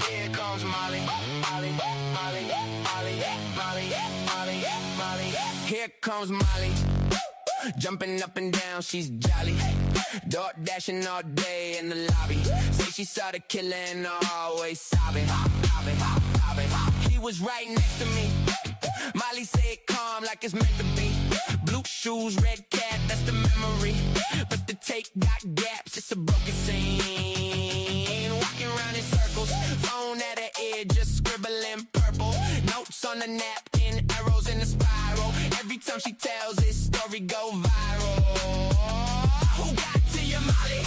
Here comes Molly, Molly, Molly, Molly, Molly, Molly, Molly. Here comes Molly, jumping up and down, she's jolly. Door dashing all day in the lobby. Say she saw the killer in the hallway, sobbing, sobbing, sobbing. He was right next to me. Molly said calm like it's meant to be. Blue shoes, red cat, that's the memory. But the take got gaps, it's a broken scene. Walking around in circles, phone at her ear, just scribbling purple. Notes on the napkin, arrows in the spiral. Every time she tells this story go viral. Who got to you, Molly?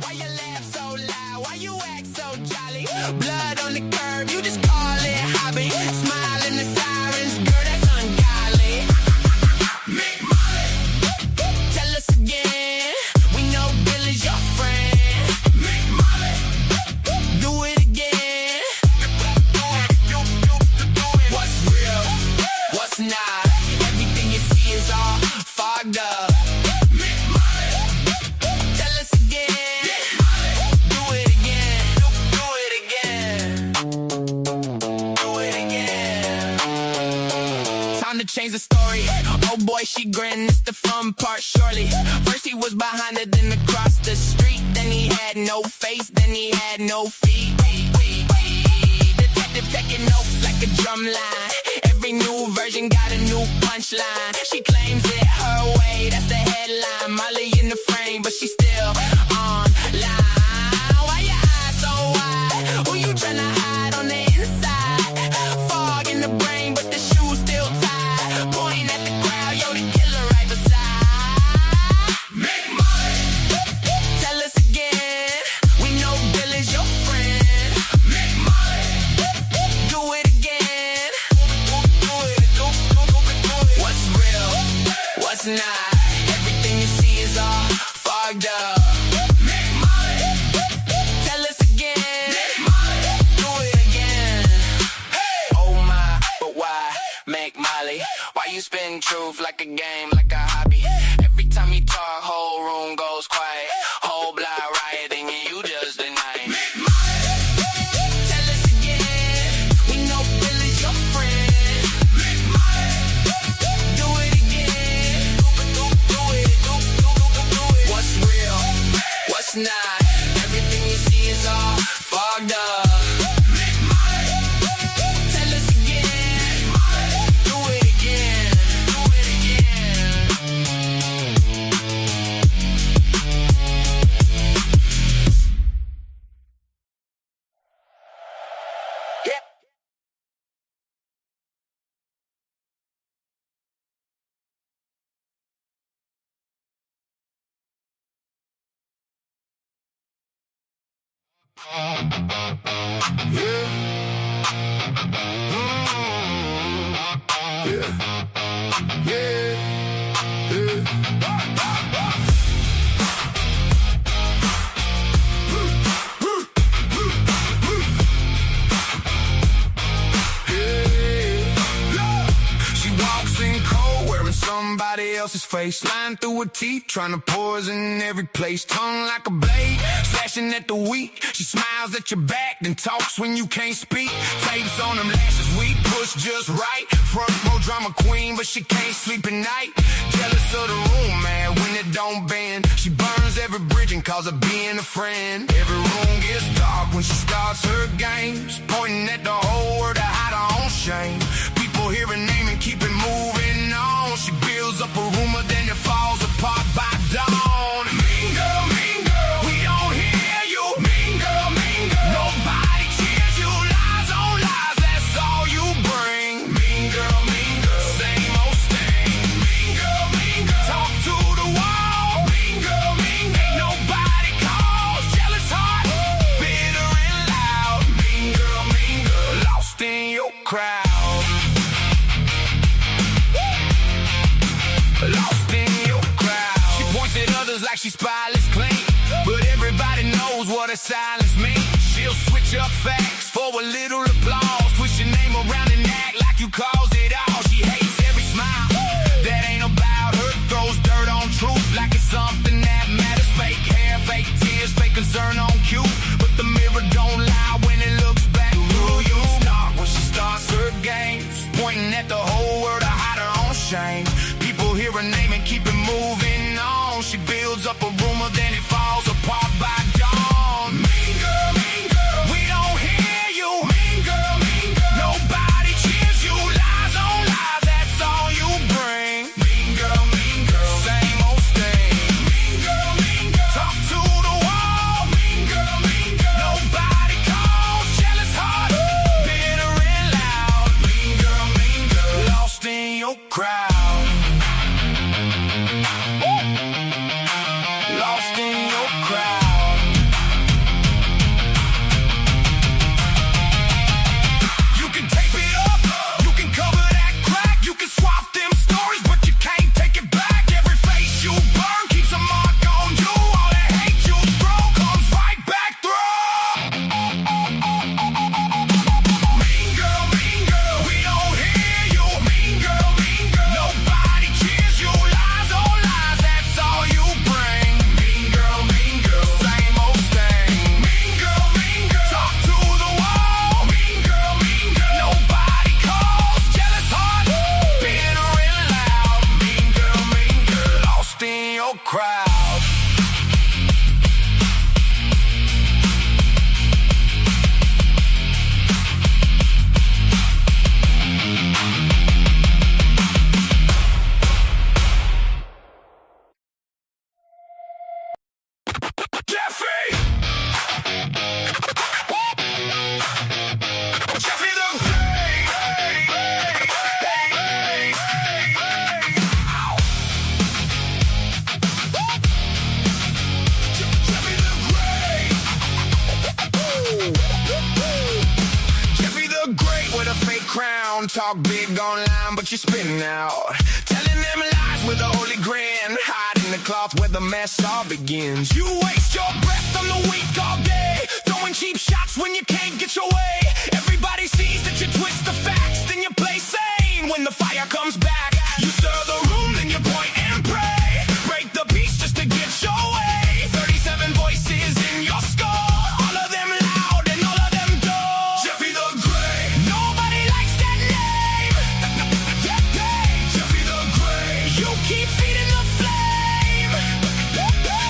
Why you laugh so loud? Why you act so jolly? Blood on the curb, you just call it hobby. Smiling the sirens, girl, that's ungodly. Meet Molly. Tell us again. We know Bill is your friend. Meet Molly. Do it again. What's real? What's not? Everything you see is all fogged up. Meet Molly. Tell us again. Do it again. Do it again. Do it again. Time to change the story. Oh boy, she grinned, it's the fun part, surely. First he was behind her, then across the street. Then he had no face, then he had no feet. Detective taking notes like a drum line. Every new version got a new punchline. She claims it her way, that's the headline. Molly in the frame, but she's still online. Why your eyes so wide? Who you tryna hide on the inside? Fog in the brain, but the shoes still tied. Pointing at the crowd, yo, the killer right beside. Make Molly. Tell us again. We know Bill is your friend. Make Molly. Do it again. Do it. What's real? What's not? Everything you see is all fogged up. Make Molly. Tell us again. Make Molly. Do it again. Hey. Oh my, but why make Molly? Why you spin truth like a game, like a hobby? Every time you talk, whole room goes quiet. Whole block rioting and you just denying. Make Molly. Tell us again. We know Bill is your friend. Make Molly. Do it again. Do it. What's real? What's not? Everything you see is all fogged up. Make Molly. Tell us again. Make Molly. Do it again. Do it again. Yep. She walks in cold, wearing somebody else's face, lying through her teeth, trying to poison every place. Tongue like a blade, slashing at the weak. She smiles at your back, then talks when you can't speak. Tapes on them lashes weak, push just right. Front row drama queen, but she can't sleep at night. Jealous of the room, man, when it don't bend. She burns every bridge and calls her being a friend. Every room gets dark when she starts her games, pointing at the whole world to hide her own shame. People hear her name and keep it moving on. She builds up a rumor, then it falls apart by dawn. Mean girl, we don't hear you. Mean girl, nobody cheers you. Lies on lies, that's all you bring. Mean girl, same old stain. Mean girl, talk to the wall. Mean girl, ain't nobody calls. Jealous heart, bitter and loud. Mean girl, lost in your crowd. Lost in your crowd. She points at others like she's spotless clean, but everybody knows what her silence means. She'll switch up facts for a little applause. Twist your name around and act like you caused it all. She hates every smile that ain't about her. Throws dirt on truth like it's some name and keep it moving on. She builds up a rumor, then it falls apart by dawn. Mean girl, we don't hear you. Mean girl, nobody cheers you. Lies on lies, that's all you bring. Mean girl, same old stain. Mean girl, talk to the wall. Mean girl, nobody calls. Jealous heart, bitter and loud. Mean girl, lost in your crowd. Lost in your crowd. You can tape it up, you can cover that crack, you can swap them stories, but you can't take it back. Every face you burn keeps a mark on you. All that hate you throw comes right back through. Mean girl, we don't hear you. Mean girl, nobody cheers you. Lies on lies, that's all you bring. Mean girl, same old stain. Mean girl, talk to the wall. Mean girl, nobody calls. Jealous heart, bitter and loud. Mean girl, lost in your crowd. Jeffy the Great with a fake crown. Talk big online, but you're spitting out. Telling them lies with a holy grin. Hiding the cloth where the mess all begins. You waste your breath on the weak all day. Throwing cheap shots when you can't get your way. Everybody sees that you twist the facts, then you play sane. When the fire comes back, you stir the room, then you point and pray. Break the peace just to get your way. 37 voices in your skull, all of them loud and all of them dull. Jeffy the Great, nobody likes that name. Jeffy the Great, you keep feeding the flame.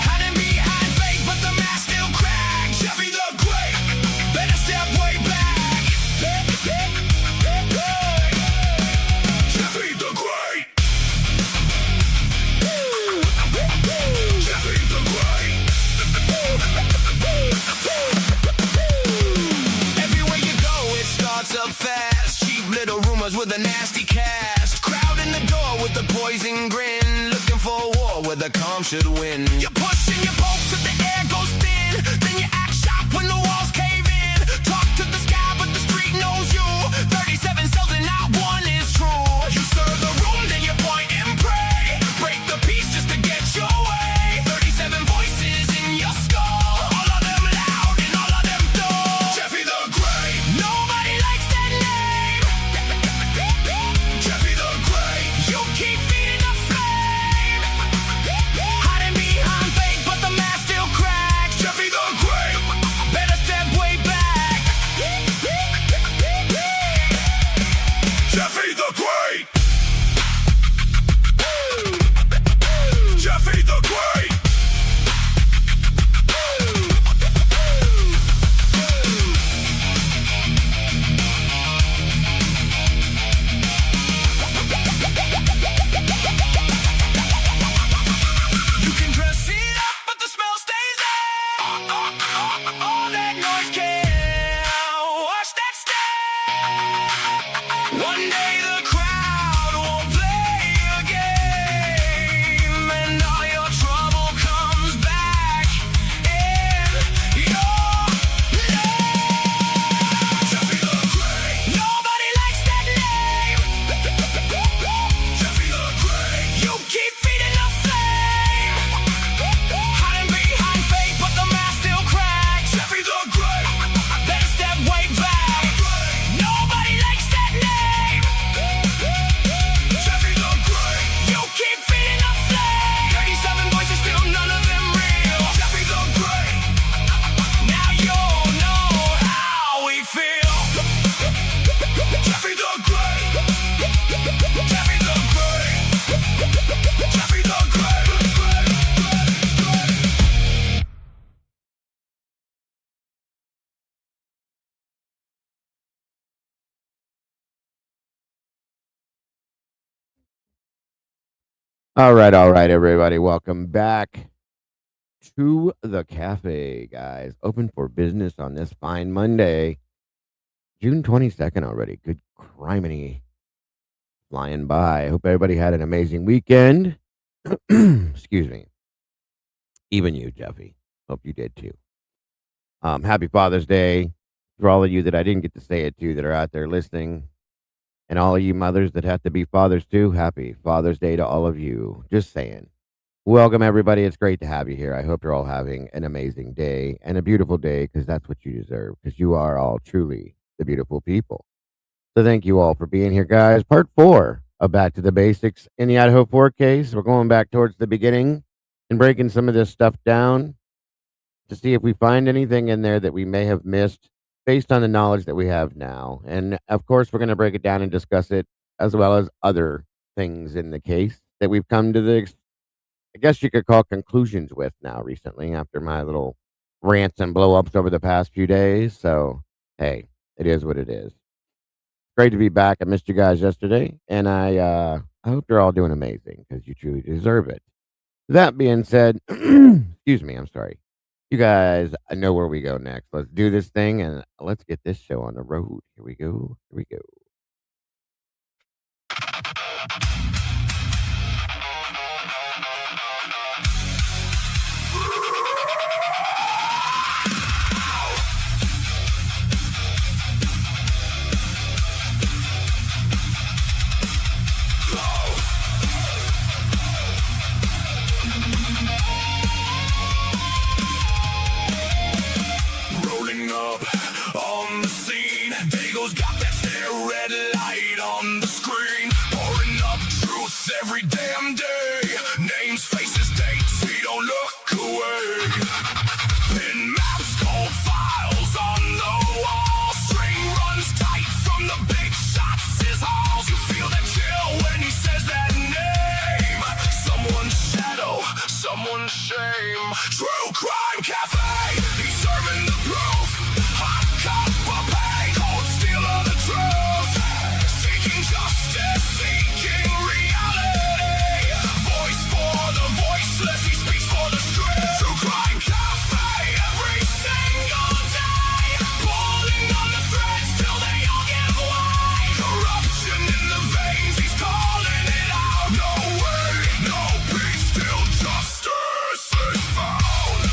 Hiding behind fake, but the mask still cracks. Jeffy the Great, better step way back. Jeffy the Great. Jeffy the Great. Everywhere you go, it starts up fast. Cheap little rumors with a nasty cast. Crowd in the door with the poison grin. Looking for a war where the calm should win. You push and you poke till the air goes thin. Then you act sharp when the walls cave in. Talk to the sky, but the street knows you. 37 cells and not one is true. You stir the room, then you point and pray. Break the peace just to get your way. 37 voices in your skull, all of them loud and all of them dull. Jeffy the Great, nobody likes that name. Jeffy the Great, you keep feeding the flame. Hiding behind All right, everybody. Welcome back to the cafe, guys. Open for business on this fine Monday, June 22nd already. Good criminy flying by. Hope everybody had an amazing weekend. Excuse me. Even you, Jeffy. Hope you did too. Happy Father's Day for all of you that I didn't get to say it to that are out there listening. And all of you mothers that have to be fathers too. Happy Father's Day to all of you. Just saying. Welcome, everybody. It's great to have you here. I hope you're all having an amazing day and a beautiful day because that's what you deserve because you are all truly the beautiful people. So thank you all for being here, guys. Part 4 of Back to the Basics in the Idaho 4 case. We're going back towards the beginning and breaking some of this stuff down to see if we find anything in there that we may have missed based on the knowledge that we have now. And of course, we're going to break it down and discuss it as well as other things in the case that we've come to the I guess you could call conclusions with now recently after my little rants and blow ups over the past few days. So, hey, it is what it is. Great to be back. I missed you guys yesterday, and I hope you're all doing amazing because you truly deserve it. That being said, excuse me, I'm sorry. You guys, I know where we go next. Let's do this thing and let's get this show on the road. Here we go. Here we go. Rolling up on the scene. Dago's got that stare red light on the screen. Pouring up truth every damn day. Names, faces, dates, he don't look away. Pin maps, cold files on the wall. String runs tight from the big shots, his halls. You feel that chill when he says that name. Someone's shadow, someone's shame. True Crime Cafe, he's serving the proof. Hot cup of pain, cold steel of the truth. Seeking justice, seeking reality. Voice for the voiceless, he speaks for the street. True Crime Cafe, every single day. Pulling on the threads till they all give way. Corruption in the veins, he's calling it out. No way, no peace till justice is found.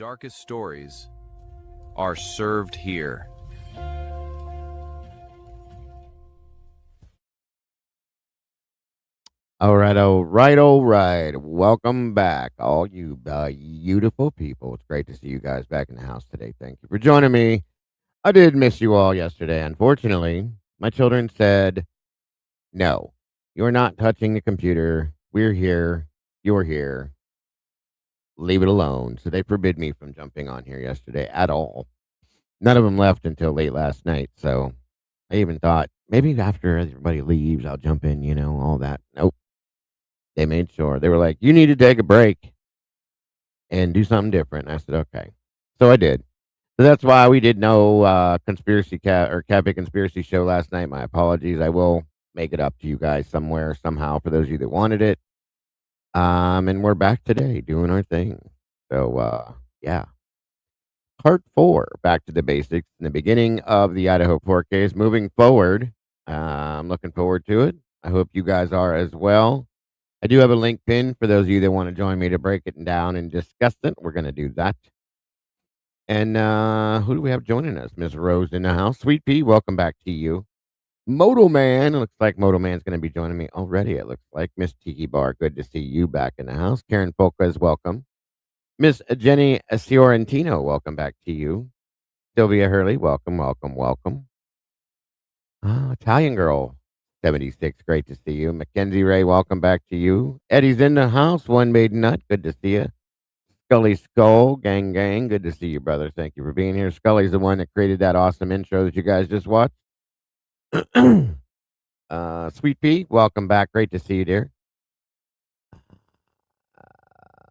darkest stories are served here. All right, all right, all right. Welcome back, all you beautiful people. It's great to see you guys back in the house today. Thank you for joining me. I did miss you all yesterday. Unfortunately, my children said, no, you're not touching the computer. We're here. You're here. Leave it alone. So they forbid me from jumping on here yesterday at all. None of them left until late last night. So I even thought maybe after everybody leaves, I'll jump in, all that. Nope. They made sure. They were like, you need to take a break and do something different. And I said, okay. So I did. So that's why we did no conspiracy or cafe conspiracy show last night. My apologies. I will make it up to you guys somewhere, somehow, for those of you that wanted it. And we're back today doing our thing. So, yeah. Part 4, back to the basics in the beginning of the Idaho court case. Moving forward, I'm looking forward to it. I hope you guys are as well. I do have a link pin for those of you that want to join me to break it down and discuss it. We're going to do that. And who do we have joining us? Miss Rose in the house. Sweet Pea, welcome back to you. Moto Man, it looks like Moto Man's going to be joining me already. It looks like Miss Tiki Bar, good to see you back in the house. Karen Polka welcome. Miss Jenny Fiorentino, welcome back to you. Sylvia Hurley, welcome, welcome, welcome. Italian Girl, 76, great to see you. Mackenzie Ray, welcome back to you. Eddie's in the house, One Maiden Nut, good to see you. Scully Skull, gang, gang, good to see you, brother. Thank you for being here. Scully's the one that created that awesome intro that you guys just watched. Sweet Pea, welcome back, great to see you, dear.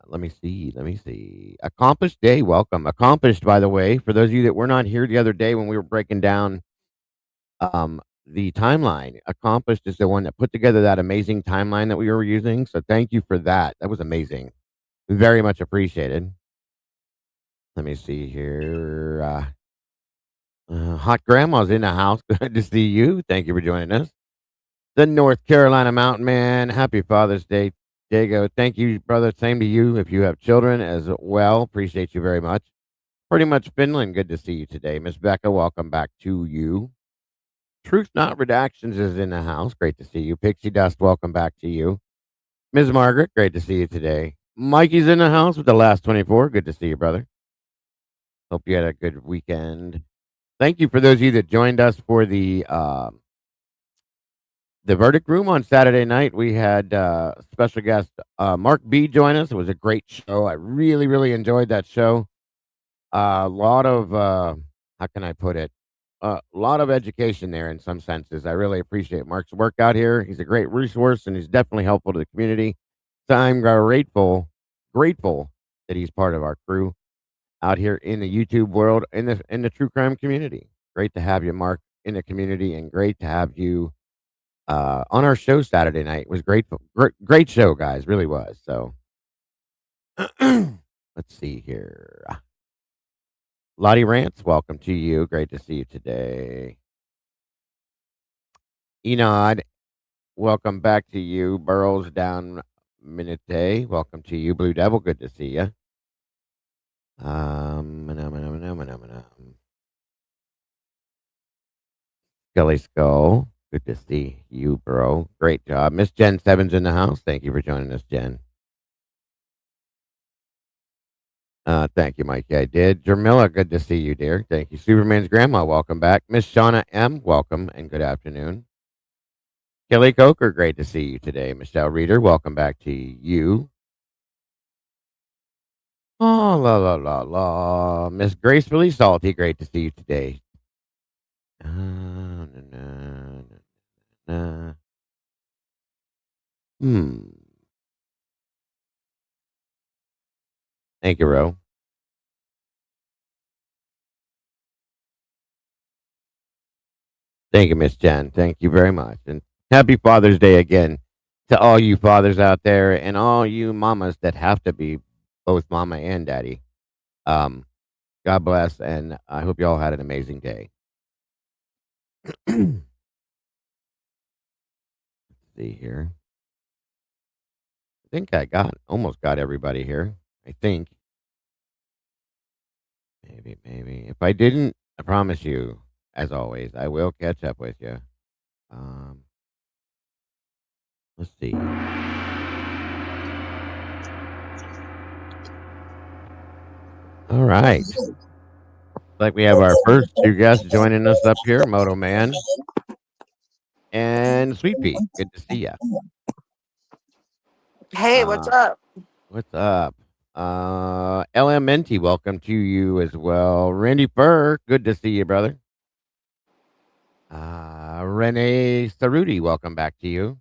Let me see. Accomplished Day, welcome. Accomplished, by the way, for those of you that were not here the other day when we were breaking down the timeline. Accomplished is the one that put together that amazing timeline that we were using. So thank you for that. That was amazing. Very much appreciated. Let me see here. Hot Grandma's in the house. Good to see you. Thank you for joining us. The North Carolina Mountain Man. Happy Father's Day, Diego. Thank you, brother. Same to you if you have children as well. Appreciate you very much. Pretty much Finland. Good to see you today. Miss Becca, welcome back to you. Truth Not Redactions is in the house. Great to see you. Pixie Dust, welcome back to you. Ms. Margaret, great to see you today. Mikey's in the house with the last 24. Good to see you, brother. Hope you had a good weekend. Thank you for those of you that joined us for the verdict room on Saturday night. We had special guest Mark B join us. It was a great show. I really, really enjoyed that show. A lot of how can I put it? A lot of education there in some senses. I really appreciate Mark's work out here. He's a great resource and he's definitely helpful to the community. So I'm grateful that he's part of our crew out here in the YouTube world, in the true crime community. Great to have you, Mark, in the community, and great to have you on our show Saturday night. It was great show, guys. Really was. So let's see here. Lottie Rants, welcome to you. Great to see you today. Enod, welcome back to you. Burrows down Minute, welcome to you. Blue Devil, good to see you. Skelly Skull, good to see you, bro. Great job. Miss Jen Seven's in the house. Thank you for joining us, Jen. Thank you, Mikey. I did. Jamila, good to see you, dear. Thank you. Superman's grandma, welcome back. Miss Shauna M, welcome and good afternoon. Kelly Coker, great to see you today. Michelle Reeder, welcome back to you. Oh, la la la la. Miss Gracefully Salty, great to see you today. Na, na, na. Thank you, Ro. Thank you, Miss Jen. Thank you very much. And happy Father's Day again to all you fathers out there and all you mamas that have to be both mama and daddy. God bless, and I hope you all had an amazing day. Let's see here. I think I almost got everybody here. I think. Maybe. If I didn't, I promise you, as always, I will catch up with you. Let's see. All right. Like we have our first two guests joining us up here, Moto Man and Sweet Pea. Good to see you. Hey, what's up? What's up? LMNT, welcome to you as well. Randy Fur, good to see you, brother. Renee Cerruti, welcome back to you.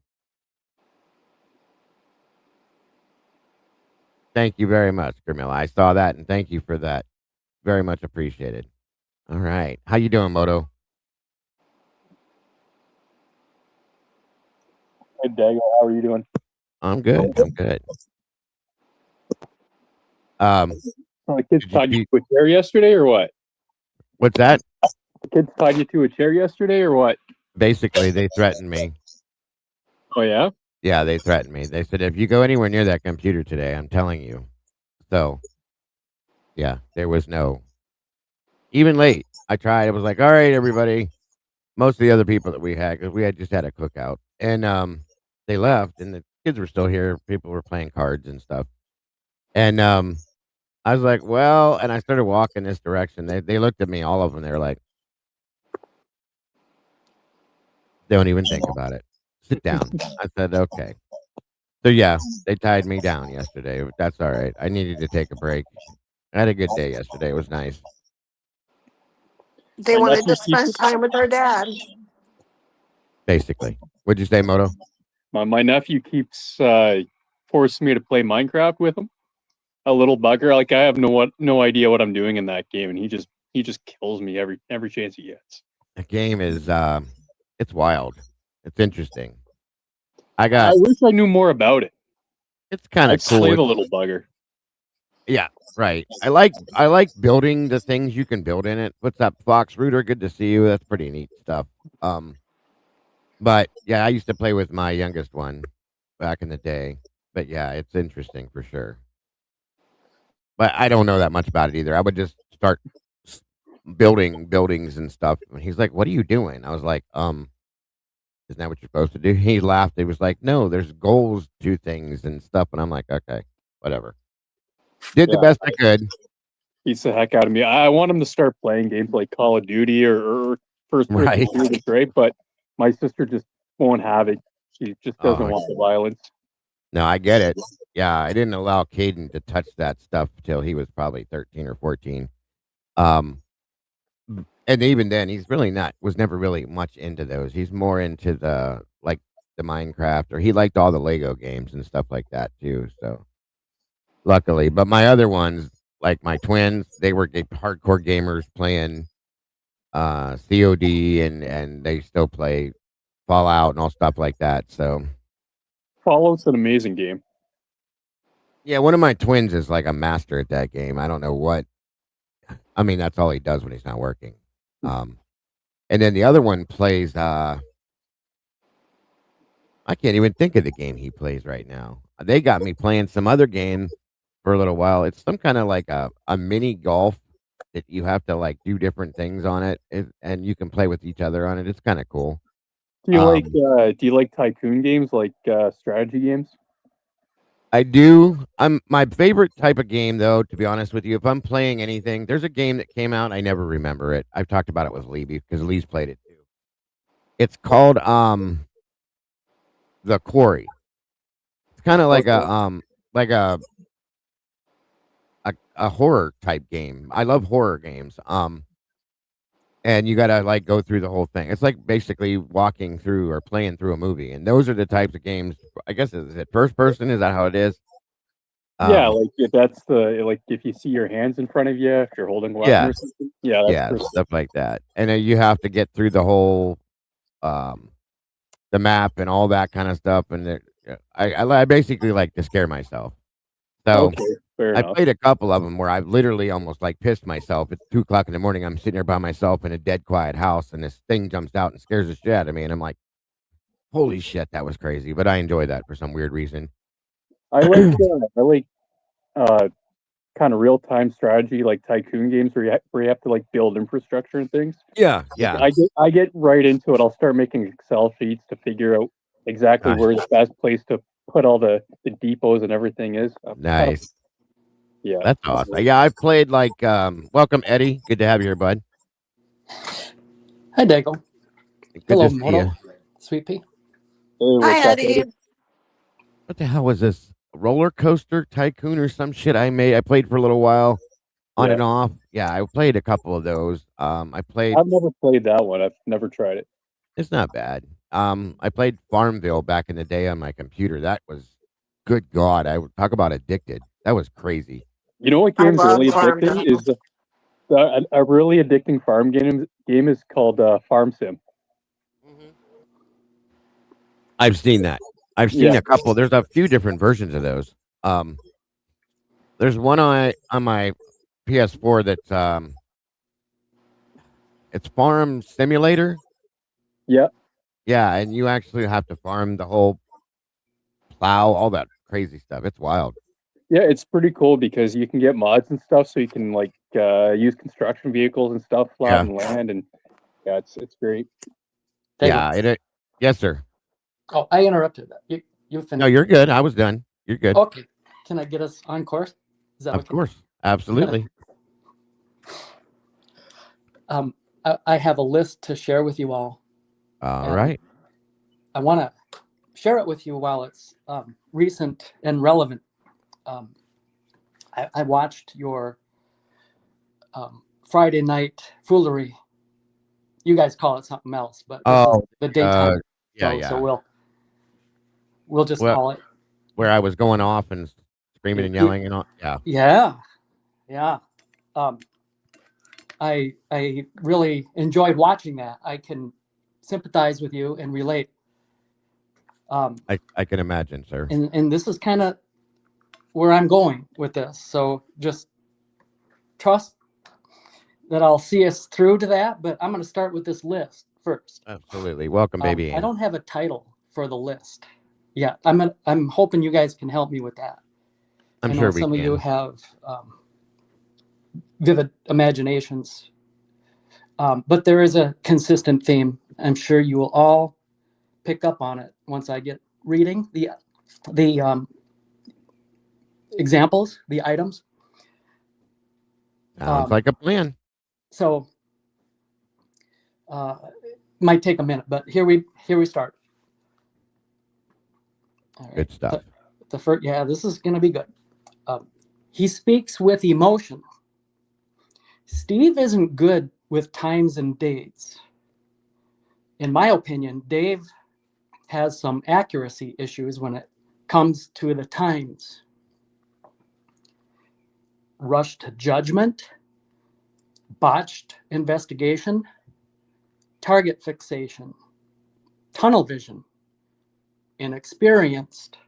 Thank you very much, Camilla. I saw that and thank you for that. Very much appreciated. All right. How you doing, Moto? Hey, Dago, how are you doing? I'm good. I'm good. The kids tied you to a chair yesterday, or what? What's that? The kids tied you to a chair yesterday, or what? Basically, they threatened me. Oh, yeah? Yeah, they threatened me. They said, if you go anywhere near that computer today, I'm telling you. So, yeah, there was no. Even late, I tried. I was like, all right, everybody. Most of the other people that we had, because we had just had a cookout. And they left, and the kids were still here. People were playing cards and stuff. And I was like, well, and I started walking this direction. They looked at me, all of them. They were like, don't even think about it. Sit down. I said, okay. So, yeah, they tied me down yesterday. But that's all right. I needed to take a break. I had a good day yesterday. It was nice. They wanted to spend time with their dad. Basically. What'd you say, Moto? My nephew keeps forcing me to play Minecraft with him. A little bugger. Like, I have no idea what I'm doing in that game, and he just kills me every chance he gets. The game is it's wild. It's interesting. I wish I knew more about it. It's kind of cool. Slay the little bugger. Yeah, right. I like building the things you can build in it. What's up, Fox Rooter? Good to see you. That's pretty neat stuff. But yeah, I used to play with my youngest one back in the day. But yeah, it's interesting for sure. But I don't know that much about it either. I would just start building buildings and stuff. And he's like, "What are you doing?" I was like, isn't that what you're supposed to do?" He laughed. He was like, "No, there's goals to things and stuff." And I'm like, "Okay, whatever." Did the best I could. Beats the heck out of me. I want him to start playing games like Call of Duty or first person shooters, right? But my sister just won't have it. She just doesn't want the violence. No, I get it. Yeah, I didn't allow Caden to touch that stuff till he was probably 13 or 14. And even then, he's really was never really much into those. He's more into the Minecraft, or he liked all the Lego games and stuff like that too. So luckily, but my other ones, like my twins, they were hardcore gamers playing COD, and they still play Fallout and all stuff like that. So Fallout's an amazing game. Yeah, one of my twins is like a master at that game. I don't know what. I mean, that's all he does when he's not working. And then the other one plays. I can't even think of the game he plays right now. They got me playing some other game for a little while. It's some kind of like a mini golf that you have to like do different things on it, and you can play with each other on it. It's kind of cool. Do you like tycoon games, like strategy games? I do. My favorite type of game, though, to be honest with you, if I'm playing anything, there's a game that came out. I never remember it. I've talked about it with Lee because Lee's played it too. It's called The Quarry. It's kind of like a horror type game. I love horror games. And you gotta like go through the whole thing. It's like basically walking through or playing through a movie. And those are the types of games. I guess is it first person? Is that how it is? Yeah, like if that's if you see your hands in front of you, if you're holding a weapon or something. Yeah, stuff like that. And then you have to get through the whole the map and all that kind of stuff. And I basically like to scare myself. So I played a couple of them where I've literally almost like pissed myself. It's 2:00 in the morning. I'm sitting there by myself in a dead quiet house, and this thing jumps out and scares the shit out of me. And I'm like, holy shit, that was crazy. But I enjoy that for some weird reason. I like kind of real-time strategy, like tycoon games where you have to like build infrastructure and things. Yeah. I get right into it. I'll start making Excel sheets to figure out exactly Nice. where the best place to put all the depots and everything is. Nice. Yeah. That's awesome. Yeah, I've played like welcome Eddie. Good to have you here, bud. Hi, Dago. Good Hello, to see Moto. you. Sweet Pea. Hey, what's Hi, up, Eddie. What the hell was this? Roller coaster tycoon or some shit I made? I played for a little while, on Yeah. and off. Yeah, I played a couple of those. I played. I've never played that one. I've never tried it. It's not bad. I played Farmville back in the day on my computer. That was, good God, I would talk about addicted. That was crazy. You know what I game's love really Farmville. addicting is a really addicting farm game is called Farm Sim. I've seen that. I've seen Yeah. a couple. There's a few different versions of those. There's one on my PS4 that's it's Farm Simulator. Yeah. Yeah, and you actually have to farm the whole plow, all that crazy stuff. It's wild. Yeah, it's pretty cool because you can get mods and stuff, so you can like use construction vehicles and stuff, flatten land, and yeah, it's great. Dago. Yeah, yes, sir. Oh, I interrupted that. You finished. No, you're good. I was done. You're good. Okay. Can I get us on course? Is that Of course. Absolutely. I have a list to share with you all. All right. I want to share it with you while it's recent and relevant. I watched your Friday night foolery. You guys call it something else, but this is the daytime show, yeah. so we'll just call it. Where I was going off and screaming and yelling and all. Yeah. Yeah. I really enjoyed watching that. I can sympathize with you and relate. I can imagine, sir. And this is kind of where I'm going with this. So just trust that I'll see us through to that. But I'm going to start with this list first. Absolutely. Welcome, baby. I don't have a title for the list. Yeah, I'm hoping you guys can help me with that. I'm sure we some can. of you have vivid imaginations, but there is a consistent theme. I'm sure you will all pick up on it once I get reading the examples, the items. Sounds like a plan. So might take a minute, but here we start. All right. Good stuff. The first, this is going to be good. He speaks with emotion. Steve isn't good with times and dates. In my opinion, Dave has some accuracy issues when it comes to the times. Rushed judgment, botched investigation, target fixation, tunnel vision, inexperienced,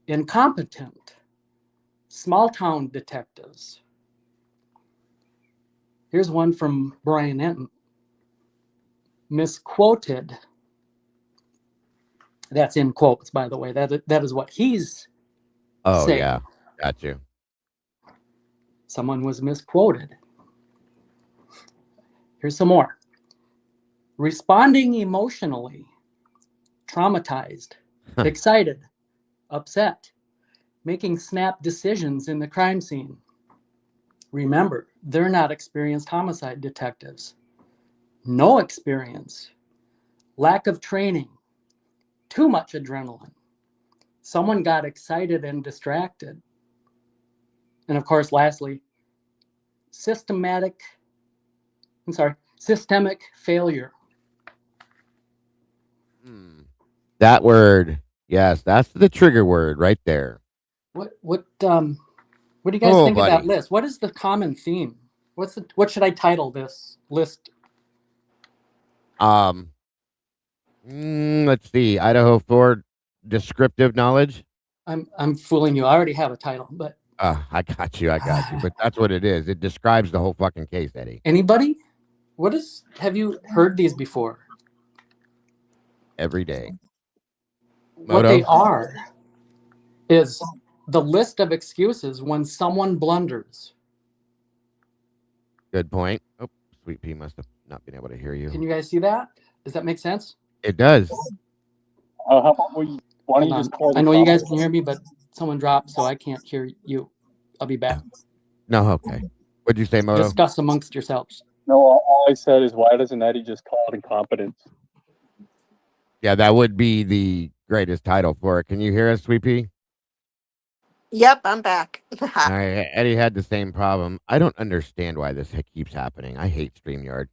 incompetent, small town detectives. Here's one from Bryan Enton. Misquoted. That's in quotes, by the way. That is what he's saying. Yeah. Got you. Someone was misquoted. Here's some more. Responding emotionally, traumatized, excited, upset, making snap decisions in the crime scene. Remember, they're not experienced homicide detectives. No experience, lack of training, too much adrenaline. Someone got excited and distracted. And of course, lastly, systemic failure. That word, yes, that's the trigger word right there. What do you guys think of that list? What is the common theme? What should I title this list? Let's see. Idaho 4 descriptive knowledge. I'm fooling you. I already have a title, but I got you. But that's what it is. It describes the whole fucking case, Eddie. Anybody? Have you heard these before? Every day. What they are is the list of excuses when someone blunders. Good point. Oh, Sweet Pea must have not been able to hear you. Can you guys see that? Does that make sense? It does. How about why don't Hold you on. just call I the know you guys cops? can hear me, but someone dropped, so I can't hear you. I'll be back. No, okay. What'd you say, Moto? Discuss amongst yourselves. No, all I said is why doesn't Eddie just call it incompetence? Yeah, that would be the greatest title for it. Can you hear us, Sweet Pea? Yep, I'm back. All right, Eddie had the same problem. I don't understand why this keeps happening. I hate StreamYard.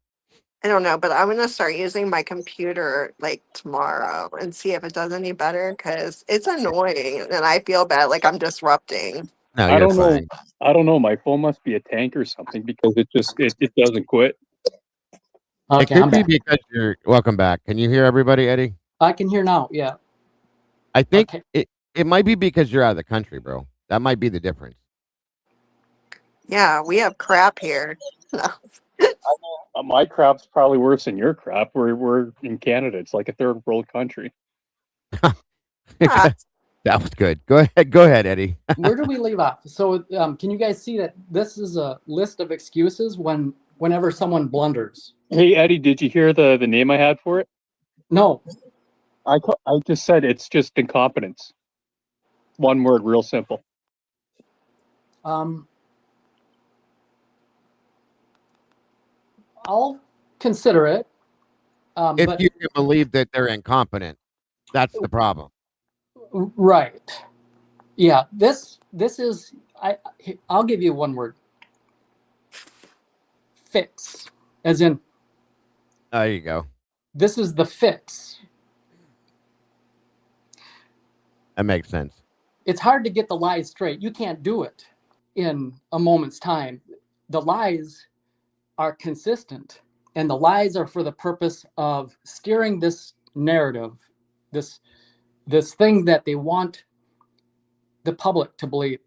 I don't know, but I'm gonna start using my computer like tomorrow and see if it does any better because it's annoying and I feel bad like I'm disrupting. No, I you're don't know. fine. I don't know. My phone must be a tank or something because it doesn't quit. It Okay, could I'm be back. because you're welcome back. Can you hear everybody, Eddie? I can hear now. Yeah. I think Okay. it might be because you're out of the country, bro. That might be the difference. Yeah, we have crap here. My crap's probably worse than your crap. We're in Canada. It's like a third world country. Ah, That was good. Go ahead, Eddie. Where do we leave off? So, can you guys see that this is a list of excuses whenever someone blunders? Hey Eddie, did you hear the name I had for it? No. I just said it's just incompetence. One word, real simple. I'll consider it. If But you can believe that they're incompetent, that's the problem. right. Yeah. This is I'll give you one word. Fix. As in, There you go. this is the fix. That makes sense. It's hard to get the lies straight. You can't do it in a moment's time. The lies are consistent, and the lies are for the purpose of steering this narrative, this thing that they want the public to believe.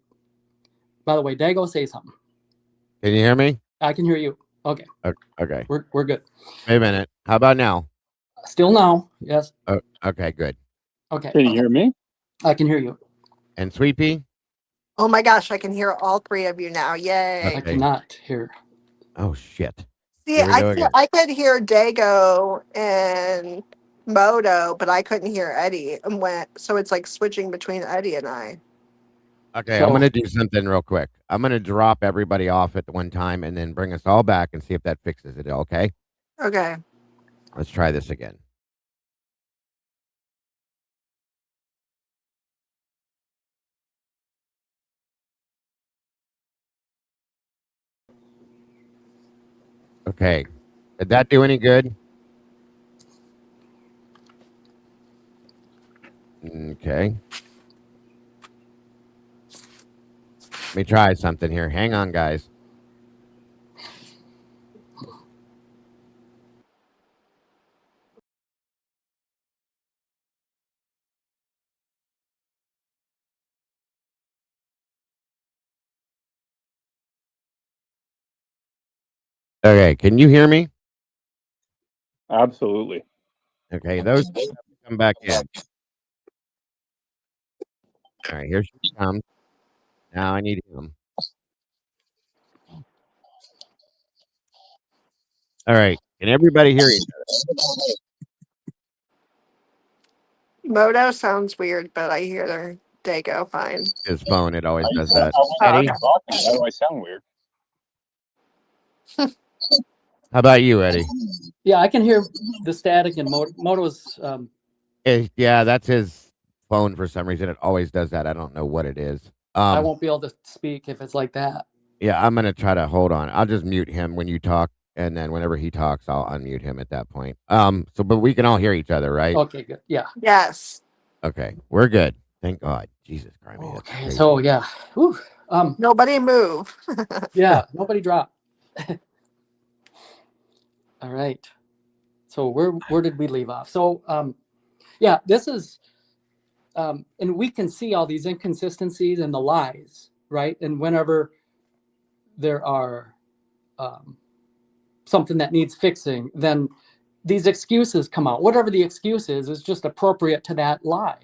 By the way, Dago, say something. Can you hear me? I can hear you. Okay. Okay. We're good. Wait a minute. How about now? Still now. Yes. Oh, okay, good. Okay. Can you hear me? I can hear you. And Sweet Pea? oh my gosh, I can hear all three of you now. Yay. I Okay. cannot hear. Oh shit. See, Here we go again. I could hear Dago and Moto, but I couldn't hear Eddie. And so it's like switching between Eddie and I. Okay, So- I'm gonna do something real quick. I'm gonna drop everybody off at one time and then bring us all back and see if that fixes it. Okay? Okay. Let's try this again. Okay. Did that do any good? Okay. Let me try something here. Hang on, guys. Okay, can you hear me? Absolutely. Okay, those have to come back in. All right, here she comes. Now I need him. All right, can everybody hear each other? Moto sounds weird, but I hear Dago fine. His phone, it always does that. Oh, Eddie, okay. How do I sound weird? how about you, Eddie? Yeah, I can hear the static and Moto's. Yeah, that's his phone for some reason. It always does that. I don't know what it is. I won't be able to speak if it's like that. Yeah, I'm gonna try to hold on. I'll just mute him when you talk, and then whenever he talks, I'll unmute him at that point. So, but we can all hear each other, right? Okay, good. Yeah. Yes. Okay, we're good. Thank God. Jesus Christ. Okay. So yeah. Whew. Nobody move. Yeah. Nobody drop. All right. So where did we leave off? So yeah, this is and we can see all these inconsistencies and the lies, right? And whenever there are something that needs fixing, then these excuses come out. Whatever the excuse is just appropriate to that lie.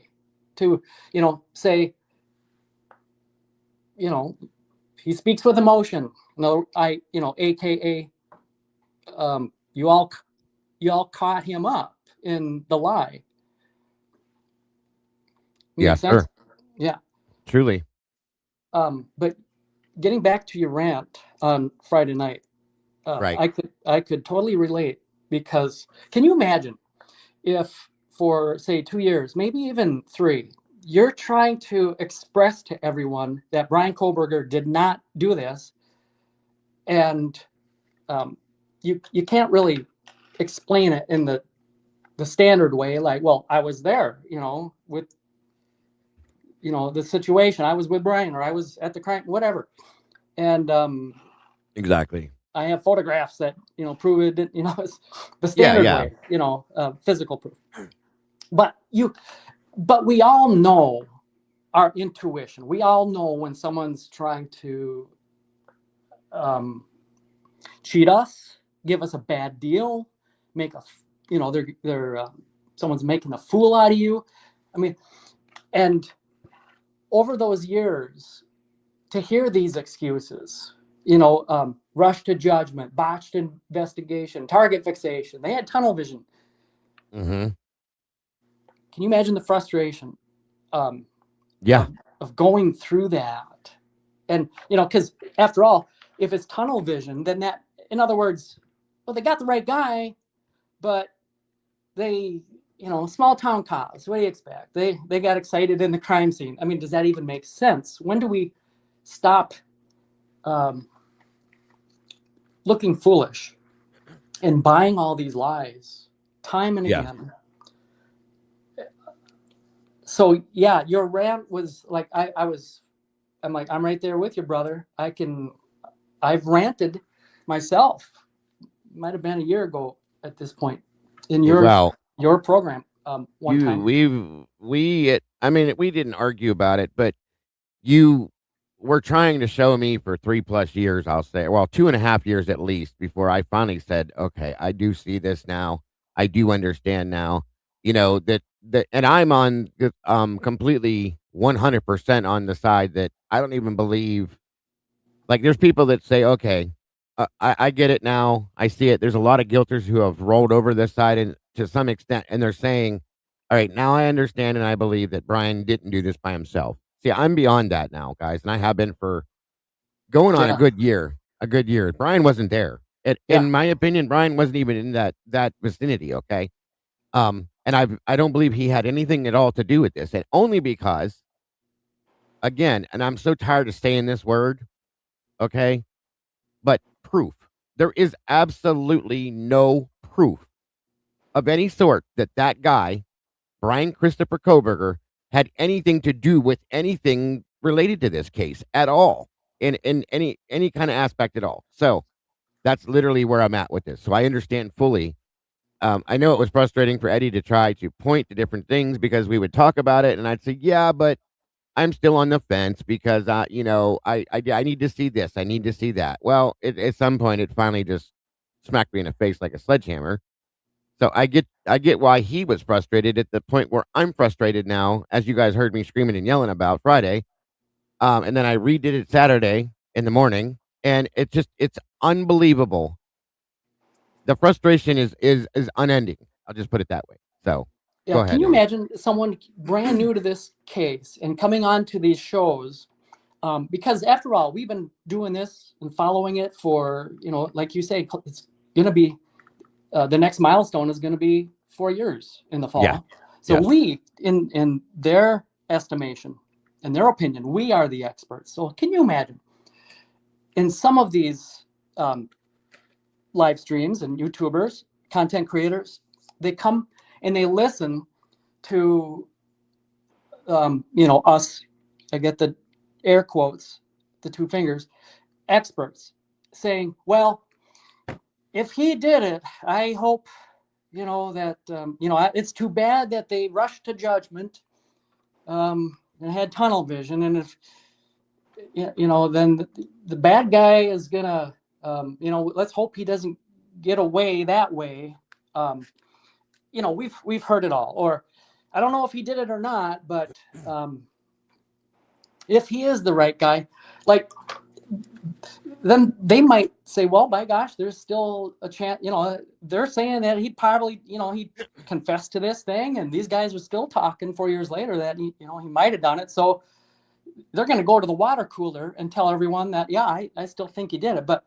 To, say, he speaks with emotion. No, AKA, you all caught him up in the lie. Yeah, Makes sense? sure. Yeah. Truly. But getting back to your rant on Friday night, Right. I could totally relate, because can you imagine if for say 2 years, maybe even 3, you're trying to express to everyone that Bryan Kohberger did not do this, and you can't really explain it in the standard way, like, well, I was there, with the situation, I was with Bryan, or I was at the crime, whatever, and Exactly. I have photographs that prove it. It's the Yeah, standard yeah. way, physical proof. But we all know our intuition. We all know when someone's trying to cheat us, give us a bad deal, make they're someone's making a fool out of you. I mean, and over those years, to hear these excuses, rush to judgment, botched investigation, target fixation, they had tunnel vision. Mm-hmm. Can you imagine the frustration Yeah. of going through that? And, because after all, if it's tunnel vision, then that, in other words, well, they got the right guy, but they, small town cops, what do you expect? They got excited in the crime scene. I mean, does that even make sense? When do we stop looking foolish and buying all these lies time and again? So yeah, your rant was like, I'm like, I'm right there with you, brother. I've ranted myself. Might have been a year ago at this point in your program. One time. We didn't argue about it, but you were trying to show me for 3+ years, I'll say, well, 2.5 years at least, before I finally said, okay, I do see this now. I do understand now, and I'm on, completely 100% on the side that I don't even believe, like, there's people that say, okay, I get it now. I see it. There's a lot of guilters who have rolled over this side, and to some extent, and they're saying, all right, now I understand and I believe that Bryan didn't do this by himself. See, I'm beyond that now, guys, and I have been for going on a good year. A good year. Bryan wasn't there. In my opinion, Bryan wasn't even in that vicinity. Okay, and I don't believe he had anything at all to do with this, and only because, again, and I'm so tired of saying this word. Okay, but proof. There is absolutely no proof of any sort that guy, Bryan Christopher Kohberger, had anything to do with anything related to this case at all, in any kind of aspect at all. So that's literally where I'm at with this. So I understand fully. I know it was frustrating for Eddie to try to point to different things, because we would talk about it and I'd say, yeah, but I'm still on the fence because I need to see this. I need to see that. Well, at some point, it finally just smacked me in the face like a sledgehammer. So I get why he was frustrated, at the point where I'm frustrated now, as you guys heard me screaming and yelling about Friday. And then I redid it Saturday in the morning, and it's unbelievable. The frustration is unending. I'll just put it that way. So go Yeah, ahead. can you imagine someone brand new to this case and coming on to these shows? Because after all, we've been doing this and following it for, like you say, it's going to be, the next milestone is going to be 4 years in the fall. Yeah. So Yes. we, in their estimation, in their opinion, we are the experts. So can you imagine in some of these live streams and YouTubers, content creators, they come and they listen to, us, I get the air quotes, the 2 fingers, experts saying, well, if he did it, I hope, that, it's too bad that they rushed to judgment and had tunnel vision. And if, then the bad guy is going to, let's hope he doesn't get away that way. We've heard it all. Or I don't know if he did it or not, but if he is the right guy, like, then they might say, well, my gosh, there's still a chance, they're saying that he'd probably, he confessed to this thing, and these guys are still talking 4 years later that he might have done it. So they're going to go to the water cooler and tell everyone that, yeah, I still think he did it. But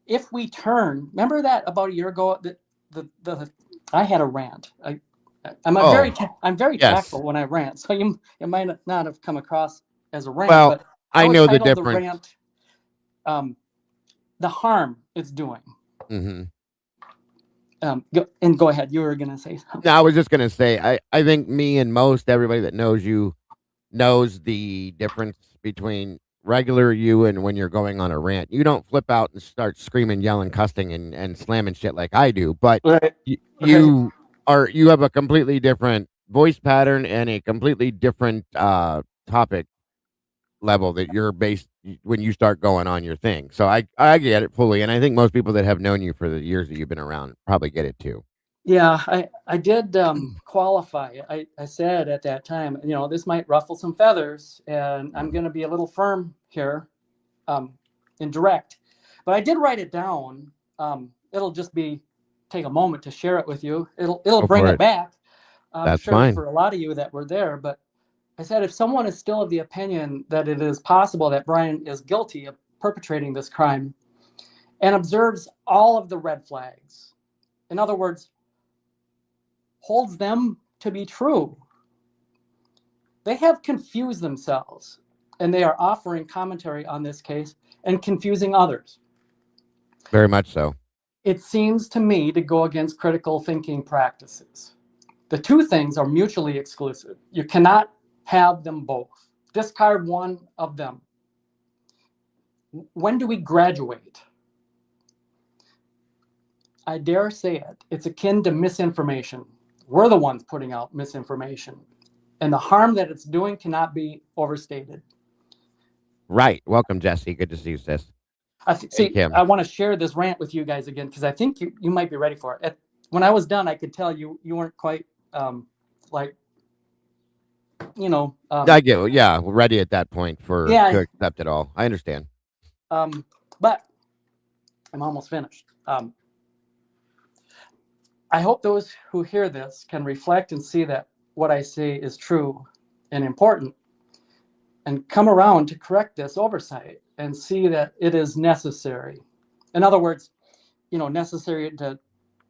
if we remember that about a year ago, I had a rant. I'm very yes. tactful when I rant, so you might not have come across as a rant. Well, but I know the titled difference. Rant, the harm it's doing. Mm-hmm. Go ahead. You were going to say something. No, I was just going to say, I think me and most everybody that knows you knows the difference between regular you and when you're going on a rant. You don't flip out and start screaming, yelling, cussing, and slamming shit like I do, but Right. you have a completely different voice pattern and a completely different topic level that you're based when you start going on your thing. So I get it fully, and I think most people that have known you for the years that you've been around probably get it too. Yeah, I did qualify. I said at that time, this might ruffle some feathers, and I'm going to be a little firm here, and direct. But I did write it down. It'll just take a moment to share it with you. It'll bring it back. I'm That's sure fine. for a lot of you that were there. But I said, if someone is still of the opinion that it is possible that Bryan is guilty of perpetrating this crime and observes all of the red flags, in other words, holds them to be true, they have confused themselves, and they are offering commentary on this case and confusing others. Very much so. It seems to me to go against critical thinking practices. The two things are mutually exclusive. You cannot have them both. Discard one of them. When do we graduate? I dare say it. It's akin to misinformation. We're the ones putting out misinformation, and the harm that it's doing cannot be overstated. Right. Welcome, Jesse. Good to see you, sis. I want to share this rant with you guys again because I think you might be ready for it. When I was done, I could tell you weren't quite I get it. Yeah, ready at that point to accept it all. I understand. But I'm almost finished. I hope those who hear this can reflect and see that what I say is true and important, and come around to correct this oversight and see that it is necessary. In other words, necessary to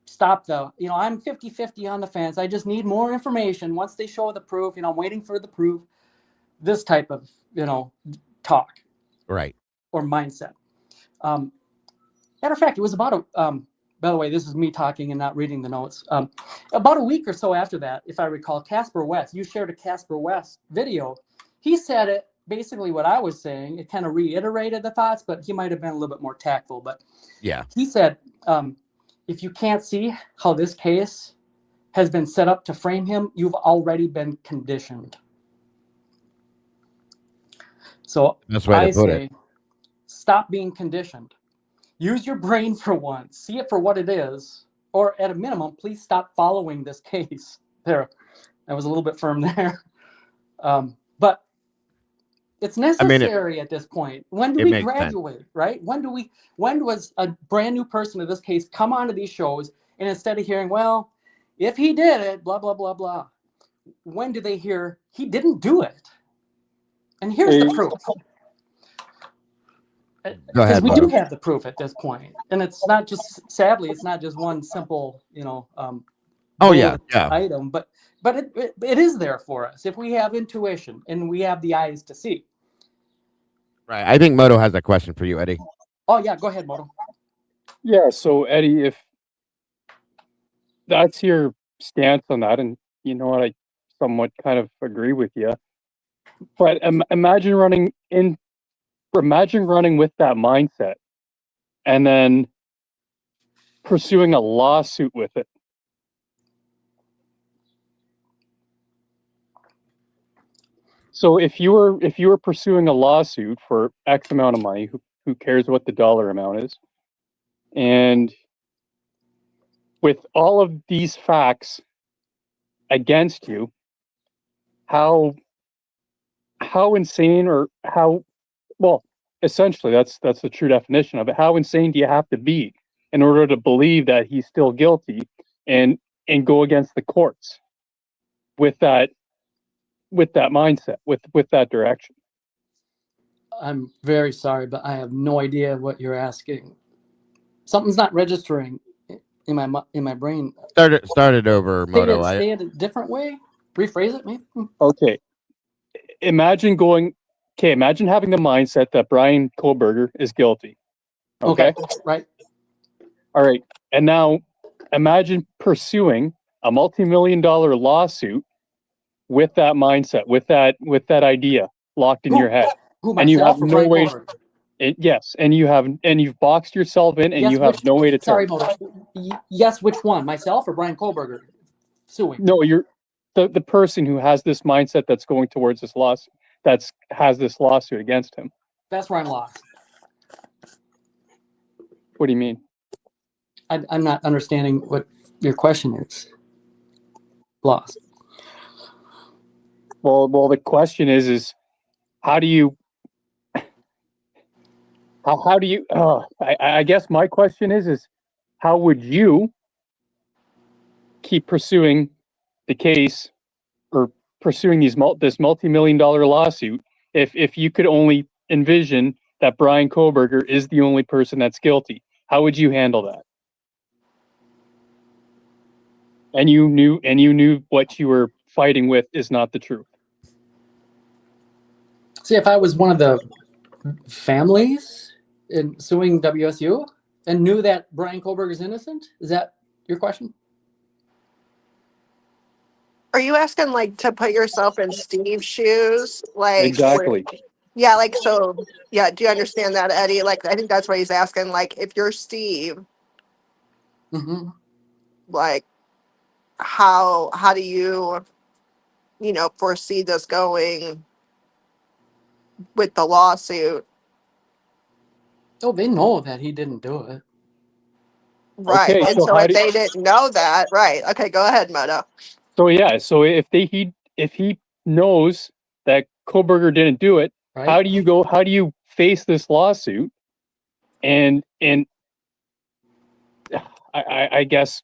stop I'm 50-50 on the fence. I just need more information. Once they show the proof, I'm waiting for the proof. This type of, talk. Right. Or mindset. Matter of fact, it was about by the way, this is me talking and not reading the notes. About a week or so after that, if I recall, Casper West, you shared a Casper West video. He said it basically what I was saying. It kind of reiterated the thoughts, but he might have been a little bit more tactful. But yeah, he said, if you can't see how this case has been set up to frame him, you've already been conditioned. So that's why I say, stop being conditioned. Use your brain for once. See it for what it is. Or at a minimum, please stop following this case. There, I was a little bit firm there. But it's necessary at this point. When do we graduate, sense. Right? When was a brand new person in this case come onto these shows, and instead of hearing, well, if he did it, blah, blah, blah, blah, when do they hear he didn't do it? And here's the proof. Because we do have the proof at this point, and it's not just, sadly, it's not just one simple, item, but it is there for us if we have intuition and we have the eyes to see. Right. I think Moto has a question for you, Eddie. Oh yeah, go ahead, Moto. Yeah. So Eddie, if that's your stance on that, and you know what, I somewhat kind of agree with you, but imagine running with that mindset and then pursuing a lawsuit with it. So if you were pursuing a lawsuit for X amount of money, who cares what the dollar amount is? And with all of these facts against you, how insane, or how, well, Essentially, that's the true definition of it. How insane do you have to be in order to believe that he's still guilty and go against the courts with that mindset, with that direction? I'm very sorry, but I have no idea what you're asking. Something's not registering in my brain. Start it over, Moto. Say it a different way. Rephrase it, maybe. Okay. Imagine having the mindset that Bryan Kohberger is guilty. Okay. Right. All right. And now imagine pursuing a multi-million-dollar lawsuit with that mindset, with that idea locked in your head. And you have no way. Yes, and you've boxed yourself in, and you have no way to turn. Sorry, yes, which one? Myself or Bryan Kohberger suing? No, you're the person who has this mindset that's going towards this lawsuit, has this lawsuit against him. That's where I'm lost. What do you mean? I'm not understanding what your question is. Lost. Well, the question is how do you? How do you? I guess my question is how would you keep pursuing the case or pursuing this multi-million-dollar lawsuit if you could only envision that Bryan Kohberger is the only person that's guilty? How would you handle that? And you knew what you were fighting with is not the truth. See, if I was one of the families in suing WSU and knew that Bryan Kohberger is innocent, is that your question? Are you asking like to put yourself in Steve's shoes? Like exactly. Yeah, like so. Yeah, do you understand that, Eddie? Like, I think that's what he's asking. Like, if you're Steve, like, how do you foresee this going with the lawsuit? Oh, they know that he didn't do it. Right. Okay, and so if they didn't know that, right. Okay, go ahead, Moto. So yeah, so if he knows that Kohberger didn't do it, right, how do you face this lawsuit and I guess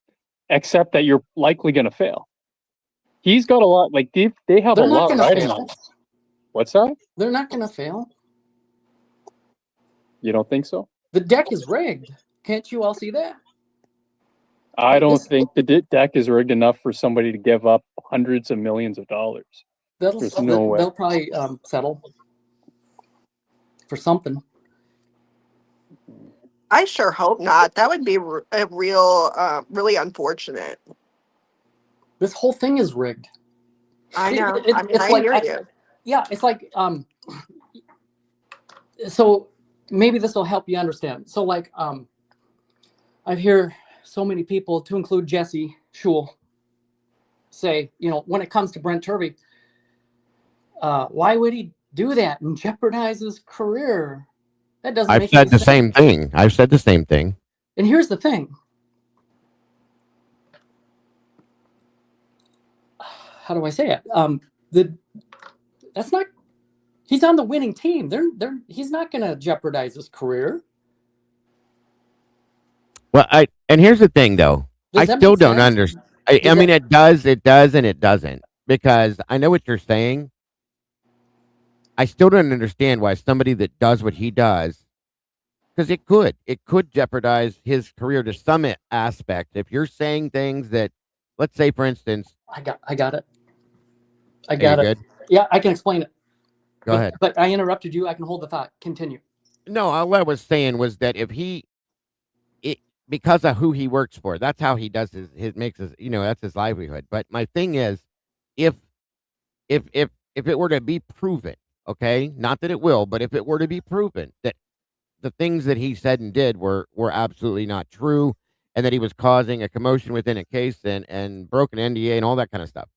accept that you're likely going to fail? He's got a lot, like they have a lot riding on. What's that? They're not going to fail. You don't think so? The deck is rigged. Can't you all see that? I don't think the deck is rigged enough for somebody to give up hundreds of millions of dollars. There's no way. They'll probably settle for something. I sure hope not. That would be really unfortunate. This whole thing is rigged. I know. I hear you. Yeah, it's like so maybe this will help you understand. So like I hear so many people, to include Jesse Schul, say, when it comes to Brent Turvey, why would he do that and jeopardize his career? That doesn't make any sense. I've said the same thing. And here's the thing. How do I say it? That's not. He's on the winning team. He's not going to jeopardize his career. Well, and here's the thing, though. I still don't understand. I mean, it does, and it doesn't, because I know what you're saying. I still don't understand why somebody that does what he does, because it could jeopardize his career to some aspect. If you're saying things that, let's say, for instance, I got it. I got it. Good? Yeah, I can explain it. Go ahead. But I interrupted you. I can hold the thought. Continue. No, what I was saying was that if because of who he works for, that's how he does that's his livelihood. But my thing is, if it were to be proven, okay, not that it will, but if it were to be proven that the things that he said and did were absolutely not true, and that he was causing a commotion within a case and broken NDA and all that kind of stuff,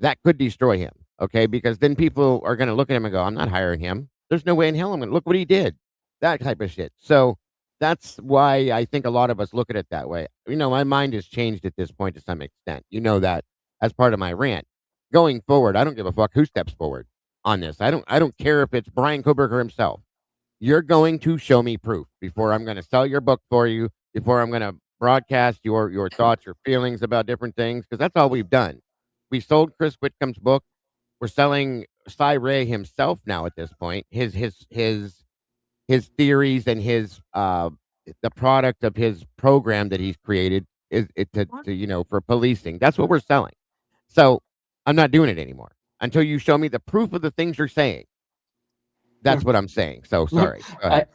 that could destroy him, okay? Because then people are going to look at him and go, I'm not hiring him. There's no way in hell I'm going to look what he did. That type of shit. So that's why I think a lot of us look at it that way. My mind has changed at this point to some extent. That as part of my rant. Going forward, I don't give a fuck who steps forward on this. I don't care if it's Bryan Kohberger himself. You're going to show me proof before I'm going to sell your book for you, before I'm going to broadcast your thoughts or feelings about different things, because that's all we've done. We sold Chris Whitcomb's book. We're selling Cy Ray himself now at this point. His theories and his the product of his program that he's created is it to for policing. That's what we're selling. So I'm not doing it anymore until you show me the proof of the things you're saying. That's what I'm saying. So sorry. Go ahead.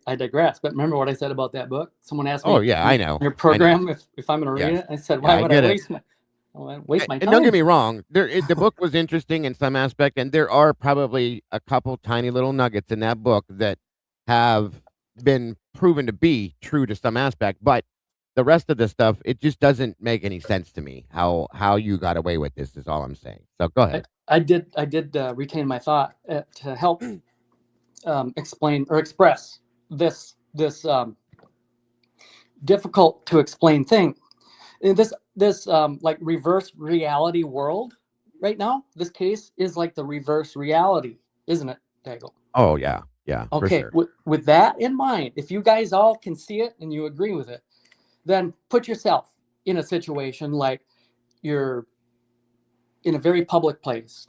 I digress. But remember what I said about that book? Someone asked me. Oh yeah, I know. Your program, if I'm going to read it, I said, why would I waste my time? And don't get me wrong, the book was interesting in some aspect, and there are probably a couple tiny little nuggets in that book that have been proven to be true to some aspect, but the rest of the stuff, it just doesn't make any sense to me. How you got away with this is all I'm saying. So go ahead. I did retain my thought to help explain or express this difficult to explain thing. In this like reverse reality world right now, this case is like the reverse reality, isn't it, Dago? Oh yeah, okay, for sure. With that in mind, if you guys all can see it and you agree with it, then put yourself in a situation like you're in a very public place,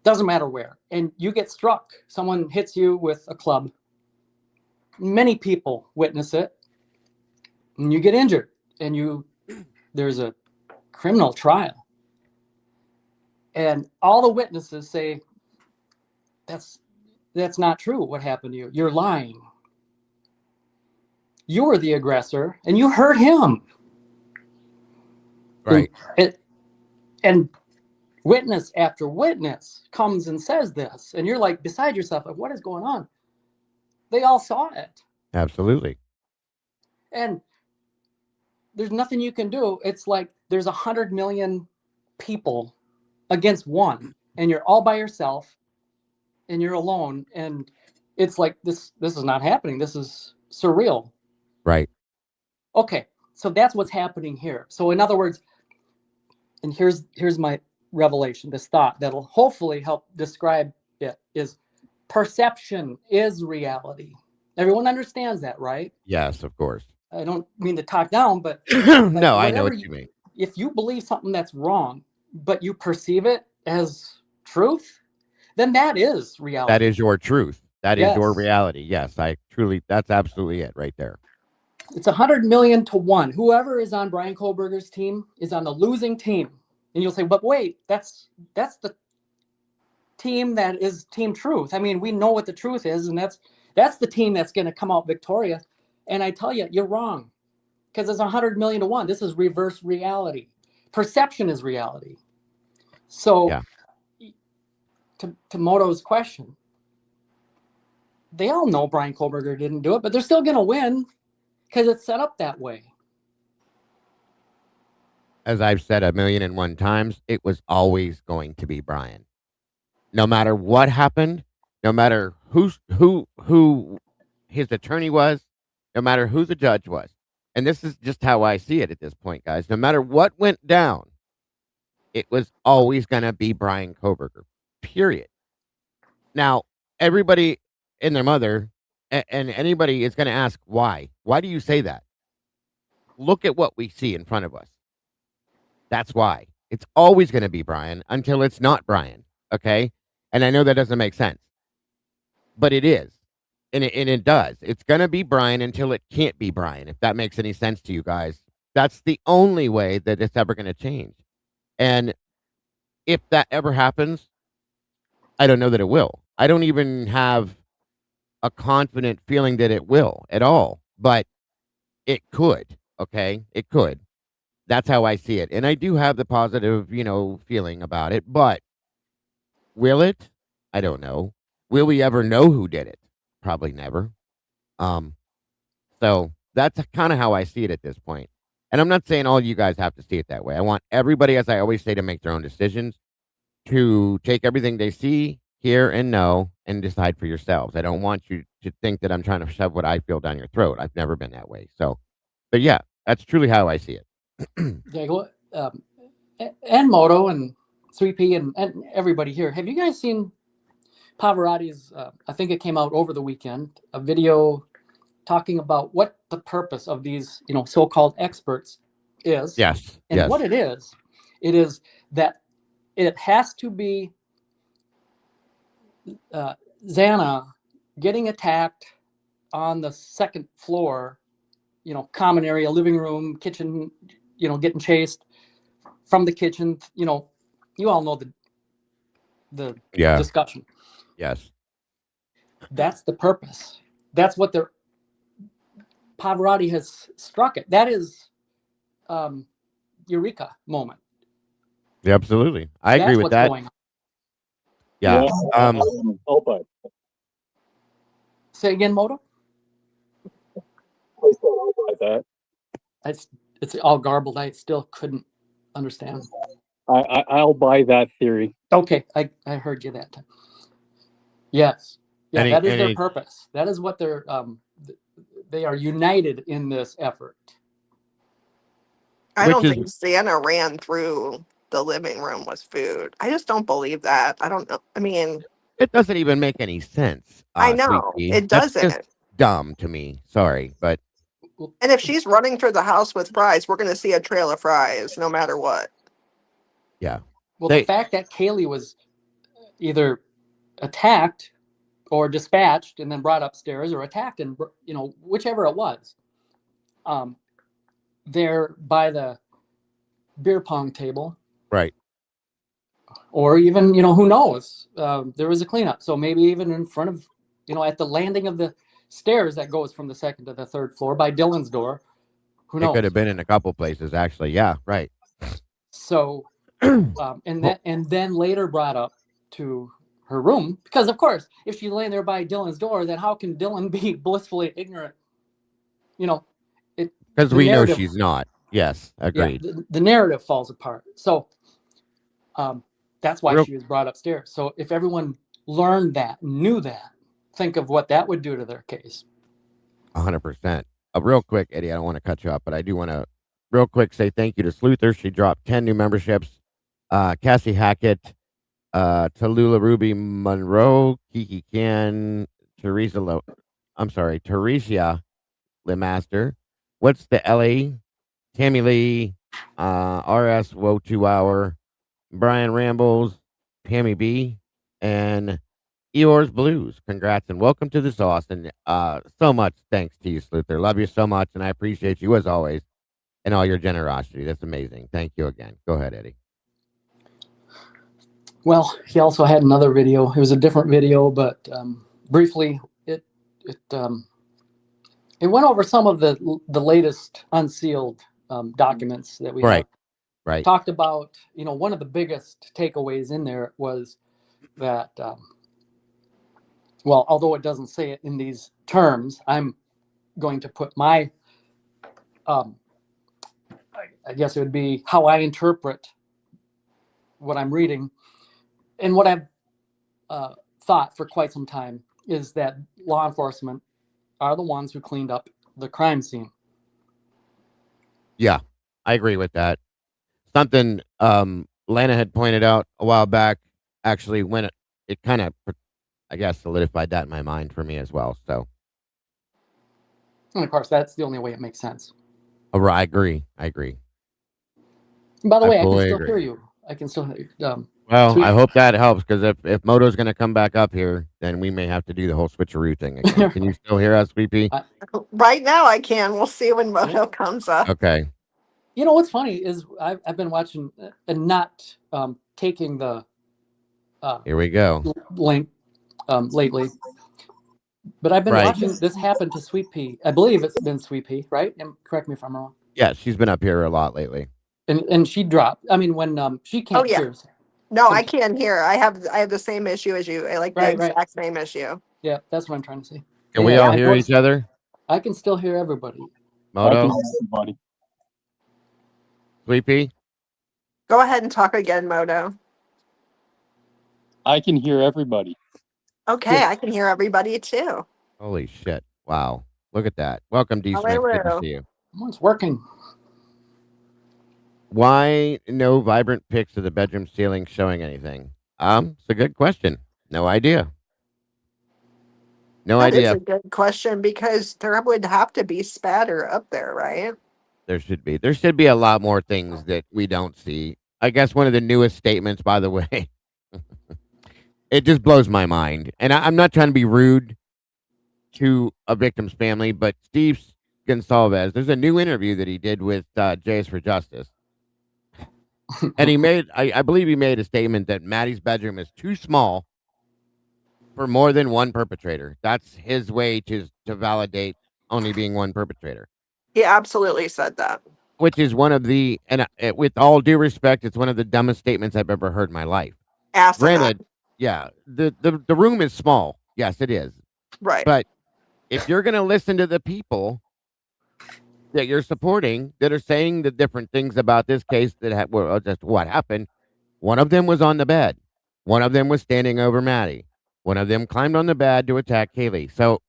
doesn't matter where, and you get struck. Someone hits you with a club. Many people witness it, and you get injured, and there's a criminal trial, and all the witnesses say that's not true. What happened to you? You're lying. You were the aggressor, and you hurt him. Right. And witness after witness comes and says this, and you're like beside yourself, like, what is going on? They all saw it. Absolutely. And there's nothing you can do. It's like there's 100 million people against one, and you're all by yourself, and you're alone, and it's like this is not happening. This is surreal. Right. Okay, so that's what's happening here. So in other words, and here's my revelation, this thought that'll hopefully help describe it, is perception is reality. Everyone understands that, right? Yes, of course. I don't mean to talk down, but no, I know what you mean. If you believe something that's wrong, but you perceive it as truth, then that is reality. That is your truth. That is your reality. Yes, that's absolutely it right there. It's 100 million to 1. Whoever is on Bryan Kohberger's team is on the losing team. And you'll say, but wait, that's the team that is Team Truth. I mean, we know what the truth is, and that's the team that's going to come out victorious. And I tell you, you're wrong, because it's 100 million to 1. This is reverse reality. Perception is reality. So to Moto's question, they all know Bryan Kohberger didn't do it, but they're still going to win because it's set up that way. As I've said 1,000,001 times, it was always going to be Bryan. No matter what happened, no matter who his attorney was, no matter who the judge was. And this is just how I see it at this point, guys. No matter what went down, it was always going to be Bryan Kohberger, period. Now, everybody and their mother and anybody is going to ask, why? Why do you say that? Look at what we see in front of us. That's why. It's always going to be Bryan until it's not Bryan, okay? And I know that doesn't make sense, but it is. And it does. It's going to be Bryan until it can't be Bryan, if that makes any sense to you guys. That's the only way that it's ever going to change. And if that ever happens, I don't know that it will. I don't even have a confident feeling that it will at all, but it could, okay? It could. That's how I see it. And I do have the positive, feeling about it, but will it? I don't know. Will we ever know who did it? Probably never. So that's kind of how I see it at this point. And I'm not saying all you guys have to see it that way. I want everybody, as I always say, to make their own decisions, to take everything they see, hear, and know, and decide for yourselves. I don't want you to think that I'm trying to shove what I feel down your throat. I've never been that way. So, but yeah, that's truly how I see it. And Moto and 3P and everybody here, have you guys seen Pavarotti's, I think it came out over the weekend, a video talking about what the purpose of these, so-called experts is. Yes. And yes. what it is that it has to be Xana getting attacked on the second floor, common area, living room, kitchen, getting chased from the kitchen. You all know the discussion. Yes. That's the purpose. That's what Pavarotti has struck it. That is eureka moment. Yeah, absolutely. I agree with what's that. Going on. Yeah. Say again, Moto? That. It's all garbled. I still couldn't understand. I'll buy that theory. Okay, I heard you that time. Yes. Yeah, that is their purpose. That is what they are united in this effort. I don't think Xana ran through the living room with food. I just don't believe that. I don't know. I mean, it doesn't even make any sense. I know it doesn't. That's just dumb to me. Sorry, but and if she's running through the house with fries, we're going to see a trail of fries no matter what. Yeah. Well, the fact that Kaylee was either attacked or dispatched and then brought upstairs, or attacked and whichever it was, there by the beer pong table, right? Or even who knows? There was a cleanup, so maybe even in front of at the landing of the stairs that goes from the second to the third floor by Dylan's door. Who knows? It could have been in a couple places, actually. Yeah, right. So, and then later brought up to her room, because of course, if she's laying there by Dylan's door, then how can Dylan be blissfully ignorant? Because we know she's not. Yes, agreed. Yeah, the narrative falls apart. So, that's why she was brought upstairs. So if everyone learned that, knew that, think of what that would do to their case. 100%. Real quick, Eddie, I don't want to cut you off, but I do want to real quick say thank you to Sleuther. She dropped 10 new memberships. Cassie Hackett, Tallulah Ruby Monroe, Kiki Can, Teresia Lemaster. What's the LA? Tammy Lee, RS Woe 2 Hour, Bryan Rambles, Pammy B, and Eeyore's Blues. Congrats and welcome to the sauce. And so much thanks to you, Sleuther. Love you so much, and I appreciate you as always and all your generosity. That's amazing. Thank you again. Go ahead, Eddie. Well, he also had another video. It was a different video, but briefly, it went over some of the latest unsealed documents that we have. Right. Talked about, one of the biggest takeaways in there was that, well, although it doesn't say it in these terms, I'm going to put my, I guess it would be how I interpret what I'm reading. And what I've thought for quite some time is that law enforcement are the ones who cleaned up the crime scene. Yeah, I agree with that. Something Lana had pointed out a while back, actually, when it kind of, I guess, solidified that in my mind for me as well. So, and of course, that's the only way it makes sense. I agree. And by the way, I can still hear you. I can still hear you. Well, I hope that helps, because if Moto's going to come back up here, then we may have to do the whole switcheroo thing again. Can you still hear us, VP? Right now I can. We'll see when Moto comes up. Okay. What's funny is I've been watching and not taking the here we go link lately, but I've been watching this happen to Sweet Pea. I believe it's been Sweet Pea, right? And correct me if I'm wrong. Yeah, she's been up here a lot lately. And she dropped. I mean, when she can't hear. No, I can't hear. I have the same issue as you. I the exact same issue. Yeah, that's what I'm trying to say. Can we all hear each other? I can still hear everybody. Moto? Sweet Pea? Go ahead and talk again, Moto. I can hear everybody. Okay, I can hear everybody too. Holy shit. Wow. Look at that. Welcome, D. Smith. Good to see you. It's working. Why no vibrant pics of the bedroom ceiling showing anything? It's a good question. No idea. No That is idea. a good question because there would have to be spatter up there, right? There should be. There should be a lot more things that we don't see. I guess one of the newest statements, by the way, it just blows my mind. And I'm not trying to be rude to a victim's family, but Steve Gonsalves, there's a new interview that he did with Jays for Justice. And he made, I believe he made a statement that Maddie's bedroom is too small for more than one perpetrator. That's his way to validate only being one perpetrator. He absolutely said that. Which is one of the, and with all due respect, it's one of the dumbest statements I've ever heard in my life. Asinine. Granted, yeah, the room is small. Yes, it is. Right. But if you're going to listen to the people that you're supporting that are saying the different things about this case that well, just what happened, one of them was on the bed. One of them was standing over Maddie. One of them climbed on the bed to attack Kaylee. So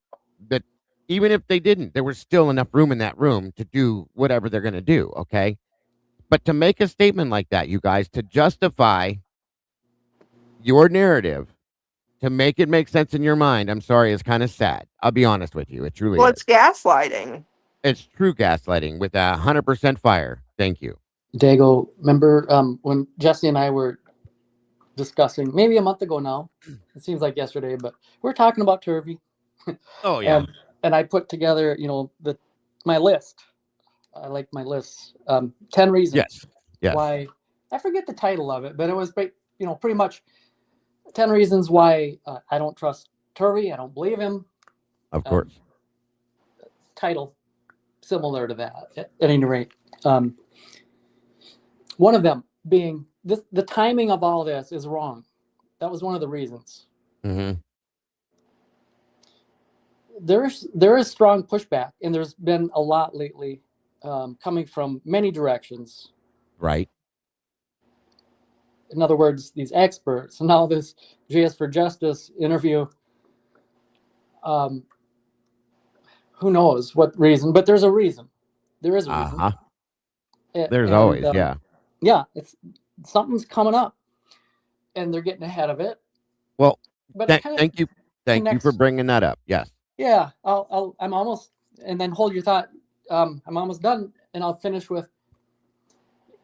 that even if they didn't, there was still enough room in that room to do whatever they're going to do. Okay. But to make a statement like that, you guys, to justify your narrative, to make it make sense in your mind, I'm sorry, is kind of sad. I'll be honest with you. It truly Well, is. it's gaslighting. It's true gaslighting with 100% fire. Thank you. Dago, remember when Jesse and I were discussing, maybe a month ago now, it seems like yesterday, but we're talking about Turvey. Oh, yeah. And I put together, my list. I like my list. 10 reasons Yes. why, I forget the title of it, but it was, pretty much 10 reasons why I don't trust Turvey. I don't believe him. Of course. Title similar to that at any rate. One of them being the timing of all this is wrong. That was one of the reasons. Mm-hmm. There is strong pushback, and there's been a lot lately coming from many directions. Right. In other words, these experts. Now this JS for Justice interview, who knows what reason, but there's a reason. There is a reason. Uh-huh. There's always, yeah. Yeah, it's something's coming up, and they're getting ahead of it. Well, but thank you for bringing that up. Yes. Yeah, I'm almost, and then hold your thought. I'm almost done, and I'll finish with.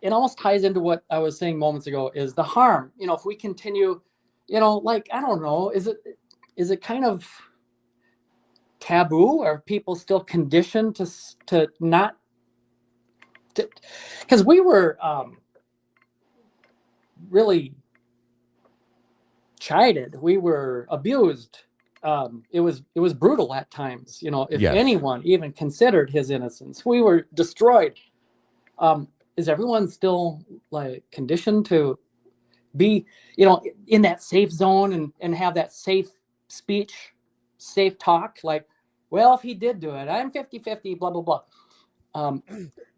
It almost ties into what I was saying moments ago. Is the harm? If we continue, I don't know. Is it kind of taboo? Are people still conditioned to not? Because we were really chided. We were abused. It was brutal at times. If anyone even considered his innocence, we were destroyed. Is everyone still conditioned to be, in that safe zone and have that safe speech, safe talk? Well, if he did do it, I'm 50-50, blah, blah, blah.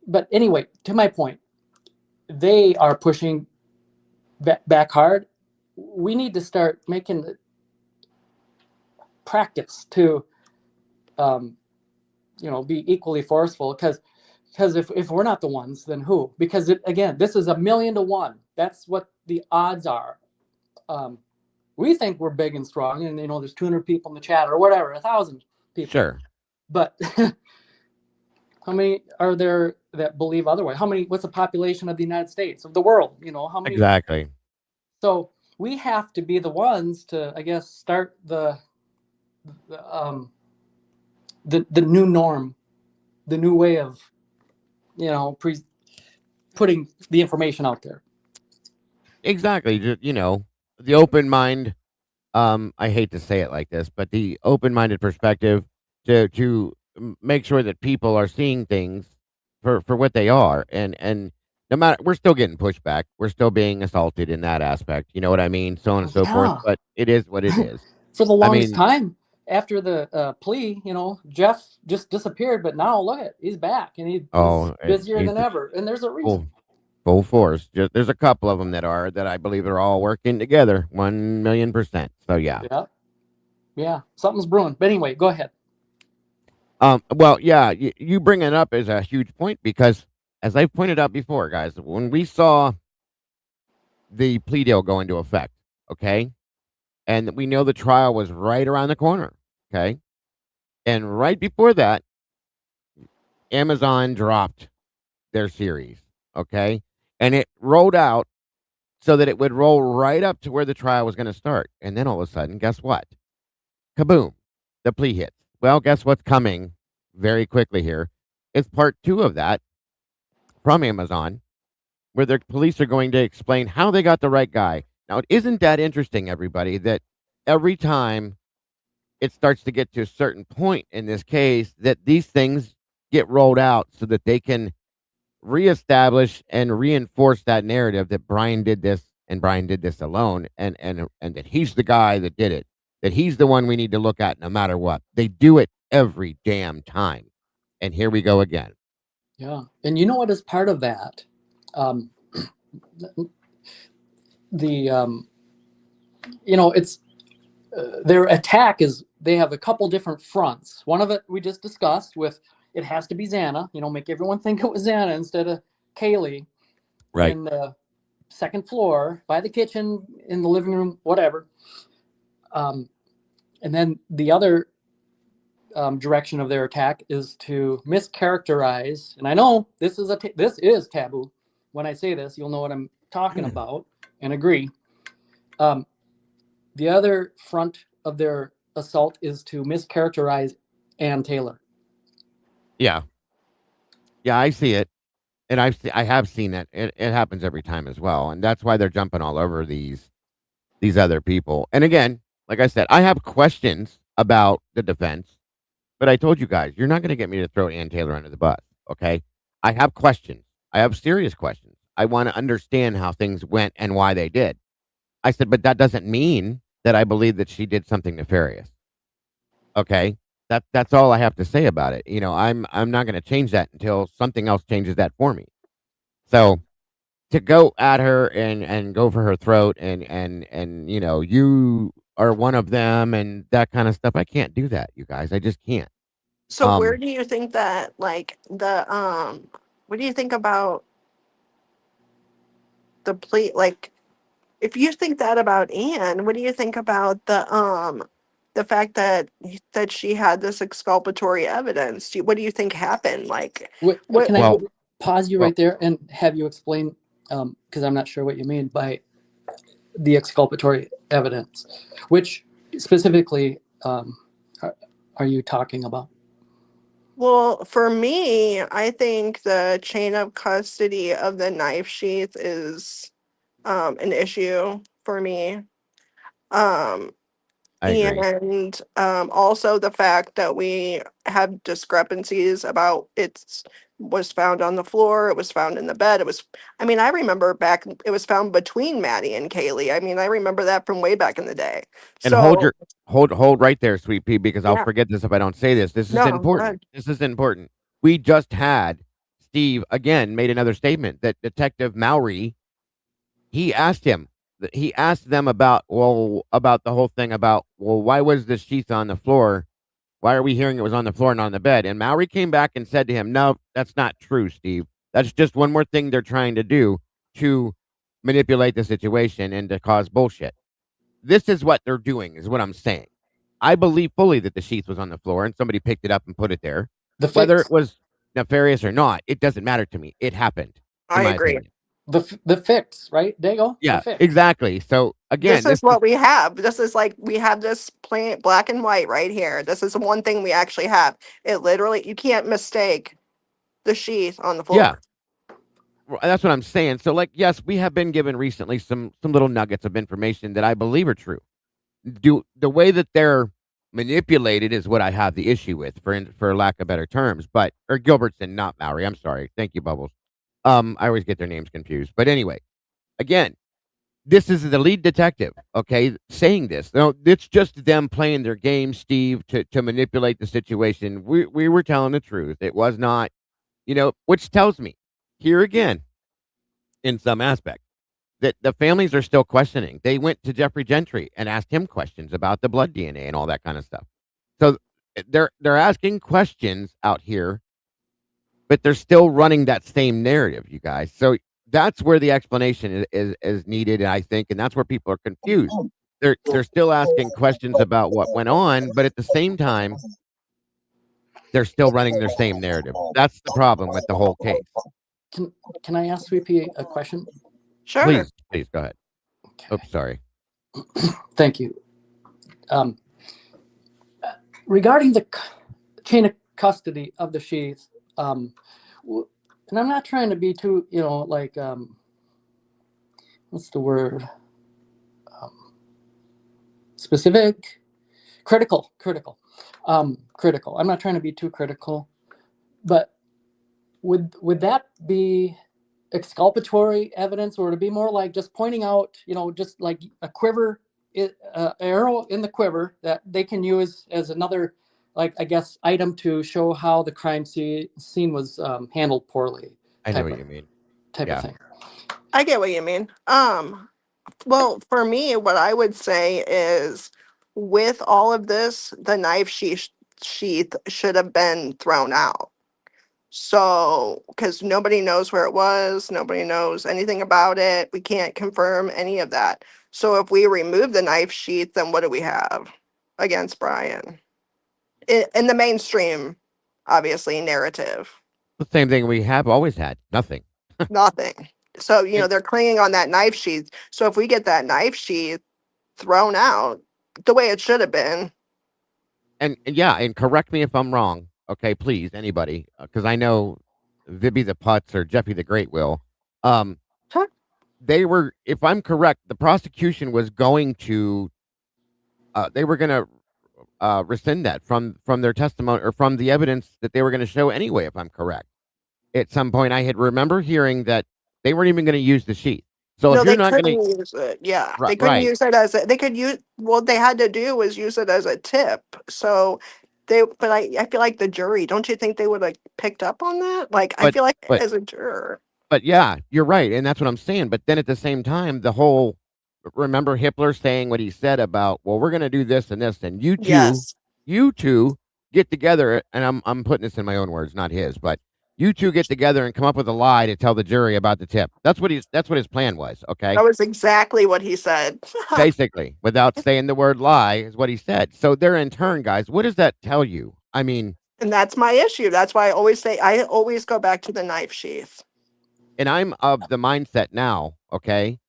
But anyway, to my point, they are pushing back hard. We need to start making practice to, be equally forceful. Because if we're not the ones, then who? Because this is 1,000,000 to 1. That's what the odds are. We think we're big and strong, and there's 200 people in the chat or whatever, 1,000 people. Sure. But how many are there that believe otherwise? What's the population of the United States, of the world? How many? Exactly. So we have to be the ones to, I guess, start the new norm, the new way of, putting the information out there. Exactly. The open mind. I hate to say it like this, but the open-minded perspective to make sure that people are seeing things for what they are, and no matter, we're still getting pushback, we're still being assaulted in that aspect. You know what I mean, so on and so forth. But it is what it is. For the longest time after the plea, Jeff just disappeared, but now look at, he's back and he's busier than ever, and there's a reason. Full force. There's a couple of them that I believe are all working together 1,000,000%. So yeah, something's brewing. But anyway, go ahead. Well, yeah, you bring it up as a huge point because, as I've pointed out before, guys, when we saw the plea deal go into effect, okay, and we know the trial was right around the corner, okay, And right before that, Amazon dropped their series. Okay. And it rolled out so that it would roll right up to where the trial was going to start. And then all of a sudden, guess what? Kaboom, the plea hits. Well, guess what's coming very quickly here? It's part 2 of that from Amazon, where the police are going to explain how they got the right guy. Now, isn't that interesting, everybody, that every time it starts to get to a certain point in this case, that these things get rolled out so that they can reestablish and reinforce that narrative that Bryan did this and Bryan did this alone, and that he's the guy that did it, that he's the one we need to look at no matter what. They do it every damn time. And here we go again. Yeah. And you know what is part of that? It's their attack is they have a couple different fronts. One of it we just discussed with it has to be Xana, make everyone think it was Xana instead of Kaylee. Right. In the second floor, by the kitchen, in the living room, whatever. And then the other direction of their attack is to mischaracterize. And I know this is taboo. When I say this, you'll know what I'm talking about and agree. The other front of their assault is to mischaracterize Ann Taylor. Yeah. Yeah, I see it. And I have seen it. It happens every time as well. And that's why they're jumping all over these other people. And again, like I said, I have questions about the defense, but I told you guys, you're not going to get me to throw Ann Taylor under the bus. Okay. I have questions. I have serious questions. I want to understand how things went and why they did. I said, but that doesn't mean that I believe that she did something nefarious. Okay. That's all I have to say about it. I'm not going to change that until something else changes that for me. So to go at her and go for her throat and you are one of them and that kind of stuff, I can't do that, you guys. I just can't. So where do you think that like what do you think about the plea? Like, if you think that about Anne, what do you think about the fact that she had this exculpatory evidence? What do you think happened? Like, Can I Well- pause you right there and have you explain, because I'm not sure what you mean by the exculpatory evidence. Which specifically are you talking about? Well, for me, I think the chain of custody of the knife sheath is an issue for me. I agree. And also the fact that we have discrepancies about was found on the floor, it was found in the bed, I remember back, it was found between Maddie and Kaylee. I remember that from way back in the day. And So, hold right there, Sweet Pea, because I'll Yeah. forget this if I don't say this. This is No, go important. ahead. This is important. We just had Steve again made another statement that Detective Mowry, he asked them about the whole thing about, why was the sheath on the floor? Why are we hearing it was on the floor and not on the bed? And Mowry came back and said to him, no, that's not true, Steve. That's just one more thing they're trying to do to manipulate the situation and to cause bullshit. This is what they're doing, is what I'm saying. I believe fully that the sheath was on the floor and somebody picked it up and put it there. Whether it was nefarious or not, it doesn't matter to me. It happened. I agree. Opinion. The fix, right? There you go. Yeah, The fix. exactly. So again, This is what we have. This is like, we have this plain black and white right here. This is the one thing we actually have. It literally, you can't mistake the sheath on the floor. Yeah. Well, that's what I'm saying. So, like, yes, we have been given recently some little nuggets of information that I believe are true. The way that they're manipulated is what I have the issue with, for lack of better terms. But Gilbertson, not Mowry. I'm sorry. Thank you, Bubbles. I always get their names confused. But anyway, again, this is the lead detective, okay, saying this. No, it's just them playing their game, Steve, to manipulate the situation. We were telling the truth. It was not, which tells me here again, in some aspect, that the families are still questioning. They went to Jeffrey Gentry and asked him questions about the blood DNA and all that kind of stuff. So they're asking questions out here, but they're still running that same narrative, you guys. So that's where the explanation is needed, I think, and that's where people are confused. They're still asking questions about what went on, but at the same time, they're still running their same narrative. That's the problem with the whole case. Can I ask 3P a question? Sure. Please go ahead. Okay. Oops, sorry. Thank you. Regarding the chain of custody of the sheath, and I'm not trying to be too, like, what's the word? Specific, critical. Critical. I'm not trying to be too critical, but would that be exculpatory evidence, or to be more like just pointing out, just like a quiver, arrow in the quiver that they can use as another, like, I guess, item to show how the crime scene was handled poorly. I know what you mean. Type of thing. I get what you mean. Well, for me, what I would say is, with all of this, the knife sheath should have been thrown out. So, because nobody knows where it was, nobody knows anything about it. We can't confirm any of that. So, if we remove the knife sheath, then what do we have against Bryan? In the mainstream, obviously, narrative, The same thing we have always had. Nothing. nothing. So, they're clinging on that knife sheath. So, if we get that knife sheath thrown out the way it should have been. And correct me if I'm wrong. Okay, please, anybody, because I know Vibby the Putz or Jeffy the Great will. They were, if I'm correct, the prosecution was going to, they were going to rescind that from their testimony or from the evidence that they were going to show anyway, if I'm correct. At some point, I had remember hearing that they weren't even going to use the sheet. So No, if you're they not couldn't going to use it. Yeah, Right, they couldn't right. use it as they could use. What they had to do was use it as a tip. So but I feel like the jury. Don't you think they would have picked up on that? Like, I but feel like but as a juror. But yeah, you're right, and that's what I'm saying. But then at the same time, the whole remember Hitler saying what he said about, well, we're going to do this and this, and Yes, you two get together, and I'm putting this in my own words, not his, but you two get together and come up with a lie to tell the jury about the tip. That's what his plan was. Okay, that was exactly what he said. basically, without saying the word lie, is what he said. So they're in turn, guys. What does that tell you? I mean, And that's my issue. That's why I always go back to the knife sheath. and I'm of the mindset now. Okay.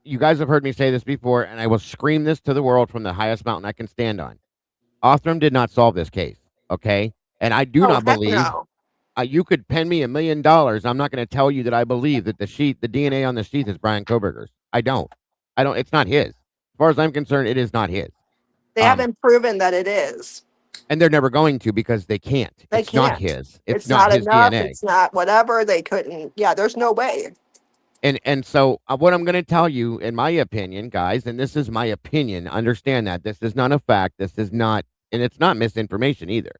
You guys have heard me say this before, and I will scream this to the world from the highest mountain I can stand on. Othram did not solve this case, okay? And I do Oh, not heck believe no. you could pen me $1 million. I'm not going to tell you that I believe that the DNA on the sheath is Bryan Kohberger's. I don't. It's not his. As far as I'm concerned, it is not his. They haven't proven that it is. And they're never going to because they can't. They It's not can't. his. It's not not his enough. DNA. It's not whatever. They couldn't. Yeah, there's no way. And so what I'm going to tell you, in my opinion, guys, and this is my opinion, understand that this is not a fact. This is not, and it's not misinformation either.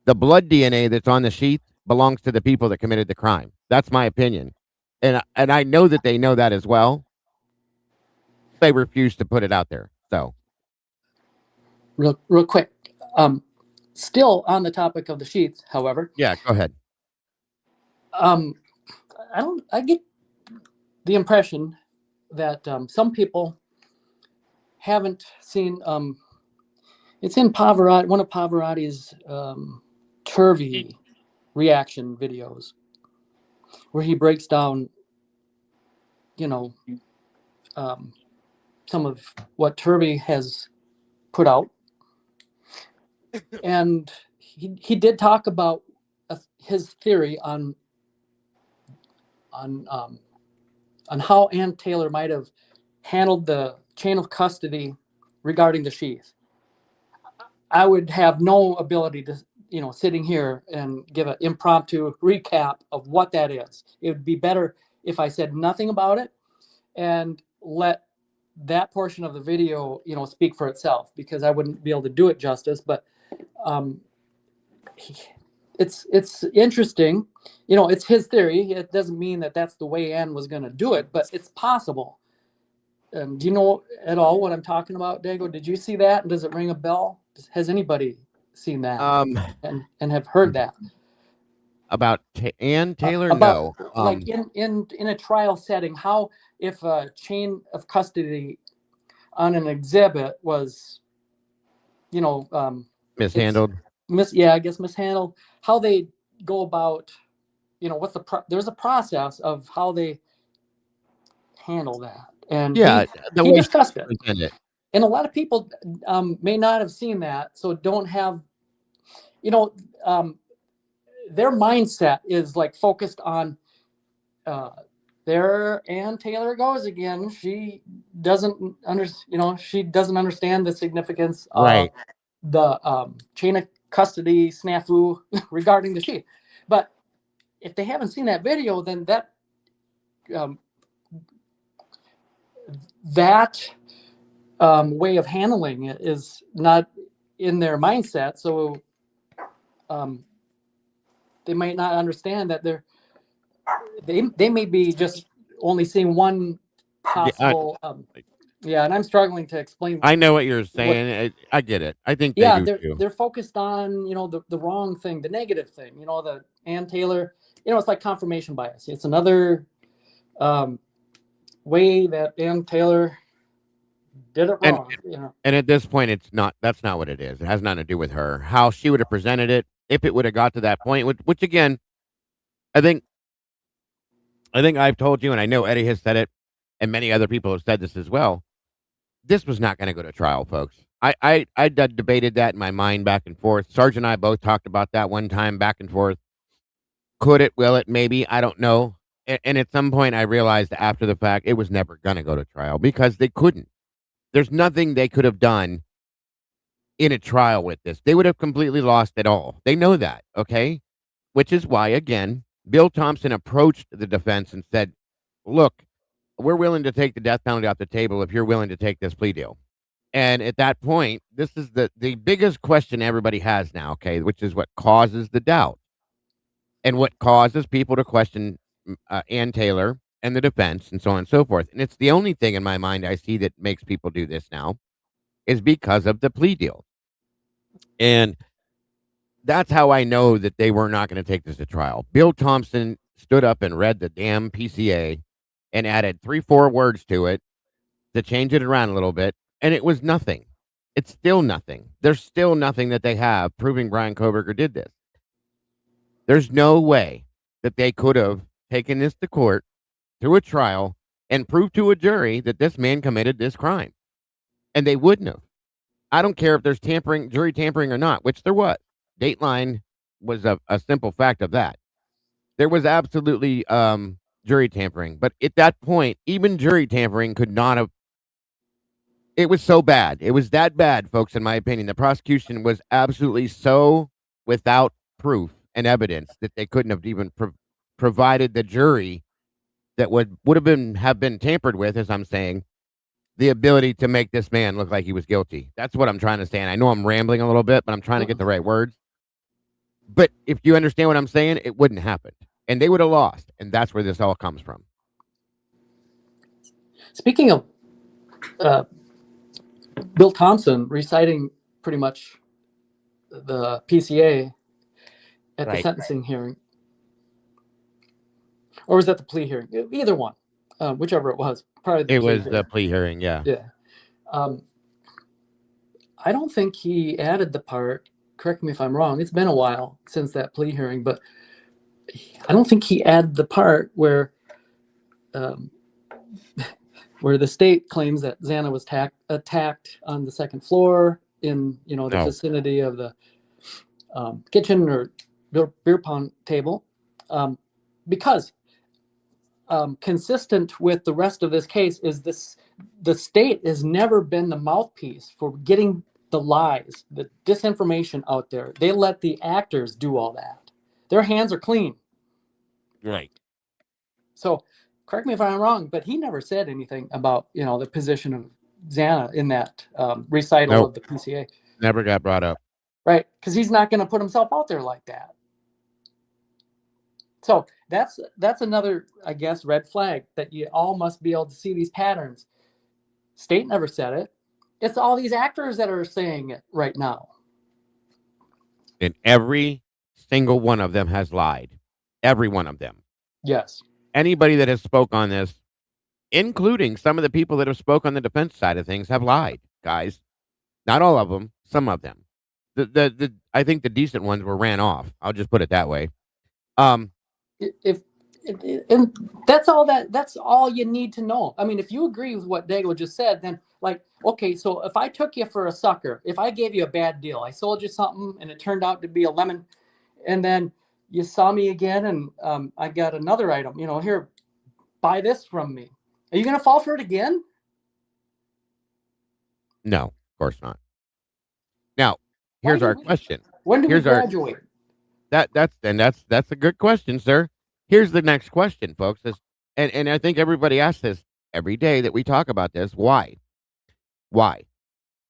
The blood DNA that's on the sheath belongs to the people that committed the crime. That's my opinion. And I know that they know that as well. They refuse to put it out there. So Real quick. Still on the topic of the sheaths, however. Yeah, go ahead. I get the impression that some people haven't seen. It's in Pavarotti, one of Pavarotti's Turvey reaction videos, where he breaks down, some of what Turvey has put out, and he did talk about his theory on how Ann Taylor might have handled the chain of custody regarding the sheath. I would have no ability to, sitting here and give an impromptu recap of what that is. It would be better if I said nothing about it and let that portion of the video, speak for itself, because I wouldn't be able to do it justice. But it's interesting. It's his theory. It doesn't mean that that's the way Ann was going to do it, but it's possible. Do you know at all what I'm talking about, Dago? Did you see that? Does it ring a bell? Has anybody seen that and have heard that? About Ann Taylor? About, no. Like in a trial setting, how if a chain of custody on an exhibit was, Mishandled? mishandle how they go about, what's there's a process of how they handle that, and Yeah, the he way she discussed it, presented it. and a lot of people may not have seen that, so don't have, their mindset is like focused on there Ann Taylor goes again. She doesn't she doesn't understand the significance of Right. the chain of custody snafu regarding the sheep. But if they haven't seen that video, then um, that way of handling it is not in their mindset. So they might not understand that they may be just only seeing one Yeah, possible. And I'm struggling to explain I know what you're what. saying. I get it. I think they do too. They're focused on the wrong thing, the negative thing. The Ann Taylor. It's like confirmation bias. It's another way that Ann Taylor did it And wrong. and at this point, that's not what it is. It has nothing to do with her. How she would have presented it if it would have got to that point, which again, I think I've told you, and I know Eddie has said it, and many other people have said this as well. This was not going to go to trial, folks. I debated that in my mind back and forth. Sarge and I both talked about that one time back and forth. Could it? Will it? Maybe. I don't know. And at some point, I realized after the fact it was never going to go to trial because they couldn't. There's nothing they could have done in a trial with this. They would have completely lost it all. They know that, okay? Which is why, again, Bill Thompson approached the defense and said, look, we're willing to take the death penalty off the table if you're willing to take this plea deal. And at that point, this is the biggest question everybody has now, okay, which is what causes the doubt and what causes people to question Ann Taylor and the defense and so on and so forth. And it's the only thing in my mind I see that makes people do this now is because of the plea deal. And that's how I know that they were not going to take this to trial. Bill Thompson stood up and read the damn PCA and added 3-4 words to it to change it around a little bit, and it was nothing. It's still nothing. There's still nothing that they have proving Bryan Kohberger did this. There's no way that they could have taken this to court through a trial and proved to a jury that this man committed this crime. And they wouldn't have. I don't care if there's jury tampering or not, which there was. Dateline was a simple fact of that. There was absolutely jury tampering. But at that point, even jury tampering could not have. It was so bad. It was that bad, folks, in my opinion. The prosecution was absolutely so without proof and evidence that they couldn't have even provided the jury that would have been tampered with, as I'm saying, the ability to make this man look like he was guilty. That's what I'm trying to say. And I know I'm rambling a little bit, but I'm trying to get the right words. But if you understand what I'm saying, it wouldn't happen. And they would have lost. And that's where this all comes from. Speaking of Bill Thompson reciting pretty much the PCA at the sentencing hearing, or was that the plea hearing? Either one, whichever it was. It was the plea hearing, yeah. Yeah. I don't think he added the part, correct me if I'm wrong, it's been a while since that plea hearing, but I don't think he added the part where the state claims that Xana was attacked on the second floor in the vicinity of the kitchen or beer pong table, because consistent with the rest of this case is the state has never been the mouthpiece for getting the lies, the disinformation out there. They let the actors do all that. Their hands are clean. Right. So correct me if I'm wrong, but he never said anything about the position of Xana in that recital of the PCA. Never got brought up. Right, because he's not going to put himself out there like that. So that's another, I guess, red flag that you all must be able to see these patterns. State never said it. It's all these actors that are saying it right now. And every single one of them has lied. Every one of them. Yes. Anybody that has spoke on this, including some of the people that have spoke on the defense side of things, have lied, guys. Not all of them, some of them. I think the decent ones were ran off. I'll just put it that way. Um, if and that's all you need to know. I mean, if you agree with what Dago just said, then like, okay, so if I took you for a sucker, if I gave you a bad deal, I sold you something and it turned out to be a lemon, and then you saw me again and I got another item, here, buy this from me. Are you going to fall for it again? no, of course not. Now, here's our question. When do we Here's our graduate? that's a good question, sir. Here's the next question, folks. And I think everybody asks this every day that we talk about this. Why? Why?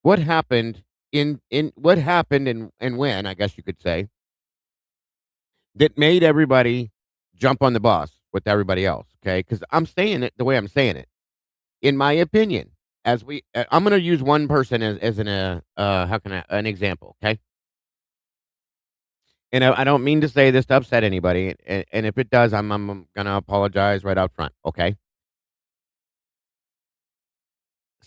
What happened in what happened and when, I guess you could say, that made everybody jump on the bus with everybody else, okay? Because I'm saying it the way I'm saying it. In my opinion, I'm going to use one person as an example, okay? And I don't mean to say this to upset anybody, and if it does, I'm going to apologize right out front, okay?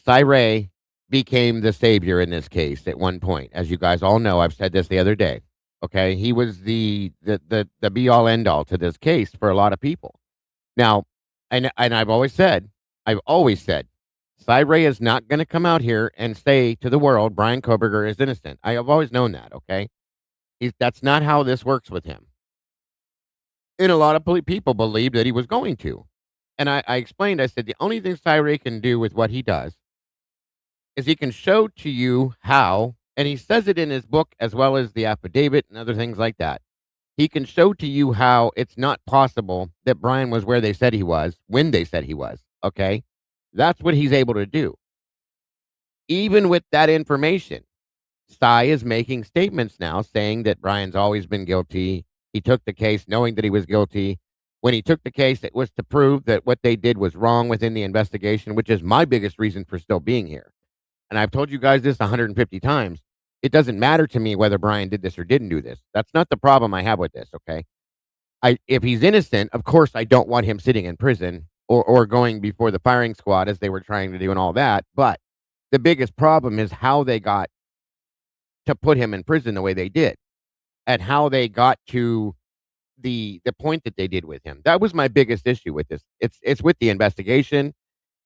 Cy became the savior in this case at one point. As you guys all know, I've said this the other day, okay? He was the be-all, end-all to this case for a lot of people. Now, and I've always said, Cy is not going to come out here and say to the world, Bryan Kohberger is innocent. I have always known that, okay? That's not how this works with him. And a lot of people believe that he was going to. And I explained, I said, the only thing Cy can do with what he does is he can show to you how, and he says it in his book as well as the affidavit and other things like that. He can show to you how it's not possible that Bryan was where they said he was, when they said he was, okay? That's what he's able to do. Even with that information, Cy is making statements now saying that Bryan's always been guilty. He took the case knowing that he was guilty. When he took the case, it was to prove that what they did was wrong within the investigation, which is my biggest reason for still being here. And I've told you guys this 150 times. It doesn't matter to me whether Bryan did this or didn't do this. That's not the problem I have with this, okay? If he's innocent, of course, I don't want him sitting in prison or going before the firing squad as they were trying to do and all that. But the biggest problem is how they got to put him in prison the way they did and how they got to the point that they did with him. That was my biggest issue with this. It's with the investigation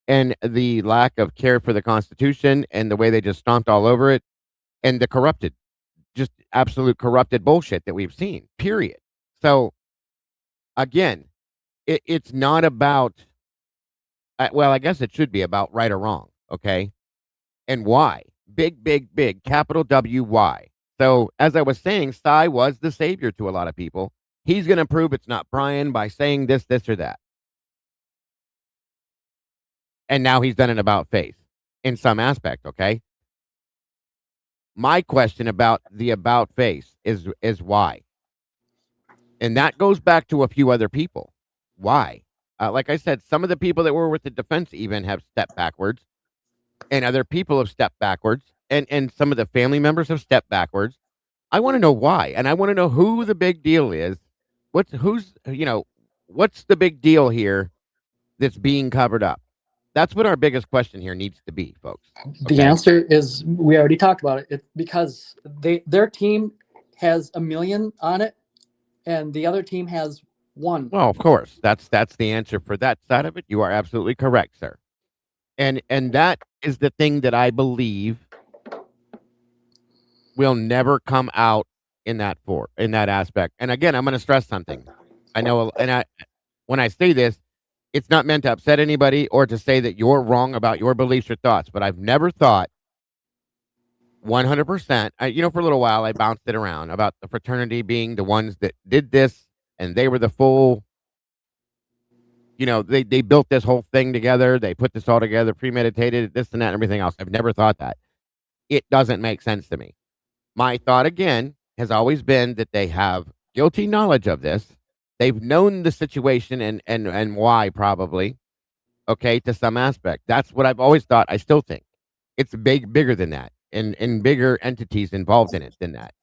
and the lack of care for the Constitution and the way they just stomped all over it and the corrupted, just absolute corrupted bullshit that we've seen, period. So, again, it's not about, well, I guess it should be about right or wrong, okay? And why? Big, capital W, why? So, as I was saying, Cy was the savior to a lot of people. He's going to prove it's not Bryan by saying this, or that. And now he's done an about face in some aspect, okay? My question about the about face is why? And that goes back to a few other people. Why? Like I said, some of the people that were with the defense even have stepped backwards, and other people have stepped backwards, and some of the family members have stepped backwards. I want to know why, and I want to know who the big deal is. What's the big deal here that's being covered up? That's what our biggest question here needs to be, folks. Okay? The answer is, we already talked about it. It's because their team has $1 million on it, and the other team has $1 million. Well, of course, that's the answer for that side of it. You are absolutely correct, sir. And that is the thing that I believe will never come out in that aspect. And again, I'm going to stress something. I know, and when I say this, it's not meant to upset anybody or to say that you're wrong about your beliefs or thoughts, but I've never thought 100%, for a little while, I bounced it around about the fraternity being the ones that did this, and they were the full, they built this whole thing together. They put this all together, premeditated, this and that, and everything else. I've never thought that. It doesn't make sense to me. My thought, again, has always been that they have guilty knowledge of this. They've known the situation and why, probably, okay, to some aspect. That's what I've always thought. I still think it's bigger than that, and bigger entities involved in it than that.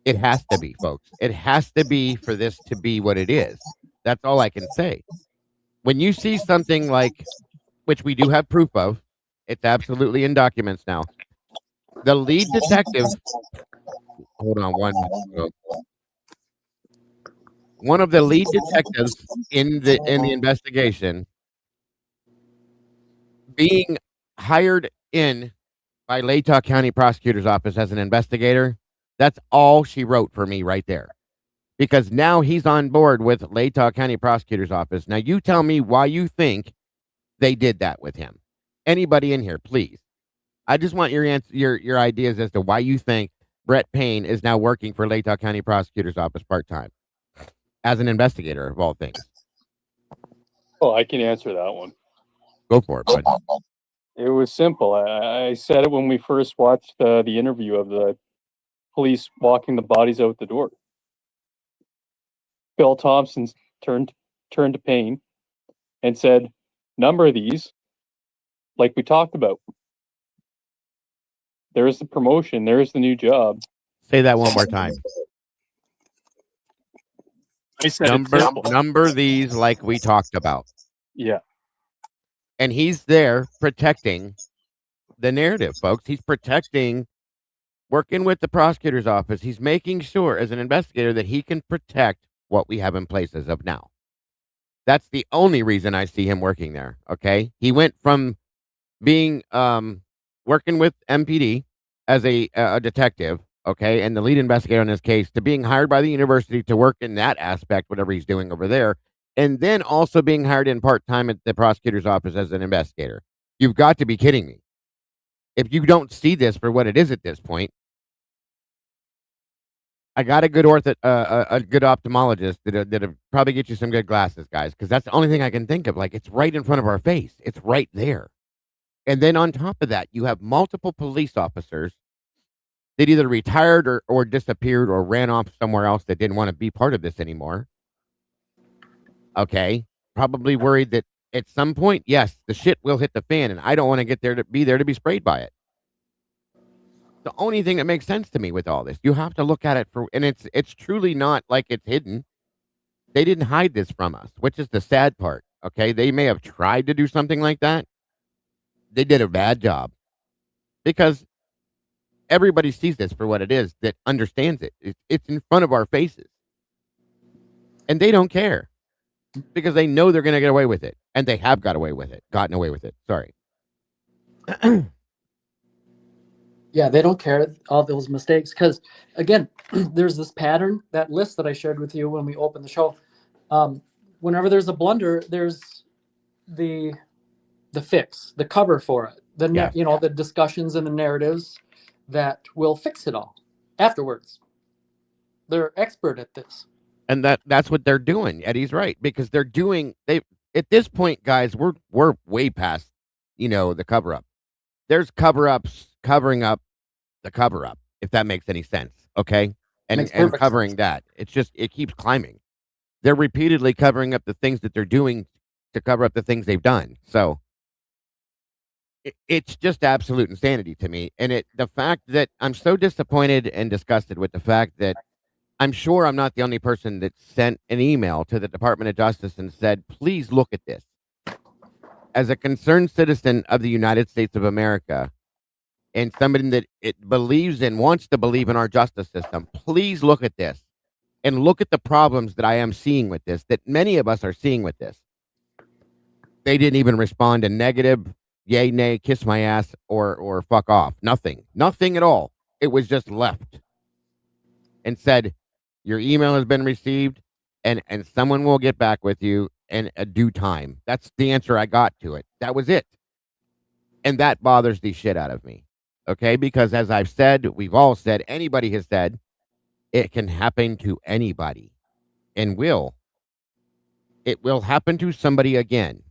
It has to be, folks. It has to be for this to be what it is. That's all I can say. When you see something like, which we do have proof of, it's absolutely in documents now. The lead detective hold on one minute. One of the lead detectives in the investigation being hired in by Latah County Prosecutor's Office as an investigator. That's all she wrote for me right there. Because now he's on board with Latah County Prosecutor's Office. Now you tell me why you think they did that with him. Anybody in here, please. I just want your your ideas as to why you think Brett Payne is now working for Latah County Prosecutor's Office part-time as an investigator of all things. Oh, I can answer that one. Go for it, bud. It was simple. I said it when we first watched the interview of the police walking the bodies out the door. Bill Thompson turned to Payne and said, "Number these, like we talked about. There's the promotion. There's the new job." Say that one more time. I said number these like we talked about. Yeah. And he's there protecting the narrative, folks. He's protecting, working with the prosecutor's office. He's making sure as an investigator that he can protect what we have in place as of now. That's the only reason I see him working there. Okay. He went from being, working with MPD as a detective, okay, and the lead investigator in this case, to being hired by the university to work in that aspect, whatever he's doing over there, and then also being hired in part-time at the prosecutor's office as an investigator. You've got to be kidding me. If you don't see this for what it is at this point, I got a good a good ophthalmologist that'll probably get you some good glasses, guys, because that's the only thing I can think of. Like, it's right in front of our face. It's right there. And then on top of that, you have multiple police officers that either retired or disappeared or ran off somewhere else that didn't want to be part of this anymore. Okay. Probably worried that at some point, yes, the shit will hit the fan, and I don't want to get there to be sprayed by it. The only thing that makes sense to me with all this, you have to look at it and it's truly not like it's hidden. They didn't hide this from us, which is the sad part. Okay. They may have tried to do something like that. They did a bad job because everybody sees this for what it is, that understands it. It's in front of our faces. And they don't care because they know they're going to get away with it. And they have gotten away with it. Sorry. Yeah, they don't care, all those mistakes. Because, again, there's this pattern, that list that I shared with you when we opened the show. Whenever there's a blunder, there's the fix, the cover for it. The discussions and the narratives that will fix it all afterwards. They're expert at this. And that's what they're doing. Eddie's right, because at this point, guys, we're way past, the cover up. There's cover-ups covering up the cover-up, if that makes any sense. Okay. And covering sense. That. It's just, it keeps climbing. They're repeatedly covering up the things that they're doing to cover up the things they've done. So it's just absolute insanity to me. And the fact that I'm so disappointed and disgusted with the fact that I'm sure I'm not the only person that sent an email to the Department of Justice and said, please look at this. As a concerned citizen of the United States of America and somebody that it believes and wants to believe in our justice system, please look at this and look at the problems that I am seeing with this, that many of us are seeing with this. They didn't even respond to negative, yay, nay, kiss my ass, or fuck off. Nothing at all. It was just left and said, your email has been received and someone will get back with you in a due time. That's the answer I got to it. That was it. And that bothers the shit out of me. Okay. Because as I've said, we've all said, anybody has said, it can happen to anybody and it will happen to somebody again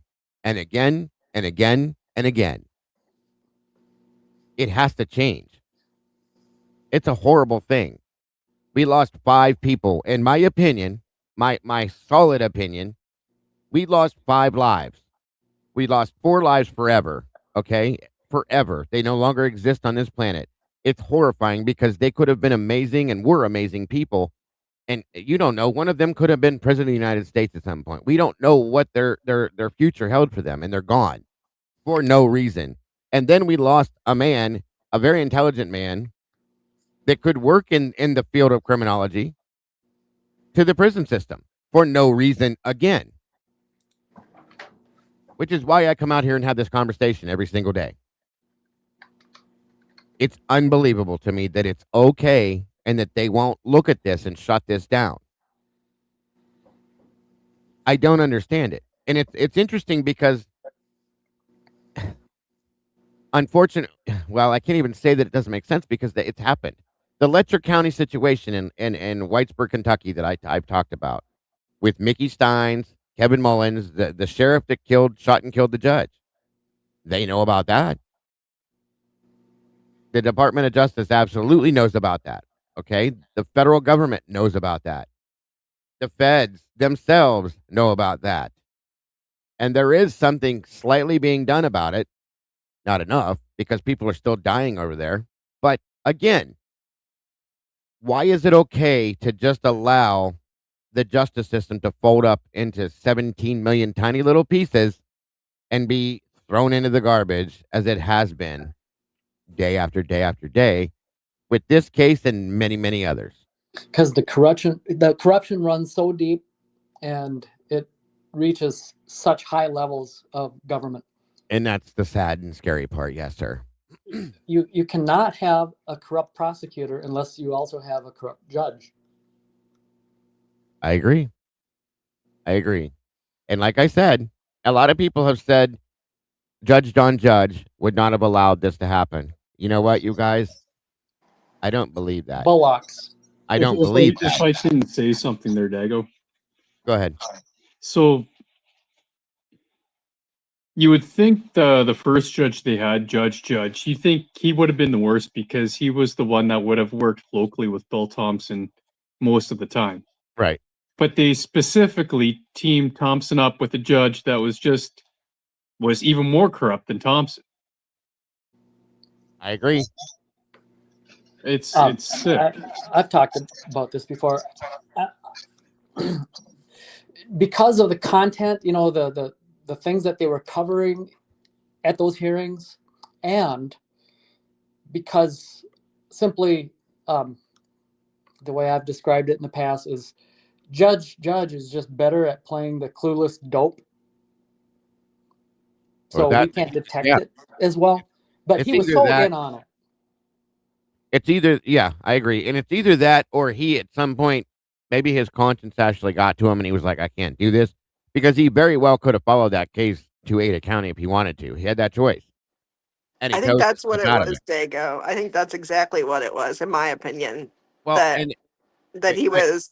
and again and again and again. It has to change. It's a horrible thing. We lost 5 people. In my opinion, my solid opinion, we lost 5 lives. We lost 4 lives forever. Okay? Forever. They no longer exist on this planet. It's horrifying because they could have been amazing and were amazing people. And you don't know, one of them could have been president of the United States at some point. We don't know what their future held for them, and they're gone for no reason. And then we lost a man, a very intelligent man, that could work in the field of criminology to the prison system for no reason again. Which is why I come out here and have this conversation every single day. It's unbelievable to me that it's okay and that they won't look at this and shut this down. I don't understand it. And it's interesting because unfortunately, well, I can't even say that it doesn't make sense because it's happened. The Letcher County situation in Whitesburg, Kentucky that I've talked about with Mickey Steins, Kevin Mullins, the sheriff that shot and killed the judge. They know about that. The Department of Justice absolutely knows about that. Okay. The federal government knows about that. The feds themselves know about that. And there is something slightly being done about it. Not enough because people are still dying over there. But again, why is it okay to just allow the justice system to fold up into 17 million tiny little pieces and be thrown into the garbage as it has been day after day after day with this case and many, many others? Because the corruption runs so deep and it reaches such high levels of government. And that's the sad and scary part. Yes, sir. You cannot have a corrupt prosecutor unless you also have a corrupt judge. I agree. And like I said, a lot of people have said Judge John Judge would not have allowed this to happen. You know what, you guys? I don't believe that. Bullocks. I don't believe If that. I can say something there, Dago. Go ahead. So you would think the first judge they had, Judge, you think he would have been the worst because he was the one that would have worked locally with Bill Thompson most of the time. Right. But they specifically teamed Thompson up with a judge that was even more corrupt than Thompson. I agree. It's sick. I've talked about this before. Because of the content, the things that they were covering at those hearings, and because simply the way I've described it in the past is Judge is just better at playing the clueless dope. So we can't detect it as well. But he was so in on it. It's either, yeah, I agree. And it's either that or he at some point, maybe his conscience actually got to him and he was like, I can't do this. Because he very well could have followed that case to Ada County if he wanted to. He had that choice. And I think that's what it was, Dago. I think that's exactly what it was, in my opinion. Well, he was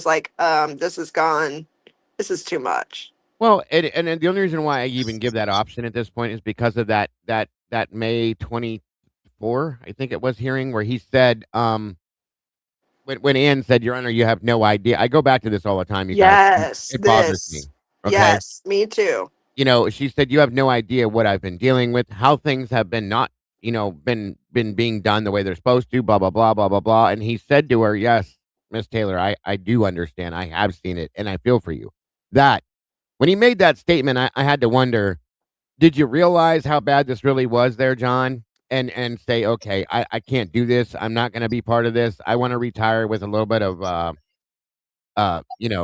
like, this is gone. This is too much. Well, and the only reason why I even give that option at this point is because of that May 24, I think it was, hearing where he said, when Ann said, Your Honor, you have no idea. I go back to this all the time. You guys. It bothers me. Okay? Yes, me too. She said, you have no idea what I've been dealing with, how things have been not, been being done the way they're supposed to, blah, blah, blah, blah, blah, blah. And he said to her, yes, Miss Taylor, I do understand. I have seen it and I feel for you. When he made that statement, I had to wonder, did you realize how bad this really was there, John? And say, okay, I can't do this. I'm not going to be part of this. I want to retire with a little bit of,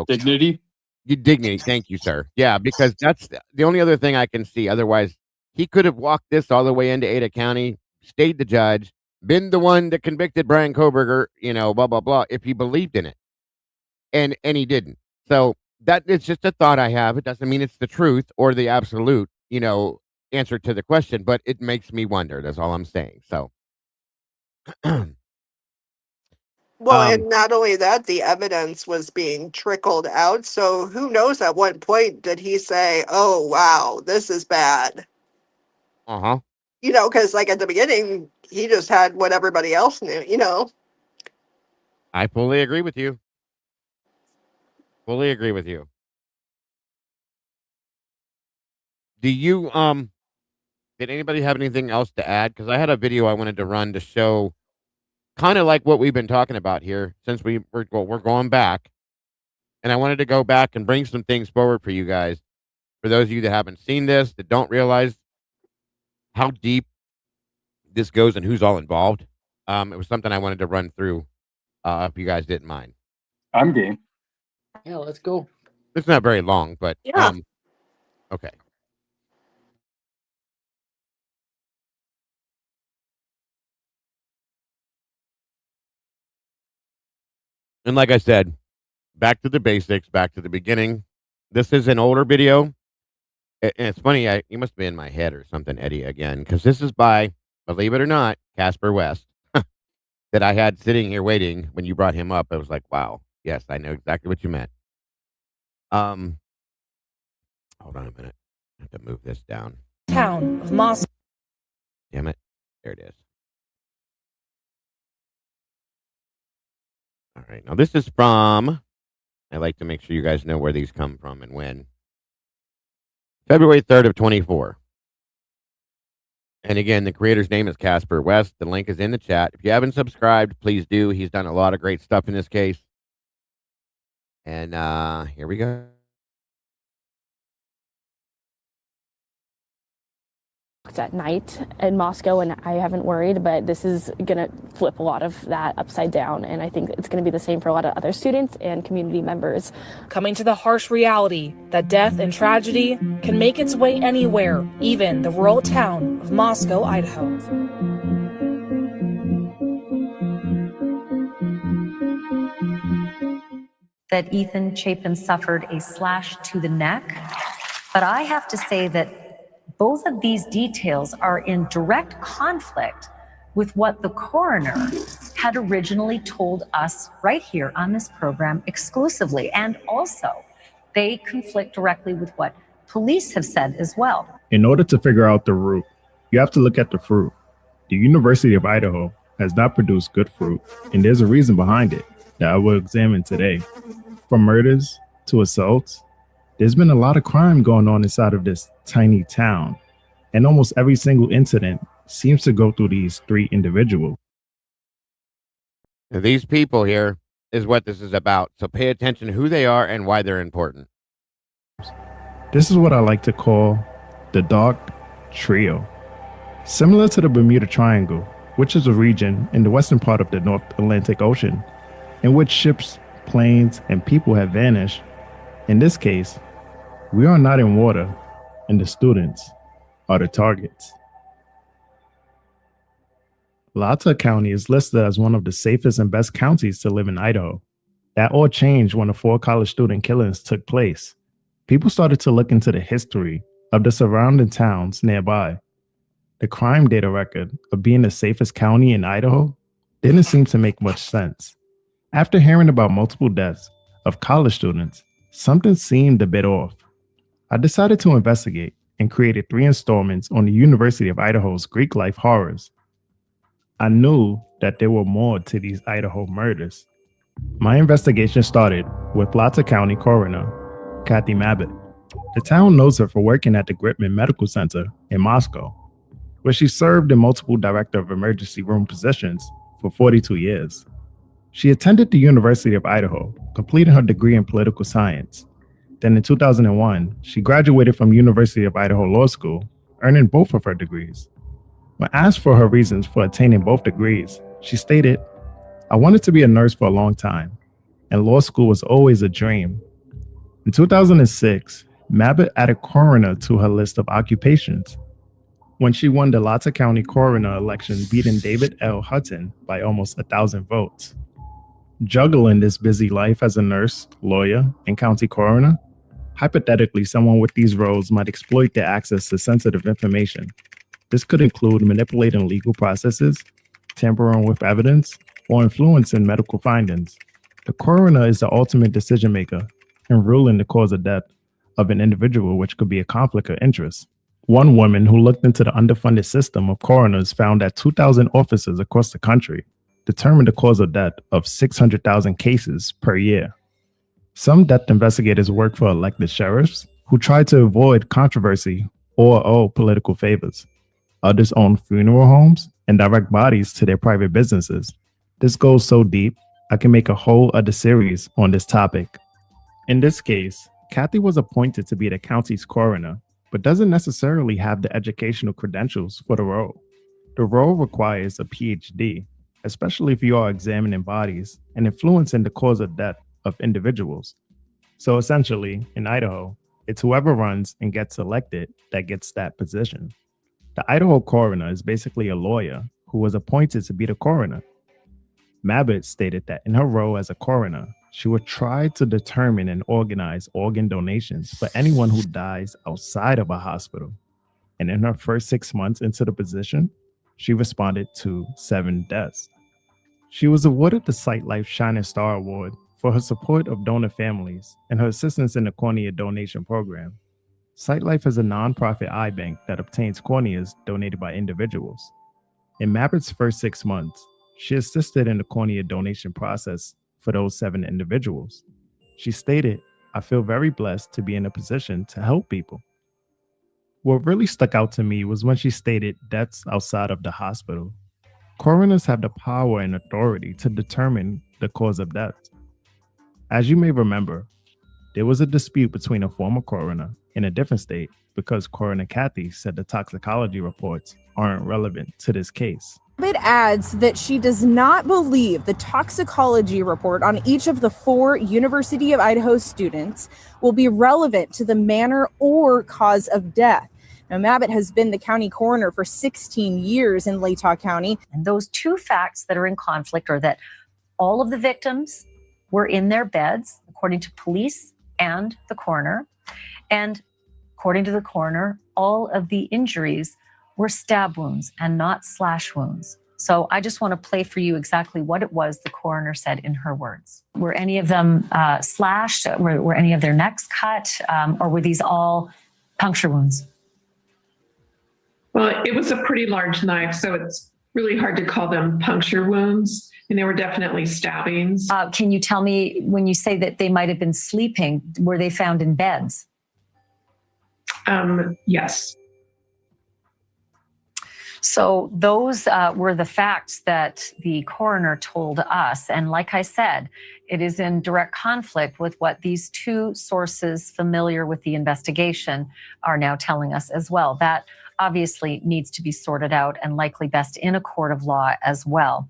dignity. Dignity. Thank you, sir. Yeah, because that's the only other thing I can see. Otherwise, he could have walked this all the way into Ada County, stayed the judge, been the one that convicted Bryan Kohberger, blah, blah, blah, if he believed in it. And he didn't. So that it's just a thought I have. It doesn't mean it's the truth or the absolute, answer to the question, but it makes me wonder. That's all I'm saying. So, well, and not only that, the evidence was being trickled out. So who knows at what point did he say, "Oh, wow, this is bad." Because like at the beginning, he just had what everybody else knew. I fully agree with you. Fully agree with you. Do you did anybody have anything else to add? Because I had a video I wanted to run to show kind of like what we've been talking about here since we're going back. And I wanted to go back and bring some things forward for you guys. For those of you that haven't seen this, that don't realize how deep this goes and who's all involved. It was something I wanted to run through, if you guys didn't mind. I'm game. Yeah, let's go. It's not very long, but Yeah. okay. And like I said, back to the basics, back to the beginning. This is an older video. And it's funny, you must be in my head or something, Eddie, again, because this is by, believe it or not, Casper West, that I had sitting here waiting when you brought him up. I was like, wow, yes, I know exactly what you meant. Hold on a minute. I have to move this down. Town of Moscow. Damn it. There it is. All right. Now, this is from, I like to make sure you guys know where these come from and when. February 3rd of 24. And again, the creator's name is Casper West. The link is in the chat. If you haven't subscribed, please do. He's done a lot of great stuff in this case. And here we go. At night in Moscow, and I haven't worried, but this is gonna flip a lot of that upside down, and I think it's gonna be the same for a lot of other students and community members. Coming to the harsh reality that death and tragedy can make its way anywhere, even the rural town of Moscow, Idaho. That Ethan Chapin suffered a slash to the neck, but I have to say that both of these details are in direct conflict with what the coroner had originally told us right here on this program exclusively. And also, they conflict directly with what police have said as well. In order to figure out the root, you have to look at the fruit. The University of Idaho has not produced good fruit, and there's a reason behind it that I will examine today. From murders to assaults, there's been a lot of crime going on inside of this tiny town, and almost every single incident seems to go through these three individuals. Now, these people here is what this is about. So pay attention to who they are and why they're important. This is what I like to call the Dark Trio. Similar to the Bermuda Triangle, which is a region in the western part of the North Atlantic Ocean, in which ships, planes, and people have vanished. In this case, we are not in water, and the students are the targets. Latah County is listed as one of the safest and best counties to live in Idaho. That all changed when the 4 college student killings took place. People started to look into the history of the surrounding towns nearby. The crime data record of being the safest county in Idaho didn't seem to make much sense. After hearing about multiple deaths of college students, something seemed a bit off. I decided to investigate and created 3 installments on the University of Idaho's Greek life horrors. I knew that there were more to these Idaho murders. My investigation started with Latah County Coroner Kathy Mabbitt. The town knows her for working at the Gritman Medical Center in Moscow, where she served in multiple director of emergency room positions for 42 years. She attended the University of Idaho, completing her degree in political science. Then in 2001, she graduated from University of Idaho Law School, earning both of her degrees. When asked for her reasons for attaining both degrees, she stated, "I wanted to be a nurse for a long time, and law school was always a dream." In 2006, Mabbitt added coroner to her list of occupations when she won the Latah County coroner election, beating David L. Hutton by almost 1,000 votes. Juggling this busy life as a nurse, lawyer, and county coroner, hypothetically, someone with these roles might exploit their access to sensitive information. This could include manipulating legal processes, tampering with evidence, or influencing medical findings. The coroner is the ultimate decision maker in ruling the cause of death of an individual, which could be a conflict of interest. One woman who looked into the underfunded system of coroners found that 2,000 officers across the country determined the cause of death of 600,000 cases per year. Some death investigators work for elected sheriffs who try to avoid controversy or owe political favors. Others own funeral homes and direct bodies to their private businesses. This goes so deep, I can make a whole other series on this topic. In this case, Kathy was appointed to be the county's coroner, but doesn't necessarily have the educational credentials for the role. The role requires a PhD. especially if you are examining bodies and influencing the cause of death of individuals. So essentially, in Idaho, it's whoever runs and gets elected that gets that position. The Idaho coroner is basically a lawyer who was appointed to be the coroner. Mabbitt stated that in her role as a coroner, she would try to determine and organize organ donations for anyone who dies outside of a hospital. And in her first 6 months into the position, she responded to 7 deaths. She was awarded the Sight Life Shining Star Award for her support of donor families and her assistance in the cornea donation program. Sight Life is a nonprofit eye bank that obtains corneas donated by individuals. In Mabbitt's first 6 months, she assisted in the cornea donation process for those 7 individuals. She stated, "I feel very blessed to be in a position to help people." What really stuck out to me was when she stated deaths outside of the hospital. Coroners have the power and authority to determine the cause of death. As you may remember, there was a dispute between a former coroner in a different state because Coroner Kathy said the toxicology reports aren't relevant to this case. It adds that she does not believe the toxicology report on each of the 4 University of Idaho students will be relevant to the manner or cause of death. Now, Mabbitt has been the county coroner for 16 years in Latah County. And those 2 facts that are in conflict are that all of the victims were in their beds, according to police and the coroner. And according to the coroner, all of the injuries were stab wounds and not slash wounds. So I just want to play for you exactly what it was the coroner said in her words. Were any of them slashed? Were any of their necks cut? Or were these all puncture wounds? Well, it was a pretty large knife, so it's really hard to call them puncture wounds. And they were definitely stabbings. Can you tell me, when you say that they might have been sleeping, were they found in beds? Yes. So those were the facts that the coroner told us. And like I said, it is in direct conflict with what these 2 sources familiar with the investigation are now telling us as well. That obviously needs to be sorted out and likely best in a court of law as well.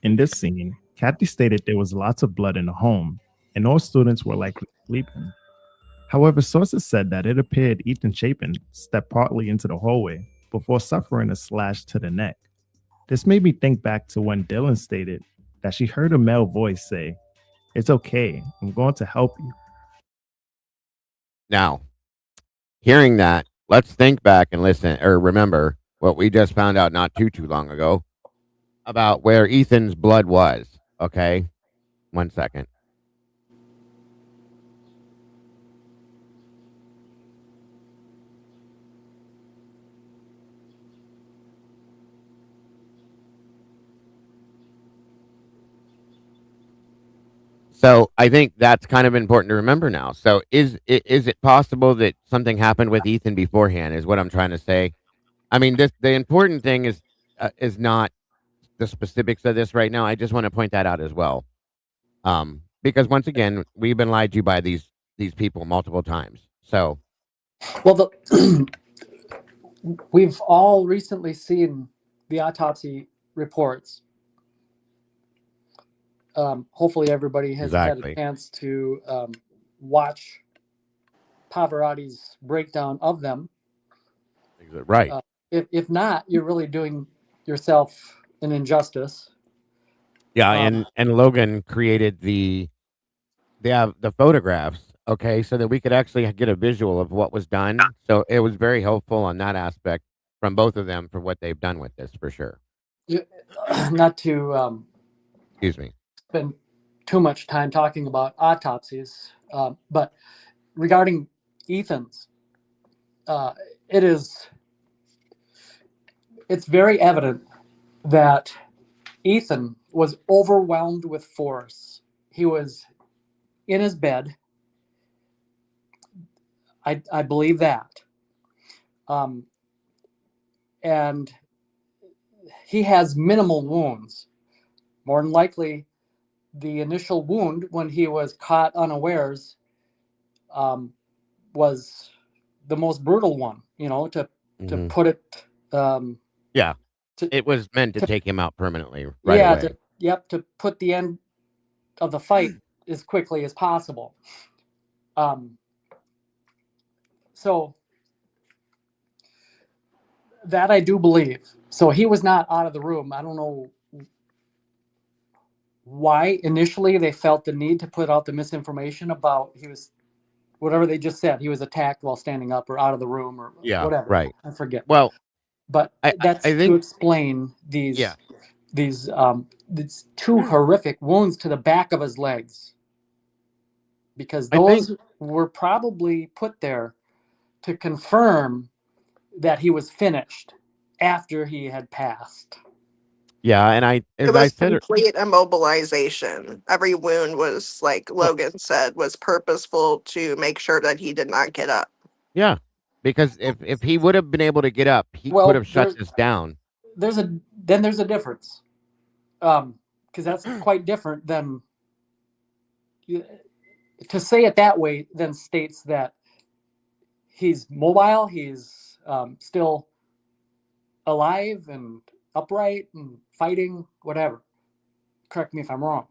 In this scene, Kathy stated there was lots of blood in the home, and all students were likely sleeping. However, sources said that it appeared Ethan Chapin stepped partly into the hallway before suffering a slash to the neck. This made me think back to when Dylan stated that she heard a male voice say, "It's okay, I'm going to help you." Now, hearing that, let's think back and listen or remember what we just found out not too long ago about where Ethan's blood was. Okay? 1 second. So I think that's kind of important to remember now. So is it possible that something happened with Ethan beforehand? Is what I'm trying to say. I mean, the important thing is not the specifics of this right now. I just want to point that out as well, because once again, we've been lied to by these people multiple times. So, Well, we've all recently seen the autopsy reports. Hopefully everybody has had a chance to watch Pavarotti's breakdown of them. Right. If not, you're really doing yourself an injustice. Yeah, and Logan created the photographs, okay, so that we could actually get a visual of what was done. So it was very helpful on that aspect from both of them for what they've done with this, for sure. Not to excuse me, spend too much time talking about autopsies, but regarding Ethan's, it's very evident that Ethan was overwhelmed with force. He was in his bed. I believe that. And he has minimal wounds. More than likely, the initial wound when he was caught unawares was the most brutal one, to put it It was meant to take him out permanently right away. To put the end of the fight as quickly as possible. So that I do believe. So he was not out of the room. I don't know why initially they felt the need to put out the misinformation about he was, whatever they just said, he was attacked while standing up or out of the room or whatever. Right. I forget. Well, but that's I think, to explain these two horrific wounds to the back of his legs, because those were probably put there to confirm that he was finished after he had passed. Yeah, and it was complete immobilization. Every wound was, like Logan said, was purposeful to make sure that he did not get up. Yeah, because if he would have been able to get up, he could have shut this down. There's a difference, because that's quite different than to say it that way. Then states that he's mobile, he's still alive and upright and fighting, whatever. Correct me if I'm wrong.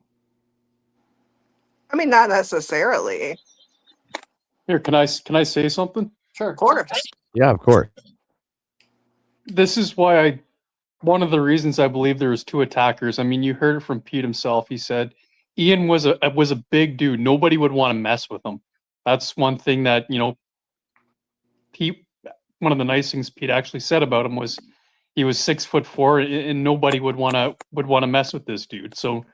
I mean, not necessarily. Here, can I say something? Sure. Of course. Yeah, of course. This is why one of the reasons I believe there was two attackers. I mean, you heard it from Pete himself. He said Ian was a big dude. Nobody would want to mess with him. That's one thing that, Pete, one of the nice things Pete actually said about him was he was 6'4", and nobody would want to mess with this dude. So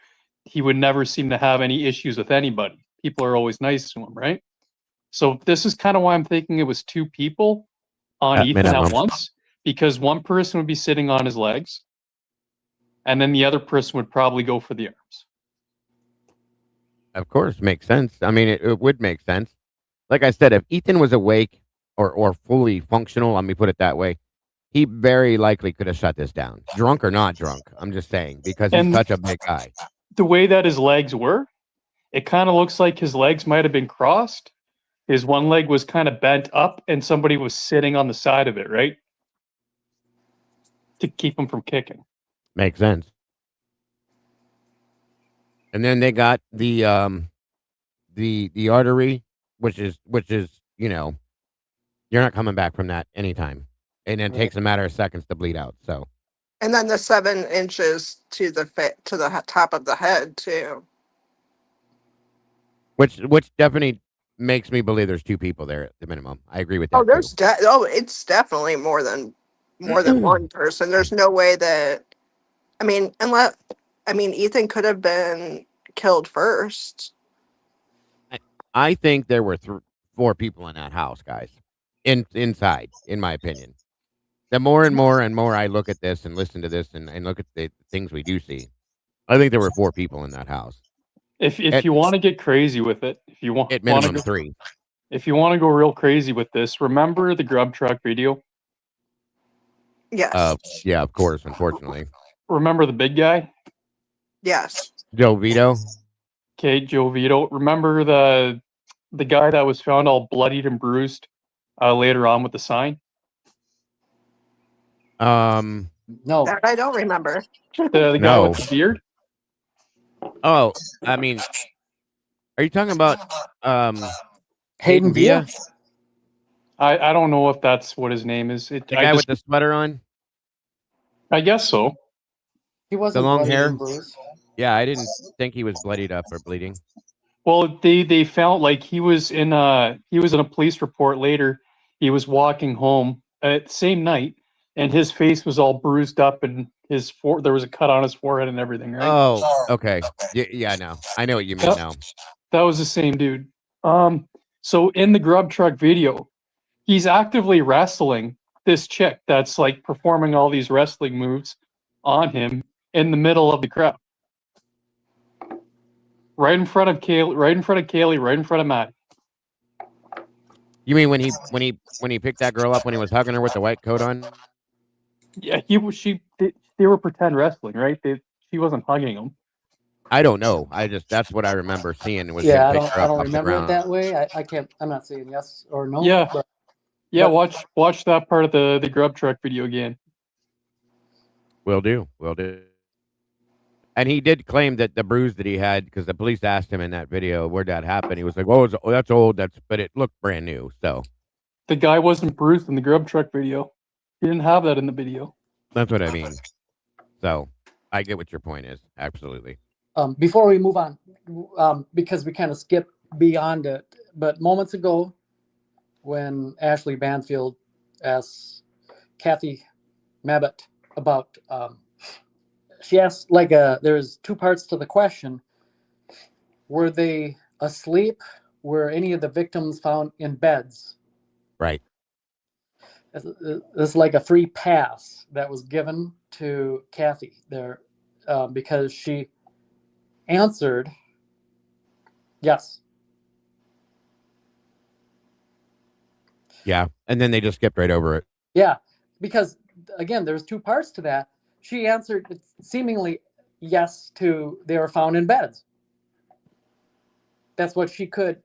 he would never seem to have any issues with anybody. People are always nice to him, right? So this is kind of why I'm thinking it was two people on Ethan at once, because one person would be sitting on his legs, and then the other person would probably go for the arms. Of course, makes sense. I mean, it would make sense. Like I said, if Ethan was awake or fully functional, let me put it that way, he very likely could have shut this down. Drunk or not drunk, I'm just saying, because he's such a big guy. The way that his legs were, it kind of looks like his legs might have been crossed. His one leg was kind of bent up, and somebody was sitting on the side of it, right? To keep him from kicking. Makes sense. And then they got the artery, which is you're not coming back from that anytime, and it takes a matter of seconds to bleed out. So, and then the 7 inches to the top of the head too, which definitely makes me believe there's two people there at the minimum. I agree with that. It's definitely more than one person. There's no way that, Ethan could have been killed first. I think there were 4 people in that house, guys. Inside, in my opinion. The more and more I look at this and listen to this and look at the things we do see, I think there were 4 people in that house. If you want to get crazy with it, if you want at minimum 3. If you want to go real crazy with this, remember the grub truck video? Yes. Yeah, of course, unfortunately. Remember the big guy? Yes. Joe Vito? Okay, Joe Vito. Remember the guy that was found all bloodied and bruised later on with the sign? No. That I don't remember. The guy with the beard? Oh, I mean, are you talking about Hayden Villa? I don't know if that's what his name is. The guy with the sweater on? I guess so. He wasn't the long hair. Yeah, I didn't think he was bloodied up or bleeding. Well, they found like he was in a police report later. He was walking home at the same night, and his face was all bruised up, and there was a cut on his forehead and everything. Right? Oh, okay. Yeah, I know what you mean now. That was the same dude. So in the grub truck video, he's actively wrestling this chick that's like performing all these wrestling moves on him in the middle of the crowd. Right in front of Kaylee, right in front of Matt. You mean when he picked that girl up when he was hugging her with the white coat on? Yeah, they were pretend wrestling, right? She wasn't hugging him. I don't know. that's what I remember seeing. Was I don't remember it that way. I can't. I'm not saying yes or no. Yeah, watch that part of the grub truck video again. Will do. Will do. And he did claim that the bruise that he had, because the police asked him in that video where'd that happen. He was like, "Oh, that's old. But it looked brand new." So The guy wasn't bruised in the grub truck video. He didn't have that in the video. that's what I mean. So I get what your point is. Absolutely. Before we move on, because we kind of skipped beyond it, but moments ago, when Ashley Banfield asked Kathy Mabbitt about, she asked there's two parts to the question. Were they asleep? Were any of the victims found in beds? Right. It's like a free pass that was given to Kathy there, because she answered yes. Yeah. And then they just skipped right over it. Yeah, because again, there's two parts to that. She answered seemingly yes to they were found in beds. That's what she could,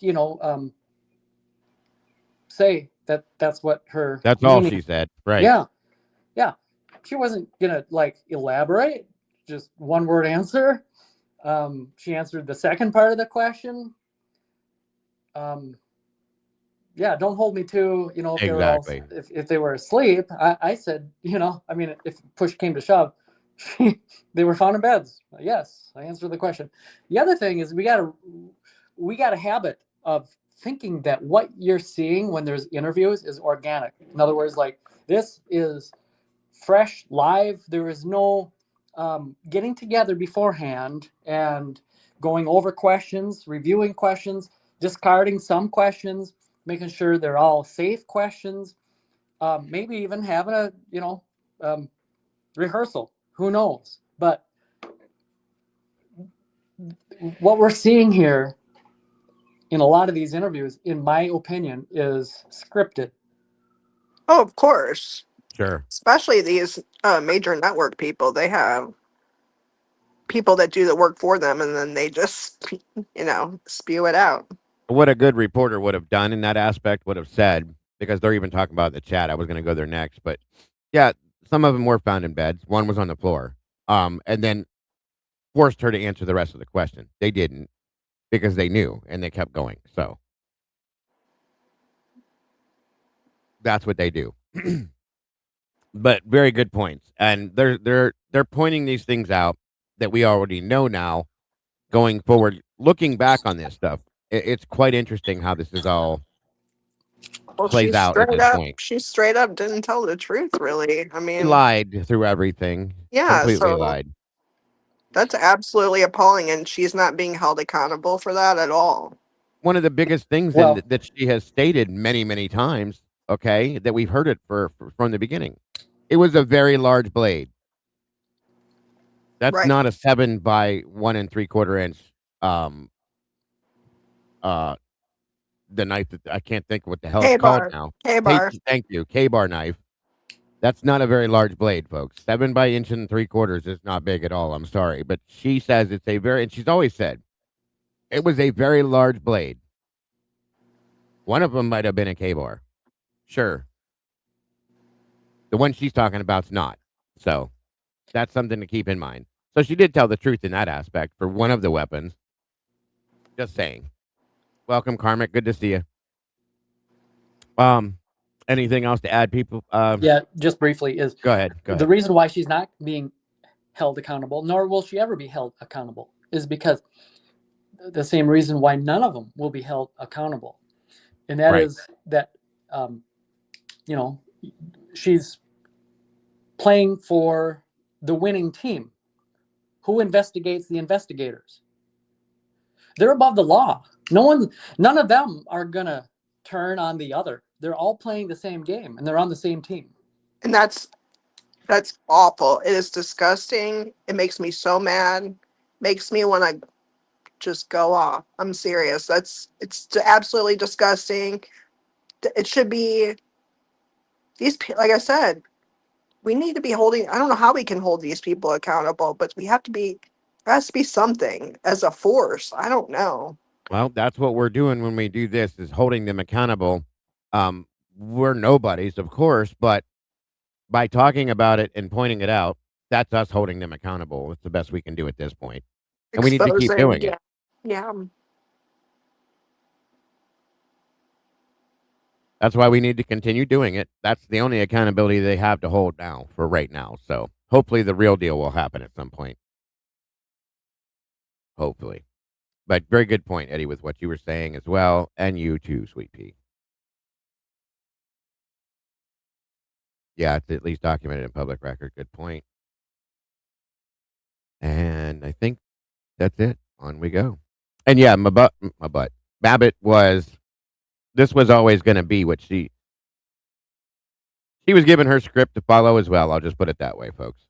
say that's what her. That's all she said. Right. Yeah. Yeah. She wasn't gonna elaborate, just one word answer. She answered the second part of the question. Yeah, don't hold me to, if Exactly. if they were asleep. I said, if push came to shove, they were found in beds. Yes, I answered the question. The other thing is we got a habit of thinking that what you're seeing when there's interviews is organic. In other words, like this is fresh, live. There is no getting together beforehand and going over questions, reviewing questions, discarding some questions, making sure they're all safe questions, maybe even having a rehearsal. Who knows? But what we're seeing here in a lot of these interviews, in my opinion, is scripted. Oh, of course. Sure. Especially these major network people. They have people that do the work for them, and then they just, spew it out. What a good reporter would have done in that aspect would have said, because they're even talking about it in the chat. I was going to go there next, but yeah, some of them were found in beds. One was on the floor. And then forced her to answer the rest of the question. They didn't, because they knew and they kept going. So that's what they do. But very good points. And they're pointing these things out that we already know now going forward. Looking back on this stuff, it's quite interesting how this is all plays out at this point. She straight up didn't tell the truth, really. I He mean, lied through everything. yeah, Completely so lied. that's absolutely appalling, and she's not being held accountable for that at all. One of the biggest things that she has stated many, many times, okay, that we've heard it from the beginning. It was a very large blade. That's Right. not a 7 by 1 3/4 inch. The knife that I can't think what the hell it's called now. K-bar. Thank you, K-bar knife. That's not a very large blade, folks. 7 by 1 3/4 is not big at all. I'm sorry, but she says it's and she's always said it was a very large blade. One of them might have been a K-bar. Sure. The one she's talking about's not. So that's something to keep in mind. So she did tell the truth in that aspect for one of the weapons. Just saying. Welcome, Karmic. Good to see you. Anything else to add, people? Yeah, just briefly is go ahead. The reason why she's not being held accountable, nor will she ever be held accountable, is because the same reason why none of them will be held accountable, and that is that she's playing for the winning team. Who investigates the investigators? They're above the law. None of them are gonna turn on the other. They're all playing the same game, and they're on the same team. And that's awful. It is disgusting. It makes me so mad. Makes me want to just go off. I'm serious. It's absolutely disgusting. It should be like I said, we need to be holding. I don't know how we can hold these people accountable, but there has to be something as a force. I don't know. Well, that's what we're doing when we do this, is holding them accountable. We're nobodies, of course, but by talking about it and pointing it out, that's us holding them accountable. It's the best we can do at this point. And we need to keep Exposing, doing yeah. it. Yeah. That's why we need to continue doing it. That's the only accountability they have to hold now for right now. So hopefully the real deal will happen at some point. Hopefully. But very good point, Eddie, with what you were saying as well. And you too, Sweet Pea. Yeah, it's at least documented in public record. Good point. And I think that's it. On we go. And yeah, my butt. Babbitt this was always going to be what she was given her script to follow as well. I'll just put it that way, folks.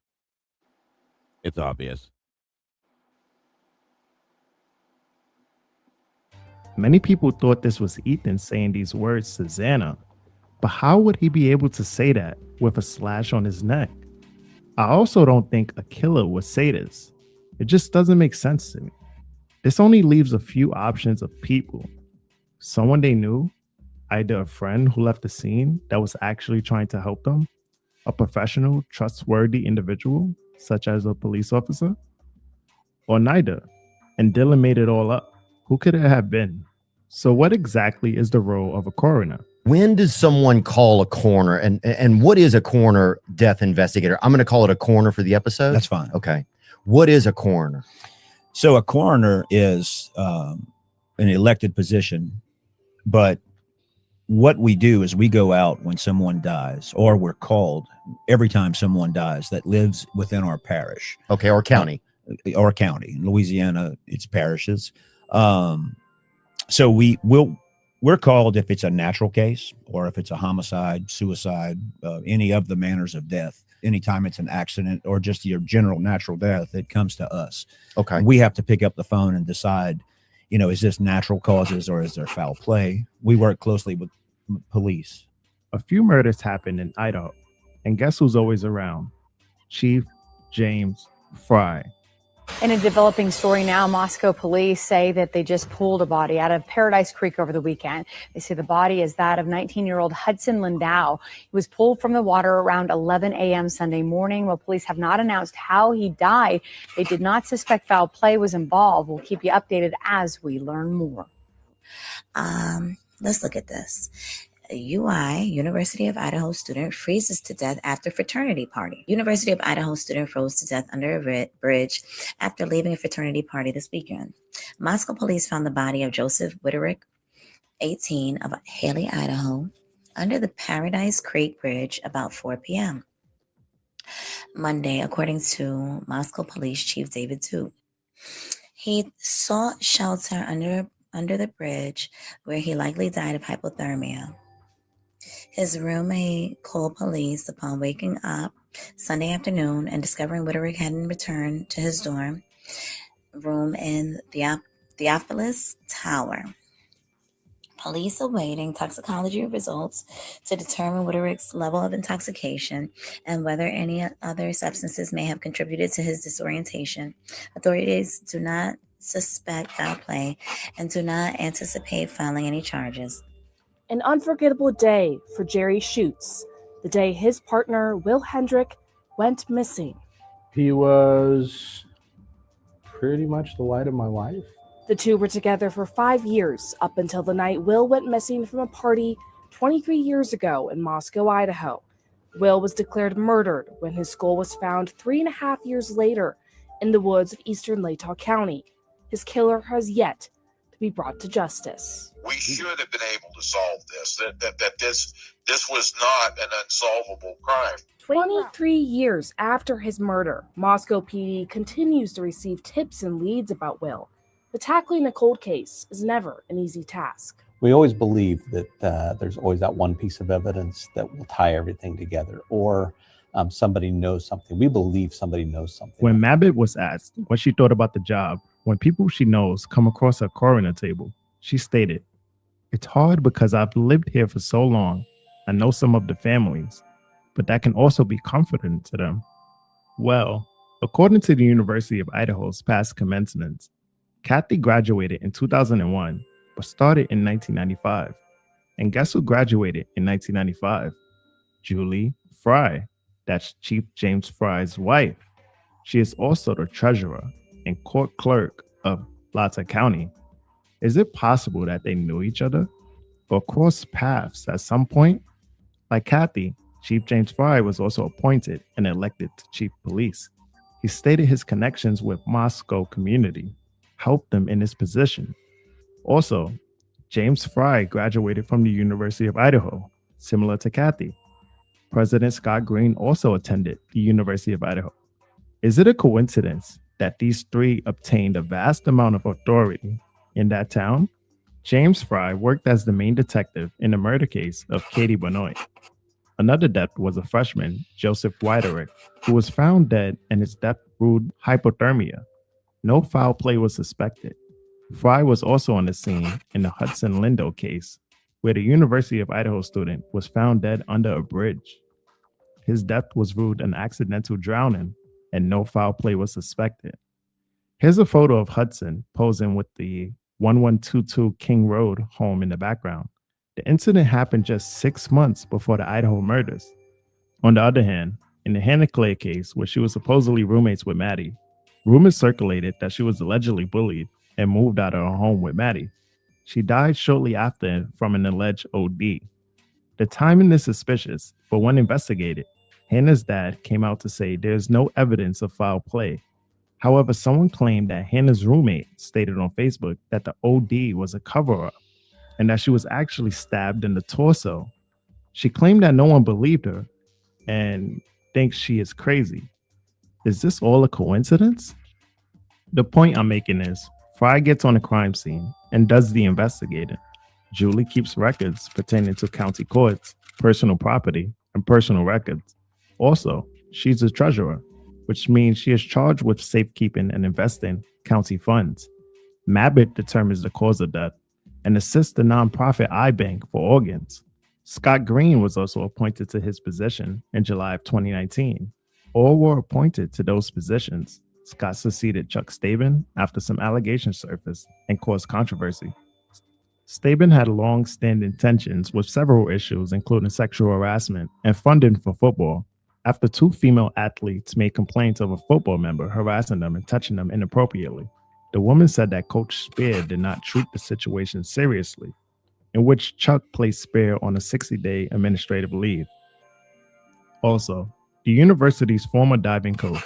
It's obvious. Many people thought this was Ethan saying these words to Xana, but how would he be able to say that with a slash on his neck? I also don't think a killer would say this. It just doesn't make sense to me. This only leaves a few options of people. Someone they knew, either a friend who left the scene that was actually trying to help them, a professional, trustworthy individual, such as a police officer, or neither. And Dylan made it all up. Who could it have been? So what exactly is the role of a coroner? When does someone call a coroner, and what is a coroner death investigator? I'm going to call it a coroner for the episode. That's fine. Okay. What is a coroner? So a coroner is an elected position, but what we do is we go out when someone dies, or we're called every time someone dies that lives within our parish. Okay, or county. Or county. In Louisiana, it's parishes. So we're called if it's a natural case, or if it's a homicide, suicide, any of the manners of death. Anytime it's an accident or just your general natural death, it comes to us. Okay. And we have to pick up the phone and decide, is this natural causes or is there foul play? We work closely with police. A few murders happened in Idaho, and guess who's always around? Chief James Fry. In a developing story now, Moscow police say that they just pulled a body out of Paradise Creek over the weekend. They say the body is that of 19-year-old Hudson Lindau. He was pulled from the water around 11 a.m. Sunday morning. While police have not announced how he died, they did not suspect foul play was involved. We'll keep you updated as we learn more. Let's look at this. University of Idaho student freezes to death after fraternity party. University of Idaho student froze to death under a bridge after leaving a fraternity party this weekend. Moscow police found the body of Joseph Whitterick, 18, of Haley, Idaho, under the Paradise Creek Bridge about 4 p.m. Monday, according to Moscow Police Chief David Duke. He sought shelter under the bridge, where he likely died of hypothermia. His roommate called police upon waking up Sunday afternoon and discovering Whitterick hadn't returned to his dorm room in the Theophilus Tower. Police awaiting toxicology results to determine Whitterick's level of intoxication and whether any other substances may have contributed to his disorientation. Authorities do not suspect foul play and do not anticipate filing any charges. An unforgettable day for Jerry Schutz, the day his partner, Will Hendrick, went missing. He was pretty much the light of my life. The two were together for 5 years, up until the night Will went missing from a party 23 years ago in Moscow, Idaho. Will was declared murdered when his skull was found 3.5 years later in the woods of eastern Latah County. His killer has yet to be brought to justice. We should have been able to solve this, that this was not an unsolvable crime. 23 years after his murder, Moscow PD continues to receive tips and leads about Will. But tackling a cold case is never an easy task. We always believe that there's always that one piece of evidence that will tie everything together, or somebody knows something. We believe somebody knows something. When Babbitt was asked what she thought about the job, when people she knows come across her coroner table, she stated, "It's hard because I've lived here for so long. I know some of the families, but that can also be comforting to them." Well, according to the University of Idaho's past commencements, Kathy graduated in 2001, but started in 1995. And guess who graduated in 1995? Julie Fry. That's Chief James Fry's wife. She is also the treasurer and court clerk of Latah County. Is it possible that they knew each other or crossed paths at some point? Like Kathy, Chief James Fry was also appointed and elected to chief police. He stated his connections with Moscow community helped him in his position. Also, James Fry graduated from the University of Idaho, similar to Kathy. President Scott Green also attended the University of Idaho. Is it a coincidence that these three obtained a vast amount of authority in that town? James Fry worked as the main detective in the murder case of Katie Benoit. Another death was a freshman, Joseph Widerick, who was found dead and his death proved hypothermia. No foul play was suspected. Fry was also on the scene in the Hudson Lindo case, where the University of Idaho student was found dead under a bridge. His death was ruled an accidental drowning, and no foul play was suspected. Here's a photo of Hudson posing with the 1122 King Road home in the background. The incident happened just 6 months before the Idaho murders. On the other hand, in the Hannah Clay case, where she was supposedly roommates with Maddie, rumors circulated that she was allegedly bullied and moved out of her home with Maddie. She died shortly after from an alleged OD. The timing is suspicious, but when investigated, Hannah's dad came out to say there's no evidence of foul play. However, someone claimed that Hannah's roommate stated on Facebook that the OD was a cover-up and that she was actually stabbed in the torso. She claimed that no one believed her and thinks she is crazy. Is this all a coincidence? The point I'm making is, Fry gets on the crime scene and does the investigating. Julie keeps records pertaining to county courts, personal property, and personal records. Also, she's a treasurer, which means she is charged with safekeeping and investing county funds. Mabbitt determines the cause of death and assists the nonprofit iBank for organs. Scott Green was also appointed to his position in July of 2019. All were appointed to those positions. Scott succeeded Chuck Staben after some allegations surfaced and caused controversy. Staben had long-standing tensions with several issues, including sexual harassment and funding for football, after two female athletes made complaints of a football member harassing them and touching them inappropriately. The woman said that Coach Spear did not treat the situation seriously, in which Chuck placed Spear on a 60-day administrative leave. Also, the university's former diving coach,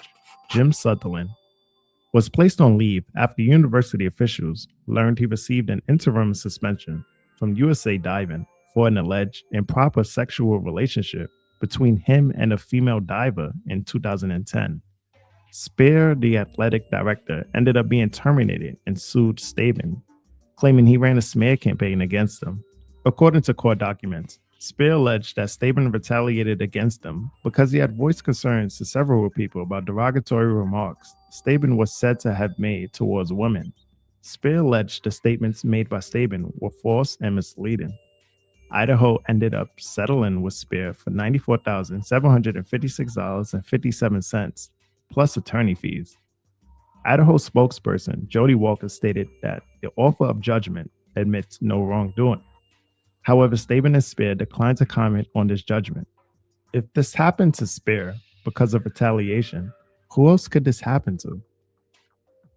Jim Sutherland, was placed on leave after university officials learned he received an interim suspension from USA Diving for an alleged improper sexual relationship between him and a female diver in 2010. Spear, the athletic director, ended up being terminated and sued Staben, claiming he ran a smear campaign against him. According to court documents, Spear alleged that Staben retaliated against him because he had voiced concerns to several people about derogatory remarks Staben was said to have made towards women. Spear alleged the statements made by Staben were false and misleading. Idaho ended up settling with Spear for $94,756.57, plus attorney fees. Idaho spokesperson Jody Walker stated that the offer of judgment admits no wrongdoing. However, Staben and Spear declined to comment on this judgment. If this happened to Spear because of retaliation, who else could this happen to?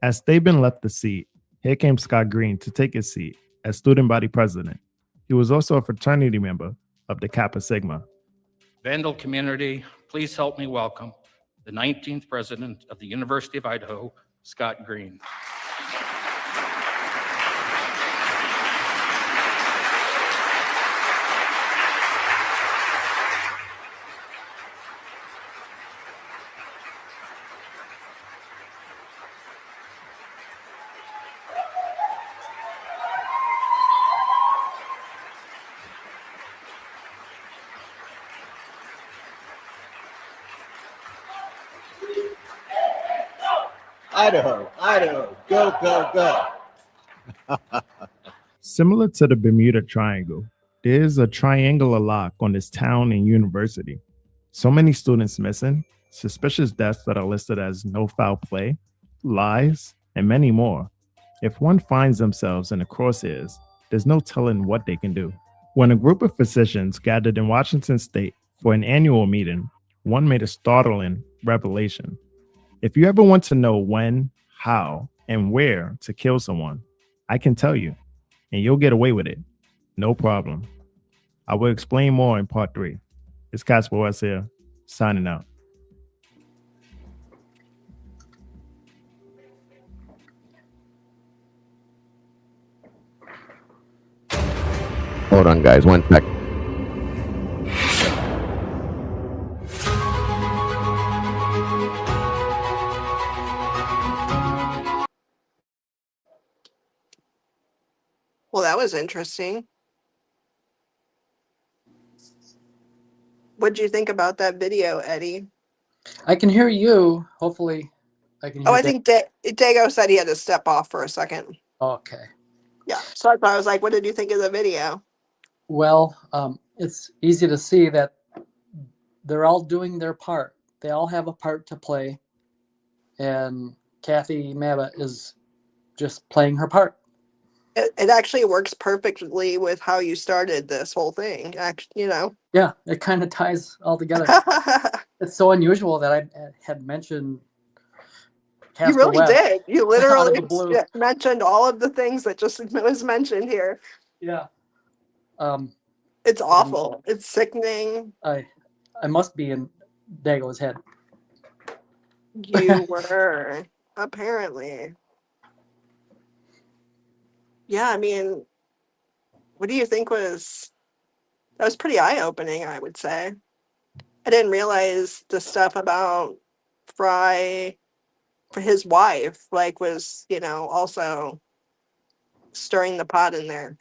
As Staben left the seat, here came Scott Green to take his seat as student body president. He was also a fraternity member of the Kappa Sigma. Vandal community, please help me welcome the 19th president of the University of Idaho, Scott Green. Idaho, Idaho, go, go, go. Similar to the Bermuda Triangle, there's a triangular lock on this town and university. So many students missing, suspicious deaths that are listed as no foul play, lies, and many more. If one finds themselves in the crosshairs, there's no telling what they can do. When a group of physicians gathered in Washington State for an annual meeting, one made a startling revelation. If you ever want to know when, how, and where to kill someone, I can tell you, and you'll get away with it. No problem. I will explain more in part 3. It's Casper West here, signing out. Hold on, guys. 1 sec. Well, that was interesting. What did you think about that video, Eddie? I can hear you. Hopefully, I can hear. Oh, I think Dago said he had to step off for a second. Okay. Yeah. So I was like, what did you think of the video? Well, it's easy to see that they're all doing their part. They all have a part to play, and Kathy Mabbitt is just playing her part. It actually works perfectly with how you started this whole thing. Actually, Yeah, it kind of ties all together. It's so unusual that I had mentioned Casper You really West did. You out of literally the blue. mentioned all of the things that just was mentioned here. Yeah. It's awful. It's sickening. I must be in Dago's head. You were, apparently. Yeah, I mean, what do you think that was pretty eye-opening, I would say. I didn't realize the stuff about Fry for his wife, was, also stirring the pot in there.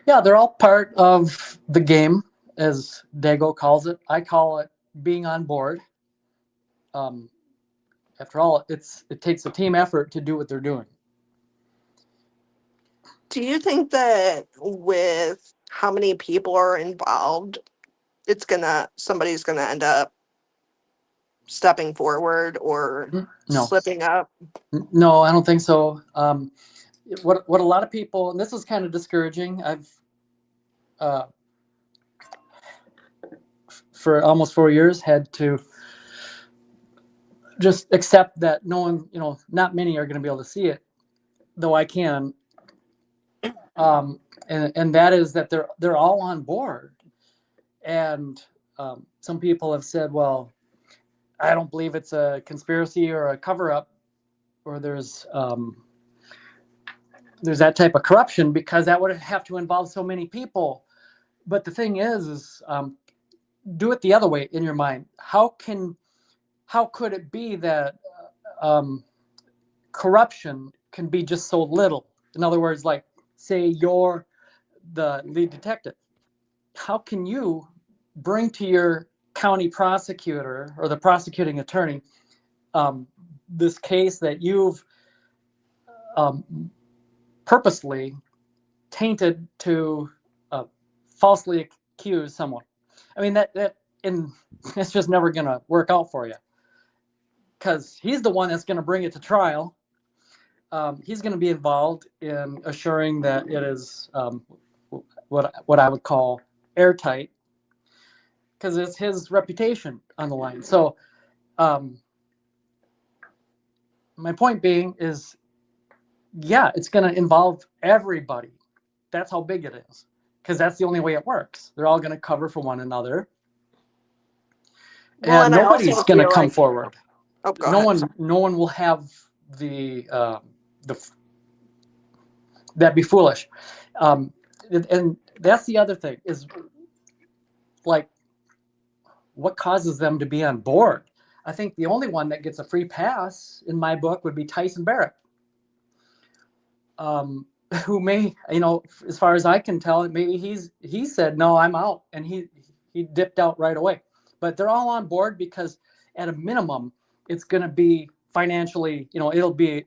Yeah, they're all part of the game, as Dago calls it. I call it being on board. After all, it takes a team effort to do what they're doing. Do you think that with how many people are involved, somebody's gonna end up stepping forward or slipping up? No, I don't think so. What a lot of people, and this is kind of discouraging. I've for almost 4 years had to just accept that no one, not many are going to be able to see it, though I can. And that is that they're all on board. And some people have said, well, I don't believe it's a conspiracy or a cover-up, or there's that type of corruption, because that would have to involve so many people. But the thing is do it the other way in your mind. How could it be that corruption can be just so little? In other words, like, say you're the lead detective. How can you bring to your county prosecutor or the prosecuting attorney this case that you've purposely tainted to falsely accuse someone? I mean, it's just never going to work out for you, because he's the one that's going to bring it to trial. He's going to be involved in assuring that it is what I would call airtight, because it's his reputation on the line. So my point being is, yeah, it's going to involve everybody. That's how big it is, because that's the only way it works. They're all going to cover for one another. Well, and nobody's going to come forward. Oh, go ahead. No one will have that'd be foolish. And that's the other thing, is like, what causes them to be on board? I think the only one that gets a free pass in my book would be Tyson Barrett, who may, as far as I can tell, maybe he said, no, I'm out, and he dipped out right away. But they're all on board because at a minimum, it's going to be financially, it'll be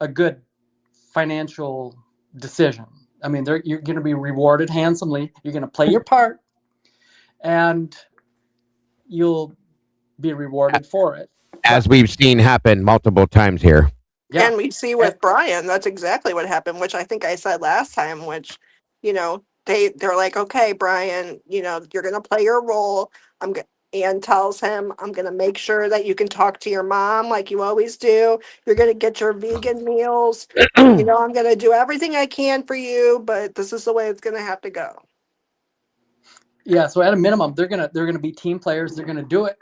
a good financial decision. I mean, you're going to be rewarded handsomely. You're going to play your part, and you'll be rewarded for it. As we've seen happen multiple times here. Yeah. And we see with Bryan, that's exactly what happened, which I think I said last time, which, they're like, okay, Bryan, you're going to play your role. and tells him, I'm going to make sure that you can talk to your mom like you always do. You're going to get your vegan meals. You know, I'm going to do everything I can for you, but this is the way it's going to have to go. Yeah, so at a minimum, they're gonna be team players. They're gonna do it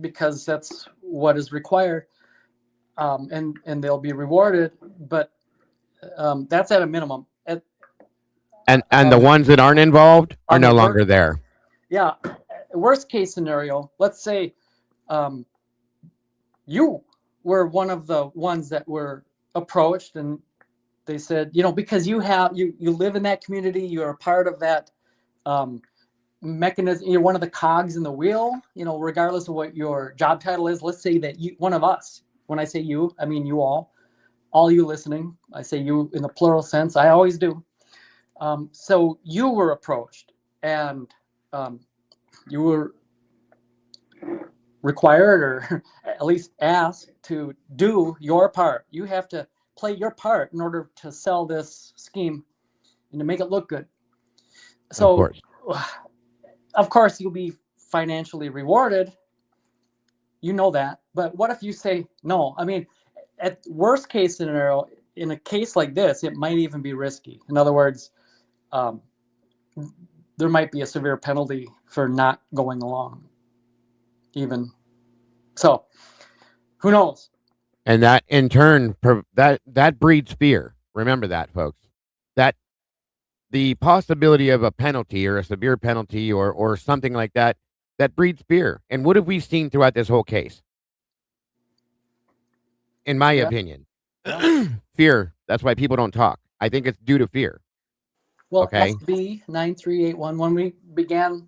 because that's what is required, and they'll be rewarded. But that's at a minimum. And the ones that aren't involved are on no the longer there. Yeah, worst case scenario. Let's say you were one of the ones that were approached, and they said, you know, because you live in that community, you're a part of that. Mechanism, you're one of the cogs in the wheel, you know, regardless of what your job title is. Let's say that you, one of us, when I say you, I mean you all you listening. I say you in the plural sense. I always do. So you were approached, and you were required, or at least asked, to do your part. You have to play your part in order to sell this scheme and to make it look good. So of course, you'll be financially rewarded. You know that. But what if you say no? I mean, at worst case scenario, in a case like this, it might even be risky. In other words, there might be a severe penalty for not going along. Even so, who knows? And that in turn, that breeds fear. Remember that, folks. That the possibility of a penalty or a severe penalty or something like that, that breeds fear. And what have we seen throughout this whole case? In my opinion, fear. That's why people don't talk. I think it's due to fear. Well, okay. SB9381, when we began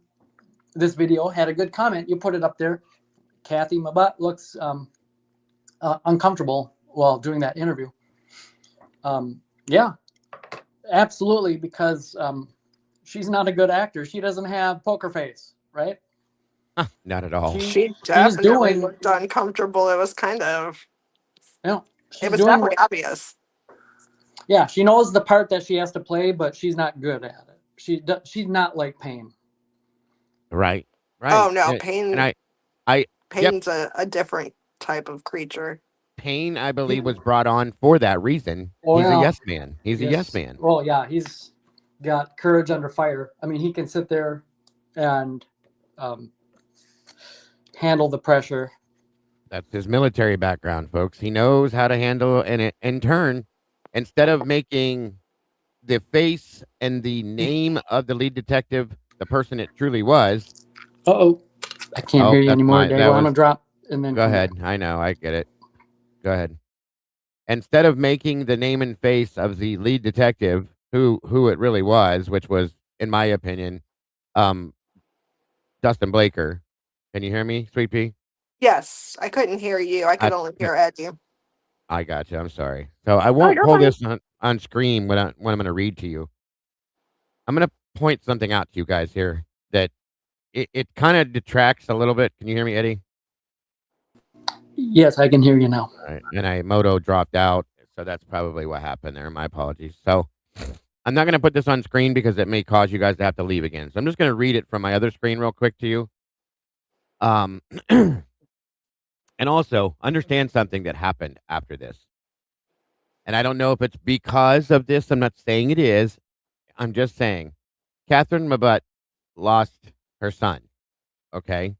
this video, had a good comment. You put it up there. Kathy, my butt looks uncomfortable while doing that interview. Yeah, absolutely, because she's not a good actor. She doesn't have poker face, right? Not at all. She definitely looked uncomfortable. It was kind of, it was definitely obvious. Yeah, she knows the part that she has to play, but she's not good at it. She's not like Payne. Right. Oh no, Payne. And Payne's a different type of creature. Payne, I believe, was brought on for that reason. He's a yes man. He's a yes man. Well, yeah, he's got courage under fire. I mean, he can sit there and handle the pressure. That's his military background, folks. He knows how to handle, and in turn, instead of making the face and the name of the lead detective the person it truly was. I can't hear you anymore, Dave. I'm gonna drop and then go ahead. I know, I get it. Go ahead. Instead of making the name and face of the lead detective who it really was, which was, in my opinion, Dustin Blaker. Can you hear me, Sweet Pea? Yes, I couldn't hear you. I could only hear Eddie. I got you. I'm sorry. So I won't pull this on screen when I'm going to read to you. I'm going to point something out to you guys here that it kind of detracts a little bit. Can you hear me, Eddie? Yes, I can hear you now. All right. And Moto dropped out, so that's probably what happened there. My apologies. So I'm not going to put this on screen because it may cause you guys to have to leave again. So I'm just going to read it from my other screen real quick to you. And also understand something that happened after this. And I don't know if it's because of this. I'm not saying it is. I'm just saying Catherine Mabutt lost her son. Okay.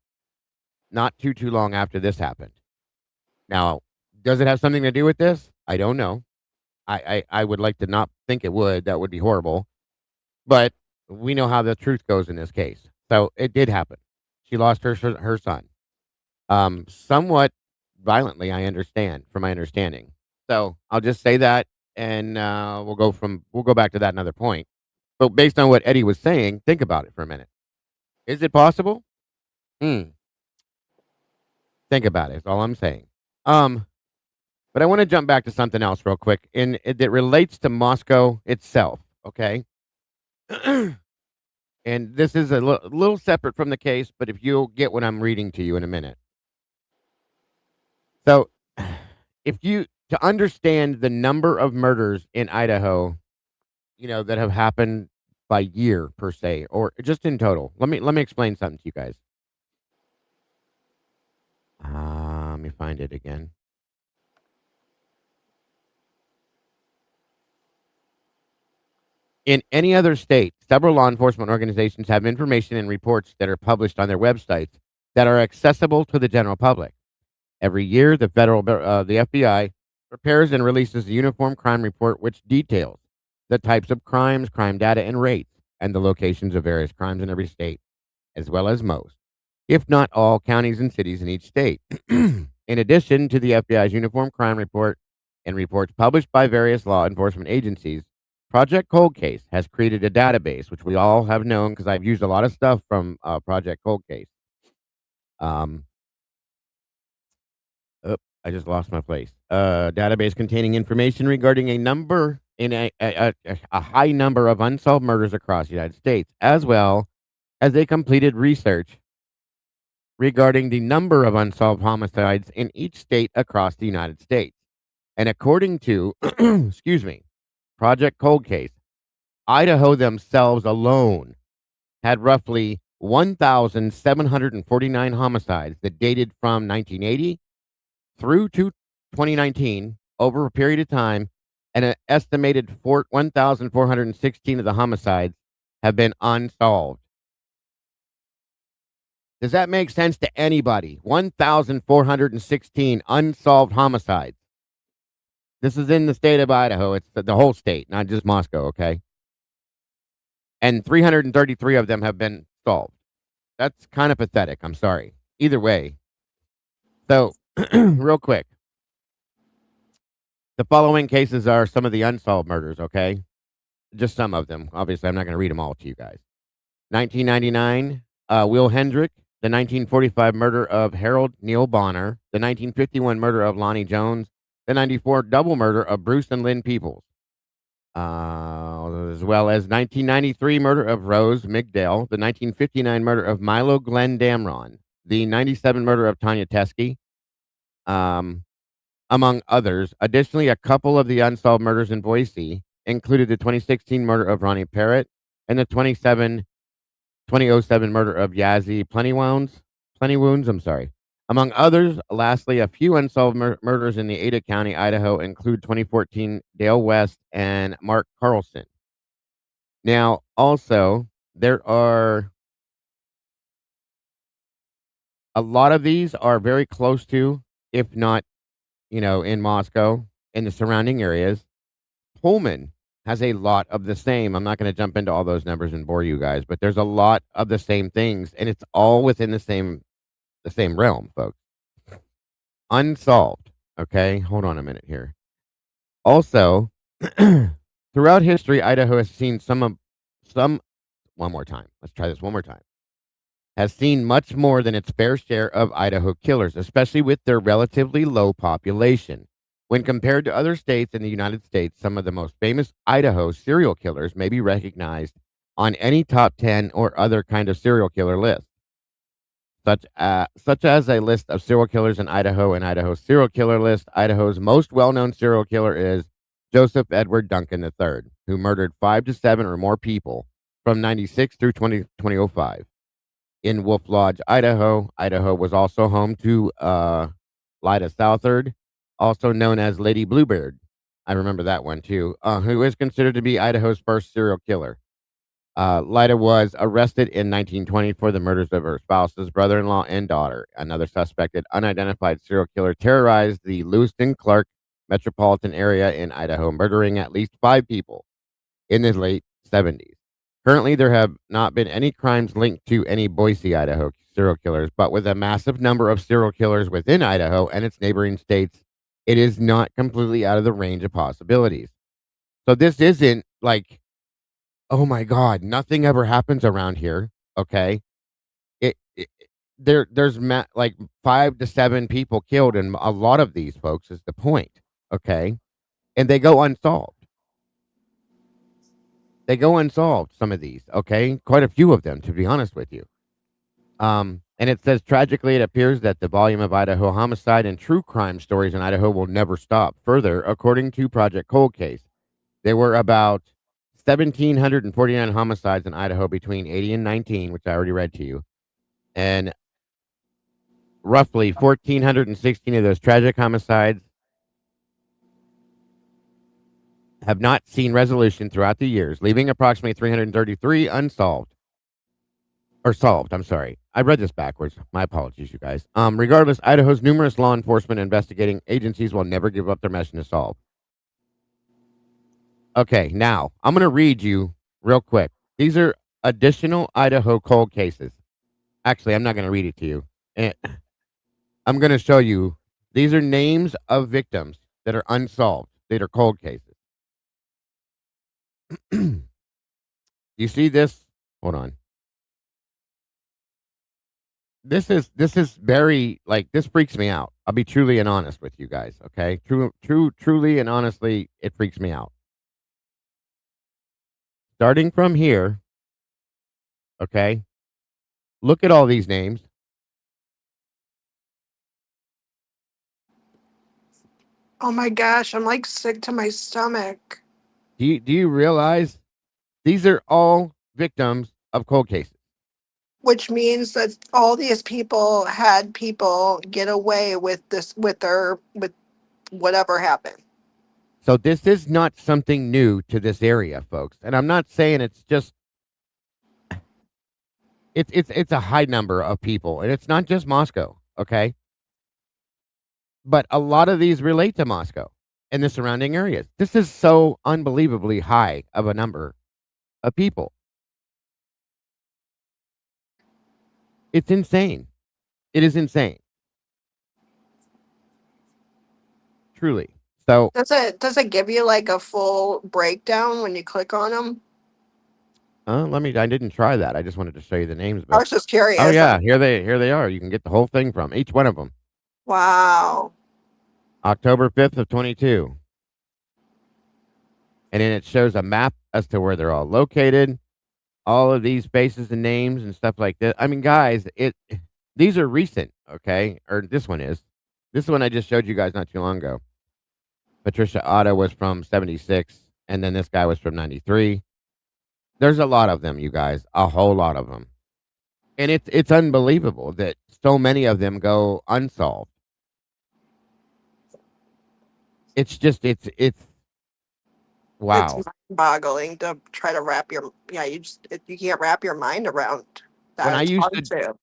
Not too long after this happened. Now, does it have something to do with this? I don't know. I would like to not think it would. That would be horrible. But we know how the truth goes in this case. So it did happen. She lost her son. Somewhat violently, I understand, from my understanding. So I'll just say that, and we'll go back to that another point. But based on what Eddie was saying, think about it for a minute. Is it possible? Think about it. That's all I'm saying. But I want to jump back to something else real quick, and it relates to Moscow itself. Okay. And this is a little separate from the case, but if you'll get what I'm reading to you in a minute. So, to understand the number of murders in Idaho, that have happened by year per se, or just in total, let me explain something to you guys. find it again. In any other state, several law enforcement organizations have information and reports that are published on their websites that are accessible to the general public. Every year, the FBI prepares and releases a uniform crime report which details the types of crimes, crime data, and rates, and the locations of various crimes in every state, as well as most, if not all, counties and cities in each state. In addition to the FBI's uniform crime report and reports published by various law enforcement agencies, Project Cold Case has created a database, which we all have known because I've used a lot of stuff from Project Cold Case. I just lost my place. Database containing information regarding a high number of unsolved murders across the United States, as well as they completed research regarding the number of unsolved homicides in each state across the United States. And according to, excuse me, Project Cold Case, Idaho themselves alone had roughly 1,749 homicides that dated from 1980 through to 2019 over a period of time, and an estimated 1,416 of the homicides have been unsolved. Does that make sense to anybody? 1,416 unsolved homicides. This is in the state of Idaho. It's the whole state, not just Moscow, okay? And 333 of them have been solved. That's kind of pathetic. I'm sorry. Either way. So, real quick. The following cases are some of the unsolved murders, okay? Just some of them. Obviously, I'm not going to read them all to you guys. 1999, Will Hendrick. The 1945 murder of Harold Neil Bonner. The 1951 murder of Lonnie Jones. The 94 double murder of Bruce and Lynn Peoples. As well as 1993 murder of Rose Migdale. The 1959 murder of Milo Glenn Damron. The 97 murder of Tanya Teskey. Among others. Additionally, a couple of the unsolved murders in Boise included the 2016 murder of Ronnie Parrott and the 2007 murder of Yazzie Plentywounds. Among others, lastly, a few unsolved murders in the Ada County, Idaho include 2014 Dale West and Mark Carlson. Now, also, there are a lot of these are very close to, if not, in Moscow, in the surrounding areas. Pullman has a lot of the same. I'm not going to jump into all those numbers and bore you guys, but there's a lot of the same things, and it's all within the same realm, folks. Unsolved. Okay, hold on a minute here. Also, throughout history, Idaho has seen one more time. Let's try this one more time. Has seen much more than its fair share of Idaho killers, especially with their relatively low population. When compared to other states in the United States, some of the most famous Idaho serial killers may be recognized on any top 10 or other kind of serial killer list, such as a list of serial killers in Idaho and Idaho's serial killer list. Idaho's most well-known serial killer is Joseph Edward Duncan III, who murdered 5 to 7 or more people from 96 through 2005. In Wolf Lodge, Idaho. Idaho was also home to Lyda Southard, also known as Lady Bluebeard. I remember that one too, who is considered to be Idaho's first serial killer. Lyda was arrested in 1920 for the murders of her spouse's brother-in-law and daughter. Another suspected unidentified serial killer terrorized the Lewiston-Clark metropolitan area in Idaho, murdering at least 5 people in the late 70s. Currently, there have not been any crimes linked to any Boise, Idaho serial killers, but with a massive number of serial killers within Idaho and its neighboring states, it is not completely out of the range of possibilities. So this isn't like, oh my God, nothing ever happens around here. Okay. There's like 5 to 7 people killed, and a lot of these folks is the point. Okay. And they go unsolved. Some of these, okay? Quite a few of them, to be honest with you. And it says, tragically, it appears that the volume of Idaho homicide and true crime stories in Idaho will never stop. Further, according to Project Cold Case, there were about 1,749 homicides in Idaho between 80 and 19, which I already read to you. And roughly 1,416 of those tragic homicides have not seen resolution throughout the years, leaving approximately 333 unsolved. Or solved, I'm sorry. I read this backwards. My apologies, you guys. Regardless, Idaho's numerous law enforcement investigating agencies will never give up their mission to solve. Okay, now, I'm going to read you real quick. These are additional Idaho cold cases. Actually, I'm not going to read it to you. I'm going to show you. These are names of victims that are unsolved, that are cold cases. You see this? Hold on. This is very, like, this freaks me out. I'll be truly and honest with you guys, okay? Truly and honestly, it freaks me out. Starting from here, okay? Look at all these names. Oh my gosh, I'm like sick to my stomach. Do you realize these are all victims of cold cases? Which means that all these people had people get away with this, with whatever happened. So this is not something new to this area, folks. And I'm not saying it's just it's a high number of people, and it's not just Moscow, okay? But a lot of these relate to Moscow and the surrounding areas. This is so unbelievably high of a number of people. It's insane. It is insane. Truly. So Does it give you like a full breakdown when you click on them? I didn't try that. I just wanted to show you the names, I but was just curious. oh yeah, here they are. You can get the whole thing from each one of them. Wow. October 5th of 22. And then it shows a map as to where they're all located, all of these faces and names and stuff like that. I mean, guys, these are recent, okay? Or this one is. This one I just showed you guys not too long ago. Patricia Otto was from 76, and then this guy was from 93. There's a lot of them, you guys, a whole lot of them. And it's unbelievable that so many of them go unsolved. It's just it's wow. It's boggling to try to wrap your you can't wrap your mind around that. When I It's used hard to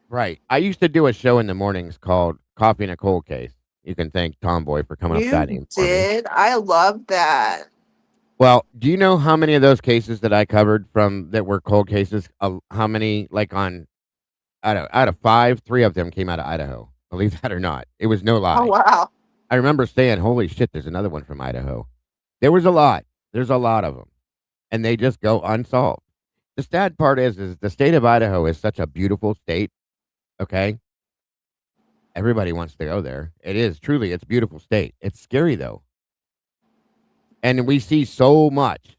Right. I used to do a show in the mornings called Coffee in a Cold Case. You can thank Tomboy for coming up with that You name for me. did? I love that. Well, do you know how many of those cases that I covered from that were cold cases? How many, like on out of 5, 3 of them came out of Idaho. Believe that or not, it was no lie. Oh wow. I remember saying, "Holy shit, there's another one from Idaho." There was a lot. There's a lot of them, and they just go unsolved. The sad part is the state of Idaho is such a beautiful state. Okay, everybody wants to go there. It is truly, it's a beautiful state. It's scary though, and we see so much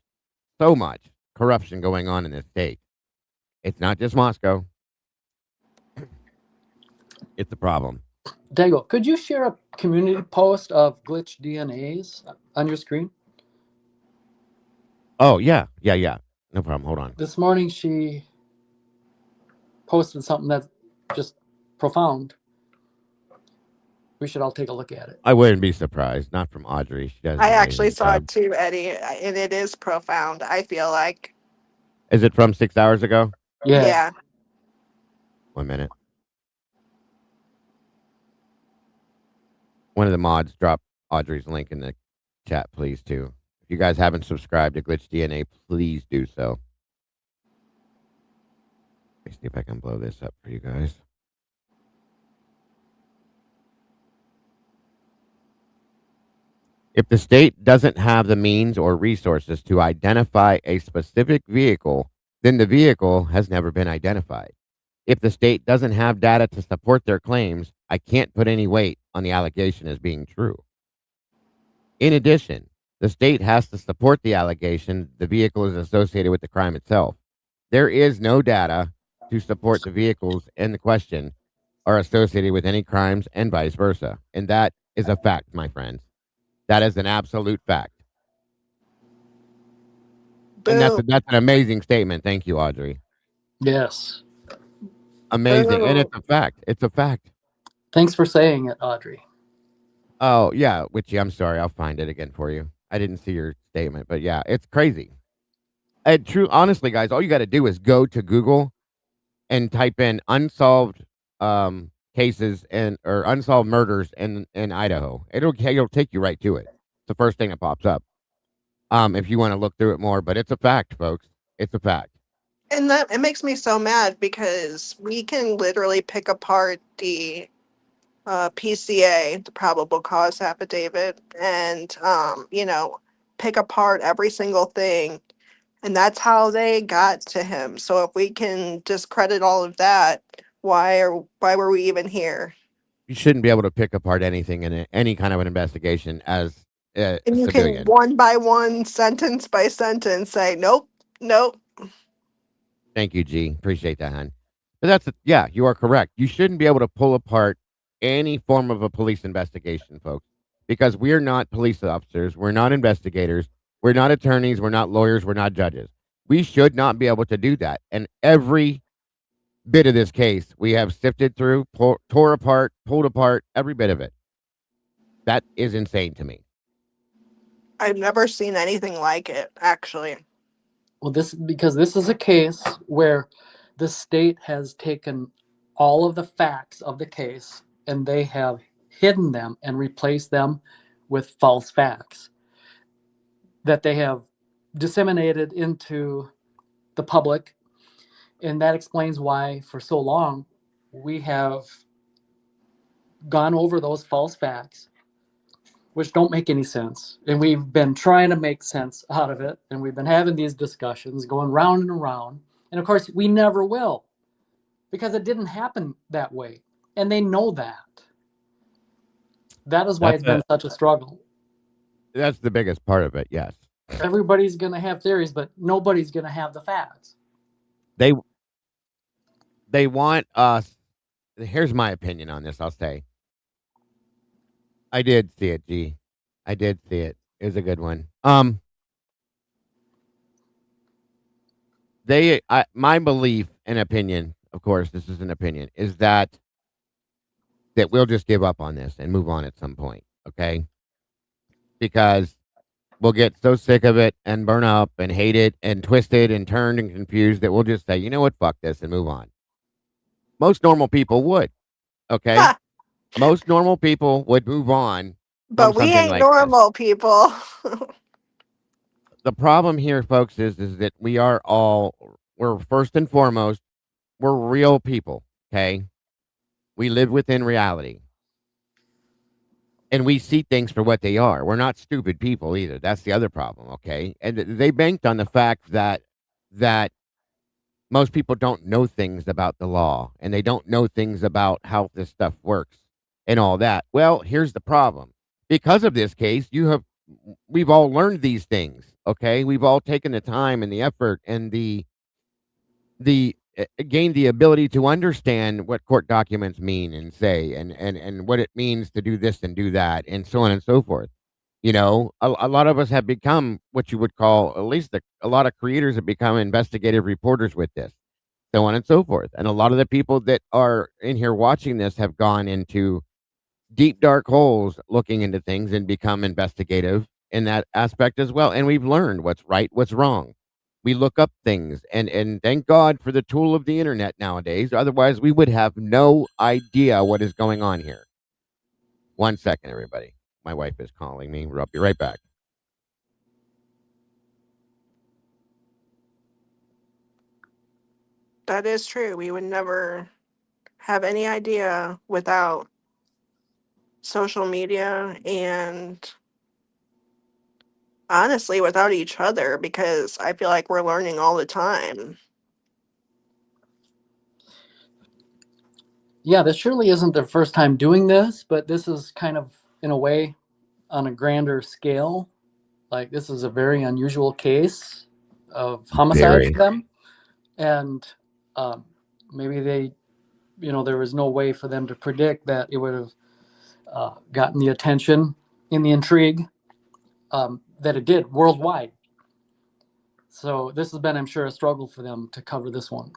corruption going on in this state. It's not just Moscow. It's a problem. Dago, could you share a community post of glitch DNAs on your screen? Oh yeah. No problem. Hold on. This morning she posted something that's just profound. We should all take a look at it. I wouldn't be surprised. Not from Audrey. She does. I actually saw it too, Eddie, and it is profound. I feel like. Is it from 6 hours ago? Yeah. 1 minute. One of the mods drop Audrey's link in the chat, please, too. If you guys haven't subscribed to Glitch DNA, please do so. Let me see if I can blow this up for you guys. If the state doesn't have the means or resources to identify a specific vehicle, then the vehicle has never been identified. If the state doesn't have data to support their claims, I can't put any weight on the allegation as being true. In addition, the state has to support the allegation the vehicle is associated with the crime itself. There is no data to support the vehicles in the question are associated with any crimes and vice versa. And that is a fact, my friends. That is an absolute fact. Boom. And that's an amazing statement. Thank you, Audrey. Yes. Amazing. And Boom. it's a fact. It's a fact. Thanks for saying it, Audrey. Oh, yeah, Witchy, I'm sorry. I'll find it again for you. I didn't see your statement, but yeah, it's crazy. Honestly, guys, all you got to do is go to Google and type in unsolved cases or unsolved murders in Idaho. It'll take you right to it. It's the first thing that pops up. If you want to look through it more, but it's a fact, folks. It's a fact. And that it makes me so mad because we can literally pick apart the PCA, the probable cause affidavit, and pick apart every single thing, and that's how they got to him. So if we can discredit all of that, why were we even here? You shouldn't be able to pick apart anything in any kind of an investigation as a And you can civilian. one by one, sentence by sentence, say nope, nope. Thank you, G. Appreciate that, hon. But yeah, you are correct. You shouldn't be able to pull apart any form of a police investigation, folks, because we're not police officers. We're not investigators. We're not attorneys. We're not lawyers. We're not judges. We should not be able to do that. And every bit of this case, we have sifted through, tore apart, pulled apart, every bit of it. That is insane to me. I've never seen anything like it, actually. Well, because this is a case where the state has taken all of the facts of the case and they have hidden them and replaced them with false facts that they have disseminated into the public. And that explains why for so long we have gone over those false facts, which don't make any sense. And we've been trying to make sense out of it. And we've been having these discussions going round and around. And of course, we never will, because it didn't happen that way. And they know that. That is why it's been such a struggle. That's the biggest part of it, yes. Everybody's going to have theories, but nobody's going to have the facts. They want us. Here's my opinion on this, I'll say. I did see it, G. I did see it. It was a good one. My belief and opinion, of course, this is an opinion, is that we'll just give up on this and move on at some point, okay? Because we'll get so sick of it and burn up and hate it and twisted and turned and confused that we'll just say, you know what, fuck this, and move on. Most normal people would, okay? Most normal people would move on. But we ain't normal people. The problem here, folks, is that we're first and foremost, we're real people, okay? We live within reality. And we see things for what they are. We're not stupid people either. That's the other problem, okay? And they banked on the fact that most people don't know things about the law, and they don't know things about how this stuff works and all that. Well, here's the problem. Because of this case, we've all learned these things, okay? We've all taken the time and the effort and the gained the ability to understand what court documents mean and say and what it means to do this and do that and so on and so forth. You know, a lot of us have become what you would call, at least a lot of creators have become investigative reporters with this, so on and so forth. And a lot of the people that are in here watching this have gone into deep, dark holes looking into things and become investigative in that aspect as well. And we've learned what's right, what's wrong. We look up things, and thank God for the tool of the internet nowadays. Otherwise, we would have no idea what is going on here. 1 second, everybody. My wife is calling me. I'll be right back. That is true. We would never have any idea without social media and honestly without each other, because I feel like we're learning all the time. Yeah, this surely isn't their first time doing this, but this is kind of, in a way, on a grander scale. Like, this is a very unusual case of homicide for them. And maybe there was no way for them to predict that it would have gotten the attention and the intrigue that it did worldwide. So this has been, I'm sure, a struggle for them to cover this one.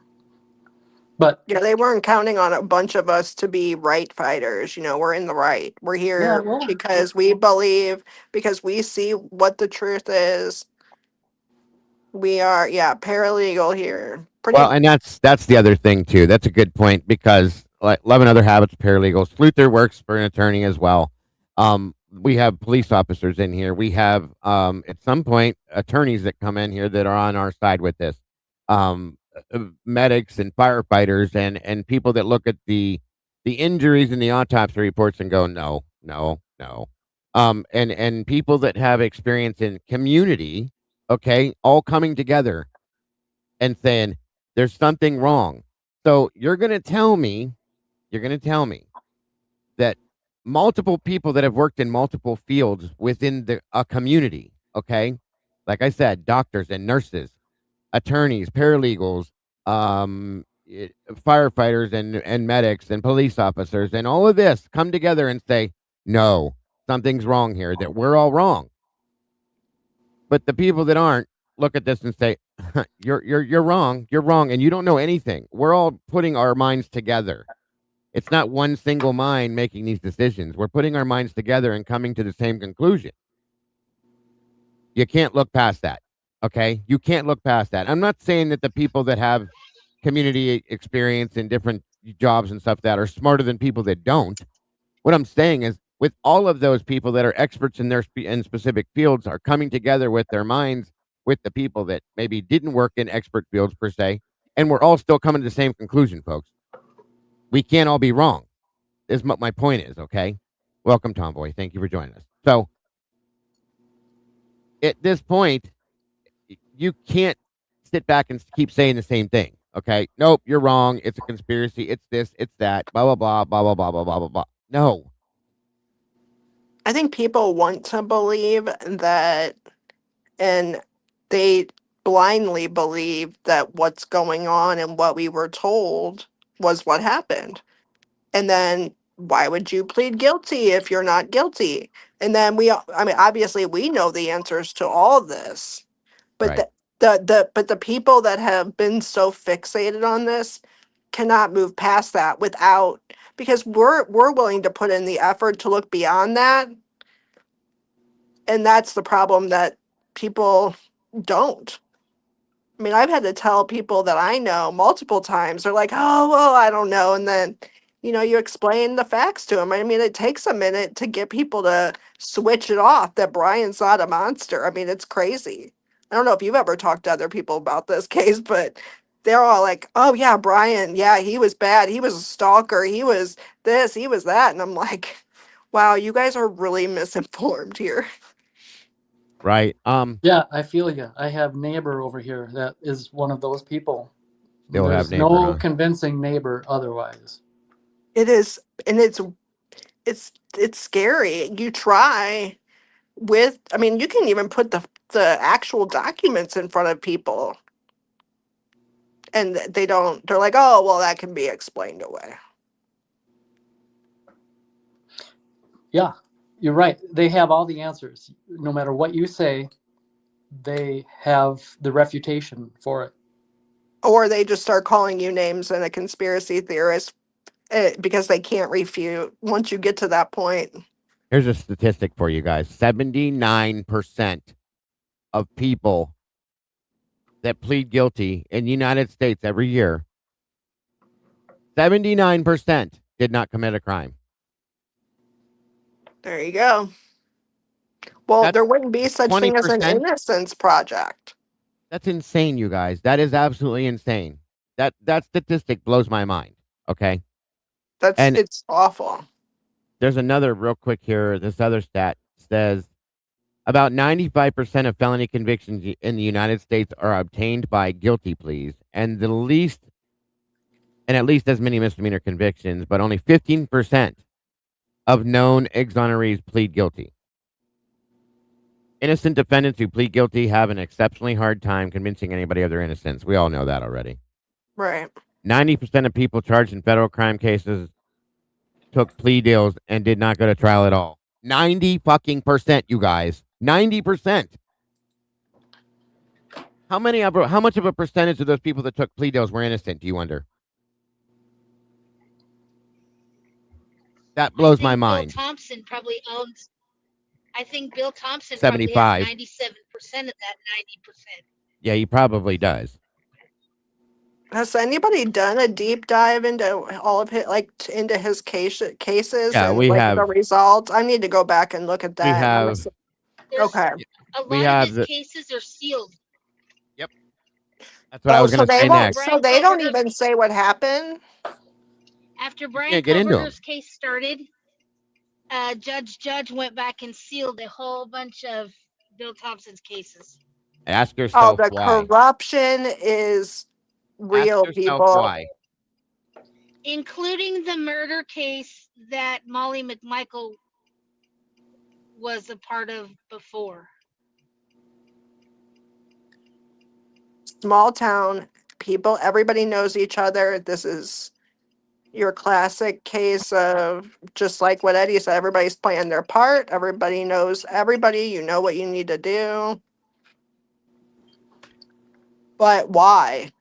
But yeah, they weren't counting on a bunch of us to be right fighters. We're in the right. We're yeah, here well, because we believe, because we see what the truth is. We are, yeah, paralegal here. Well, and that's the other thing too. That's a good point because like 11 Other Habits of Paralegals, Sluther works for an attorney as well. We have police officers in here. We have at some point attorneys that come in here that are on our side with this. Medics and firefighters and people that look at the injuries and the autopsy reports and go no, no, no. And people that have experience in community, okay, all coming together and saying there's something wrong. So you're going to tell me that multiple people that have worked in multiple fields within a community, okay? Like I said, doctors and nurses, attorneys, paralegals, firefighters and medics and police officers and all of this come together and say, "No, something's wrong here, that we're all wrong." But the people that aren't look at this and say, you're wrong. You're wrong, and you don't know anything. We're all putting our minds together. It's not one single mind making these decisions. We're putting our minds together and coming to the same conclusion. You can't look past that. Okay? You can't look past that. I'm not saying that the people that have community experience in different jobs and stuff that are smarter than people that don't. What I'm saying is, with all of those people that are experts in their in specific fields are coming together with their minds with the people that maybe didn't work in expert fields per se, and we're all still coming to the same conclusion, folks. We can't all be wrong. Is what my point is, okay? Welcome, Tomboy. Thank you for joining us. So, at this point, you can't sit back and keep saying the same thing, okay? Nope, you're wrong. It's a conspiracy. It's this, it's that, blah, blah, blah, blah, blah, blah, blah, blah, blah, blah. No. I think people want to believe that, and they blindly believe that what's going on and what we were told was what happened. And then why would you plead guilty if you're not guilty? And then I mean, obviously we know the answers to all this, but Right. the people that have been so fixated on this cannot move past that without, because we're willing to put in the effort to look beyond that, and that's the problem, that people don't. I mean, I've had to tell people that I know multiple times. They're like, "Oh, well, I don't know." And then, you explain the facts to them. I mean, it takes a minute to get people to switch it off that Brian's not a monster. I mean, it's crazy. I don't know if you've ever talked to other people about this case, but they're all like, "Oh, yeah, Brian, yeah, he was bad. He was a stalker. He was this, he was that." And I'm like, wow, you guys are really misinformed here. Right. Yeah, I feel you. I have neighbor over here that is one of those people. Still have There's neighbor, no huh? convincing neighbor otherwise. It is, and it's scary. You try with, I mean, you can even put the actual documents in front of people, and they don't. They're like, "Oh, well, that can be explained away." Yeah, you're right. They have all the answers. No matter what you say, they have the refutation for it. Or they just start calling you names and a conspiracy theorist, because they can't refute once you get to that point. Here's a statistic for you guys. 79% of people that plead guilty in the United States every year, 79% did not commit a crime. There you go. Well, That's there wouldn't be such thing as an 20%. innocence project. That's insane, you guys. That is absolutely insane. That statistic blows my mind. Okay. And It's awful. there's another real quick here. This other stat says about 95% of felony convictions in the United States are obtained by guilty pleas, and at least as many misdemeanor convictions, but only 15% of known exonerees plead guilty. Innocent defendants who plead guilty have an exceptionally hard time convincing anybody of their innocence. We all know that already. Right. 90% of people charged in federal crime cases took plea deals and did not go to trial at all. 90%, you guys. 90%. How much of a percentage of those people that took plea deals were innocent, do you wonder? That blows my Bill mind. Thompson probably owns. I think Bill Thompson probably 75. has 97% of that 90%. Yeah, he probably does. Has anybody done a deep dive into all of his, like, into his cases Yeah, and we like have. the results? I need to go back and look at We that. have. Okay. A We lot have of the. his cases are sealed. Yep. That's what I was So going to they say won't. next. So they don't even say what happened. After Bryan can't get into 'em. Kohberger's case started, Judge went back and sealed a whole bunch of Bill Thompson's cases. Ask Oh, yourself the why. corruption is Ask real, yourself people. why. Including the murder case that Molly McMichael was a part of before. Small town people, everybody knows each other. This is your classic case of just like what Eddie said, everybody's playing their part. Everybody knows everybody. You know what you need to do. But why?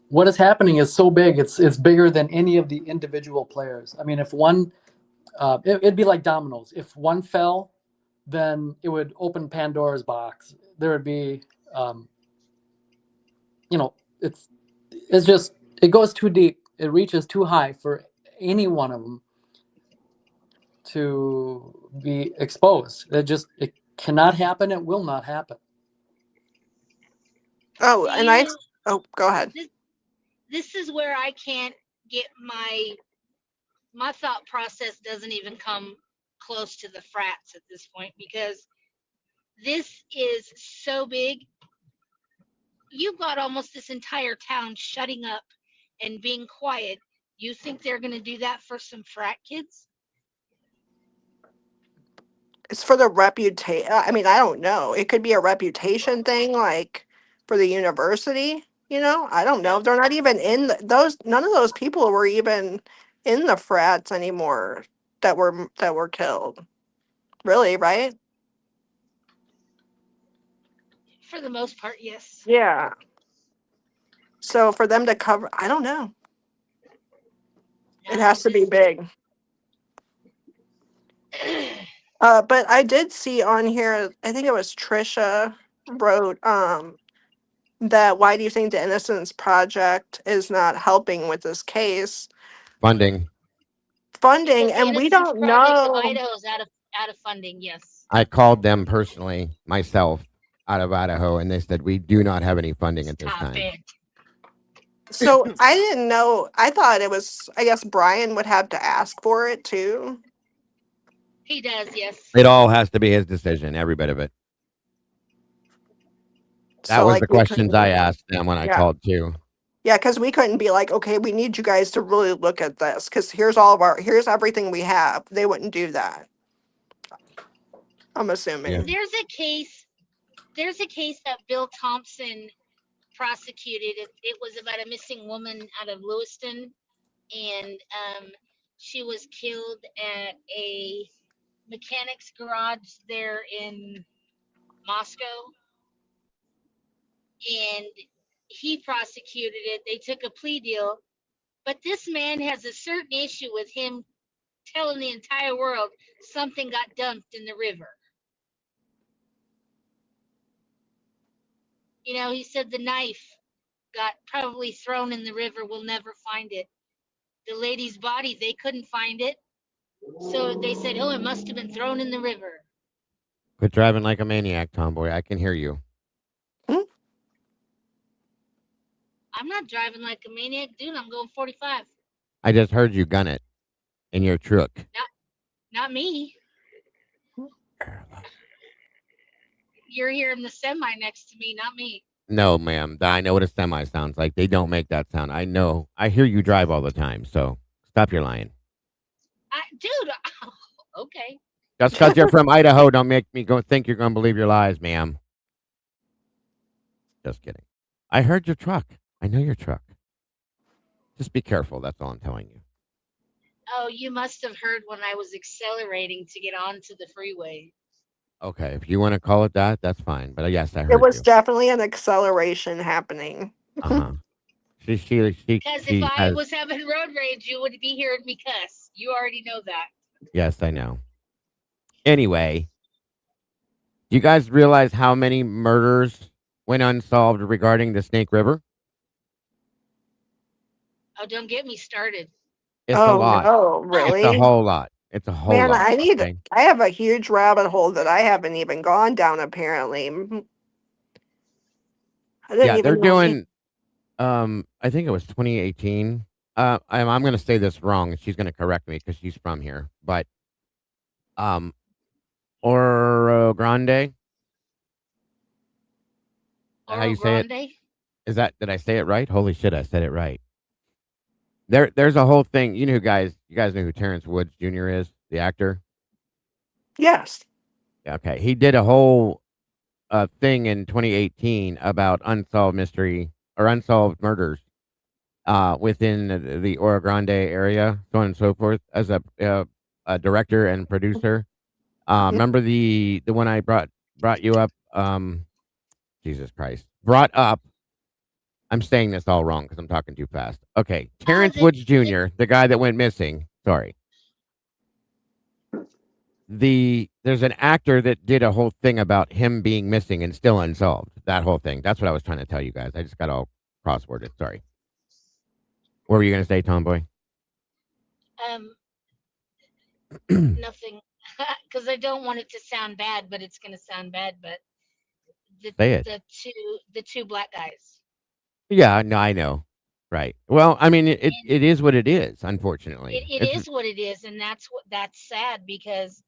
What is happening is so big. It's bigger than any of the individual players. I mean, if one, it'd be like dominoes. If one fell, then it would open Pandora's box. There would be, it's just, it goes too deep. It reaches too high for any one of them to be exposed. It cannot happen. It will not happen. Oh, and go ahead. This is where I can't get my thought process doesn't even come close to the frats at this point, because this is so big. You've got almost this entire town shutting up and being quiet. You think they're going to do that for some frat kids? It's for the reputation. I mean, I don't know. It could be a reputation thing, like for the university. I don't know. They're not even in those. None of those people were even in the frats anymore that were killed. Really, right? For the most part, yes. Yeah. So for them to cover, I don't know. It has to be big. But I did see on here, I think it was Trisha wrote, that why do you think the Innocence Project is not helping with this case? Funding. And we don't know. Idaho's out of funding, yes. I called them personally myself out of Idaho, and they said we do not have any funding at this time. So I didn't know. I thought it was, I guess Bryan would have to ask for it too. He does, yes. It all has to be his decision, every bit of it. That was the questions I asked them when I called too. Yeah, because we couldn't be like, okay, we need you guys to really look at this because here's everything we have. They wouldn't do that. I'm assuming. Yeah. There's a case that Bill Thompson prosecuted. It was about a missing woman out of Lewiston, and she was killed at a mechanic's garage there in Moscow, and he prosecuted it. They took a plea deal, but this man has a certain issue with him telling the entire world something got dumped in the river. He said the knife got probably thrown in the river. We'll never find it. The lady's body, they couldn't find it. So they said, oh, it must have been thrown in the river. Quit driving like a maniac, Tomboy. I can hear you. I'm not driving like a maniac, dude. I'm going 45. I just heard you gun it in your truck. Not me. You're hearing the semi next to me, not me. No, ma'am. I know what a semi sounds like. They don't make that sound. I know. I hear you drive all the time, so stop your lying. Dude, okay. Just because you're from Idaho, don't make me think you're going to believe your lies, ma'am. Just kidding. I heard your truck. I know your truck. Just be careful. That's all I'm telling you. Oh, you must have heard when I was accelerating to get onto the freeway. Okay, if you want to call it that, that's fine. But yes, I heard It was you. definitely an acceleration happening. She Because if I has. was having road rage, you would be hearing me cuss. You already know that. Yes, I know. Anyway, do you guys realize how many murders went unsolved regarding the Snake River? Oh, don't get me started. It's a Oh lot. no, It's a really? whole lot. It's a whole Man, lot. Okay. I have a huge rabbit hole that I haven't even gone down apparently. I didn't Yeah, they're even know we doing. I think it was 2018. I'm going to say this wrong, and she's going to correct me because she's from here. But um, Oro Grande. Is that how Oro you say it? Grande? Is that, did I say it right? Holy shit, I said it right. There's a whole thing. You guys know who Terrence Woods Jr. is, the actor. Yes. Okay, he did a whole thing in 2018 about unsolved mystery or unsolved murders within the Oro Grande area, so on and so forth. As a director and producer, Mhm. remember the one I brought you up. Jesus Christ, brought up. I'm saying this all wrong because I'm talking too fast. Okay, Terrence Woods Jr., the guy that went missing. Sorry. There's an actor that did a whole thing about him being missing and still unsolved. That whole thing. That's what I was trying to tell you guys. I just got all crossworded. Sorry. What were you going to say, Tomboy? Nothing. Because I don't want it to sound bad, but it's going to sound bad. But Say it. the two black guys. Yeah, no, I know. Right. Well, I mean, it is what it is, unfortunately. It is what it is, and that's sad because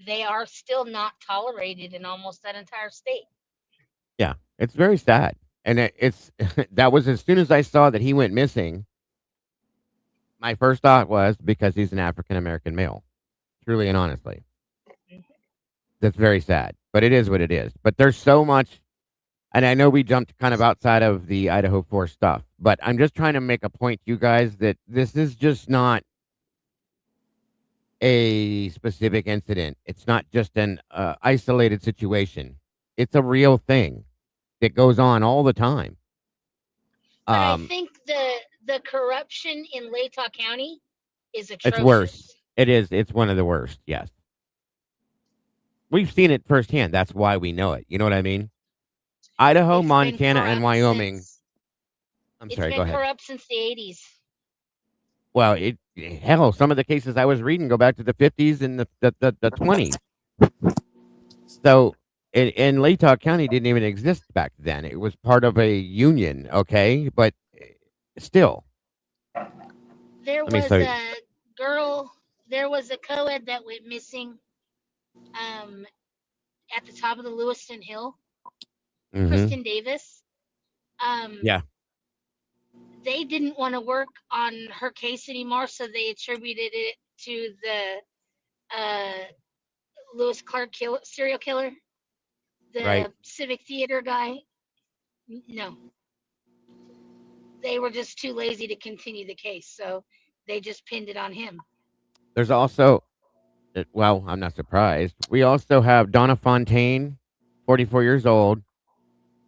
they are still not tolerated in almost that entire state. Yeah, it's very sad. And it's that was as soon as I saw that he went missing, my first thought was because he's an African American male. Truly and honestly. That's very sad, but it is what it is. But there's so much, and I know we jumped kind of outside of the Idaho 4 stuff, but I'm just trying to make a point to you guys that this is just not a specific incident. It's not just an isolated situation. It's a real thing that goes on all the time. But I think the corruption in Latah County is It's atrocious. worse. It is. It's one of the worst. Yes. We've seen it firsthand. That's why we know it. You know what I mean? Idaho, It's been Montana, and corrupt Wyoming. since I'm it's sorry. Go been ahead. corrupt since the 80s. Well, hell, some of the cases I was reading go back to the 50s and the 20s. So, in Latah County didn't even exist back then. It was part of a union, okay, but still. There Let me was say, a girl. There was a co-ed that went missing. At the top of the Lewiston Hill, Kristen Davis. Yeah, They didn't want to work on her case anymore, so they attributed it to the Lewis Clark serial killer, the right. Civic Theater guy. No, they were just too lazy to continue the case, so they just pinned it on him. There's also, well, I'm not surprised. We also have Donna Fontaine, 44 years old.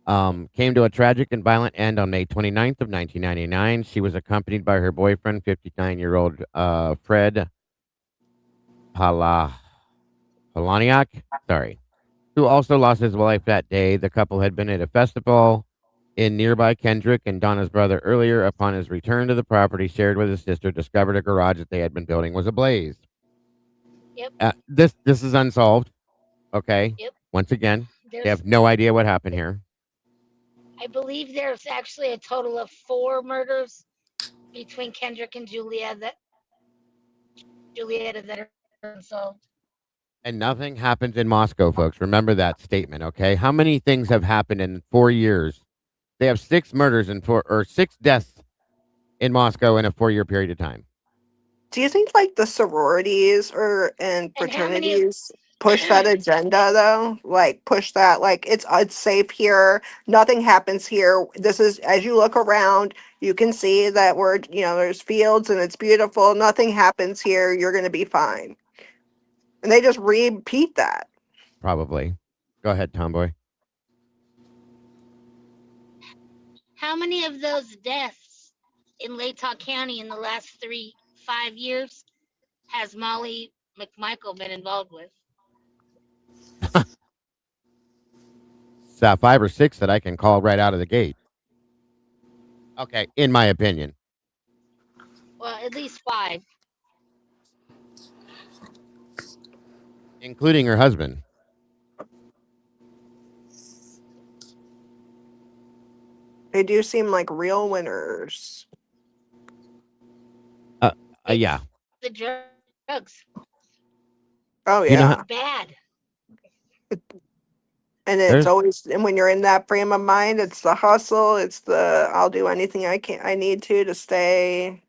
Came to a tragic and violent end on May 29th of 1999. She was accompanied by her boyfriend, 59-year-old Fred Polaniak, sorry, who also lost his wife that day. The couple had been at a festival in nearby Kendrick, and Donna's brother earlier, upon his return to the property shared with his sister, discovered a garage that they had been building was ablaze. Yep. This is unsolved. Okay. Yep. Once again, they There's, have no idea what happened here. I believe there's actually a total of 4 murders between Kendrick and Julietta that are unsolved. And nothing happens in Moscow, folks. Remember that statement, okay? How many things have happened in 4 years? They have 6 murders in 6 deaths in Moscow in a 4-year period of time. Do you think like the sororities and fraternities push that agenda though? Like push that like it's safe here, nothing happens here. This is as you look around, you can see that there's fields and it's beautiful. Nothing happens here. You're going to be fine. And they just repeat that. Probably. Go ahead, Tomboy. How many of those deaths in Latah County in the last 5 years has Molly McMichael been involved with? It's 5 or 6 that I can call right out of the gate. Okay, in my opinion. Well, at least 5. Including her husband. They do seem like real winners. Yeah. The drugs. Oh You know yeah. how- Bad. And it's There's always, and when you're in that frame of mind, it's the hustle, it's the I'll do anything I need to stay.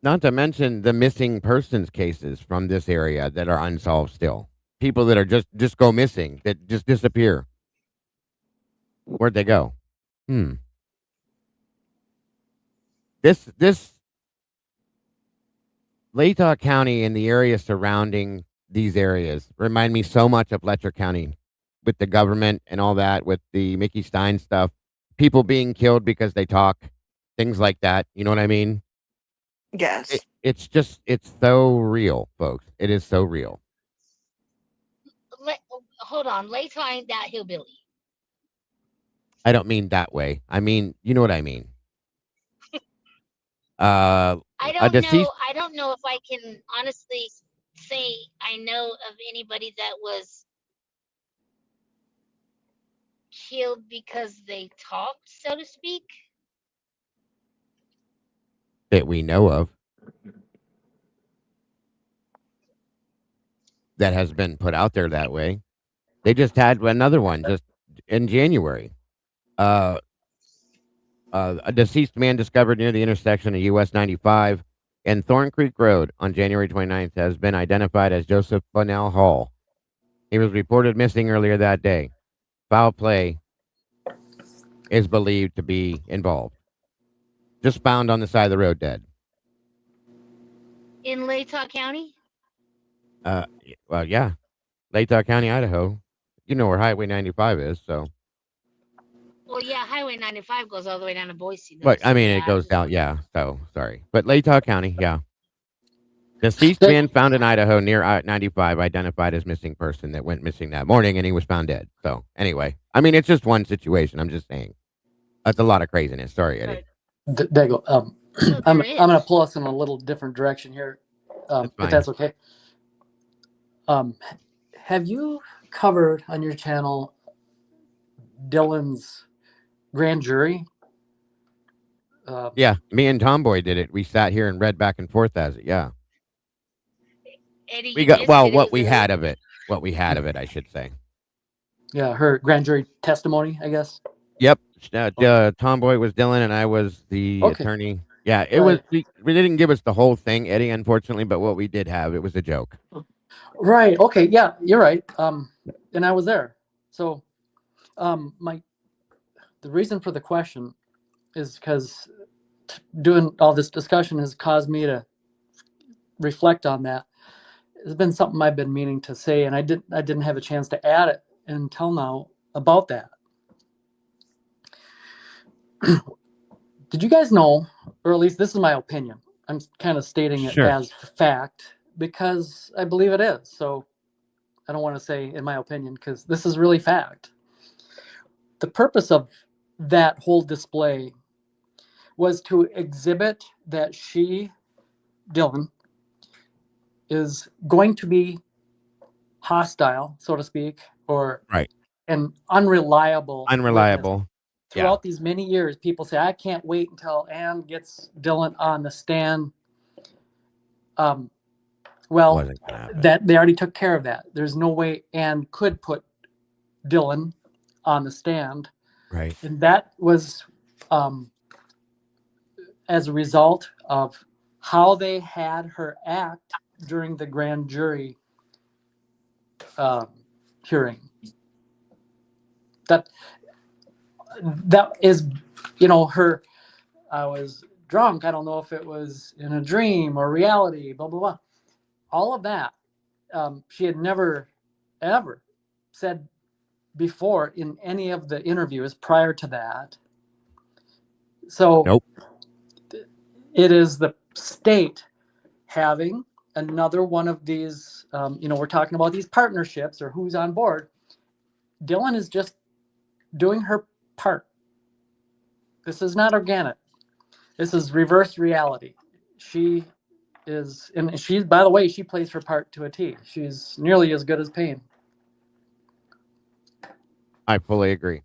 not to mention the missing persons cases from this area that are unsolved still. People that are just go missing, that just disappear. Where'd they go? This Latah County and the area surrounding these areas remind me so much of Letcher County with the government and all that, with the Mickey Stein stuff, people being killed because they talk, things like that. You know what I mean? Yes. It's so real, folks. It is so real. Hold on. Latah ain't that hillbilly. I don't mean that way. I mean, you know what I mean. A deceased. I don't know if I can honestly say I know of anybody that was killed because they talked, so to speak. That we know of. That has been put out there that way. They just had another one just in January. A deceased man discovered near the intersection of US 95 and Thorn Creek Road on January 29th has been identified as Joseph Bunnell Hall. He was reported missing earlier that day. Foul play is believed to be involved. Just found on the side of the road dead. In Latah County? Well, yeah. Latah County, Idaho. You know where Highway 95 is, so. Well, yeah, Highway 95 goes all the way down to Boise. But, I mean, it goes down, yeah, so, sorry. But Latah County, yeah. Deceased man found in Idaho near I-95 identified as missing person that went missing that morning, and he was found dead. So, anyway. I mean, it's just one situation. I'm just saying. That's a lot of craziness. Sorry, Eddie. Dago, I'm going to pull us in a little different direction here, if that's okay. Have you covered on your channel Dylan's grand jury? Yeah, me and Tomboy did it. We sat here and read back and forth as it. Yeah. Eddie, We got what we had of it. What we had of it, I should say. Yeah, her grand jury testimony, I guess. Yep. Tomboy was Dylan, and I was the attorney. Yeah, it was. We didn't give us the whole thing, Eddie, unfortunately, but what we did have, it was a joke. Right. Okay. Yeah, you're right. And I was there. So, the reason for the question is because doing all this discussion has caused me to reflect on that. It's been something I've been meaning to say, and I didn't have a chance to add it until now about that. Did you guys know, or at least this is my opinion, I'm kind of stating it as fact because I believe it is. So I don't want to say in my opinion because this is really fact. The purpose of that whole display was to exhibit that she, Dylan, is going to be hostile, so to speak, or an unreliable. Unreliable. Throughout these many years, people say, I can't wait until Ann gets Dylan on the stand. Well, that they already took care of that. There's no way Ann could put Dylan on the stand. Right. And that was as a result of how they had her act during the grand jury hearing. That is, her, I was drunk. I don't know if it was in a dream or reality, blah, blah, blah. All of that, she had never, ever said before in any of the interviews prior to that. So it is the state having another one of these, we're talking about these partnerships or who's on board. Dylan is just doing her part. This is not organic. This is reverse reality. She is, and she's, by the way, she plays her part to a T. She's nearly as good as Payne. I fully agree.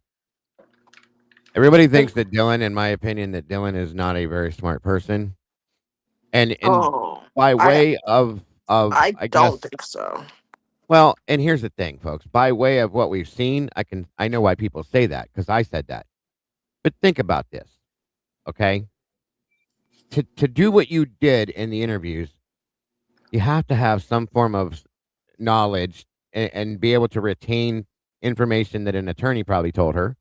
Everybody thinks that Dylan, in my opinion, that Dylan is not a very smart person. And by way of I I don't guess, think so. well, and here's the thing, folks. By way of what we've seen, I know why people say that because I said that. But think about this, okay? To do what you did in the interviews, you have to have some form of knowledge and be able to retain information that an attorney probably told her.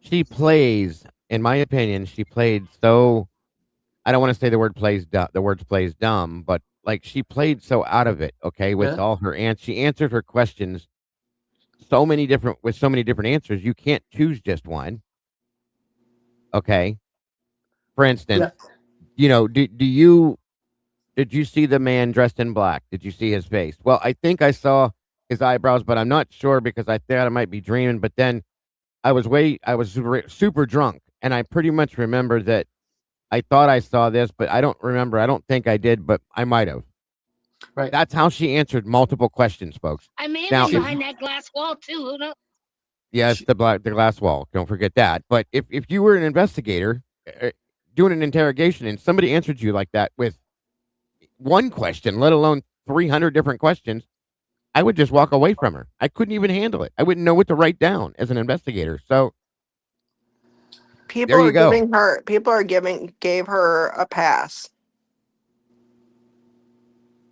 She plays, in my opinion, she played so. I don't want to say the words plays dumb, but like she played so out of it. Okay, with all her she answered her questions with so many different answers. You can't choose just one. Okay, for instance, did you see the man dressed in black? Did you see his face? Well, I think I saw his eyebrows, but I'm not sure because I thought I might be dreaming. But then I was super drunk, and I pretty much remember that I thought I saw this, but I don't remember. I don't think I did, but I might have. Right. That's how she answered multiple questions, folks. I may have Now, been behind that glass wall too. Who knows? yes, the glass wall. Don't forget that. But if you were an investigator doing an interrogation and somebody answered you like that with one question, let alone 300 different questions, I would just walk away from her. I couldn't even handle it. I wouldn't know what to write down as an investigator. So People there you are go. gave her a pass.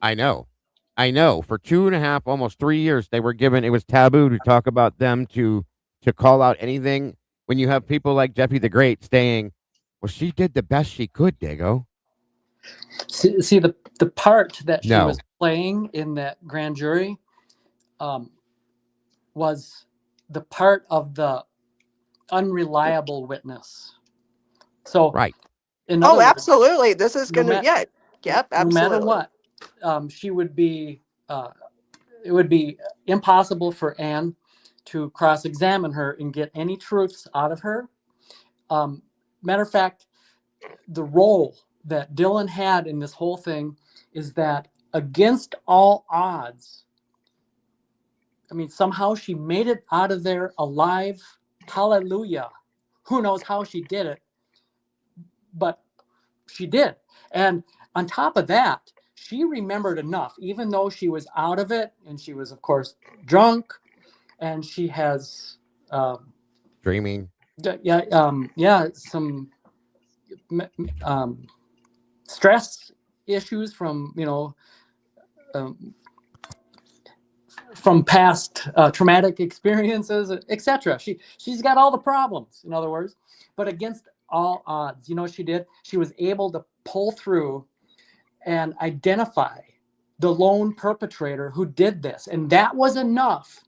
I know. For 2.5, almost 3 years, they were given. It was taboo to talk about them, to call out anything. When you have people like Jeffy the Great saying, "Well, she did the best she could," Dago. See the part that she No. was playing in that grand jury, was the part of the unreliable witness. So, right. In other words, absolutely. This is going to, yep, absolutely. No matter what, she would be. It would be impossible for Anne to cross-examine her and get any truths out of her. Matter of fact, the role that Dylan had in this whole thing is that against all odds, I mean, somehow she made it out of there alive. Hallelujah. Who knows how she did it, but she did. And on top of that, she remembered enough, even though she was out of it and she was, of course, drunk, and she has dreaming. Some stress issues from from past traumatic experiences, etc. She's got all the problems, in other words, but against all odds, you know what she did? She was able to pull through and identify the lone perpetrator who did this, and that was enough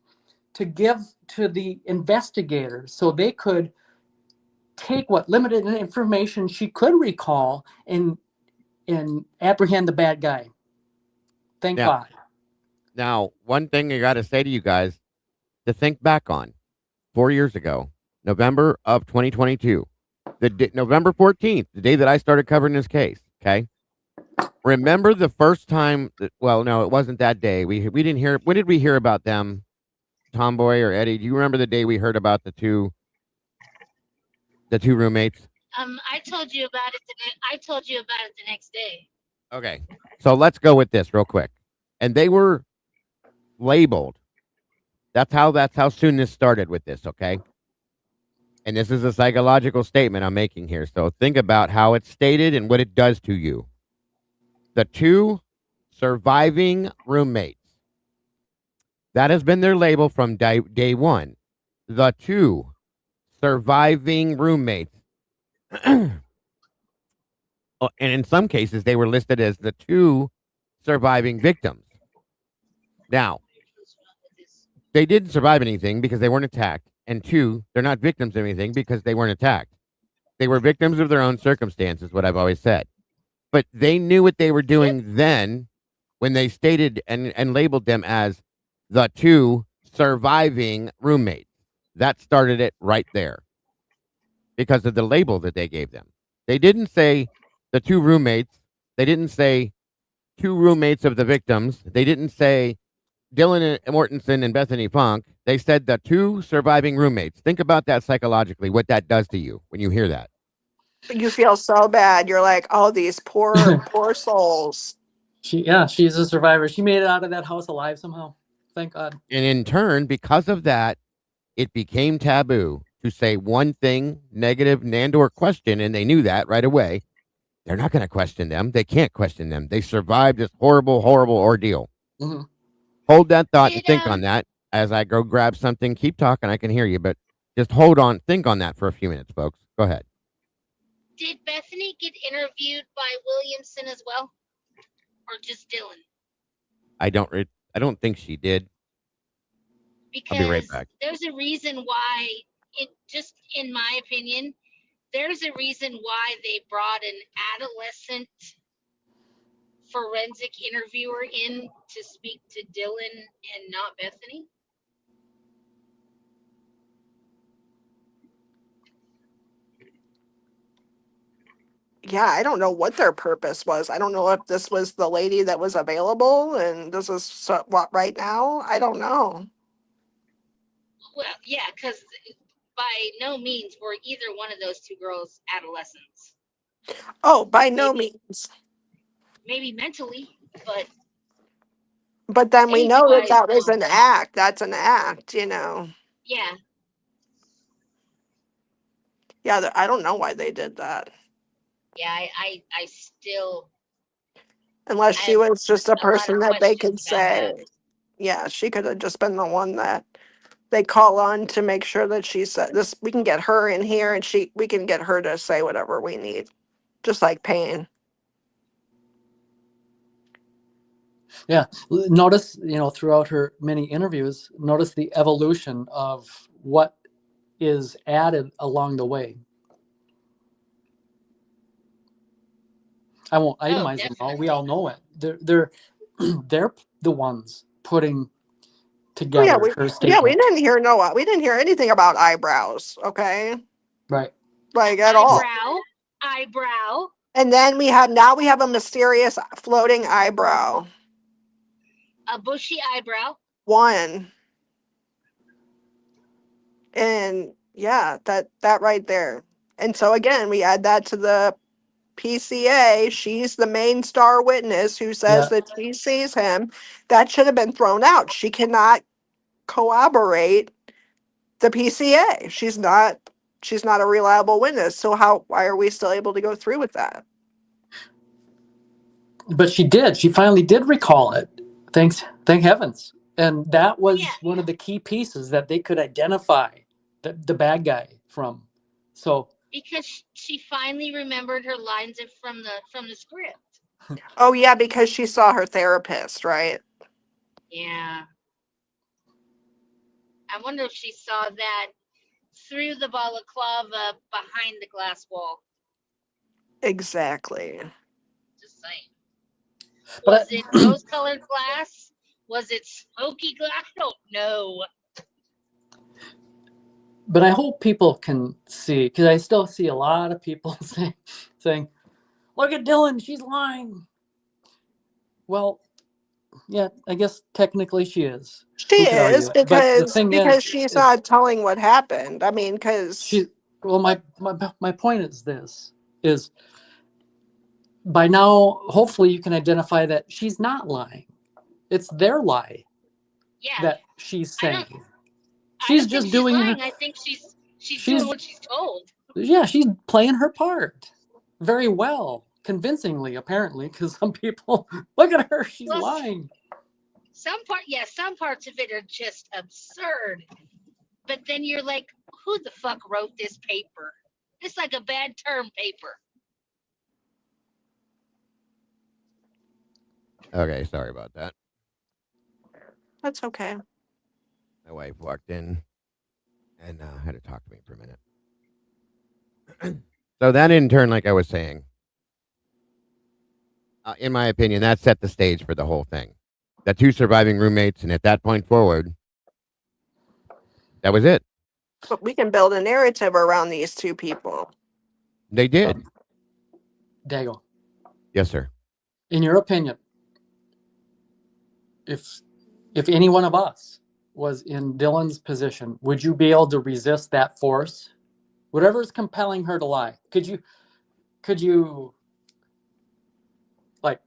to give to the investigators so they could take what limited information she could recall and apprehend the bad guy. Thank God. Now, one thing I got to say to you guys to think back on, 4 years ago, November of 2022, November 14th, the day that I started covering this case, okay? Remember the first time well, no, it wasn't that day. We didn't hear. When did we hear about them, Tomboy or Eddie? Do you remember the day we heard about the two roommates? I told you about it. I told you about it the next day. Okay, so let's go with this real quick. And they were labeled. That's how soon this started with this. Okay, and this is a psychological statement I'm making here. So think about how it's stated and what it does to you. The two surviving roommates. That has been their label from day one. The two surviving roommates. And in some cases, they were listed as the two surviving victims. Now, they didn't survive anything because they weren't attacked. And two, they're not victims of anything because they weren't attacked. They were victims of their own circumstances, what I've always said. But they knew what they were doing then when they stated and labeled them as the two surviving roommates. That started it right there because of the label that they gave them. They didn't say the two roommates. They didn't say two roommates of the victims. They didn't say Dylan Mortensen and Bethany Funk. They said the two surviving roommates. Think about that psychologically, what that does to you when you hear that. You feel so bad. You're like, oh, these poor souls. She's a survivor. She made it out of that house alive somehow. Thank God. And in turn, because of that, it became taboo to say one thing negative and/or question, and they knew that right away. They're not going to question them. They can't question them. They survived this horrible, horrible ordeal. Mhm. Hold that thought and think on that as I go grab something. Keep talking. I can hear you, but just hold on. Think on that for a few minutes, folks. Go ahead. Did Bethany get interviewed by Williamson as well, or just Dylan? I don't think she did. I'll be right Because back. there's a reason why, just in my opinion, there's a reason why they brought an adolescent forensic interviewer in to speak to Dylan and not Bethany. Yeah, I don't know what their purpose was. I don't know if this was the lady that was available and this is what right now. I don't know. Well, yeah, because by no means were either one of those two girls adolescents. Oh, by no means. Maybe mentally, but But then we know that age-wise, that was no. an act. That's an act, you know. Yeah. Yeah, I don't know why they did that. Yeah, I still. Unless I she have was just a a lot person of that they could questions about that. say, yeah, she could have just been the one that they call on to make sure that she said this. We can get her in here and we can get her to say whatever we need, just like Payne. Yeah. Notice, throughout her many interviews, notice the evolution of what is added along the way. I won't itemize them all. We all know it. They're they're the ones putting Oh yeah, together her we statement. didn't hear we didn't hear anything about eyebrows, okay? Right. Like at all. Eyebrow. And then we have a mysterious floating eyebrow. A bushy eyebrow. One. And yeah, that right there. And so again, we add that to the PCA. She's the main star witness who says that she sees him. That should have been thrown out. She cannot corroborate the PCA. She's not a reliable witness. So why are we still able to go through with that? But she did. She finally did recall it. Thank heavens. And that was one of the key pieces that they could identify the bad guy from. So Because she finally remembered her lines from the script. Oh yeah, because she saw her therapist, right? Yeah. I wonder if she saw that through the balaclava behind the glass wall. Exactly. Just saying. Was it rose-colored glass? Was it smoky glass? I don't know. But I hope people can see, because I still see a lot of people saying, look at Dylan, she's lying. Well, yeah, I guess technically she is. She is because she's not telling what happened. I mean, because my point is this: is by now, hopefully, you can identify that she's not lying. It's their lie that she's saying. She's just doing lying. I think she's doing what she's told. Yeah, she's playing her part very well, convincingly, apparently, because some people look at her, she's lying. Some parts of it are just absurd. But then you're like, who the fuck wrote this paper? It's like a bad term paper. Okay, sorry about that. That's okay. My wife walked in and had to talk to me for a minute. So that in turn, like I was saying, in my opinion, that set the stage for the whole thing. The 2 surviving roommates, and at that point forward, that was it. But we can build a narrative around these 2 people. They did. Dago, Yes, sir. in your opinion, if any one of us was in Dylan's position, would you be able to resist that force? Whatever is compelling her to lie. Could you like?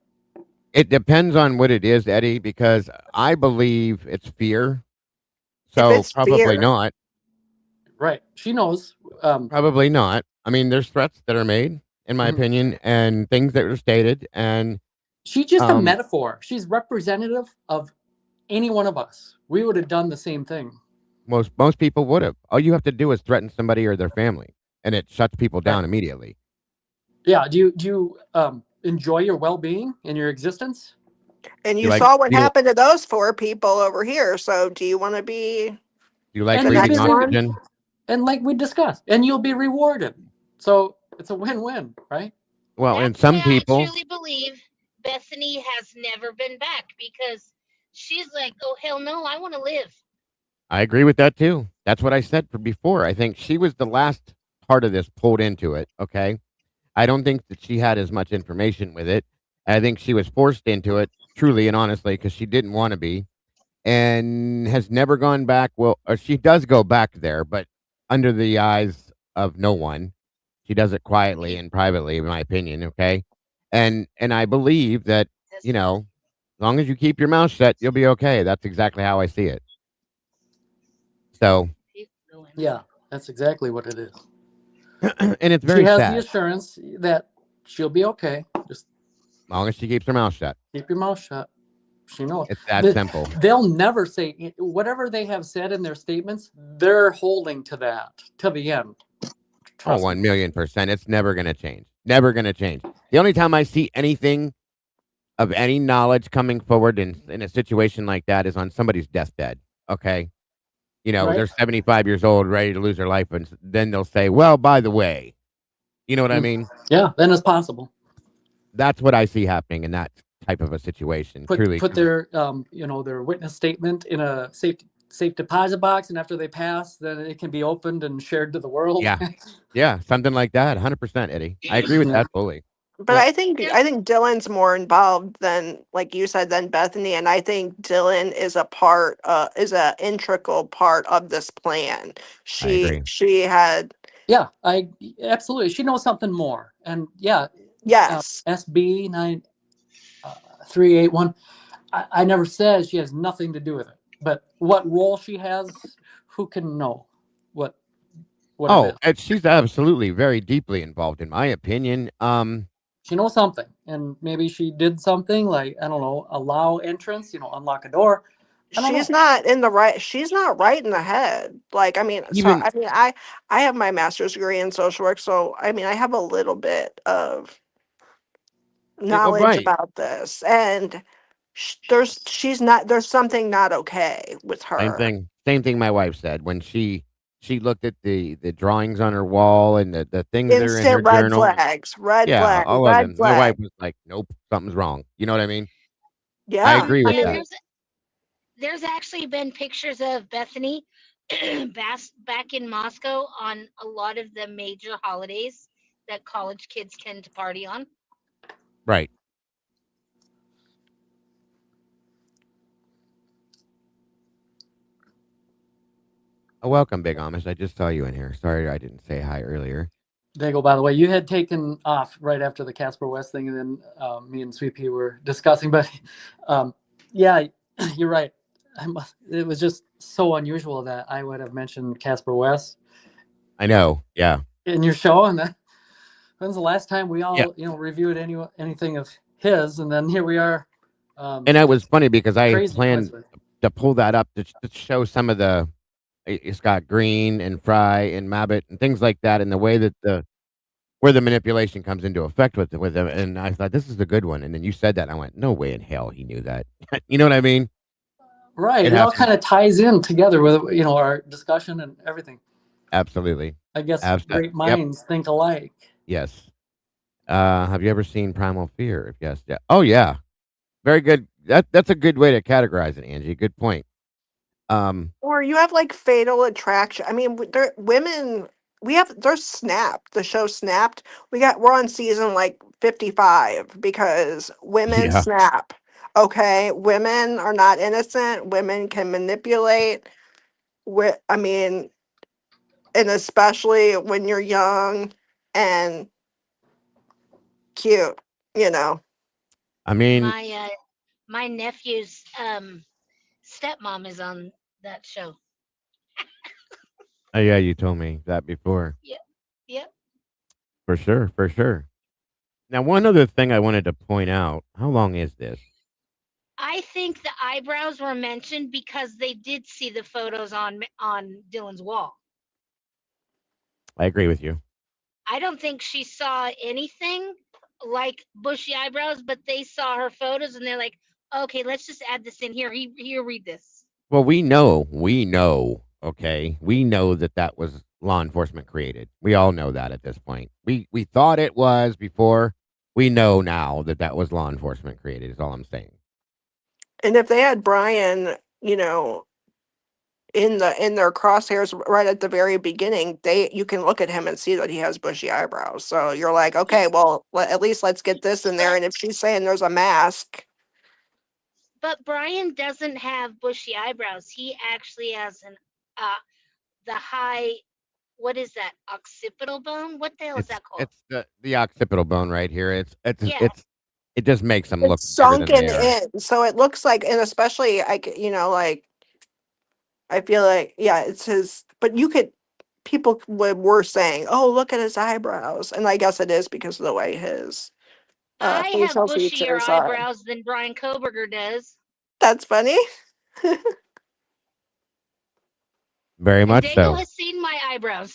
It depends on what it is, Eddie, because I believe it's fear. So it's probably fear. not. Right. She knows. Probably not. I mean, there's threats that are made, in my opinion, and things that are stated, and she's just a metaphor. She's representative of any one of us. We would have done the same thing. most people would have. All you have to do is threaten somebody or their family, and it shuts people down immediately. Yeah. Do you enjoy your well-being and your existence? And you saw what happened to those 4 people over here. So do you want to be? Do you like the breathing next oxygen? one? And like we discussed, and you'll be rewarded. So it's a win-win, right? Well, and some people. I truly believe Bethany has never been back because she's like, oh, hell no, I want to live. I agree with that too. That's what I said before. I think she was the last part of this pulled into it. Okay. I don't think that she had as much information with it. I think she was forced into it truly and honestly because she didn't want to be and has never gone back. Well, or she does go back there, but under the eyes of no one. She does it quietly and privately, in my opinion. Okay. And I believe that, as long as you keep your mouth shut, you'll be okay. That's exactly how I see it. So, yeah, that's exactly what it is. And it's very she has sad. the assurance that she'll be okay. Just as long as she keeps her mouth shut. Keep your mouth shut. She knows. It's that simple. They'll never say whatever they have said in their statements. They're holding to that to the end. Oh, 1,000,000%. It's never going to change. Never going to change. The only time I see anything of any knowledge coming forward in a situation like that is on somebody's deathbed. Okay. Right. They're 75 years old, ready to lose their life. And then they'll say, well, by the way, you know what I mean? Yeah, then it's possible. That's what I see happening in that type of a situation. Put Truly. their, their witness statement in a safe deposit box. And after they pass, then it can be opened and shared to the world. Yeah. Yeah. Something like that. 100%, Eddie. I agree with that fully. But I think Dylan's more involved than, like you said, than Bethany, and I think Dylan is is a integral part of this plan. She had. Yeah, I absolutely. She knows something more, and yeah. Yes. SB 9381. I never said she has nothing to do with it, but what role she has, who can know? What? And she's absolutely very deeply involved, in my opinion. She knows something, and maybe she did something like, I don't know, allow entrance, unlock a door. She's not right in the head. Like, I mean, I have my master's degree in social work, so I mean, I have a little bit of knowledge about this, and there's something not okay with her. Same thing my wife said when she looked at the drawings on her wall and the things that are in her red journal. flags, red flags, all red of them. flags. My wife was like, nope, something's wrong. You know what I mean? Yeah. I agree with that. There's actually been pictures of Bethany back in Moscow on a lot of the major holidays that college kids tend to party on. Right. Oh, welcome, Big Amish. I just saw you in here. Sorry I didn't say hi earlier. Dago, by the way, you had taken off right after the Casper West thing, and then me and Sweet Pea were discussing, but yeah, you're right. It was just so unusual that I would have mentioned Casper West. I know, yeah. In your show, and when's the last time we all reviewed anything of his, and then here we are. And that was funny because I planned to pull that up to show some of the Scott Green and Fry and Mabbitt and things like that, and the way that where the manipulation comes into effect with them. And I thought this is a good one. And then you said that, and I went, no way in hell he knew that. You know what I mean? Right. It all kind of ties in together with our discussion and everything. Absolutely. I guess great minds think alike. Yes. Have you ever seen Primal Fear? If yes, yeah. Oh yeah, very good. That's a good way to categorize it, Angie. Good point. Or you have like Fatal Attraction. I mean, women. We have there's Snapped. The show Snapped. We're on season like 55 because women Yeah. snap. Okay, women are not innocent. Women can manipulate. I mean, and especially when you're young and cute. You know. I mean, My nephew's stepmom is on that show. yeah, you told me that before. Yep. Yep. For sure, for sure. Now, one other thing I wanted to point out. How long is this? I think the eyebrows were mentioned because they did see the photos on Dylan's wall. I agree with you. I don't think she saw anything like bushy eyebrows, but they saw her photos and they're like, okay, let's just add this in here. Here, read this. Well, we know, okay? We know that was law enforcement created. We all know that at this point. We thought it was before. We know now that was law enforcement created, is all I'm saying. And if they had Bryan, in their crosshairs right at the very beginning, you can look at him and see that he has bushy eyebrows. So you're like, okay, well, at least let's get this in there. And if she's saying there's a mask, But Bryan doesn't have bushy eyebrows. He actually has the high, what is that, occipital bone? What the hell is that called? It's the occipital bone right here. Yeah. It just makes them look it's bigger than sunken they are. in. So it looks like, and especially like I feel like, yeah, it's his. But people were saying, oh, look at his eyebrows, and I guess it is because of the way his I have facial bushier features are. eyebrows than Bryan Kohberger does. That's funny. Very And much Dago so. has seen my eyebrows.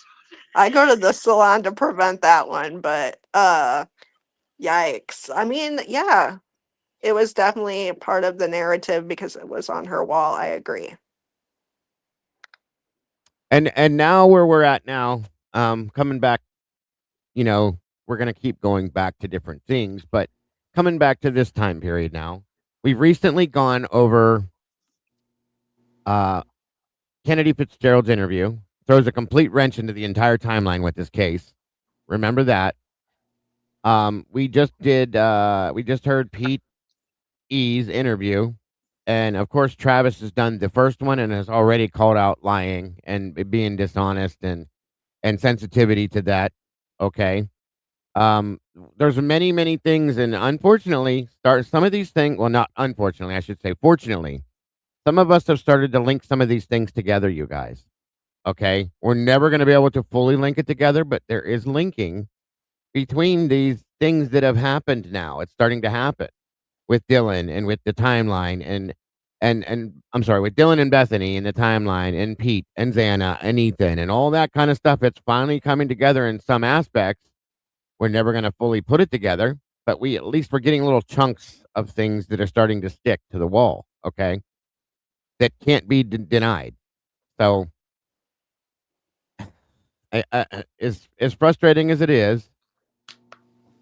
I go to the salon to prevent that one, but yikes. I mean, yeah, it was definitely part of the narrative because it was on her wall. I agree. And now where we're at now, coming back, we're gonna keep going back to different things, but coming back to this time period now, we've recently gone over Kennedy Fitzgerald's interview, throws a complete wrench into the entire timeline with this case. Remember that. We just heard Pete E's interview, and of course Travis has done the first one and has already called out lying and being dishonest and sensitivity to that. Okay. There's many things, and unfortunately, some of these things. Well, not unfortunately, I should say, fortunately, some of us have started to link some of these things together. You guys, okay? We're never going to be able to fully link it together, but there is linking between these things that have happened. Now it's starting to happen with Dylan and with the timeline, and I'm sorry, with Dylan and Bethany and the timeline, and Pete and Xana and Ethan and all that kind of stuff. It's finally coming together in some aspects. We're never going to fully put it together, but at least we're getting little chunks of things that are starting to stick to the wall, okay? That can't be denied. So, as frustrating as it is,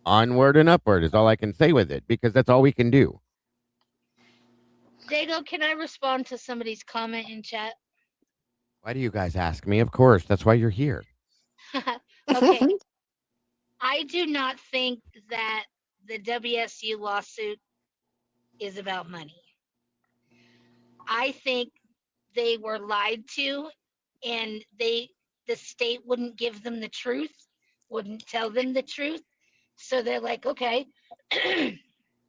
onward and upward is all I can say with it, because that's all we can do. Dago, can I respond to somebody's comment in chat? Why do you guys ask me? Of course, that's why you're here. Okay. I do not think that the WSU lawsuit is about money. I think they were lied to, and the state wouldn't give them the truth, wouldn't tell them the truth. So they're like, okay,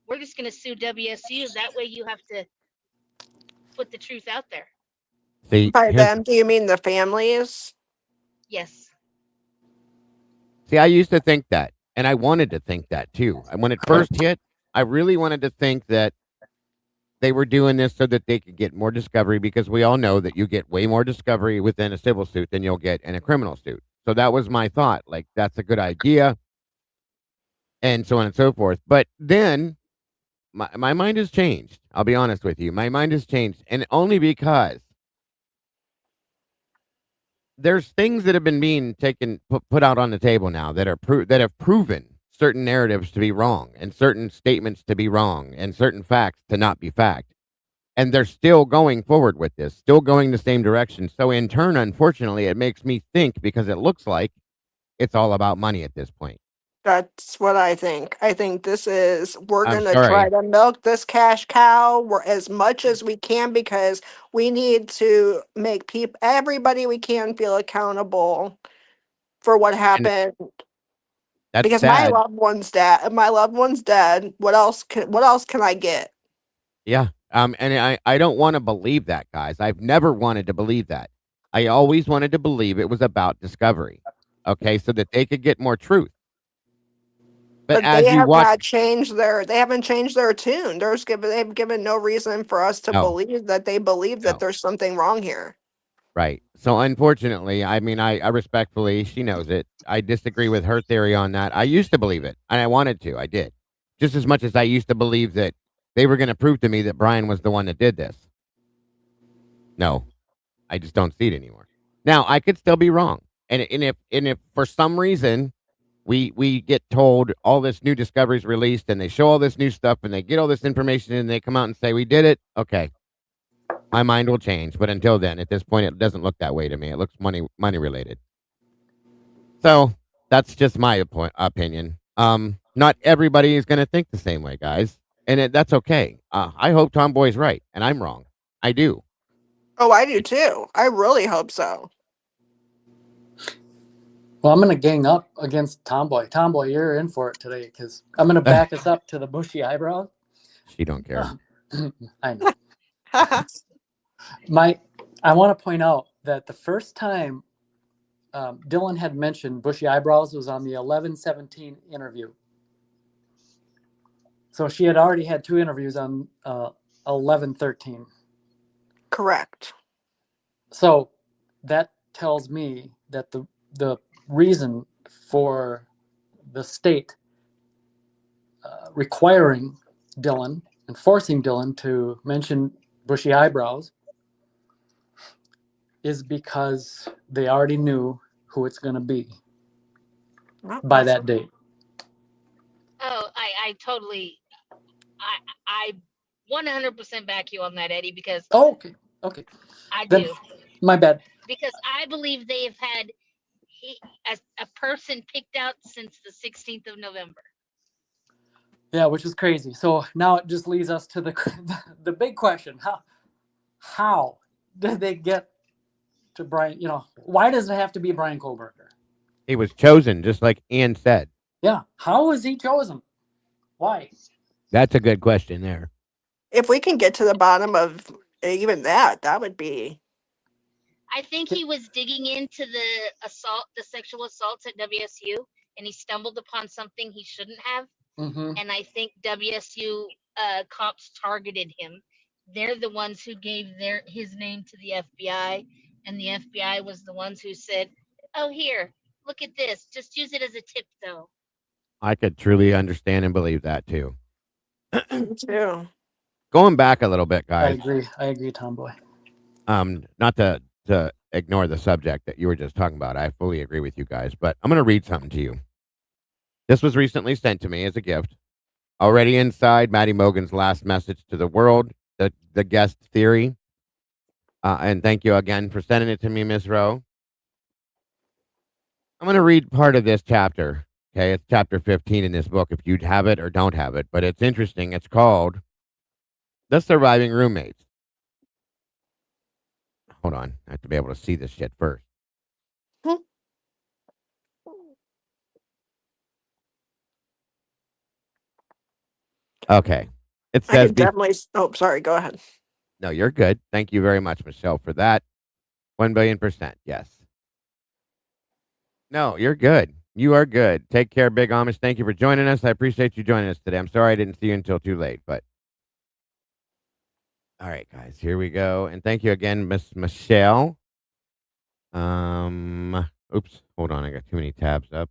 we're just going to sue WSU. That way you have to put the truth out there. By them, do you mean the families? Yes. See, I used to think that, and I wanted to think that too. And when it first hit, I really wanted to think that they were doing this so that they could get more discovery, because we all know that you get way more discovery within a civil suit than you'll get in a criminal suit. So that was my thought. Like, that's a good idea, and so on and so forth. But then my mind has changed. I'll be honest with you. My mind has changed, and only because there's things that have been being put out on the table now that have proven certain narratives to be wrong and certain statements to be wrong and certain facts to not be fact. And they're still going forward with this, still going the same direction. So in turn, unfortunately, it makes me think, because it looks like it's all about money at this point. That's what I think. I think we're I'm going to try sorry. to milk this cash cow as much as we can, because we need to make everybody we can feel accountable for what And happened. that's Because sad. my loved one's dead. What else can I get? Yeah. And I don't want to believe that, guys. I've never wanted to believe that. I always wanted to believe it was about discovery. Okay, so that they could get more truth. But But they as you have watch, not they haven't changed their tune. They've given no reason for us to no, believe that they believe that no, there's something wrong here. right. So unfortunately, I mean, I respectfully, she knows it. I disagree with her theory on that. I used to believe it, and I wanted to. I did, just as much as I used to believe that they were going to prove to me that Bryan was the one that did this. No, I just don't see it anymore. Now I could still be wrong, and if for some reason we get told all this new discoveries released and they show all this new stuff and they get all this information and they come out and say we did it, okay, my mind will change. But until then, at this point, it doesn't look that way to me. It looks money related. So that's just my opinion. Not everybody is going to think the same way, guys, and that's okay. I hope Tomboy's right and I'm wrong. I do. Oh, I do too. I really hope so. Well, I'm going to gang up against Tomboy. Tomboy, you're in for it today, because I'm going to back us up to the bushy eyebrow. She don't care. I know. I want to point out that the first time Dylan had mentioned bushy eyebrows was on the 11/17 interview. So she had already had 2 interviews on 11/13. Correct. So that tells me that the reason for the state requiring Dylan and forcing Dylan to mention bushy eyebrows is because they already knew who it's going to be by that date. Oh, I totally, I 100% back you on that, Eddie, because okay. I Then, do. my bad. Because I believe they have had a person picked out since the 16th of November. Yeah, which is crazy. So now it just leads us to the big question: how did they get to Bryan? Why does it have to be Bryan Kohberger? He was chosen, just like Ian said. Yeah, how was he chosen? Why? That's a good question there. If we can get to the bottom of even that would be. I think he was digging into the sexual assaults at WSU, and he stumbled upon something he shouldn't have. Mm-hmm. And I think WSU cops targeted him. They're the ones who gave his name to the FBI, and the FBI was the ones who said, "Oh, here, look at this. Just use it as a tip, though." I could truly understand and believe that too. Me too. Going back a little bit, guys. I agree, Tomboy. Not to ignore the subject that you were just talking about. I fully agree with you guys, but I'm going to read something to you. This was recently sent to me as a gift. Already inside Maddie Mogan's last message to the world, the guest theory. And thank you again for sending it to me, Ms. Rowe. I'm going to read part of this chapter. Okay, it's chapter 15 in this book, if you'd have it or don't have it, but it's interesting. It's called The Surviving Roommates. Hold on. I have to be able to see this shit first. Okay. It I says could definitely. Oh, sorry. Go ahead. No, you're good. Thank you very much, Michelle, for that. 1,000,000,000%. Yes. No, you're good. You are good. Take care, Big Amish. Thank you for joining us. I appreciate you joining us today. I'm sorry I didn't see you until too late, but all right, guys, here we go. And thank you again, Miss Michelle. Oops, hold on. I got too many tabs up.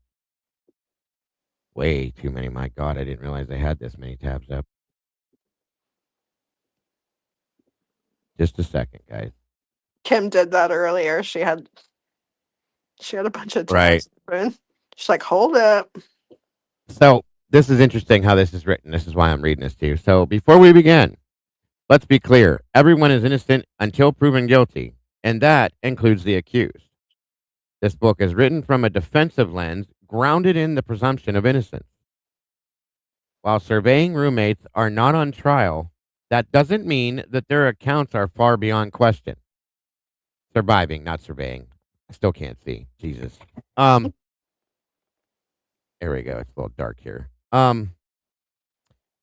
Way too many. My God, I didn't realize I had this many tabs up. Just a second, guys. Kim did that earlier. She had a bunch of tabs open. She's like, hold up. So this is interesting how this is written. This is why I'm reading this to you. So before we begin, let's be clear. Everyone is innocent until proven guilty, and that includes the accused. This book is written from a defensive lens grounded in the presumption of innocence. While surveying roommates are not on trial, that doesn't mean that their accounts are far beyond question. Surviving, not surveying. I still can't see. Jesus. There we go. It's a little dark here. In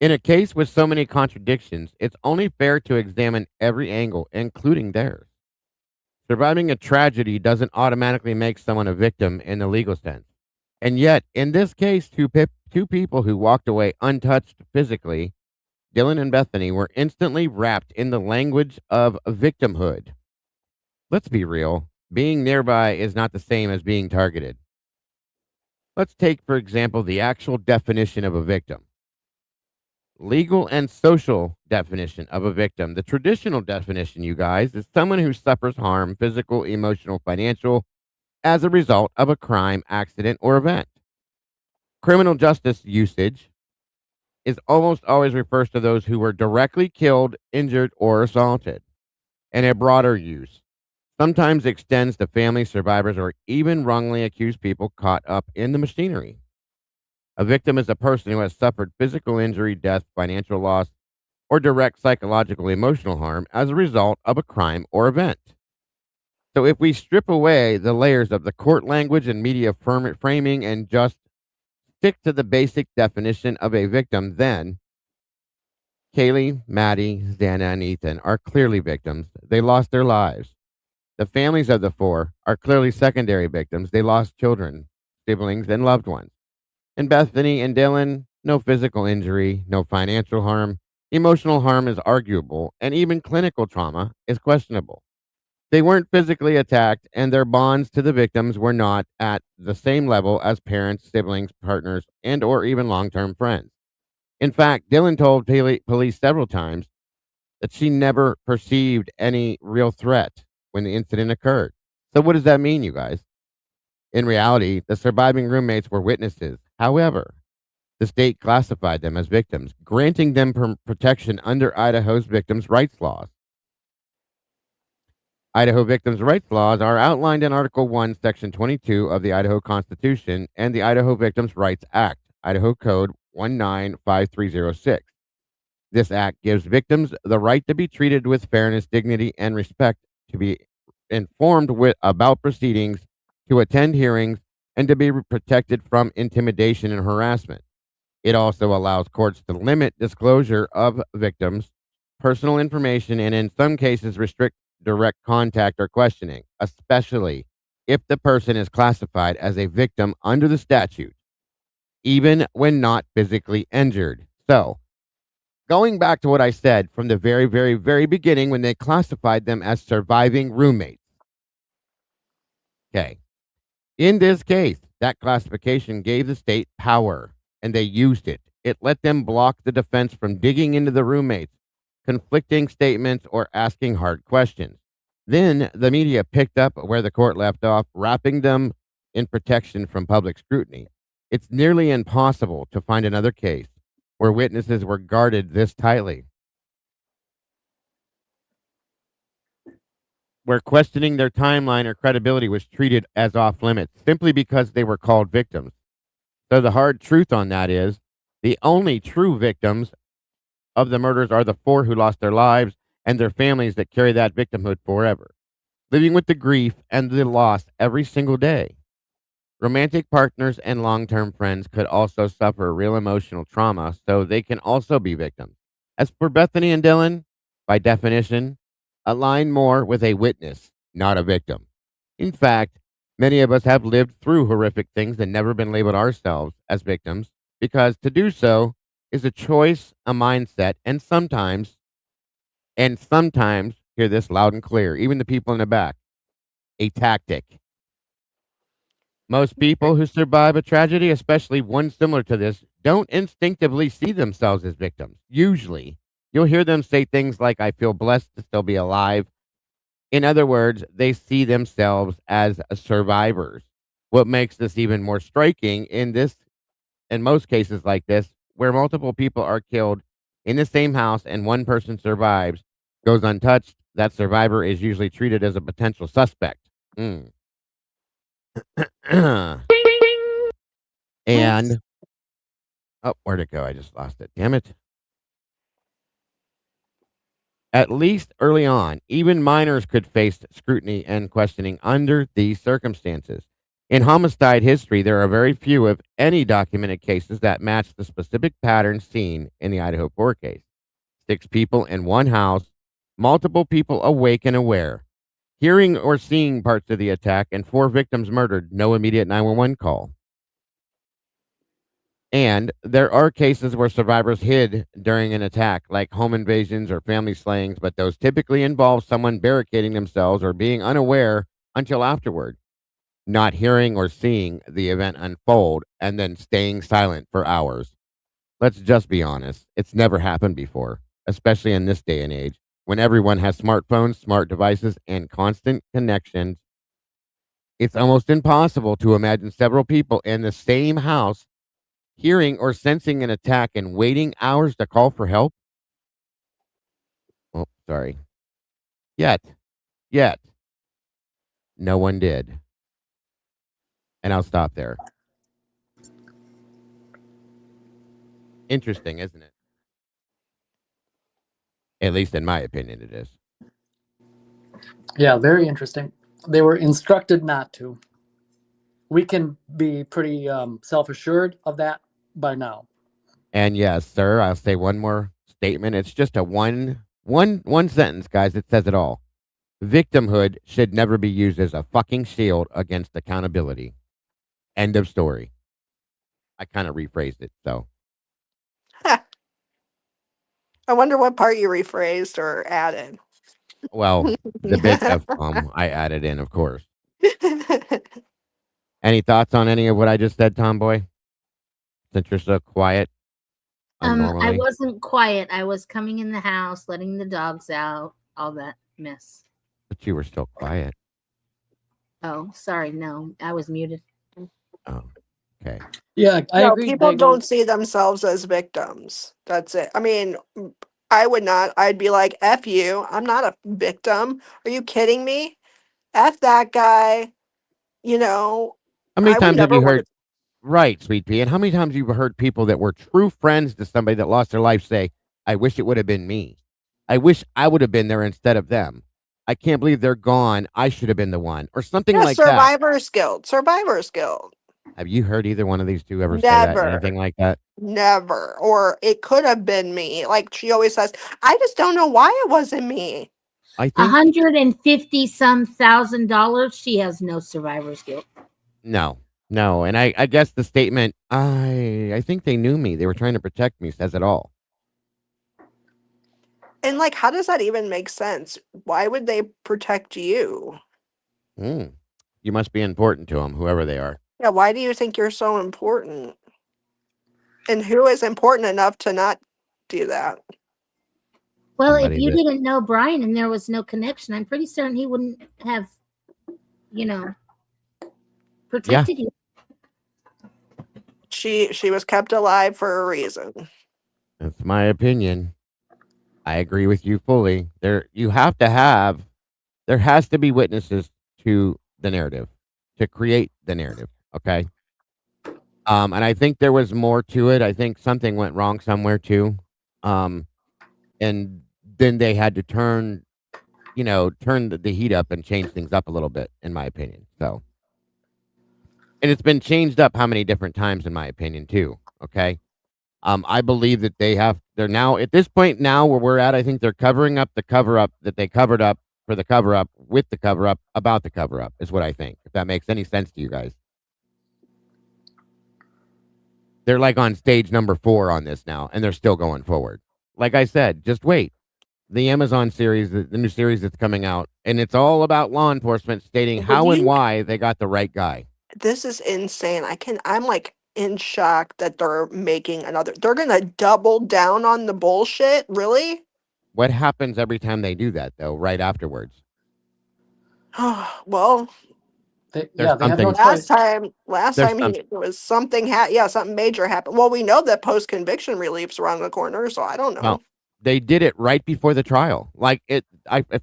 a case with so many contradictions, it's only fair to examine every angle, including theirs. Surviving a tragedy doesn't automatically make someone a victim in the legal sense. And yet, in this case, two people who walked away untouched physically, Dylan and Bethany, were instantly wrapped in the language of victimhood. Let's be real. Being nearby is not the same as being targeted. Let's take, for example, the actual definition of a victim. Legal and social definition of a victim. The traditional definition, you guys, is someone who suffers harm, physical, emotional, financial, as a result of a crime, accident, or event. Criminal justice usage is almost always refers to those who were directly killed, injured, or assaulted. And a broader use sometimes extends to family survivors or even wrongly accused people caught up in the machinery. A victim is a person who has suffered physical injury, death, financial loss, or direct psychological emotional harm as a result of a crime or event. So if we strip away the layers of the court language and media framing and just stick to the basic definition of a victim, then Kaylee, Maddie, Xana, and Ethan are clearly victims. They lost their lives. The families of the four are clearly secondary victims. They lost children, siblings, and loved ones. And Bethany and Dylan, no physical injury, no financial harm. Emotional harm is arguable, and even clinical trauma is questionable. They weren't physically attacked, and their bonds to the victims were not at the same level as parents, siblings, partners, and or even long-term friends. In fact, Dylan told police several times that she never perceived any real threat when the incident occurred. So what does that mean, you guys? In reality, the surviving roommates were witnesses. However, the state classified them as victims, granting them protection under Idaho's victims' rights laws. Idaho victims' rights laws are outlined in Article 1, Section 22 of the Idaho Constitution and the Idaho Victims' Rights Act, Idaho Code 195306. This act gives victims the right to be treated with fairness, dignity, and respect, to be informed about proceedings, to attend hearings, and to be protected from intimidation and harassment. It also allows courts to limit disclosure of victims' personal information and in some cases restrict direct contact or questioning, especially if the person is classified as a victim under the statute, even when not physically injured. So, going back to what I said from the very, very, very beginning when they classified them as surviving roommates. Okay. In this case, that classification gave the state power, and they used it. It let them block the defense from digging into the roommates, conflicting statements, or asking hard questions. Then the media picked up where the court left off, wrapping them in protection from public scrutiny. It's nearly impossible to find another case where witnesses were guarded this tightly, where questioning their timeline or credibility was treated as off limits simply because they were called victims. So the hard truth on that is the only true victims of the murders are the four who lost their lives and their families that carry that victimhood forever, living with the grief and the loss every single day. Romantic partners and long-term friends could also suffer real emotional trauma, so they can also be victims. As for Bethany and Dylan, by definition, align more with a witness, not a victim. In fact, many of us have lived through horrific things and never been labeled ourselves as victims, because to do so is a choice, a mindset, and sometimes, hear this loud and clear, even the people in the back, a tactic. Most people who survive a tragedy, especially one similar to this, don't instinctively see themselves as victims. Usually, you'll hear them say things like, I feel blessed to still be alive. In other words, they see themselves as survivors. What makes this even more striking in this in most cases like this, where multiple people are killed in the same house and one person survives, goes untouched, that survivor is usually treated as a potential suspect. Mm. And, oh, where'd it go? I just lost it. Damn it. At least early on, even minors could face scrutiny and questioning under these circumstances. In homicide history, there are very few, if any, documented cases that match the specific pattern seen in the Idaho 4 case. 6 people in one house, multiple people awake and aware, hearing or seeing parts of the attack, and 4 victims murdered, no immediate 911 call. And there are cases where survivors hid during an attack, like home invasions or family slayings, but those typically involve someone barricading themselves or being unaware until afterward, not hearing or seeing the event unfold, and then staying silent for hours. Let's just be honest, it's never happened before, especially in this day and age, when everyone has smartphones, smart devices, and constant connections. It's almost impossible to imagine several people in the same house hearing or sensing an attack and waiting hours to call for help? Oh, sorry. Yet. No one did. And I'll stop there. Interesting, isn't it? At least in my opinion, it is. Yeah, very interesting. They were instructed not to. We can be pretty self-assured of that by now. And yes, sir, I'll say one more statement. It's just a one sentence, guys. It says it all. Victimhood should never be used as a fucking shield against accountability. End of story. I kind of rephrased it, so. I wonder what part you rephrased or added. Well, the big F-bomb I added in, of course. Any thoughts on any of what I just said, Tomboy? Since you're so quiet. I wasn't quiet. I was coming in the house, letting the dogs out, all that mess. But you were still quiet. Oh, sorry. No, I was muted. Oh, okay. Yeah, I agree. People don't see themselves as victims. That's it. I mean, I would not. I'd be like, F you. I'm not a victim. Are you kidding me? F that guy. You know, How many I would times have never you want heard, right, Sweet Pea, and how many times have you heard people that were true friends to somebody that lost their life say, I wish it would have been me. I wish I would have been there instead of them. I can't believe they're gone. I should have been the one. Or something like that. Survivor's Guild. Survivor's Guild. Have you heard either one of these two ever say that? Never. Anything like that? Never. Or it could have been me. Like she always says, I just don't know why it wasn't me. I think $150,000. She has no survivor's guilt. No. And I guess the statement, I think they knew me. They were trying to protect me, says it all. And like, how does that even make sense? Why would they protect you? You must be important to them, whoever they are. Yeah, why do you think you're so important? And who is important enough to not do that? Well, Somebody if you that- didn't know Bryan and there was no connection, I'm pretty certain he wouldn't have, protected you. She was kept alive for a reason. That's my opinion. I agree with you fully. There has to be witnesses to the narrative, to create the narrative. Okay. And I think there was more to it. I think something went wrong somewhere too. And then they had to turn the heat up and change things up a little bit, in my opinion. So, and it's been changed up how many different times, in my opinion, too. Okay. I believe that they're now at this point now where we're at. I think they're covering up the cover up that they covered up for the cover up with the cover up about the cover up is what I think. If that makes any sense to you guys. They're like on stage number 4 on this now, and they're still going forward. Like I said, just wait. The Amazon series, the new series that's coming out, and it's all about law enforcement stating how and why they got the right guy. This is insane. I'm like in shock that they're making they're gonna double down on the bullshit. Really? What happens every time they do that, though, right afterwards? Well, They There's have no something. choice. Last There's time some. there was something something major happened. Well, we know that post conviction relief's around the corner, so I don't know. Well, they did it right before the trial. Like if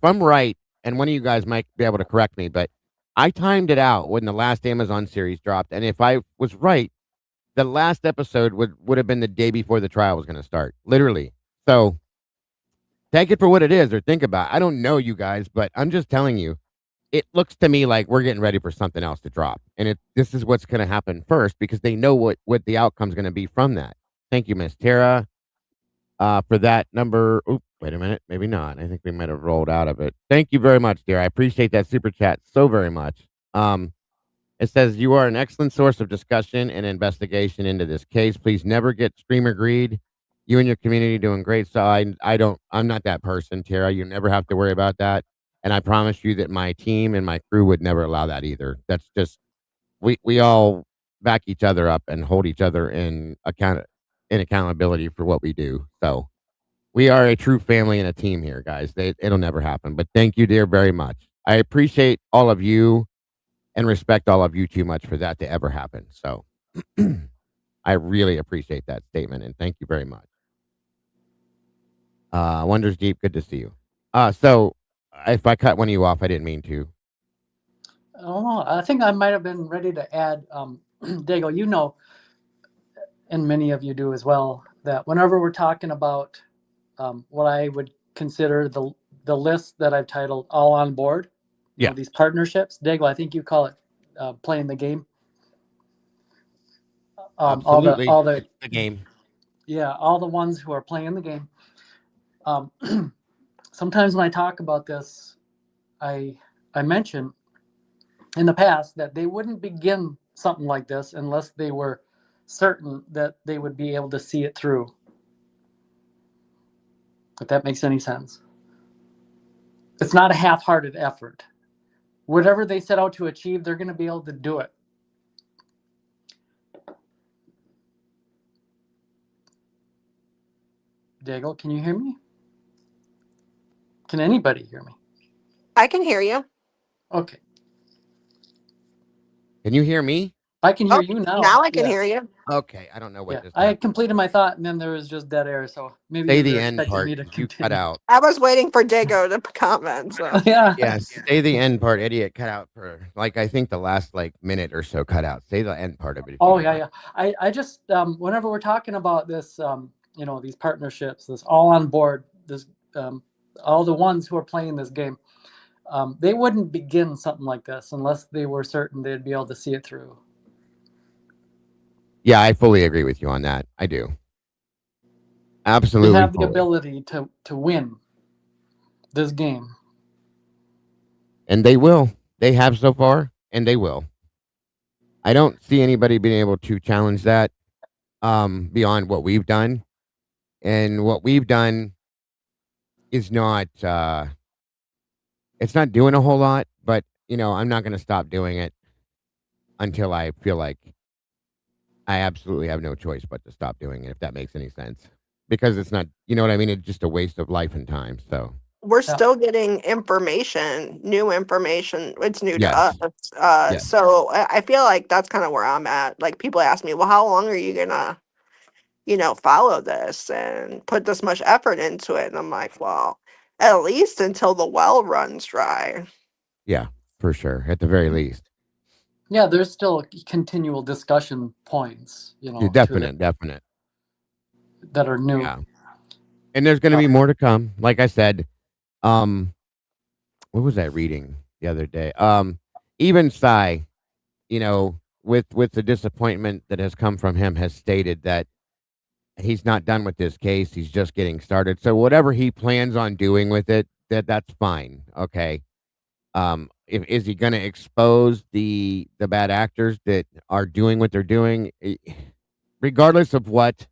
I'm right, and one of you guys might be able to correct me, but I timed it out when the last Amazon series dropped, and if I was right, the last episode would have been the day before the trial was going to start, literally. So take it for what it is, or think about it. I don't know you guys, but I'm just telling you, it looks to me like we're getting ready for something else to drop, and this is what's going to happen first because they know what the outcome's going to be from that. Thank you, Miss Tara, for that number. Oop, wait a minute, maybe not. I think we might have rolled out of it. Thank you very much, dear. I appreciate that super chat so very much. It says you are an excellent source of discussion and investigation into this case. Please never get streamer greed. You and your community doing great. So I'm not that person, Tara. You never have to worry about that. And I promise you that my team and my crew would never allow that either. That's just we all back each other up and hold each other in accountability for what we do. So we are a true family and a team here, guys. It'll never happen. But thank you, dear, very much. I appreciate all of you and respect all of you too much for that to ever happen. So I really appreciate that statement and thank you very much. Wonders Deep, good to see you. So if I cut one of you off, I didn't mean to. I don't know. I think I might have been ready to add, Dago, you know, and many of you do as well, that whenever we're talking about what I would consider the list that I've titled All on Board, you know, these partnerships, Dago, I think you call it playing the game. Absolutely. All the it's the game. Yeah, all the ones who are playing the game. Sometimes when I talk about this, I mention in the past that they wouldn't begin something like this unless they were certain that they would be able to see it through. If that makes any sense. It's not a half-hearted effort. Whatever they set out to achieve, they're going to be able to do it. Daigle, can you hear me? Can anybody hear me? I can hear you. Okay. Can you hear me? I can hear you now. Now I can hear you. Okay, I don't know what I had completed my thought, and then there was just dead air. So maybe say you the were end expecting part. me to You continue. cut out. I was waiting for Dago to comment. So. Yeah. Say the end part. Idiot cut out for I think the last minute or so cut out. Say the end part of it. Oh yeah. I just whenever we're talking about this, you know, these partnerships, this all on board, this all the ones who are playing this game, they wouldn't begin something like this unless they were certain they'd be able to see it through. Yeah, I fully agree with you on that. I do. Absolutely. They have the ability to win this game. And they will. They have so far, and they will. I don't see anybody being able to challenge that beyond what we've done. And what we've done is not it's not doing a whole lot, but you know, I'm not going to stop doing it until I feel like I absolutely have no choice but to stop doing it, if that makes any sense. Because it's not, you know what I mean? It's just a waste of life and time. So we're still getting information, new information. It's new to us. So I feel like that's kind of where I'm at. Like people ask me, well, how long are you gonna, you know, follow this and put this much effort into it? And I'm like, well, at least until the well runs dry. Yeah, for sure. At the very least. Yeah, there's still continual discussion points, you know. Definite. That are new. Yeah. And there's going to be more to come. Like I said, what was I reading the other day? Even Sai, you know, with the disappointment that has come from him, has stated that he's not done with this case. He's just getting started. So whatever he plans on doing with it, that's fine. Okay. Is he going to expose the bad actors that are doing what they're doing, regardless of what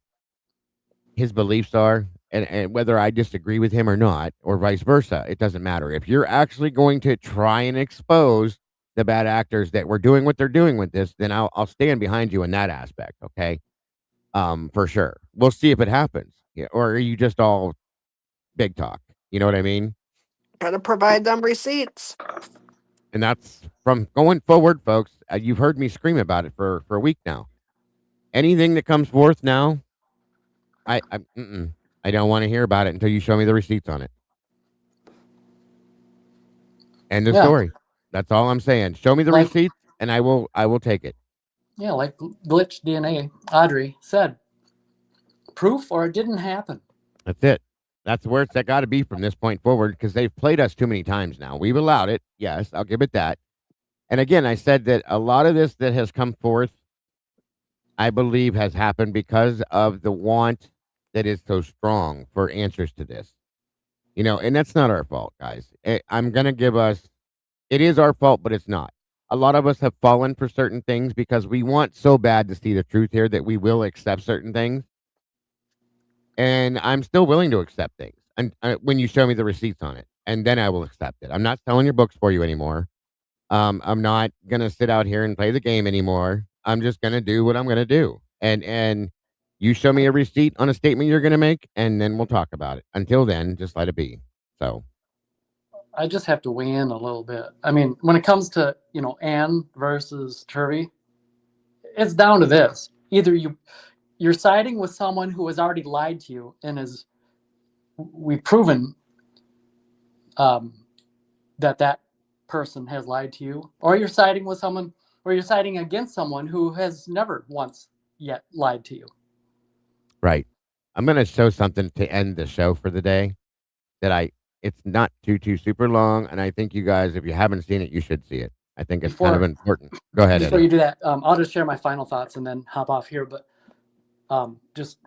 his beliefs are, and whether I disagree with him or not, or vice versa, it doesn't matter. If you're actually going to try and expose the bad actors that were doing what they're doing with this, then I'll stand behind you in that aspect. Okay. For sure. We'll see if it happens. Yeah. Or are you just all big talk? You know what I mean? Gotta provide them receipts. And that's from going forward, folks. You've heard me scream about it for a week now. Anything that comes forth now, I don't want to hear about it until you show me the receipts on it. End of story. That's all I'm saying. Show me the receipts, and I will take it. Yeah, like glitch DNA, Audrey said. Proof or it didn't happen. That's it. That's where it's got to be from this point forward, because they've played us too many times now. We've allowed it. Yes, I'll give it that. And again, I said that a lot of this that has come forth, I believe, has happened because of the want that is so strong for answers to this. And that's not our fault, guys. I'm going to give us, it is our fault, but it's not. A lot of us have fallen for certain things because we want so bad to see the truth here that we will accept certain things. And I'm still willing to accept things and when you show me the receipts on it, and then I will accept it. I'm not selling your books for you anymore. I'm not going to sit out here and play the game anymore. I'm just going to do what I'm going to do. And you show me a receipt on a statement you're going to make, and then we'll talk about it. Until then, just let it be. So I just have to weigh in a little bit. I mean, when it comes to, Ann versus Turvey, it's down to this. Either you're siding with someone who has already lied to you and we've proven that person has lied to you, or you're siding with someone, or you're siding against someone who has never once yet lied to you. Right. I'm going to show something to end the show for the day it's not too super long. And I think you guys, if you haven't seen it, you should see it. I think it's kind of important. Go ahead, Before Eddie. you do that, I'll just share my final thoughts and then hop off here. But just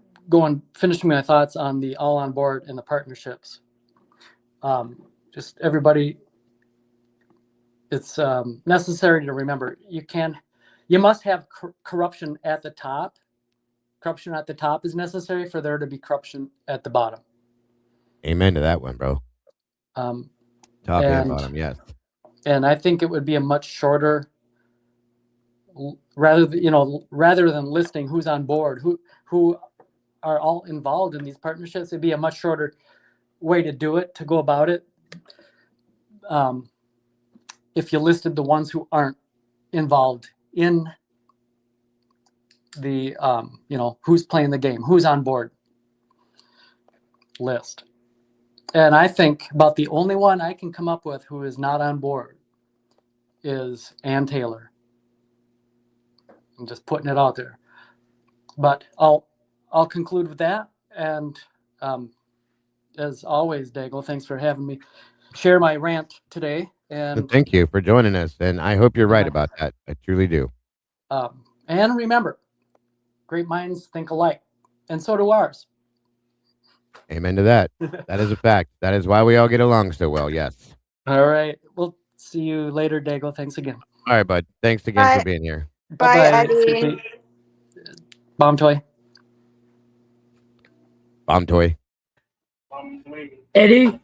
finishing my thoughts on the all on board and the partnerships. Just everybody, it's necessary to remember you must have corruption at the top. Corruption at the top is necessary for there to be corruption at the bottom. Amen to that one, bro. Top and bottom, yes. And I think it would be a much shorter, rather than listing who's on board, who are all involved in these partnerships. It'd be a much shorter way to do it, to go about it. If you listed the ones who aren't involved in the, who's playing the game, who's on board list. And I think about the only one I can come up with who is not on board is Ann Taylor. I'm just putting it out there. But I'll conclude with that. And as always, Daigle, thanks for having me share my rant today. And thank you for joining us. And I hope you're right about that. I truly do. And remember, great minds think alike. And so do ours. Amen to that. That is a fact. That is why we all get along so well. Yes. All right. We'll see you later, Daigle. Thanks again. All right, bud. Thanks again for being here. Bye, Eddie. Bomb toy. Bomb toy. Eddie.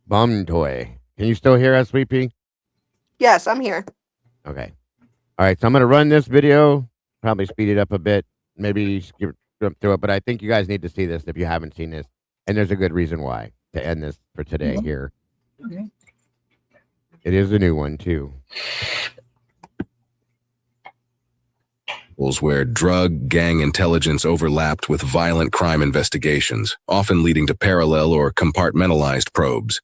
Bomb toy. Can you still hear us, Sweet Pea? Yes, I'm here. Okay. All right. So I'm going to run this video, probably speed it up a bit, maybe skip through it, but I think you guys need to see this if you haven't seen this. And there's a good reason why to end this for today here. Okay. It is a new one, too. Where drug gang intelligence overlapped with violent crime investigations, often leading to parallel or compartmentalized probes.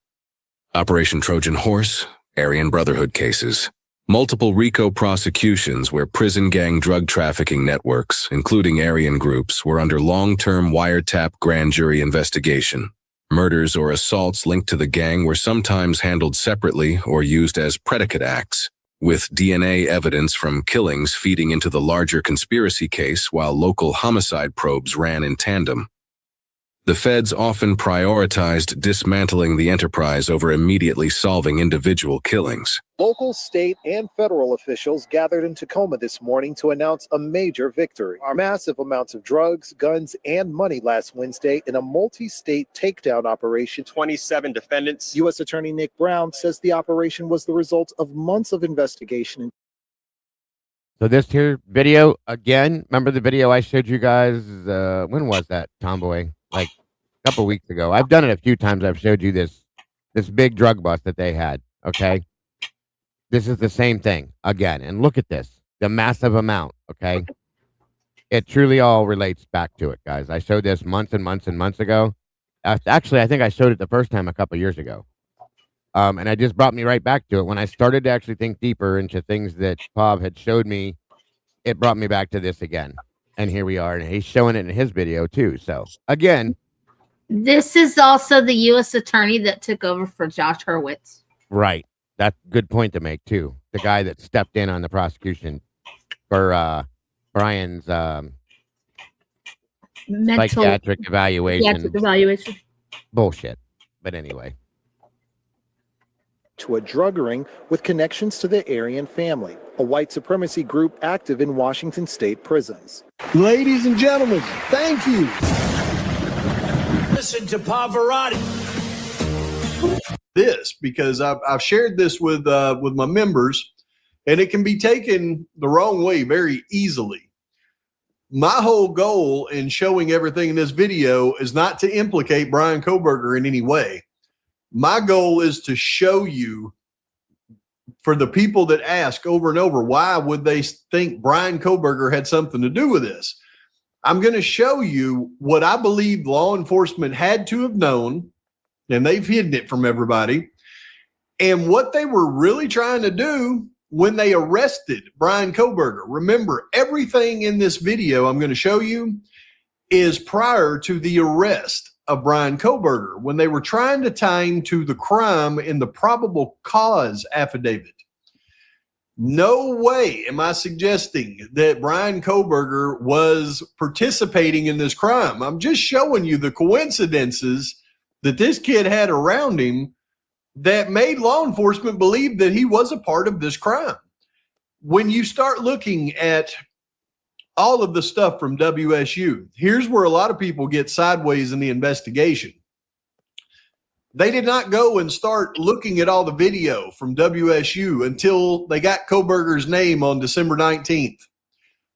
Operation Trojan Horse, Aryan Brotherhood cases. Multiple RICO prosecutions where prison gang drug trafficking networks, including Aryan groups, were under long-term wiretap grand jury investigation. Murders or assaults linked to the gang were sometimes handled separately or used as predicate acts, with DNA evidence from killings feeding into the larger conspiracy case while local homicide probes ran in tandem. The feds often prioritized dismantling the enterprise over immediately solving individual killings. Local, state, and federal officials gathered in Tacoma this morning to announce a major victory. Massive amounts of drugs, guns, and money last Wednesday in a multi-state takedown operation. 27 defendants. U.S. Attorney Nick Brown says the operation was the result of months of investigation. So this here video, again, remember the video I showed you guys? When was that, Tomboy? Like a couple weeks ago. I've done it a few times. I've showed you this big drug bust that they had, okay? This is the same thing again. And look at this, the massive amount. Okay. It truly all relates back to it, guys. I showed this months and months and months ago. Actually, I think I showed it the first time a couple years ago. And it just brought me right back to it. When I started to actually think deeper into things that Bob had showed me, it brought me back to this again. And here we are. And he's showing it in his video too. So again, this is also the U.S. attorney that took over for Josh Hurwitz. right. That's a good point to make too. The guy that stepped in on the prosecution for Bryan's psychiatric evaluation. Bullshit. But anyway. To a drug ring with connections to the Aryan family, a white supremacy group active in Washington state prisons. Ladies and gentlemen, thank you. Listen to Pavarotti. This, because I've shared this with my members, and it can be taken the wrong way very easily. My whole goal in showing everything in this video is not to implicate Bryan Kohberger in any way. My goal is to show you, for the people that ask over and over, why would they think Bryan Kohberger had something to do with this? I'm going to show you what I believe law enforcement had to have known, and they've hidden it from everybody, and what they were really trying to do when they arrested Bryan Kohberger. Remember, everything in this video I'm going to show you is prior to the arrest of Bryan Kohberger, when they were trying to tie him to the crime in the probable cause affidavit. No way am I suggesting that Bryan Kohberger was participating in this crime. I'm just showing you the coincidences that this kid had around him that made law enforcement believe that he was a part of this crime. When you start looking at all of the stuff from WSU, here's where a lot of people get sideways in the investigation. They did not go and start looking at all the video from WSU until they got Kohberger's name on December 19th.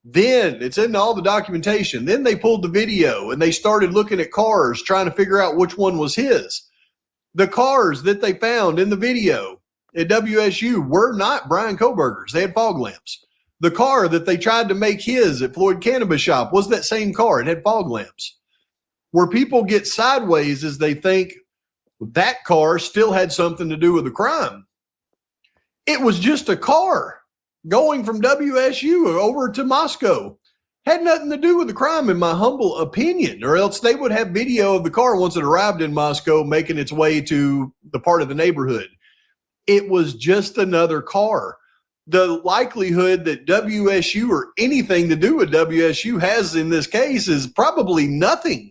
Then it's in all the documentation. Then they pulled the video and they started looking at cars, trying to figure out which one was his. The cars that they found in the video at WSU were not Bryan Kohberger's. They had fog lamps. The car that they tried to make his at Floyd Cannabis Shop was that same car. It had fog lamps. Where people get sideways is they think that car still had something to do with the crime. It was just a car going from WSU over to Moscow. Had nothing to do with the crime, in my humble opinion, or else they would have video of the car once it arrived in Moscow making its way to the part of the neighborhood. It was just another car. The likelihood that WSU or anything to do with WSU has in this case is probably nothing.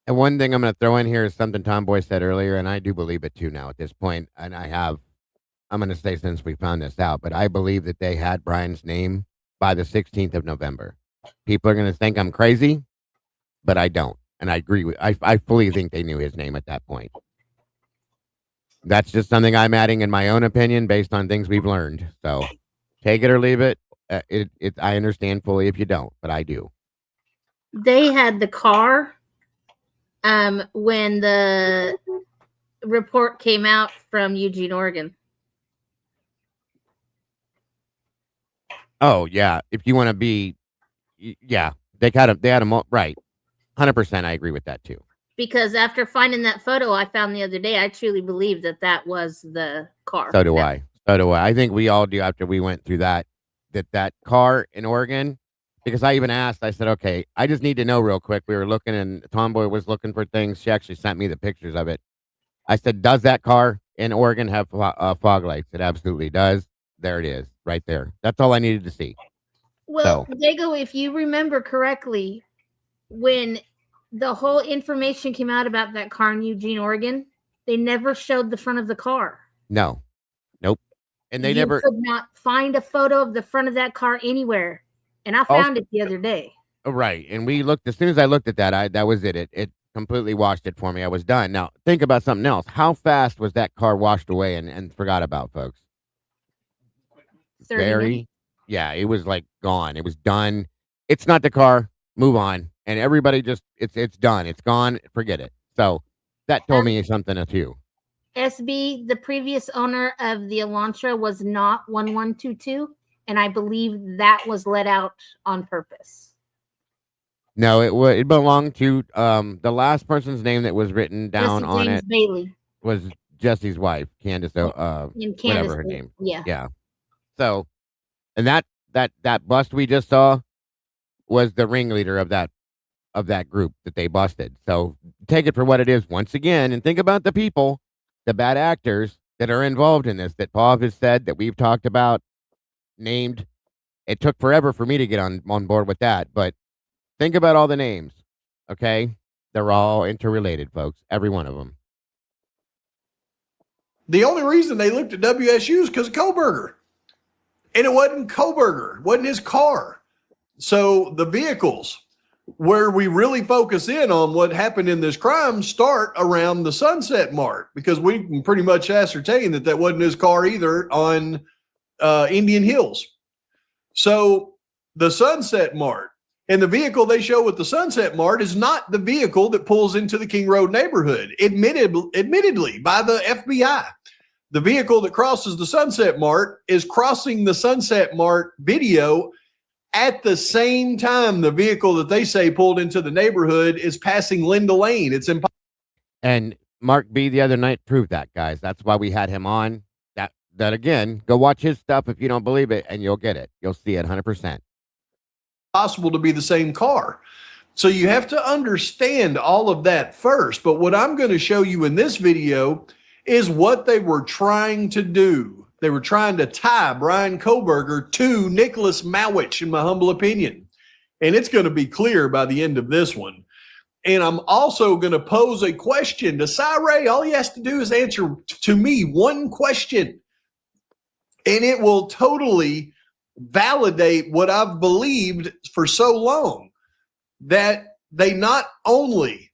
And one thing I'm going to throw in here is something Tomboy said earlier, and I do believe it too now at this point. And I'm going to say since we found this out, but I believe that they had Bryan's name by the 16th of November. People are going to think I'm crazy, but I don't. And I agree with, I fully think they knew his name at that point. That's just something I'm adding in my own opinion based on things we've learned. So take it or leave it. I understand fully if you don't, but I do. They had the car when the report came out from Eugene, Oregon. Oh yeah, if you want to be, yeah, they had them right. 100%, I agree with that too. Because after finding that photo I found the other day, I truly believe that was the car. So do I. So do I. I think we all do after we went through that car in Oregon. Because I even asked, I said, okay, I just need to know real quick. We were looking and Tomboy was looking for things. She actually sent me the pictures of it. I said, does that car in Oregon have fog lights? It absolutely does. There it is, right there. That's all I needed to see. Well, Dago, if you remember correctly, when the whole information came out about that car in Eugene, Oregon, they never showed the front of the car. No. Nope. And you could not find a photo of the front of that car anywhere. And I found it the other day. Right. And we looked, as soon as I looked at that, that was it. It completely washed it for me. I was done. Now, think about something else. How fast was that car washed away and forgot about, folks? Very. Yeah, it was like gone. It was done. It's not the car. Move on. And everybody just, it's done. It's gone. Forget it. So that told me something too. SB, the previous owner of the Elantra was not 1122, and I believe that was let out on purpose. No, it belonged to the last person's name that was written down Jesse on James it Bailey. was Jesse's wife, Candace. And Candace, Whatever her name. yeah. Yeah. So, and that bust we just saw was the ringleader of that group that they busted. So take it for what it is once again, and think about the people, the bad actors that are involved in this, that Pav has said, that we've talked about, named. It took forever for me to get on board with that, but think about all the names, okay? They're all interrelated, folks, every one of them. The only reason they looked at WSU is because of Kohberger. And it wasn't Kohberger. It wasn't his car. So the vehicles where we really focus in on what happened in this crime start around the Sunset Mart, because we can pretty much ascertain that that wasn't his car either on Indian Hills. So the Sunset Mart, and the vehicle they show with the Sunset Mart is not the vehicle that pulls into the King Road neighborhood, admittedly by the FBI. The vehicle that crosses the Sunset Mart is crossing the Sunset Mart video at the same time the vehicle that they say pulled into the neighborhood is passing Linda Lane. It's impossible. And Mark B the other night proved that, guys. That's why we had him on. That again, go watch his stuff if you don't believe it, and you'll get it. You'll see it 100%. Possible to be the same car. So you have to understand all of that first. But what I'm going to show you in this video is what they were trying to do. They were trying to tie Bryan Kohberger to Nicholas Mowich, in my humble opinion. And it's going to be clear by the end of this one. And I'm also going to pose a question to Cy Ray. All he has to do is answer to me one question. And it will totally validate what I've believed for so long, that they not only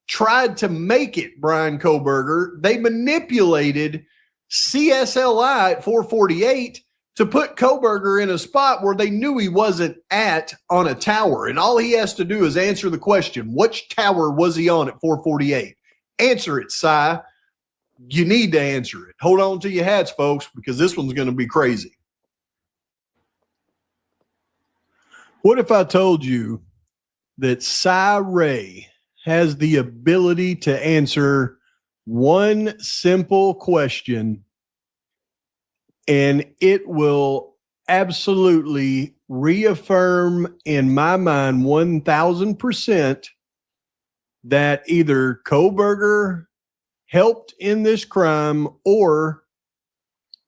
tried to make it Bryan Kohberger, they manipulated CSLI at 448 to put Kohberger in a spot where they knew he wasn't at on a tower. And all he has to do is answer the question, which tower was he on at 448? Answer it, Cy. You need to answer it. Hold on to your hats, folks, because this one's going to be crazy. What if I told you that Cy Ray has the ability to answer one simple question, and it will absolutely reaffirm in my mind 1,000% that either Kohberger helped in this crime or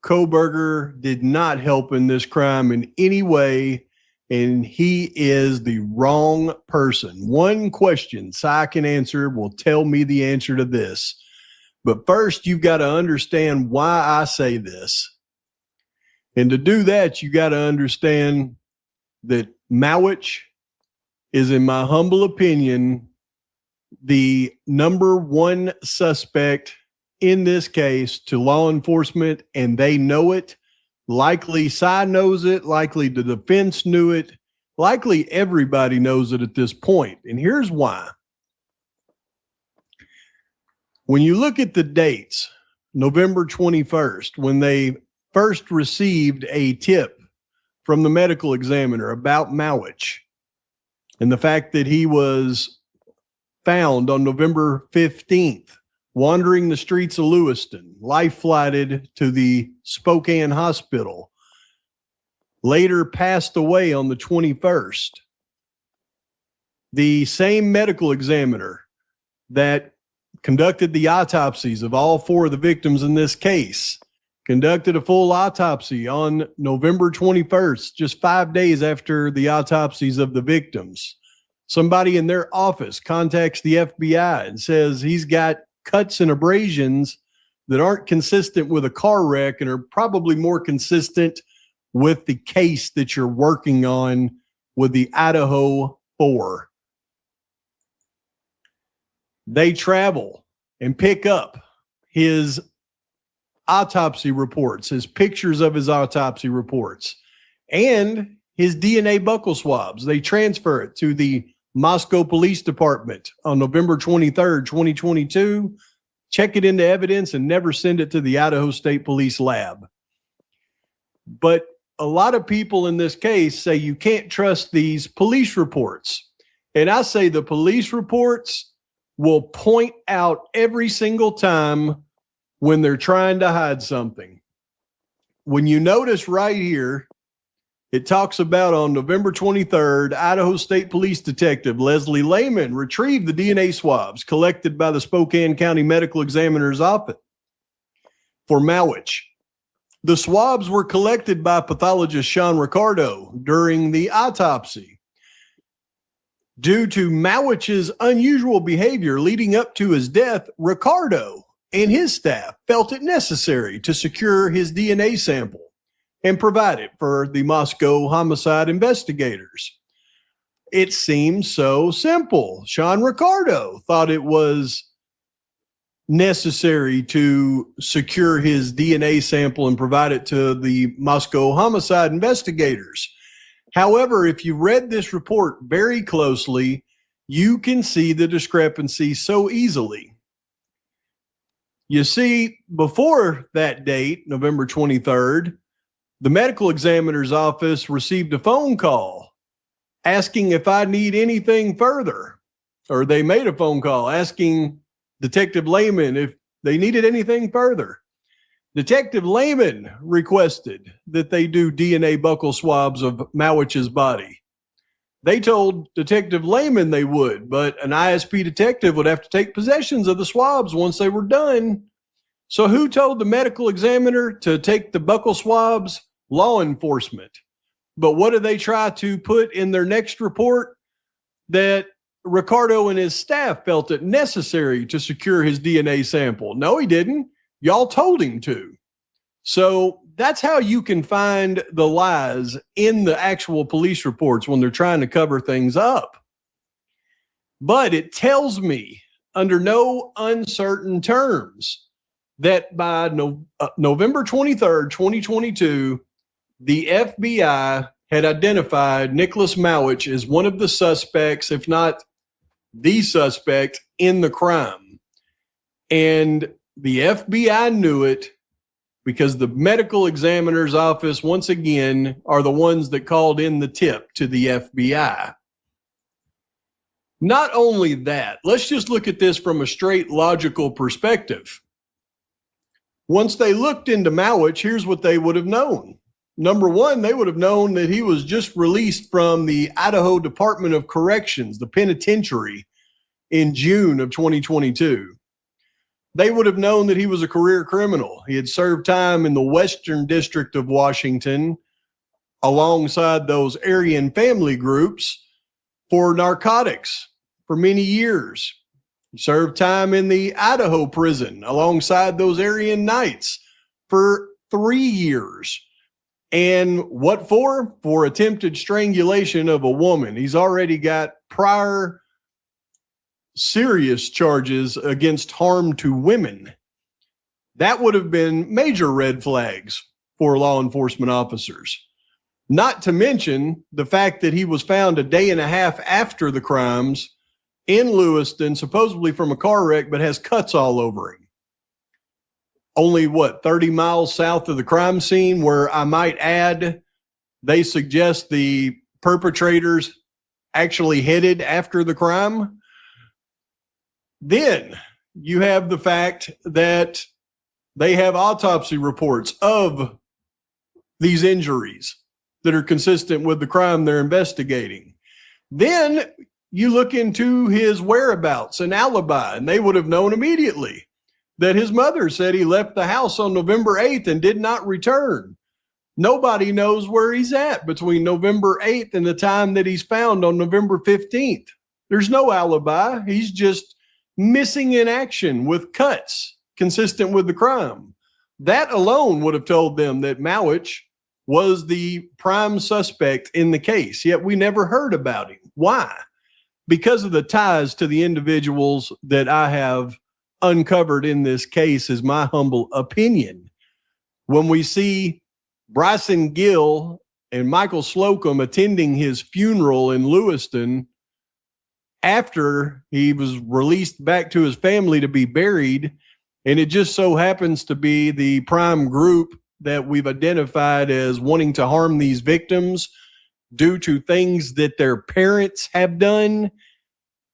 Kohberger did not help in this crime in any way, and he is the wrong person. One question Cy can answer will tell me the answer to this. But first, you've got to understand why I say this. And to do that, you got to understand that Mowich is, in my humble opinion, the number one suspect in this case to law enforcement, and they know it. Likely Cy knows it. Likely the defense knew it. Likely everybody knows it at this point. And here's why. When you look at the dates, November 21st, when they first received a tip from the medical examiner about Mowich and the fact that he was found on November 15th, wandering the streets of Lewiston, life-flighted to the Spokane Hospital, later passed away on the 21st. The same medical examiner that conducted the autopsies of all four of the victims in this case conducted a full autopsy on November 21st, just 5 days after the autopsies of the victims. Somebody in their office contacts the FBI and says he's got cuts and abrasions that aren't consistent with a car wreck and are probably more consistent with the case that you're working on with the Idaho 4. They travel and pick up his autopsy reports, his pictures of his autopsy reports, and his DNA buccal swabs. They transfer it to the Moscow Police Department on November 23rd, 2022. check it into evidence, and never send it to the Idaho State Police lab. But a lot of people in this case say you can't trust these police reports. And I say the police reports will point out every single time when they're trying to hide something. When you notice right here, it talks about on November 23rd, Idaho State Police Detective Leslie Lehman retrieved the DNA swabs collected by the Spokane County Medical Examiner's Office for Mowich. The swabs were collected by pathologist Sean Ricardo during the autopsy. Due to Mowich's unusual behavior leading up to his death, Ricardo and his staff felt it necessary to secure his DNA sample and provide it for the Moscow homicide investigators. It seems so simple. Sean Ricardo thought it was necessary to secure his DNA sample and provide it to the Moscow homicide investigators. However, if you read this report very closely, you can see the discrepancy so easily. You see, before that date, November 23rd, the medical examiner's office received a phone call asking if I need anything further, or they made a phone call asking Detective Lehman if they needed anything further. Detective Lehman requested that they do DNA buccal swabs of Mowich's body. They told Detective Lehman they would, but an ISP detective would have to take possessions of the swabs once they were done. So who told the medical examiner to take the buccal swabs? Law enforcement. But what did they try to put in their next report? That Ricardo and his staff felt it necessary to secure his DNA sample. No, he didn't. Y'all told him to. So that's how you can find the lies in the actual police reports when they're trying to cover things up. But it tells me under no uncertain terms that by November 23rd, 2022, the FBI had identified Nicholas Mowich as one of the suspects, if not the suspect, in the crime. And the FBI knew it because the medical examiner's office, once again, are the ones that called in the tip to the FBI. Not only that, let's just look at this from a straight logical perspective. Once they looked into Mowich, here's what they would have known. Number one, they would have known that he was just released from the Idaho Department of Corrections, the penitentiary, in June of 2022. They would have known that he was a career criminal. He had served time in the Western District of Washington alongside those Aryan family groups for narcotics for many years. He served time in the Idaho prison alongside those Aryan Knights for 3 years. And what for? For attempted strangulation of a woman. He's already got prior serious charges against harm to women. That would have been major red flags for law enforcement officers. Not to mention the fact that he was found a day and a half after the crimes in Lewiston, supposedly from a car wreck, but has cuts all over him. Only 30 miles south of the crime scene, where I might add, they suggest the perpetrators actually headed after the crime. Then you have the fact that they have autopsy reports of these injuries that are consistent with the crime they're investigating. Then you look into his whereabouts and alibi, and they would have known immediately that his mother said he left the house on November 8th and did not return. Nobody knows where he's at between November 8th and the time that he's found on November 15th. There's no alibi. He's just missing in action with cuts consistent with the crime. That alone would have told them that Mowich was the prime suspect in the case, yet we never heard about him. Why? Because of the ties to the individuals that I have uncovered in this case, is my humble opinion. When we see Bryson Gill and Michael Slocum attending his funeral in Lewiston after he was released back to his family to be buried, And it just so happens to be the prime group that we've identified as wanting to harm these victims due to things that their parents have done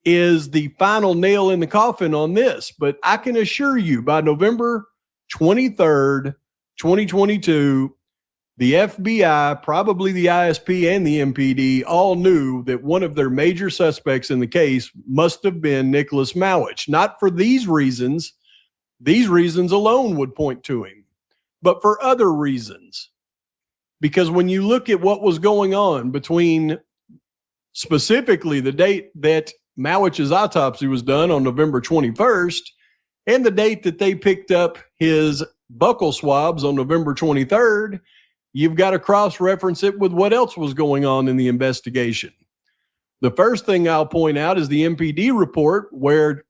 is the final nail in the coffin on this. But I can assure you by November 23rd, 2022, the FBI, probably the ISP and the MPD all knew that one of their major suspects in the case must have been Nicholas Mowich. Not for these reasons. These reasons alone would point to him, but for other reasons. Because when you look at what was going on between specifically the date that Mowich's autopsy was done on November 21st and the date that they picked up his buccal swabs on November 23rd, you've got to cross-reference it with what else was going on in the investigation. The first thing I'll point out is the MPD report where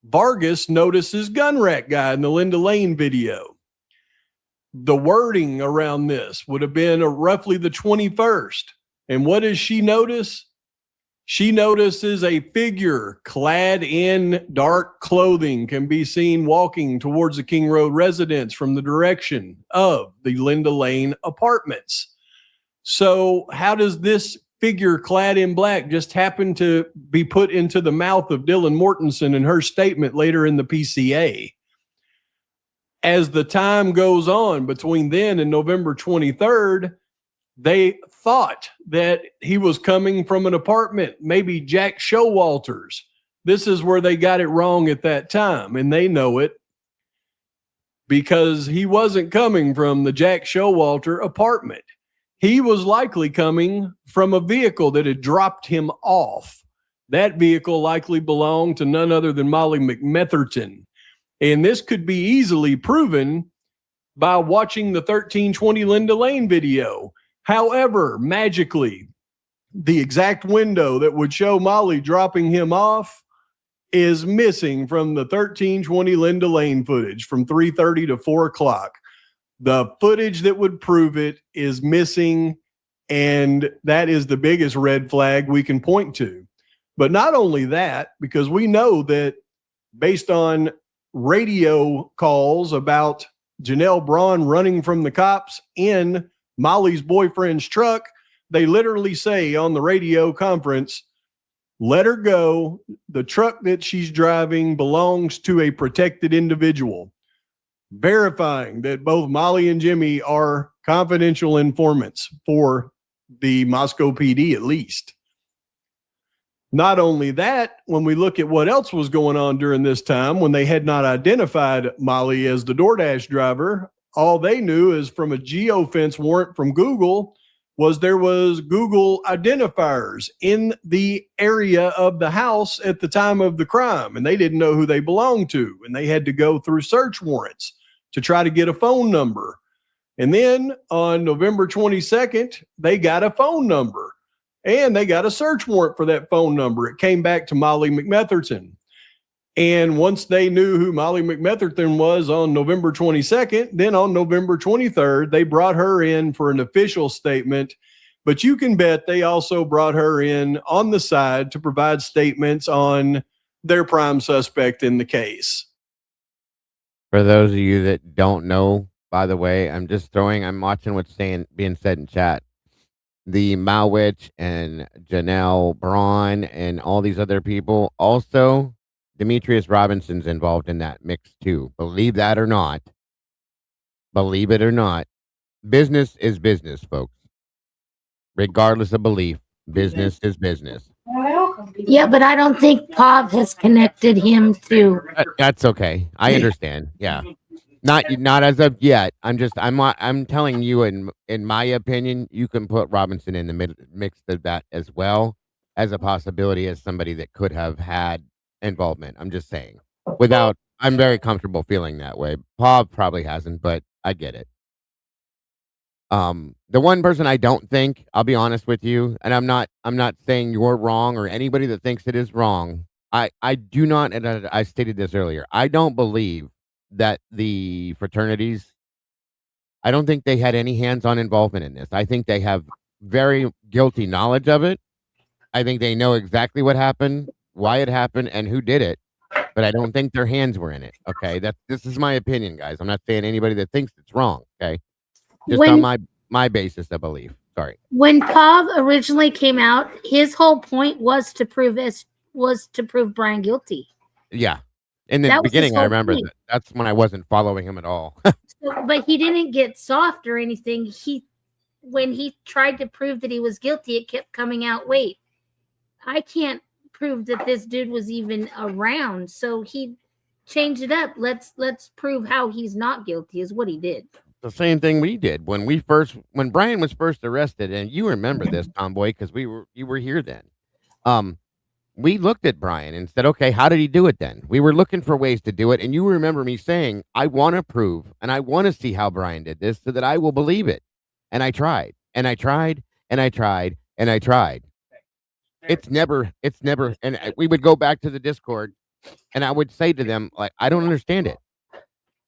Vargas notices gun rack guy in the Linda Lane video. The wording around this would have been roughly the 21st. And what does she notice? She notices a figure clad in dark clothing can be seen walking towards the King Road residence from the direction of the Linda Lane apartments. So how does this figure clad in black just happen to be put into the mouth of Dylan Mortensen in her statement later in the PCA? As the time goes on between then and November 23rd, they thought that he was coming from an apartment, maybe Jack Showalter's. This is where they got it wrong at that time, and they know it because he wasn't coming from the Jack Showalter apartment. He was likely coming from a vehicle that had dropped him off. That vehicle likely belonged to none other than Molly McMetherton. And this could be easily proven by watching the 1320 Linda Lane video. However, magically, the exact window that would show Molly dropping him off is missing from the 1320 Linda Lane footage from 3:30 to 4 o'clock. The footage that would prove it is missing, and that is the biggest red flag we can point to. But not only that, because we know that based on radio calls about Janelle Braun running from the cops in Molly's boyfriend's truck, they literally say on the radio conference, let her go. The truck that she's driving belongs to a protected individual, verifying that both Molly and Jimmy are confidential informants for the Moscow PD, at least. Not only that, when we look at what else was going on during this time, when they had not identified Molly as the DoorDash driver, all they knew is from a geofence warrant from Google was there was Google identifiers in the area of the house at the time of the crime, and they didn't know who they belonged to, and they had to go through search warrants to try to get a phone number. And then on November 22nd, they got a phone number, and they got a search warrant for that phone number. It came back to Molly McMetherton. And once they knew who Molly McMetherton was on November 22nd, then on November 23rd, they brought her in for an official statement. But you can bet they also brought her in on the side to provide statements on their prime suspect in the case. For those of you that don't know, by the way, I'm watching what's being said in chat. The Mowich and Janelle Braun and all these other people also, Demetrius Robinson's involved in that mix too. Believe that or not. Believe it or not. Business is business, folks. Regardless of belief, business is business. Yeah, but I don't think Pav has connected him to. That's okay. I understand. Yeah. Not as of yet. I'm telling you, in my opinion, you can put Robinson in the mix of that as well as a possibility as somebody that could have had involvement. I'm just saying. I'm very comfortable feeling that way. Paul probably hasn't, but I get it. The one person I don't think, I'll be honest with you, and I'm not saying you're wrong or anybody that thinks it is wrong. I do not, and I stated this earlier, I don't believe that the fraternities, I don't think they had any hands-on involvement in this. I think they have very guilty knowledge of it. I think they know exactly what happened, why it happened, and who did it. but I don't think their hands were in it. Okay, this is my opinion, guys. I'm not saying anybody that thinks it's wrong. Okay, just on my basis of belief. Sorry. When Pav originally came out, his whole point was to prove Bryan guilty. Yeah. In the That was his beginning, I whole remember point. that's when I wasn't following him at all. But he didn't get soft or anything. When he tried to prove that he was guilty, it kept coming out, wait, I can't prove that this dude was even around. So he changed it up. Let's prove how he's not guilty is what he did. The same thing we did when Bryan was first arrested, and you remember this, Tomboy, because you were here then. We looked at Bryan and said, okay, how did he do it then? We were looking for ways to do it, and you remember me saying, I want to prove and I want to see how Bryan did this so that I will believe it. And I tried, and I tried, and I tried, and I tried. It's never, and we would go back to the Discord, and I would say to them, like, I don't understand it.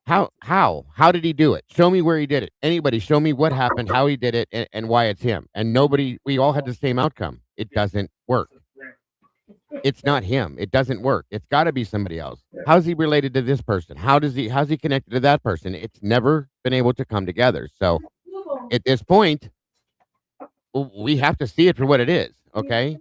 How did he do it? Show me where he did it. Anybody show me what happened, how he did it, and why it's him. And we all had the same outcome. It doesn't work. It's not him. It doesn't work. It's got to be somebody else. How's he related to this person? How's he connected to that person? It's never been able to come together. So at this point, we have to see it for what it is. Okay.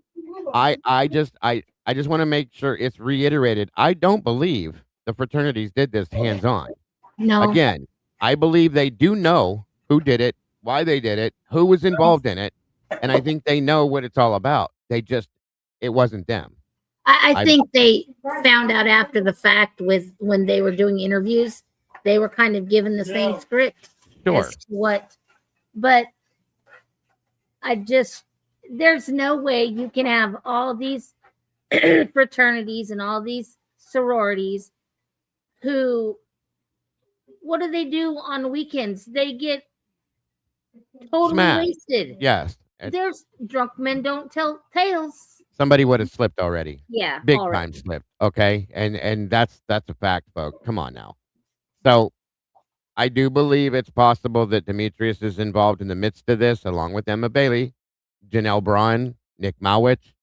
I just want to make sure it's reiterated. I don't believe the fraternities did this hands-on. No. Again, I believe they do know who did it, why they did it, who was involved in it, and I think they know what it's all about. It wasn't them. I think they found out after the fact when they were doing interviews, they were kind of given the same script. Sure. But there's no way you can have all these fraternities and all these sororities what do they do on weekends? They get totally Smashed. wasted. Yes. There's drunk men don't tell tales. Somebody would have slipped already. Yeah, Big already. time slipped. Okay. And that's a fact, folks. Come on now. So I do believe it's possible that Demetrius is involved in the midst of this, along with Emma Bailey, Janelle Braun, Nick Mowich,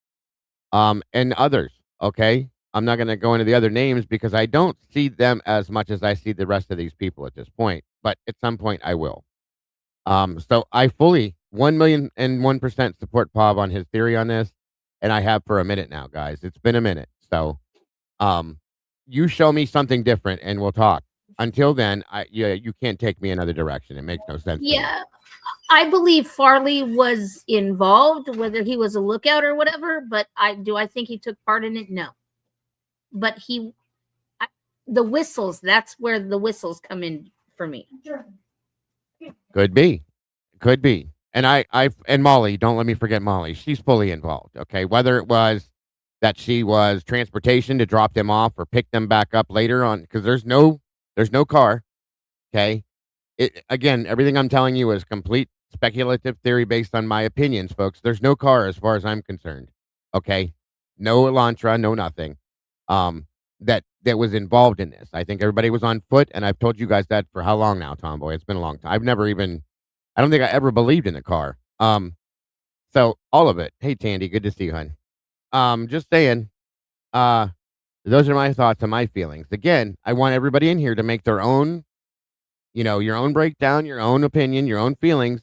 and others. Okay. I'm not going to go into the other names because I don't see them as much as I see the rest of these people at this point, but at some point I will. So I fully 1,001% support Pav on his theory on this. And I have for a minute now, guys. It's been a minute. So, you show me something different and we'll talk. Until then, you can't take me another direction. It makes no sense. Yeah. I believe Farley was involved, whether he was a lookout or whatever, but I think he took part in it? No. But the whistles, that's where the whistles come in for me. Could be. And Molly, don't let me forget Molly. She's fully involved. Okay. Whether it was that she was transportation to drop them off or pick them back up later on, because there's no car. Okay. Again, everything I'm telling you is complete speculative theory based on my opinions, folks. There's no car as far as I'm concerned. Okay. No Elantra, no nothing. That was involved in this. I think everybody was on foot, and I've told you guys that for how long now, Tomboy? It's been a long time. I don't think I ever believed in the car. So all of it. Hey, Tandy, good to see you, hon. Just saying, those are my thoughts and my feelings. Again, I want everybody in here to make their own, your own breakdown, your own opinion, your own feelings.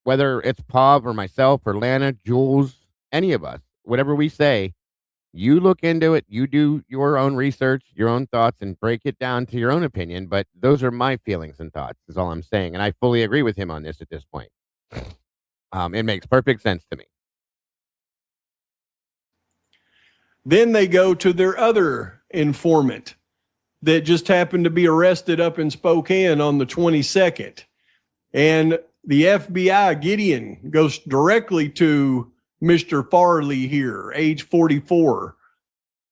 Whether it's Pav or myself or Lana, Jules, any of us, whatever we say, you look into it, you do your own research, your own thoughts, and break it down to your own opinion. But those are my feelings and thoughts, is all I'm saying. And I fully agree with him on this at this point. It makes perfect sense to me. Then they go to their other informant that just happened to be arrested up in Spokane on the 22nd. And the FBI, Gideon, goes directly to Mr. Farley here, age 44.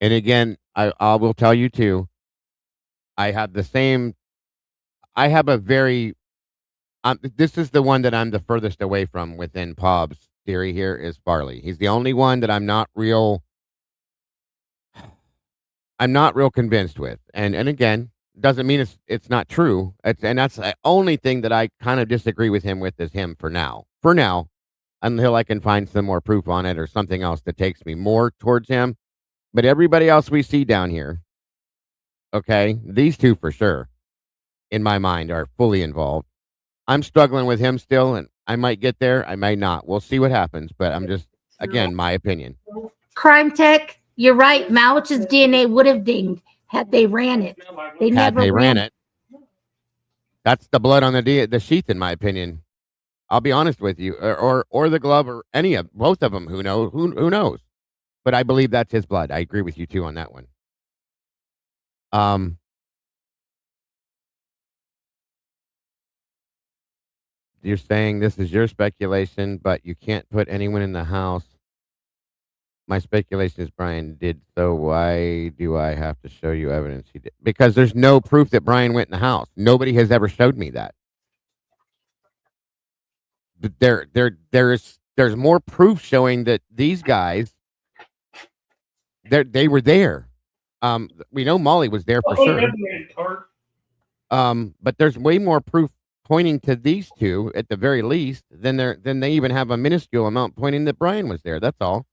And again, I will tell you too, I have a very, this is the one that I'm the furthest away from within Pav's theory here is Farley. He's the only one that I'm not real convinced with. And again, doesn't mean it's not true. And that's the only thing that I kind of disagree with him with is him for now. Until I can find some more proof on it or something else that takes me more towards him. But everybody else we see down here, okay, these two for sure, in my mind, are fully involved. I'm struggling with him still, and I might get there. I might not. We'll see what happens. But I'm just, again, my opinion. Crime Tech, you're right. Malich's DNA would have dinged had they ran it. They Had never they ran it. That's the blood on the sheath, in my opinion. I'll be honest with you, or the glove, or any of both of them. Who knows? Who knows? But I believe that's his blood. I agree with you too on that one. You're saying this is your speculation, but you can't put anyone in the house. My speculation is Bryan did so. Why do I have to show you evidence he did? Because there's no proof that Bryan went in the house. Nobody has ever showed me that. But there's more proof showing that these guys, they were there. We know Molly was there for sure. But there's way more proof pointing to these two at the very least than they even have a minuscule amount pointing that Bryan was there. That's all.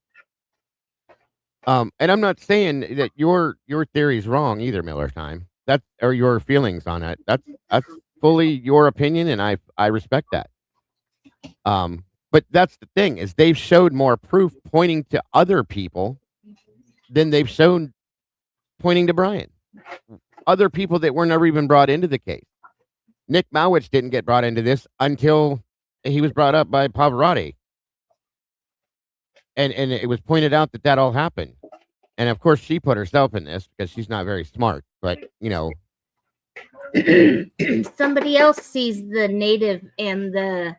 And I'm not saying that your theory is wrong either, Miller Time. That's or your feelings on it. That's fully your opinion, and I respect that. But that's the thing is they've showed more proof pointing to other people than they've shown pointing to Bryan. Other people that were never even brought into the case. Nick Mowich didn't get brought into this until he was brought up by Pavarotti. And it was pointed out that all happened. And of course she put herself in this because she's not very smart, but somebody else sees the native and the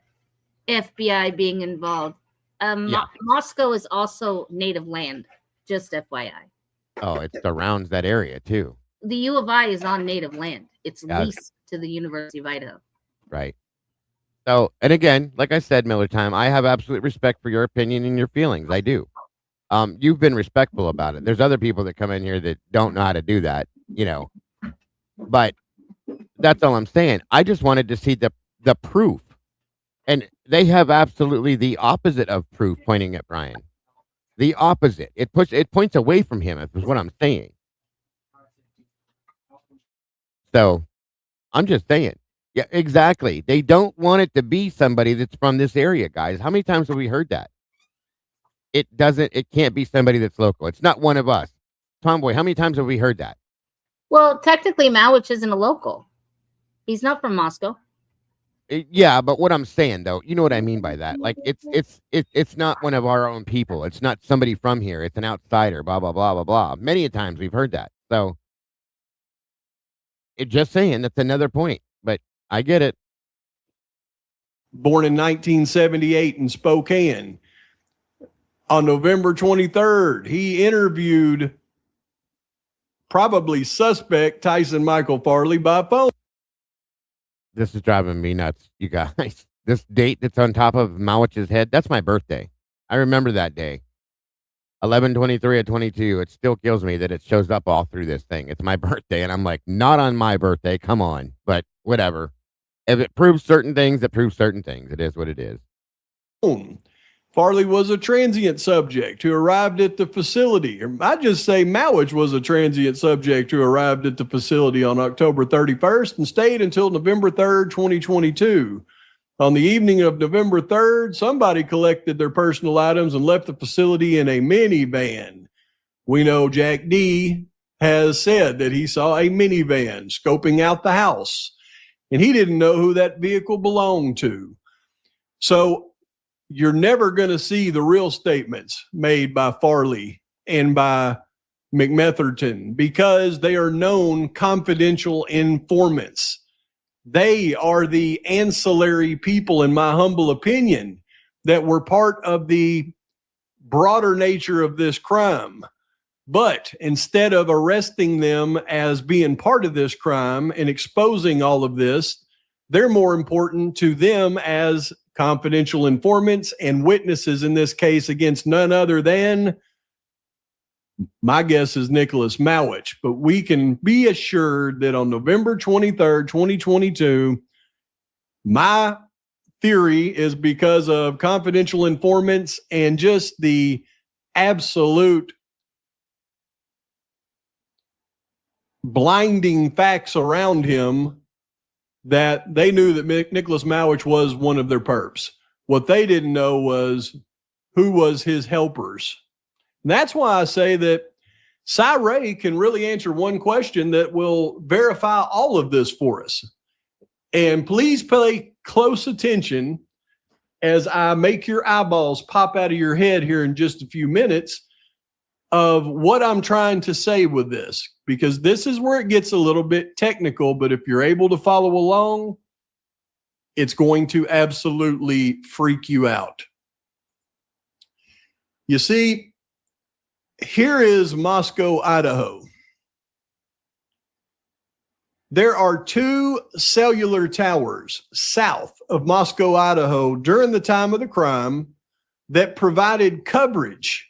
FBI being involved. Moscow is also native land, just FYI. Oh, it surrounds that area too. The U of I is on native land. It's Yeah. leased to the University of Idaho. Right. So, and again, like I said, Miller Time, I have absolute respect for your opinion and your feelings. I do. You've been respectful about it. There's other people that come in here that don't know how to do that, but that's all I'm saying. I just wanted to see the proof, and they have absolutely the opposite of proof pointing at Bryan. The opposite. It points away from him. Is what I'm saying. So, I'm just saying. Yeah, exactly. They don't want it to be somebody that's from this area, guys. How many times have we heard that? It can't be somebody that's local. It's not one of us. Tomboy, how many times have we heard that? Well, technically, Mowich isn't a local. He's not from Moscow. Yeah, but what I'm saying though, you know what I mean by that. Like it's not one of our own people. It's not somebody from here. It's an outsider. Blah blah blah blah blah. Many a times we've heard that. So, just saying that's another point. But I get it. Born in 1978 in Spokane. On November 23rd, he interviewed probably suspect Tyson Michael Farley by phone. This is driving me nuts, you guys. This date that's on top of Mowich's head, that's my birthday. I remember that day. 11/23/22. It still kills me that it shows up all through this thing. It's my birthday, and I'm like, not on my birthday. Come on. But whatever. If it proves certain things, it proves certain things. It is what it is. Farley was a transient subject who arrived at the facility. Or I just say Mowich was a transient subject who arrived at the facility on October 31st and stayed until November 3rd, 2022. On the evening of November 3rd, somebody collected their personal items and left the facility in a minivan. We know Jack D has said that he saw a minivan scoping out the house, and he didn't know who that vehicle belonged to. So you're never going to see the real statements made by Farley and by McMetherton because they are known confidential informants. They are the ancillary people, in my humble opinion, that were part of the broader nature of this crime. But instead of arresting them as being part of this crime and exposing all of this, they're more important to them as confidential informants and witnesses in this case against none other than, my guess is Nicholas Mowich. But we can be assured that on November 23rd, 2022, my theory is because of confidential informants and just the absolute blinding facts around him that they knew that Nicholas Mowich was one of their perps. What they didn't know was who was his helpers. And that's why I say that Cy Ray can really answer one question that will verify all of this for us. And please pay close attention as I make your eyeballs pop out of your head here in just a few minutes of what I'm trying to say with this, because this is where it gets a little bit technical, but if you're able to follow along, it's going to absolutely freak you out. You see, here is Moscow, Idaho. There are 2 cellular towers south of Moscow, Idaho during the time of the crime that provided coverage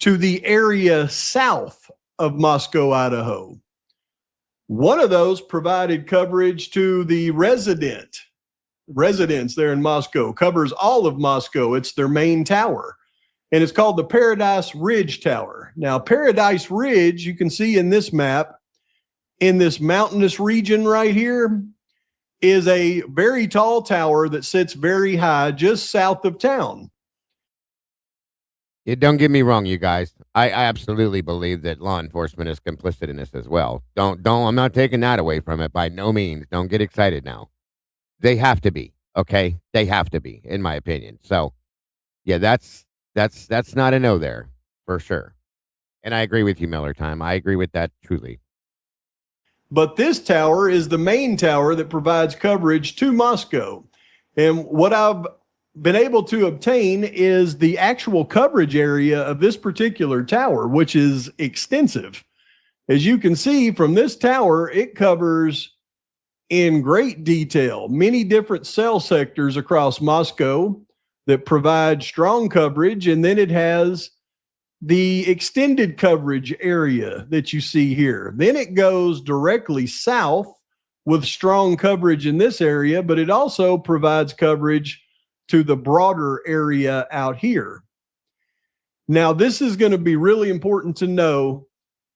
to the area south of Moscow, Idaho. One of those provided coverage to the residents there in Moscow, covers all of Moscow. It's their main tower, and it's called the Paradise Ridge Tower. Now, Paradise Ridge, you can see in this map, in this mountainous region right here, is a very tall tower that sits very high just south of town. Don't get me wrong, you guys. I absolutely believe that law enforcement is complicit in this as well. I'm not taking that away from it by no means. Don't get excited now. They have to be, okay? They have to be, in my opinion. So, yeah, that's not a no there, for sure. And I agree with you, Miller Time. I agree with that truly. But this tower is the main tower that provides coverage to Moscow. And what I've been able to obtain is the actual coverage area of this particular tower, which is extensive. As you can see from this tower, it covers in great detail many different cell sectors across Moscow that provide strong coverage. And then it has the extended coverage area that you see here. Then it goes directly south with strong coverage in this area, but it also provides coverage to the broader area out here. Now, this is going to be really important to know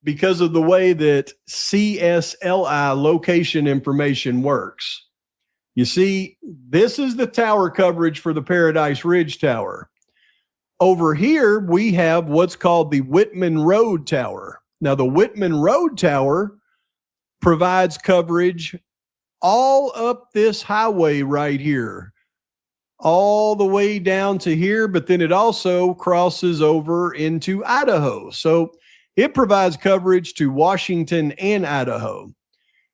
because of the way that CSLI location information works. You see, this is the tower coverage for the Paradise Ridge Tower. Over here, we have what's called the Whitman Road Tower. Now, the Whitman Road Tower provides coverage all up this highway right here, all the way down to here, but then it also crosses over into Idaho. So it provides coverage to Washington and Idaho.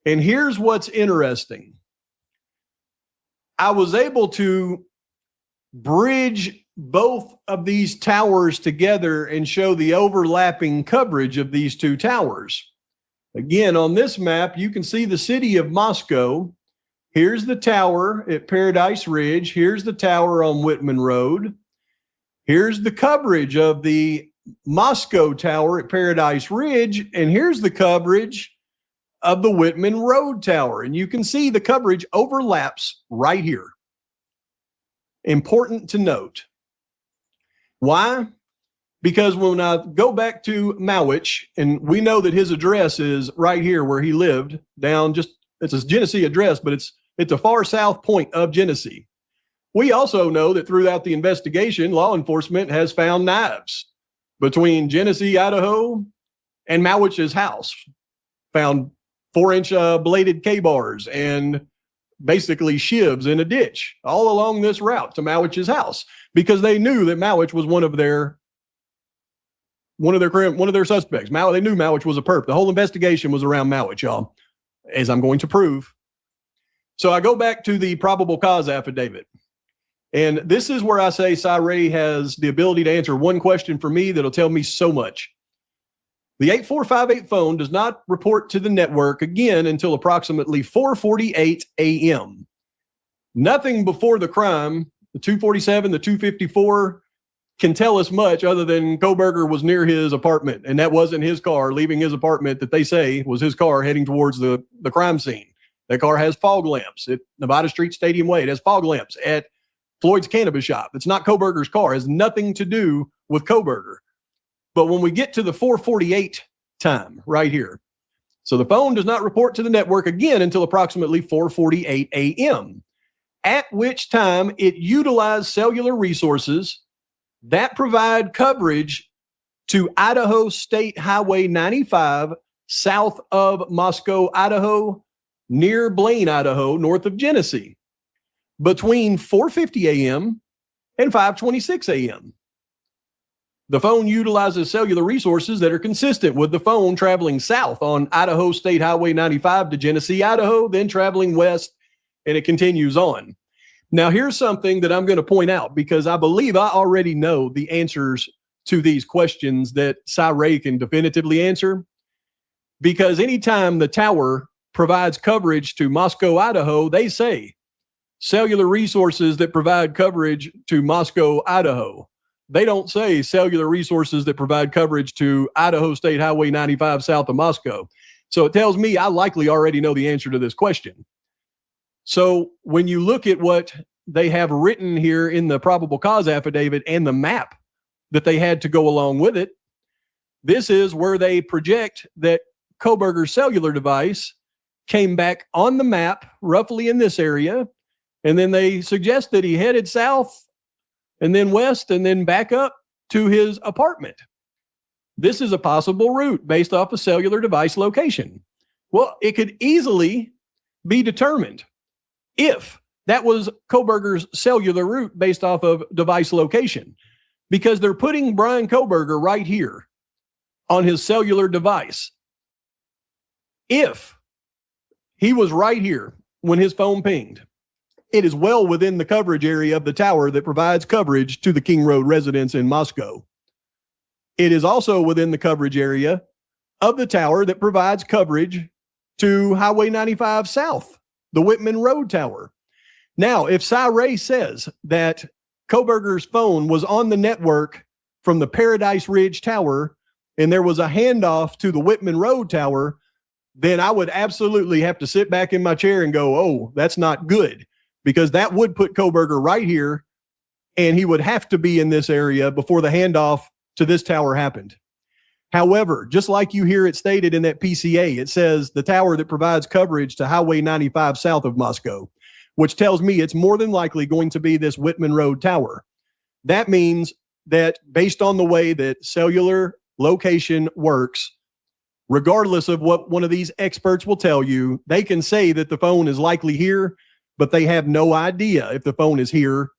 And here's what's interesting. I was able to bridge both of these towers together and show the overlapping coverage of these 2 towers. Again, on this map, you can see the city of Moscow. Here's the tower at Paradise Ridge. Here's the tower on Whitman Road. Here's the coverage of the Moscow Tower at Paradise Ridge. And here's the coverage of the Whitman Road Tower. And you can see the coverage overlaps right here. Important to note. Why? Because when I go back to Mowich, and we know that his address is right here where he lived, down just, it's a Genesee address, but it's a far south point of Genesee. We also know that throughout the investigation, law enforcement has found knives between Genesee, Idaho, and Mowich's house. Found 4-inch bladed K-bars and basically shivs in a ditch all along this route to Mowich's house, because they knew that Mowich was one of their suspects. They knew Mowich was a perp. The whole investigation was around Mowich, y'all, as I'm going to prove. So I go back to the probable cause affidavit. And this is where I say Cy Ray has the ability to answer one question for me that'll tell me so much. The 8458 phone does not report to the network again until approximately 4:48 a.m. Nothing before the crime, the 247, the 254, can tell us much other than Kohberger was near his apartment, and that wasn't his car leaving his apartment that they say was his car heading towards the crime scene. That car has fog lamps at Nevada Street Stadium Way. It has fog lamps at Floyd's Cannabis Shop. It's not Kohberger's car. It has nothing to do with Kohberger. But when we get to the 4:48 time right here, So the phone does not report to the network again until approximately 4:48 a.m., at which time it utilized cellular resources that provide coverage to Idaho State Highway 95 south of Moscow, Idaho, near Blaine, Idaho, north of Genesee, between 4:50 a.m. and 5:26 a.m. The phone utilizes cellular resources that are consistent with the phone traveling south on Idaho State Highway 95 to Genesee, Idaho, then traveling west, and it continues on. Now, here's something that I'm going to point out because I believe I already know the answers to these questions that Cy Ray can definitively answer. Because anytime the tower provides coverage to Moscow, Idaho, they say cellular resources that provide coverage to Moscow, Idaho. They don't say cellular resources that provide coverage to Idaho State Highway 95 south of Moscow. So it tells me I likely already know the answer to this question. So when you look at what they have written here in the probable cause affidavit and the map that they had to go along with it, this is where they project that Kohberger's cellular device came back on the map roughly in this area. And then they suggest that he headed south and then west and then back up to his apartment. This is a possible route based off a cellular device location. Well, it could easily be determined if that was Kohberger's cellular route based off of device location, because they're putting Bryan Kohberger right here on his cellular device. If he was right here when his phone pinged, it is well within the coverage area of the tower that provides coverage to the King Road residents in Moscow. It is also within the coverage area of the tower that provides coverage to Highway 95 South, the Whitman Road Tower. Now, if Cy Ray says that Kohberger's phone was on the network from the Paradise Ridge Tower and there was a handoff to the Whitman Road Tower, then I would absolutely have to sit back in my chair and go, oh, that's not good. Because that would put Kohberger right here, and he would have to be in this area before the handoff to this tower happened. However, just like you hear it stated in that PCA, it says the tower that provides coverage to Highway 95 south of Moscow, which tells me it's more than likely going to be this Whitman Road Tower. That means that based on the way that cellular location works, regardless of what one of these experts will tell you, they can say that the phone is likely here, but they have no idea if the phone is here,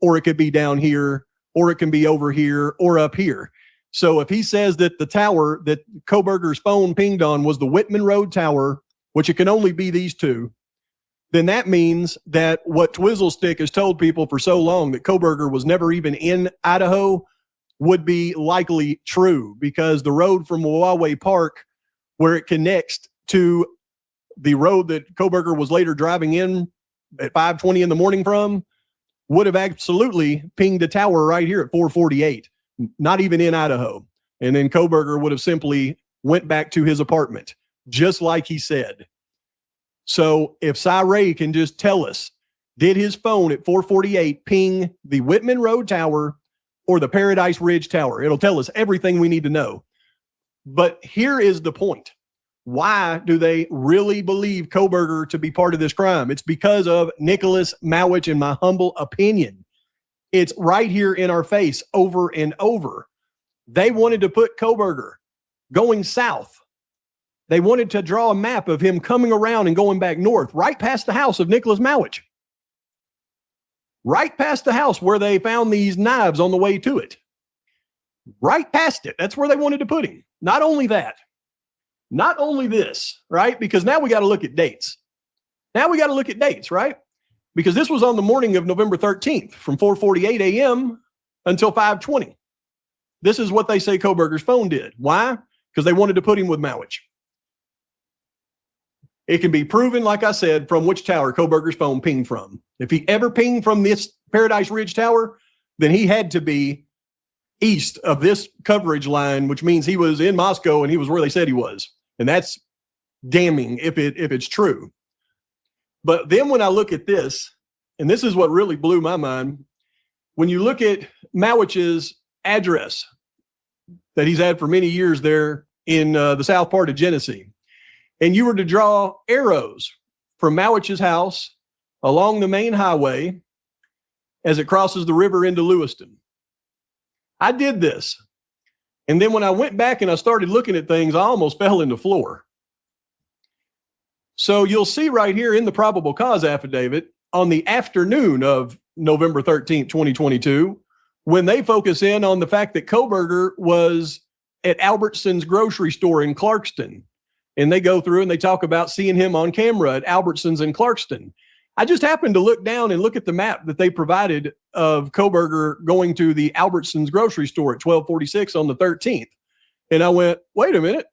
or it could be down here, or it can be over here, or up here. So if he says that the tower that Kohberger's phone pinged on was the Whitman Road Tower, which it can only be these two, then that means that what Twizzlestick has told people for so long, that Kohberger was never even in Idaho, would be likely true, because the road from Huawei Park, where it connects to the road that Kohberger was later driving in at 5:20 in the morning from, would have absolutely pinged the tower right here at 4:48, not even in Idaho. And then Kohberger would have simply went back to his apartment, just like he said. So if Cy Ray can just tell us, did his phone at 4:48 ping the Whitman Road Tower or the Paradise Ridge Tower? It'll tell us everything we need to know. But here is the point. Why do they really believe Kohberger to be part of this crime? It's because of Nicholas Mowich, in my humble opinion. It's right here in our face over and over. They wanted to put Kohberger going south. They wanted to draw a map of him coming around and going back north, right past the house of Nicholas Mowich. Right past the house where they found these knives on the way to it. Right past it. That's where they wanted to put him. Not only that, not only this, right? Because now we got to look at dates. Now we got to look at dates, right? Because this was on the morning of November 13th from 4:48 a.m. until 5:20. This is what they say Kohberger's phone did. Why? Because they wanted to put him with Mowich. It can be proven, like I said, from which tower Kohberger's phone pinged from. If he ever pinged from this Paradise Ridge Tower, then he had to be east of this coverage line, which means he was in Moscow and he was where they said he was. And that's damning if it's true. But then when I look at this, and this is what really blew my mind, when you look at Mowich's address that he's had for many years there in the south part of Genesee, and you were to draw arrows from Mowic's house along the main highway as it crosses the river into Lewiston. I did this. And then when I went back and I started looking at things, I almost fell in the floor. So you'll see right here in the probable cause affidavit on the afternoon of November 13th, 2022, when they focus in on the fact that Kohberger was at Albertson's grocery store in Clarkston. And they go through and they talk about seeing him on camera at Albertson's in Clarkston. I just happened to look down and look at the map that they provided of Kohberger going to the Albertson's grocery store at 1246 on the 13th. And I went, wait a minute.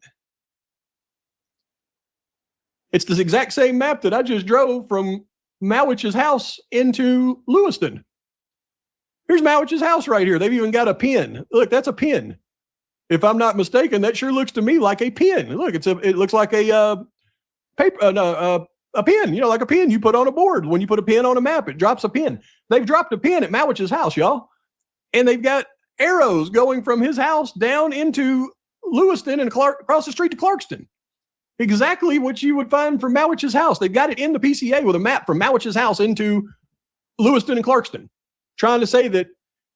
It's the exact same map that I just drove from Mowic's house into Lewiston. Here's Mowic's house right here. They've even got a pin. Look, that's a pin. If I'm not mistaken, that sure looks to me like a pin. Look, it looks like a paper, a pin, like a pin you put on a board. When you put a pin on a map, it drops a pin. They've dropped a pin at Mowic's house, y'all. And they've got arrows going from his house down into Lewiston and across the street to Clarkston. Exactly what you would find from Mowic's house. They've got it in the PCA with a map from Mowic's house into Lewiston and Clarkston, trying to say that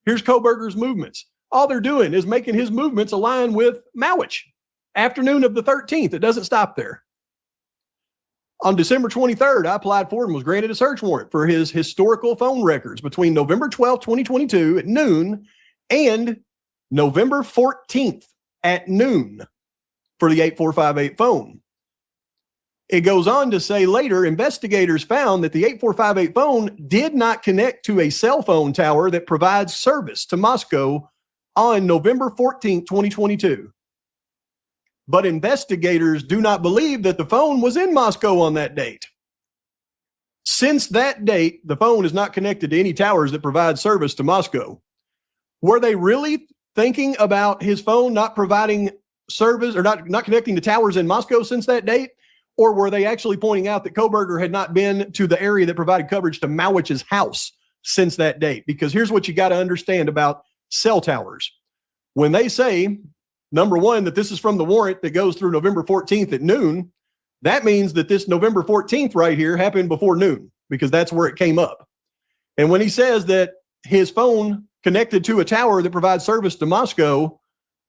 here's Kohberger's movements. All they're doing is making his movements align with Mowic. Afternoon of the 13th. It doesn't stop there. On December 23rd, I applied for and was granted a search warrant for his historical phone records between November 12th, 2022 at noon and November 14th at noon for the 8458 phone. It goes on to say later, investigators found that the 8458 phone did not connect to a cell phone tower that provides service to Moscow on November 14th, 2022. But investigators do not believe that the phone was in Moscow on that date. Since that date, the phone is not connected to any towers that provide service to Moscow. Were they really thinking about his phone not providing service or not connecting to towers in Moscow since that date? Or were they actually pointing out that Kohberger had not been to the area that provided coverage to Mowic's house since that date? Because here's what you got to understand about cell towers. When they say, number one, that this is from the warrant that goes through November 14th at noon, that means that this November 14th right here happened before noon, because that's where it came up. And when he says that his phone connected to a tower that provides service to Moscow,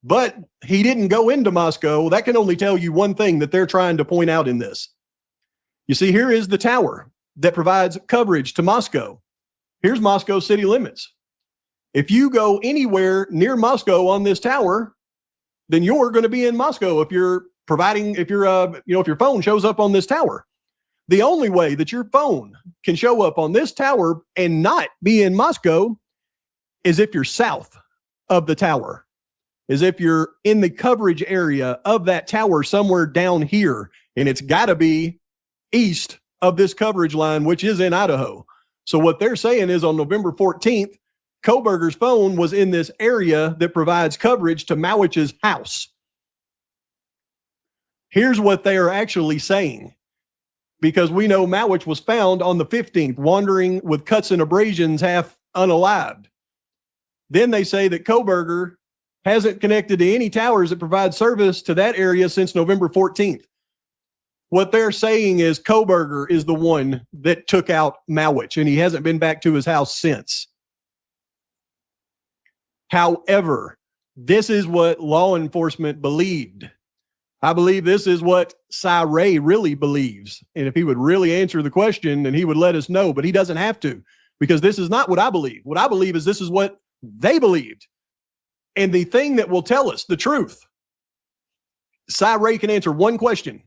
but he didn't go into Moscow, that can only tell you one thing that they're trying to point out in this. You see, here is the tower that provides coverage to Moscow. Here's Moscow city limits. If you go anywhere near Moscow on this tower, then you're going to be in Moscow if your phone shows up on this tower. The only way that your phone can show up on this tower and not be in Moscow is if you're south of the tower, is if you're in the coverage area of that tower somewhere down here, and it's got to be east of this coverage line, which is in Idaho. So what they're saying is on November 14th, Kohberger's phone was in this area that provides coverage to Mowic's house. Here's what they are actually saying, because we know Mowic was found on the 15th, wandering with cuts and abrasions, half unalived. Then they say that Kohberger hasn't connected to any towers that provide service to that area since November 14th. What they're saying is Kohberger is the one that took out Mowic, and he hasn't been back to his house since. However, this is what law enforcement believed. I believe this is what Cy Ray really believes. And if he would really answer the question, then he would let us know, but he doesn't have to, because this is not what I believe. What I believe is this is what they believed. And the thing that will tell us the truth, Cy Ray can answer one question.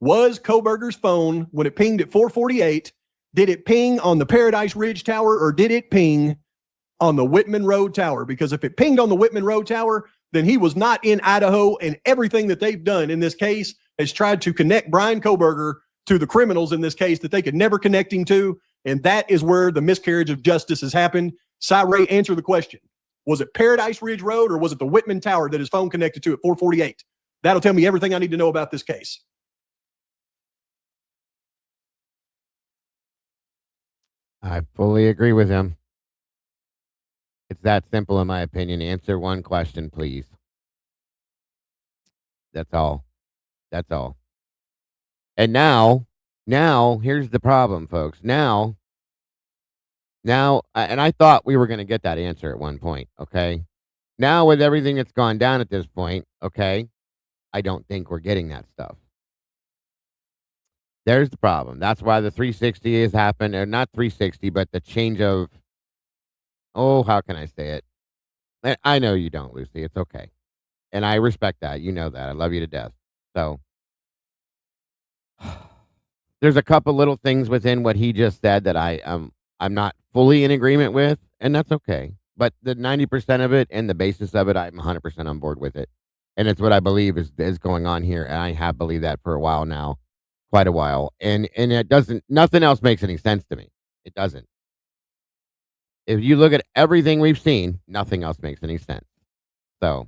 Was Kohberger's phone, when it pinged at 448, did it ping on the Paradise Ridge Tower or did it ping on the Whitman Road Tower? Because if it pinged on the Whitman Road Tower, then he was not in Idaho, and everything that they've done in this case has tried to connect Bryan Kohberger to the criminals in this case that they could never connect him to, and that is where the miscarriage of justice has happened. Cy Ray, answer the question. Was it Paradise Ridge Road or was it the Whitman Tower that his phone connected to at 448? That'll tell me everything I need to know about this case. I fully agree with him. It's that simple, in my opinion. Answer one question, please. That's all. That's all. And now here's the problem, folks. Now, and I thought we were going to get that answer at one point. Okay. Now with everything that's gone down at this point, okay, I don't think we're getting that stuff. There's the problem. That's why the 360 has happened, or not 360, but the change of, how can I say it? I know you don't, Lucy. It's okay. And I respect that. You know that. I love you to death. So there's a couple little things within what he just said that I'm not fully in agreement with, and that's okay. But the 90% of it and the basis of it, I'm 100% on board with it. And it's what I believe is going on here. And I have believed that for a while now, quite a while. And it doesn't, nothing else makes any sense to me. It doesn't. If you look at everything we've seen, nothing else makes any sense. So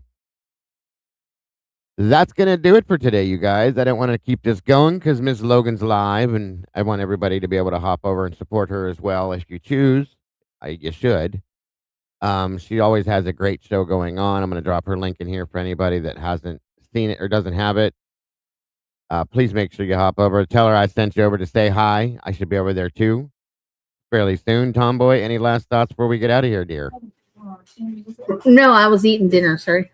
that's going to do it for today, you guys. I don't want to keep this going because Ms. Logan's live, and I want everybody to be able to hop over and support her as well if you choose. You should. She always has a great show going on. I'm going to drop her link in here for anybody that hasn't seen it or doesn't have it. Please make sure you hop over. Tell her I sent you over to say hi. I should be over there too fairly soon. Tomboy, any last thoughts before we get out of here, dear? No, I was eating dinner, sorry.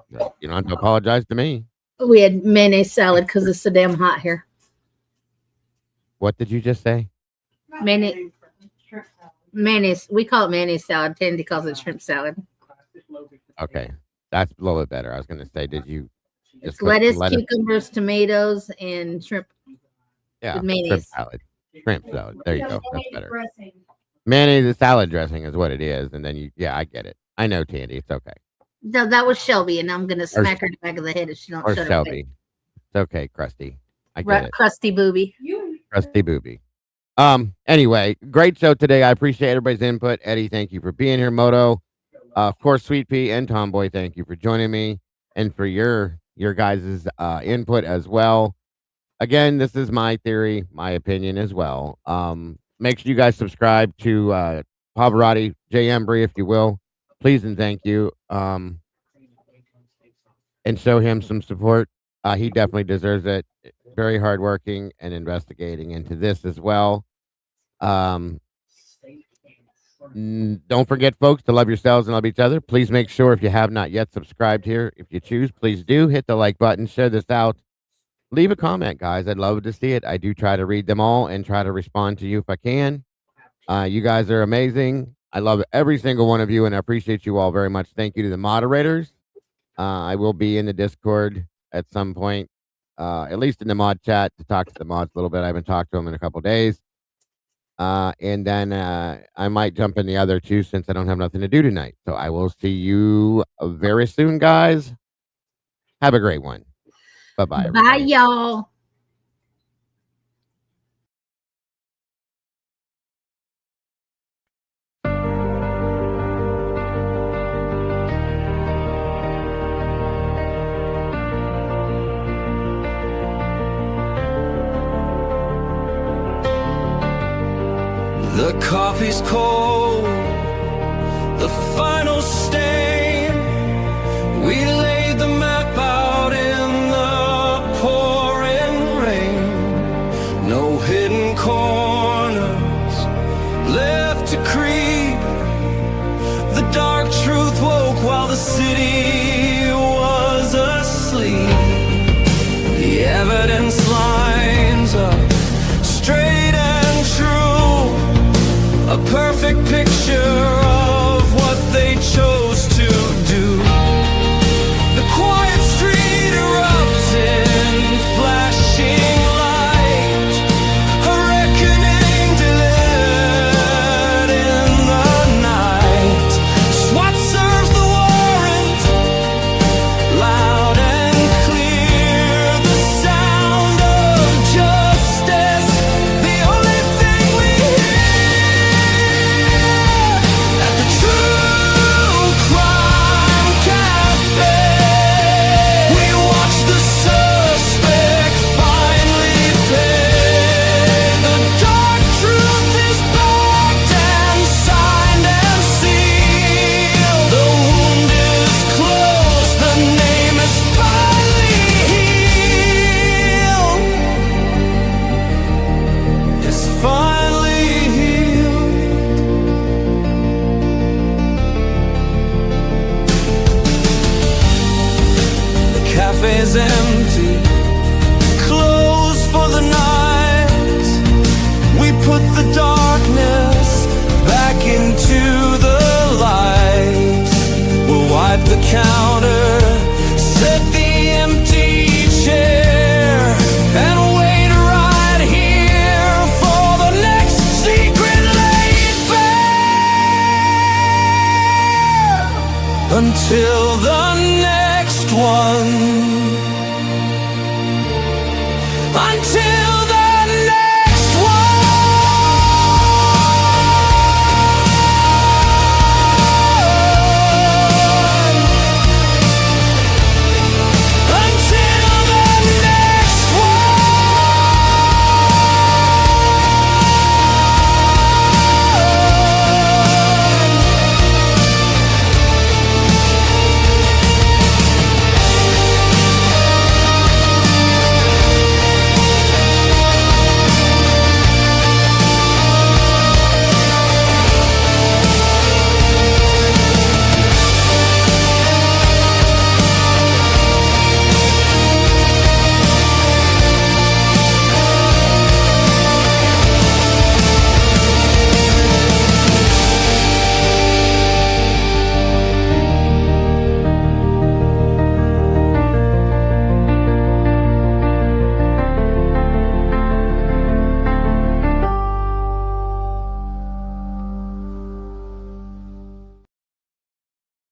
You don't have to apologize to me. We had mayonnaise salad because it's so damn hot here. What did you just say? Mayonnaise. We call it mayonnaise salad. Tandy calls it shrimp salad. Okay. That's a little bit better. I was going to say, did you just It's lettuce, cucumbers, tomatoes, and shrimp. Yeah, with mayonnaise. shrimp salad. Shrimp salad. There you go. That's better. Mayonnaise is salad dressing is what it is. And then I get it. I know, Tandy. It's okay. No, that was Shelby, and I'm going to smack her in the back of the head if she don't Or shut Shelby. her face. It's okay, Krusty. I get it. Crusty booby. Krusty booby. Anyway, great show today. I appreciate everybody's input. Eddie, thank you for being here. Moto, of course, Sweet Pea and Tomboy, thank you for joining me and for your guys' input as well. Again, this is my theory, my opinion as well. Make sure you guys subscribe to Pavarotti J. Embry, if you will. Please and thank you. And show him some support. He definitely deserves it. Very hardworking and investigating into this as well. Don't forget, folks, to love yourselves and love each other. Please make sure, if you have not yet subscribed here, if you choose, please do hit the like button, share this out, leave a comment, guys. I'd love to see it. I do try to read them all and try to respond to you if I can. You guys are amazing. I love every single one of you, and I appreciate you all very much. Thank you to the moderators. I will be in the Discord at some point, at least in the mod chat, to talk to the mods a little bit. I haven't talked to them in a couple of days. And then I might jump in the other two since I don't have nothing to do tonight. So I will see you very soon, guys. Have a great one. Bye-bye. Bye, y'all. The coffee's cold, the final stain. We laid the map out in the pouring rain. No hidden corners left to creep. The dark truth woke while the city was asleep. The evidence lines up straight and true. A perfect picture of what they chose to do. cafe's empty.